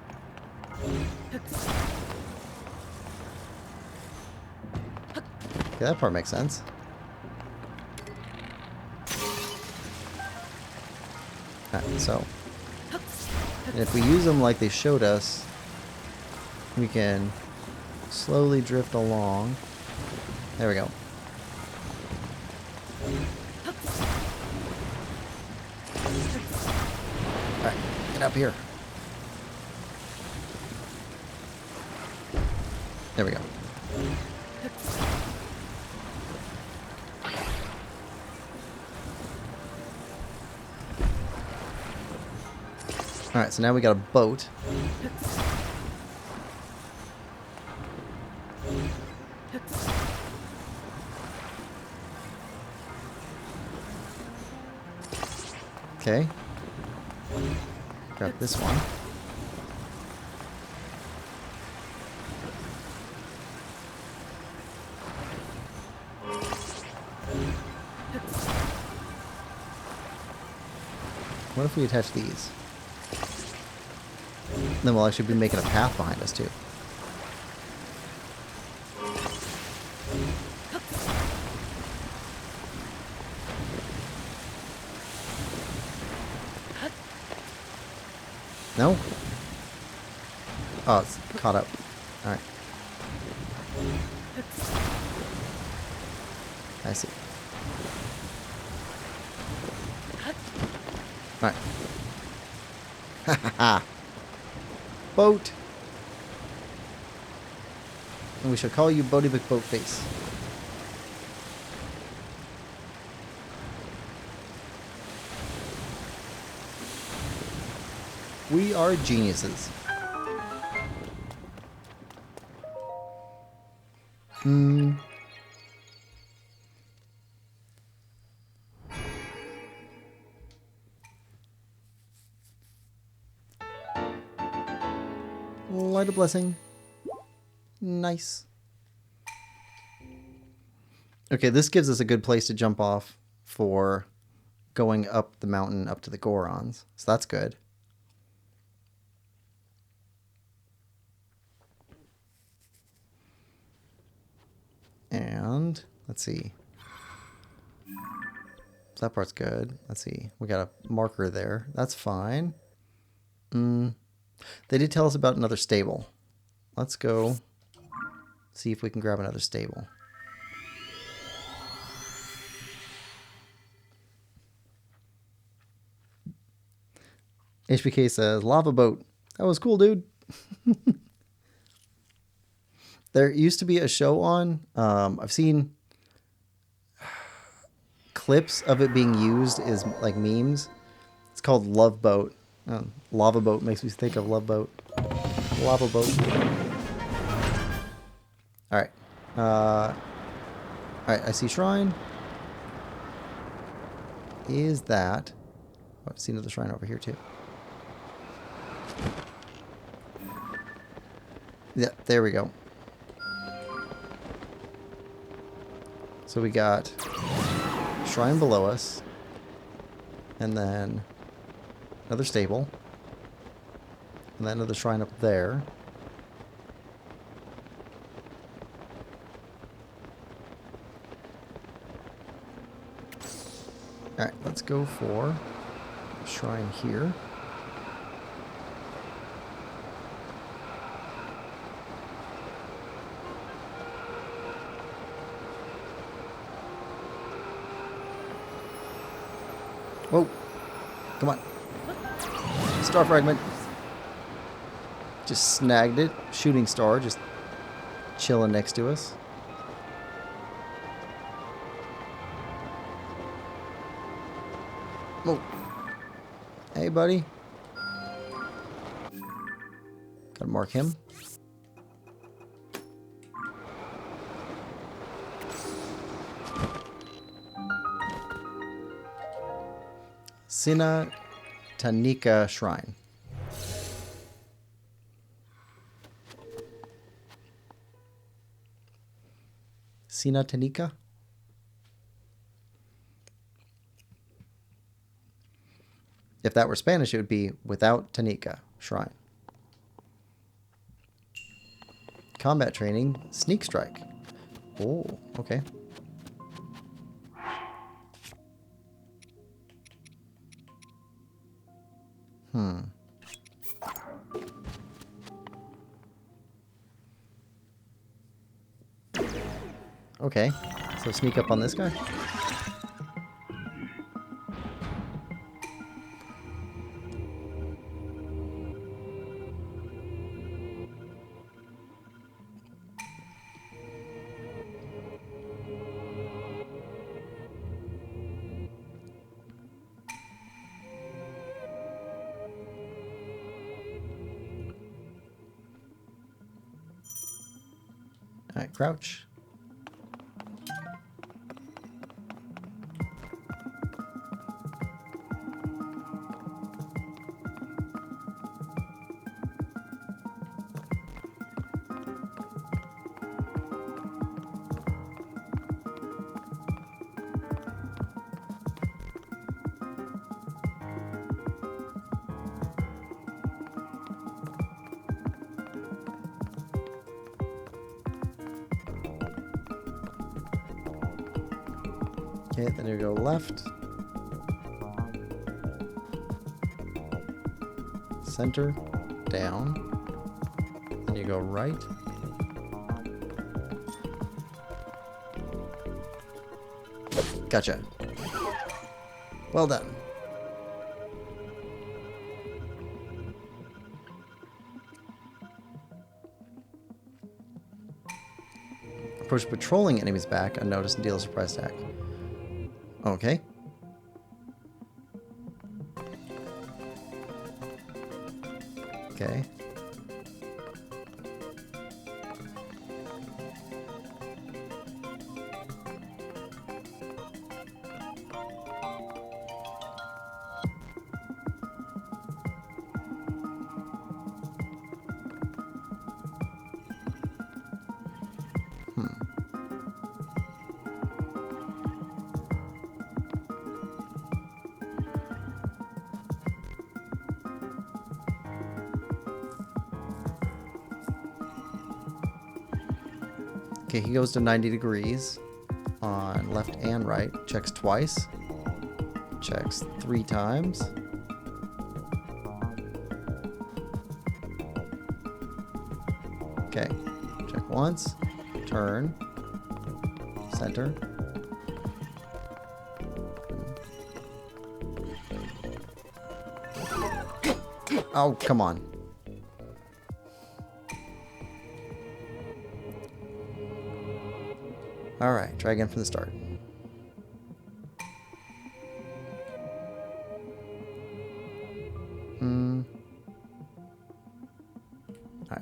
Okay, that part makes sense. Alright, so and if we use them like they showed us, we can slowly drift along. There we go. Alright, get up here. There we go. Alright, so now we got a boat. Okay. Grab this one. What if we attach these? Then we'll actually be making a path behind us too. No? Oh, it's caught up. Alright. I see. Alright. Ha ha ha! Boat! And we shall call you Bodie McBoatface. We are geniuses. Light a blessing. Nice. Okay, this gives us a good place to jump off for going up the mountain up to the Gorons. So that's good. And let's see. So that part's good. Let's see. We got a marker there. That's fine. They did tell us about another stable. Let's go see if we can grab another stable. HBK says, lava boat. That was cool, dude. There used to be a show on. I've seen clips of it being used as like memes. It's called Love Boat. Lava boat makes me think of Love Boat. Lava boat. Alright. Alright, I see shrine. Is that... Oh, I've seen another shrine over here too. Yeah, there we go. So we got shrine below us. And then another stable. And then another shrine up there. Alright, let's go for a shrine here. Whoa. Come on. Star fragment. Just snagged it. Shooting star just chilling next to us. Whoa. Hey, buddy. Gotta mark him. Sina Tanika Shrine. Sina Tanika? If that were Spanish, it would be without Tanika Shrine. Combat training, sneak strike. Oh, okay. Okay, so sneak up on this guy. Alright, crouch. Okay, then you go left. Center, down. Then you go right. Gotcha. Well done. Approach patrolling enemies back unnoticed and deal a surprise attack. Okay. Okay. Okay, he goes to 90 degrees on left and right. Checks twice. Checks 3 times. Okay, check once. Turn. Center. Oh, come on. Alright, try again from the start. Alright.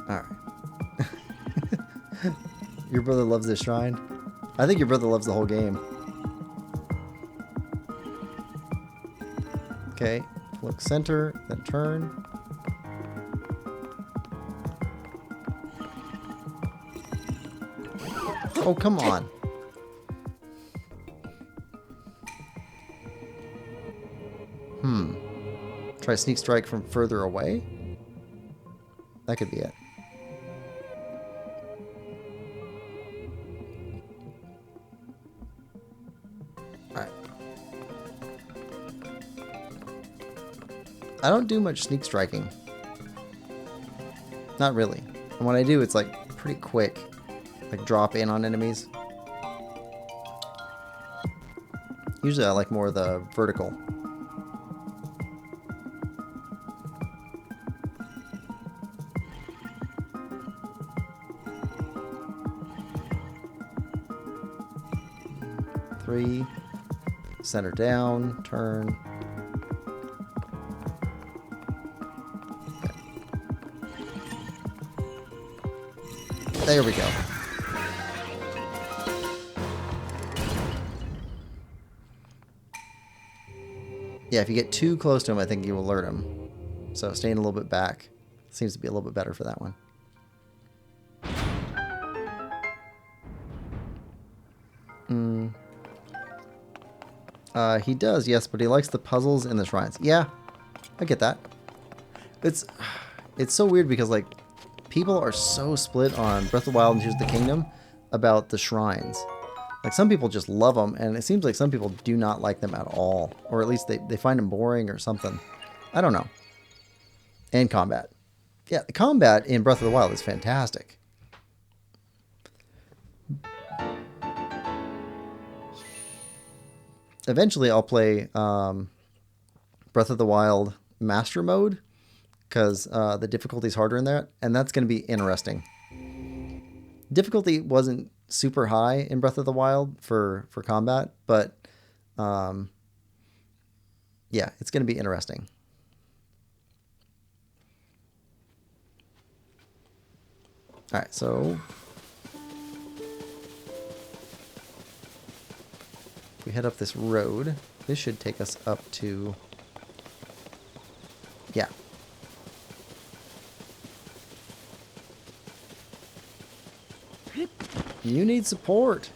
Alright. Your brother loves this shrine? I think your brother loves the whole game. Okay, look center, then turn. Oh, come on. Try sneak strike from further away? That could be it. Alright. I don't do much sneak striking. Not really. And when I do, it's like pretty quick. Like drop in on enemies. Usually I like more of the vertical. Three, center down, turn. Okay. There we go. Yeah, if you get too close to him, I think you will alert him. So staying a little bit back seems to be a little bit better for that one. He does, yes, but he likes the puzzles and the shrines. Yeah, I get that. It's so weird because, like, people are so split on Breath of the Wild and Tears of the Kingdom about the shrines. Like, some people just love them, and it seems like some people do not like them at all. Or at least they find them boring or something. I don't know. And combat. Yeah, the combat in Breath of the Wild is fantastic. Eventually, I'll play Breath of the Wild Master Mode because the difficulty's harder in that, and that's going to be interesting. Difficulty wasn't super high in Breath of the Wild for combat, but yeah, it's going to be interesting. All right, so if we head up this road, this should take us up to, yeah. You need support.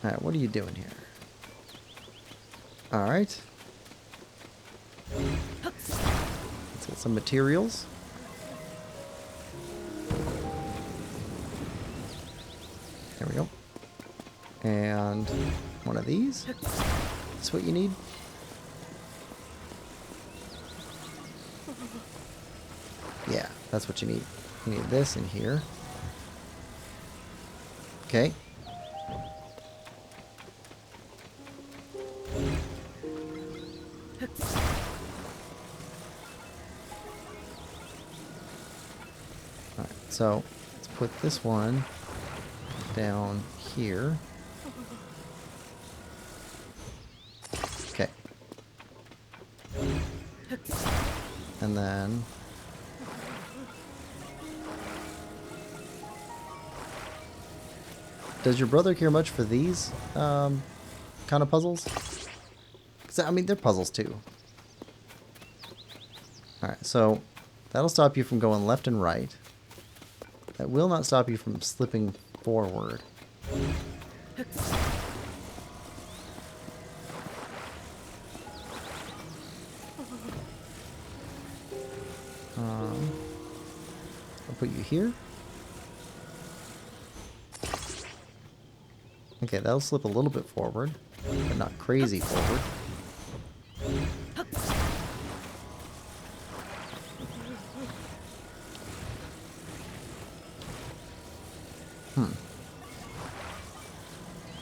All right, what are you doing here? All right. Let's get some materials. There we go. And one of these. That's what you need. Yeah, that's what you need. You need this in here. Okay. Alright, so let's put this one down here. Okay. And then does your brother care much for these kind of puzzles? 'Cause, I mean, they're puzzles too. Alright, so that'll stop you from going left and right. That will not stop you from slipping forward. I'll put you here. Okay, that'll slip a little bit forward, but not crazy forward.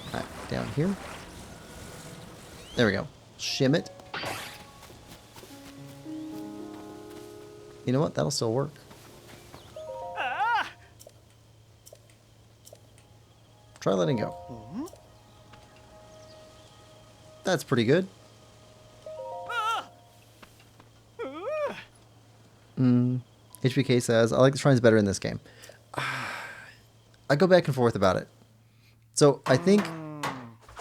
Alright, down here. There we go. Shim it. You know what? That'll still work. Try letting go. That's pretty good. HBK says, I like the shrines better in this game. I go back and forth about it. So I think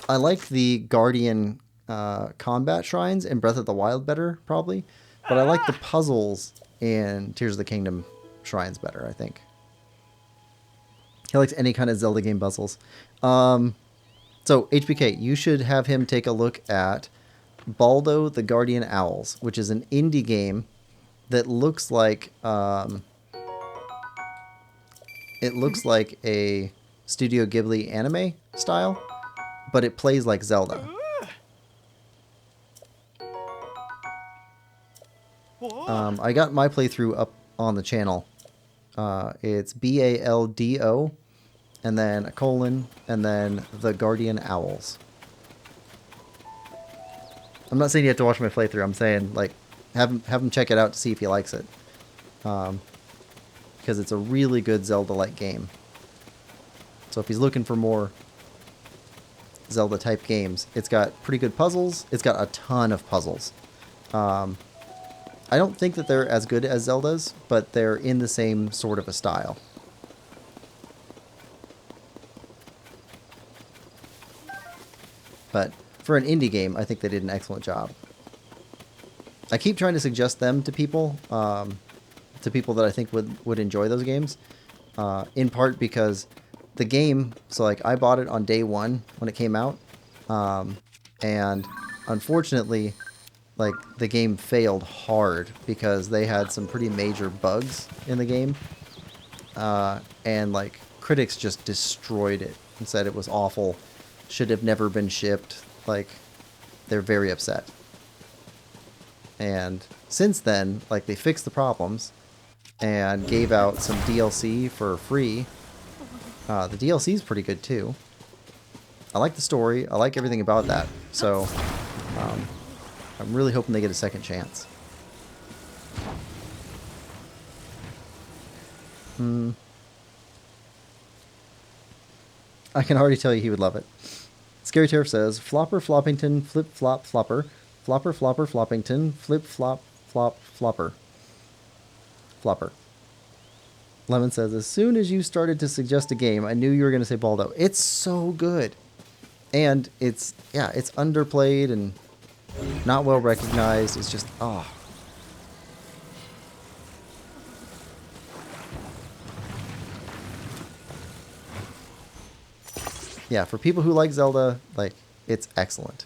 I like the Guardian combat shrines in Breath of the Wild better, probably. But I like the puzzles in Tears of the Kingdom shrines better, I think. He likes any kind of Zelda game puzzles. So, HBK, you should have him take a look at Baldo the Guardian Owls, which is an indie game that looks like it looks like a Studio Ghibli anime style, but it plays like Zelda. I got my playthrough up on the channel. It's BALDO, and then a colon, and then the Guardian Owls. I'm not saying you have to watch my playthrough. I'm saying, like, have him check it out to see if he likes it. Because it's a really good Zelda-like game. So if he's looking for more Zelda-type games, it's got pretty good puzzles. It's got a ton of puzzles. I don't think that they're as good as Zelda's, but they're in the same sort of a style. But for an indie game, I think they did an excellent job. I keep trying to suggest them to people that I think would enjoy those games. In part because the game, so like I bought it on day one when it came out, and unfortunately, like the game failed hard because they had some pretty major bugs in the game, and like critics just destroyed it and said it was awful, should have never been shipped. Like, they're very upset. And since then, like, they fixed the problems and gave out some DLC for free. The DLC is pretty good too. I like the story. I like everything about that. So I'm really hoping they get a second chance. I can already tell you he would love it. Scary Tariff says, Flopper Floppington, Flip Flop Flopper, Flopper Flopper Floppington, Flip Flop Flop Flopper. Flopper. Lemon says, as soon as you started to suggest a game, I knew you were going to say Baldo. It's so good. And it's underplayed and not well recognized. It's just, oh. Yeah, for people who like Zelda, like, it's excellent.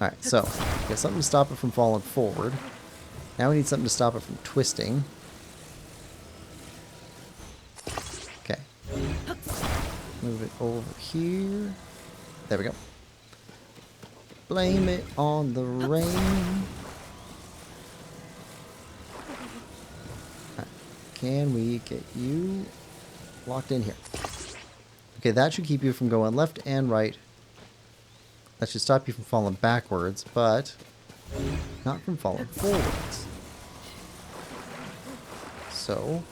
Alright, so, we got something to stop it from falling forward. Now we need something to stop it from twisting. Okay. Move it over here. There we go. Blame it on the rain. Alright, can we get you locked in here? Okay, that should keep you from going left and right. That should stop you from falling backwards, but not from falling forwards. So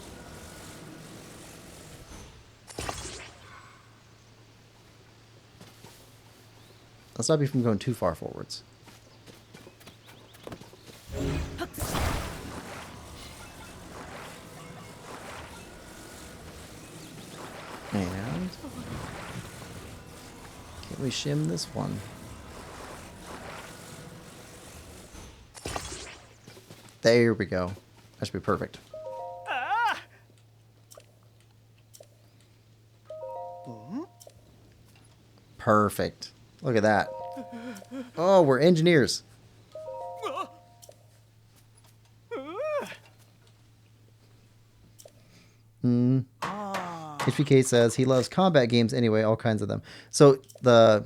that'll stop you from going too far forwards. And can we shim this one? There we go. That should be perfect. Perfect. Look at that. Oh, we're engineers. HPK says he loves combat games anyway, all kinds of them. So the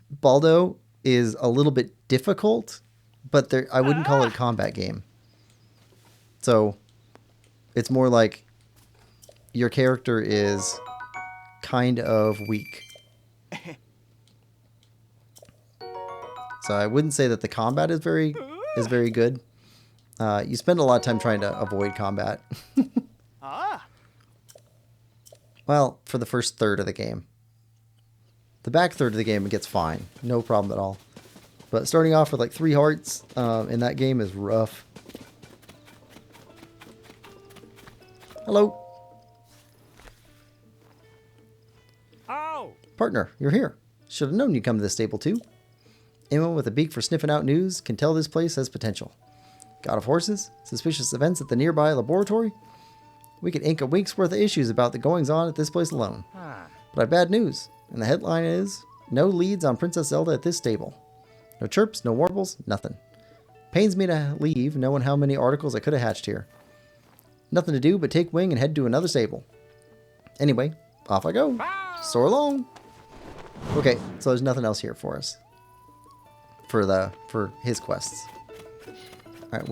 Baldo is a little bit difficult, but I wouldn't call it a combat game. So it's more like your character is kind of weak. So I wouldn't say that the combat is very good. You spend a lot of time trying to avoid combat. Well, for the first third of the game. The back third of the game, it gets fine. No problem at all. But starting off with like 3 hearts in that game is rough. Hello. Oh! Partner, you're here. Should have known you'd come to this stable too. Anyone with a beak for sniffing out news can tell this place has potential. God of horses? Suspicious events at the nearby laboratory? We could ink a week's worth of issues about the goings-on at this place alone. But I have bad news, and the headline is, no leads on Princess Zelda at this stable. No chirps, no warbles, nothing. Pains me to leave, knowing how many articles I could have hatched here. Nothing to do but take wing and head to another stable. Anyway, off I go. So long. Okay, so there's nothing else here for us. For his quests. Alright,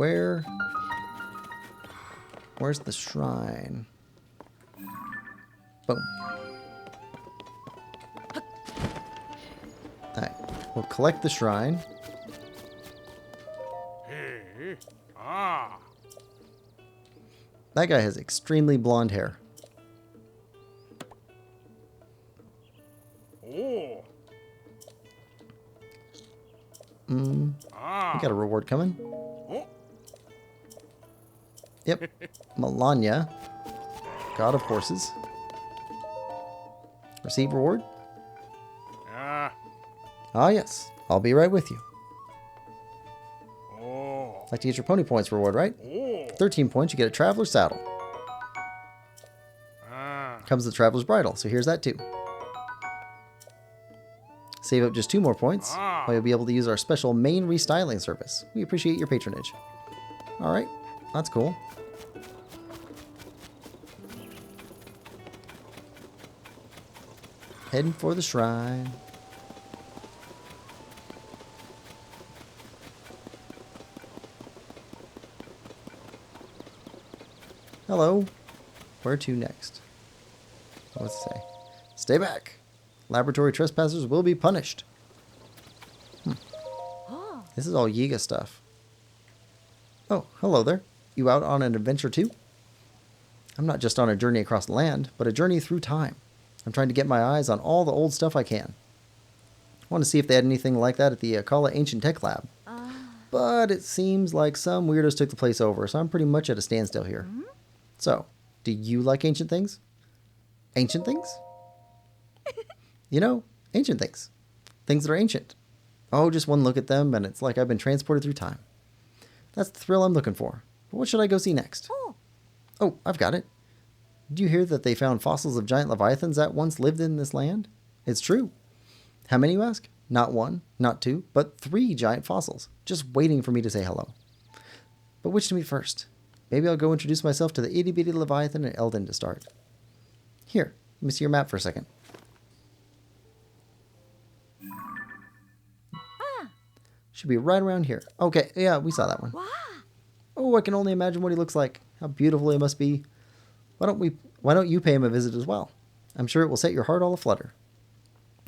where's the shrine? Boom. Alright, we'll collect the shrine. That guy has extremely blonde hair. We got a reward coming. Yep. Melania. God of horses. Receive reward. Ah, yes. I'll be right with you. Like to get your pony points reward, right? 13 points, you get a traveler's saddle. Comes the traveler's bridle, so here's that too. Save up just 2 more points, or you'll be able to use our special main restyling service. We appreciate your patronage. Alright, that's cool. Heading for the shrine. Hello. Where to next? What's it say? Stay back. Laboratory trespassers will be punished. This is all Yiga stuff. Oh, hello there. You out on an adventure too? I'm not just on a journey across land, but a journey through time. I'm trying to get my eyes on all the old stuff I can. I want to see if they had anything like that at the Akkala Ancient Tech Lab. But it seems like some weirdos took the place over, so I'm pretty much at a standstill here. So, do you like ancient things? Ancient things? You know, ancient things. Things that are ancient. Oh, just one look at them, and it's like I've been transported through time. That's the thrill I'm looking for. But what should I go see next? Oh, I've got it. Did you hear that they found fossils of giant leviathans that once lived in this land? It's true. How many, you ask? Not one, not two, but 3 giant fossils, just waiting for me to say hello. But which to meet first? Maybe I'll go introduce myself to the itty-bitty leviathan and Eldin to start. Here, let me see your map for a second. Should be right around here. Okay, yeah, we saw that one. Oh, I can only imagine what he looks like. How beautiful he must be. Why don't you pay him a visit as well? I'm sure it will set your heart all aflutter.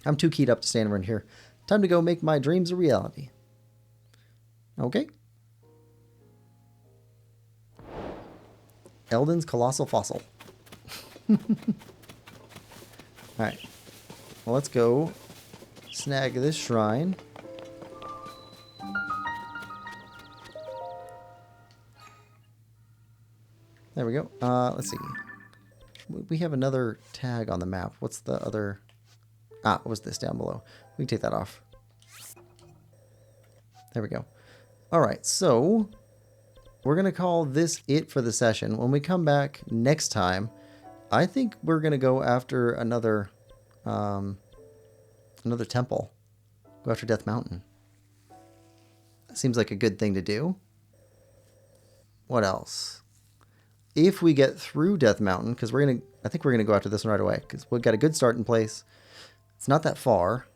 I'm too keyed up to stand around here. Time to go make my dreams a reality. Okay. Eldin's colossal fossil. Alright. Well, let's go snag this shrine. There we go. Let's see. We have another tag on the map. What's the other... Ah, what was this down below? We can take that off. There we go. Alright, so... we're going to call this it for the session. When we come back next time, I think we're going to go after another... another temple. Go after Death Mountain. That seems like a good thing to do. What else? If we get through Death Mountain, because I think we're gonna go after this one right away, because we've got a good start in place. It's not that far.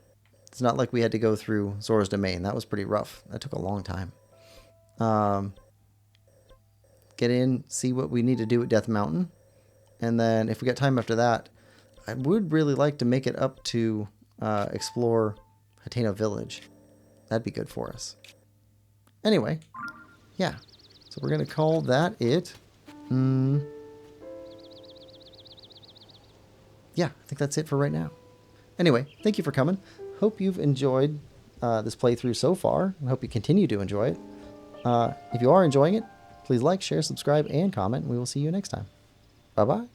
It's not like we had to go through Zora's Domain. That was pretty rough. That took a long time. Get in, see what we need to do at Death Mountain, and then if we got time after that, I would really like to make it up to explore Hateno Village. That'd be good for us. Anyway, yeah. So we're gonna call that it. Yeah, I think that's it for right now. Anyway, thank you for coming. Hope you've enjoyed this playthrough so far, and hope you continue to enjoy it. If you are enjoying it, please like, share, subscribe, and comment, and we will see you next time. Bye-bye.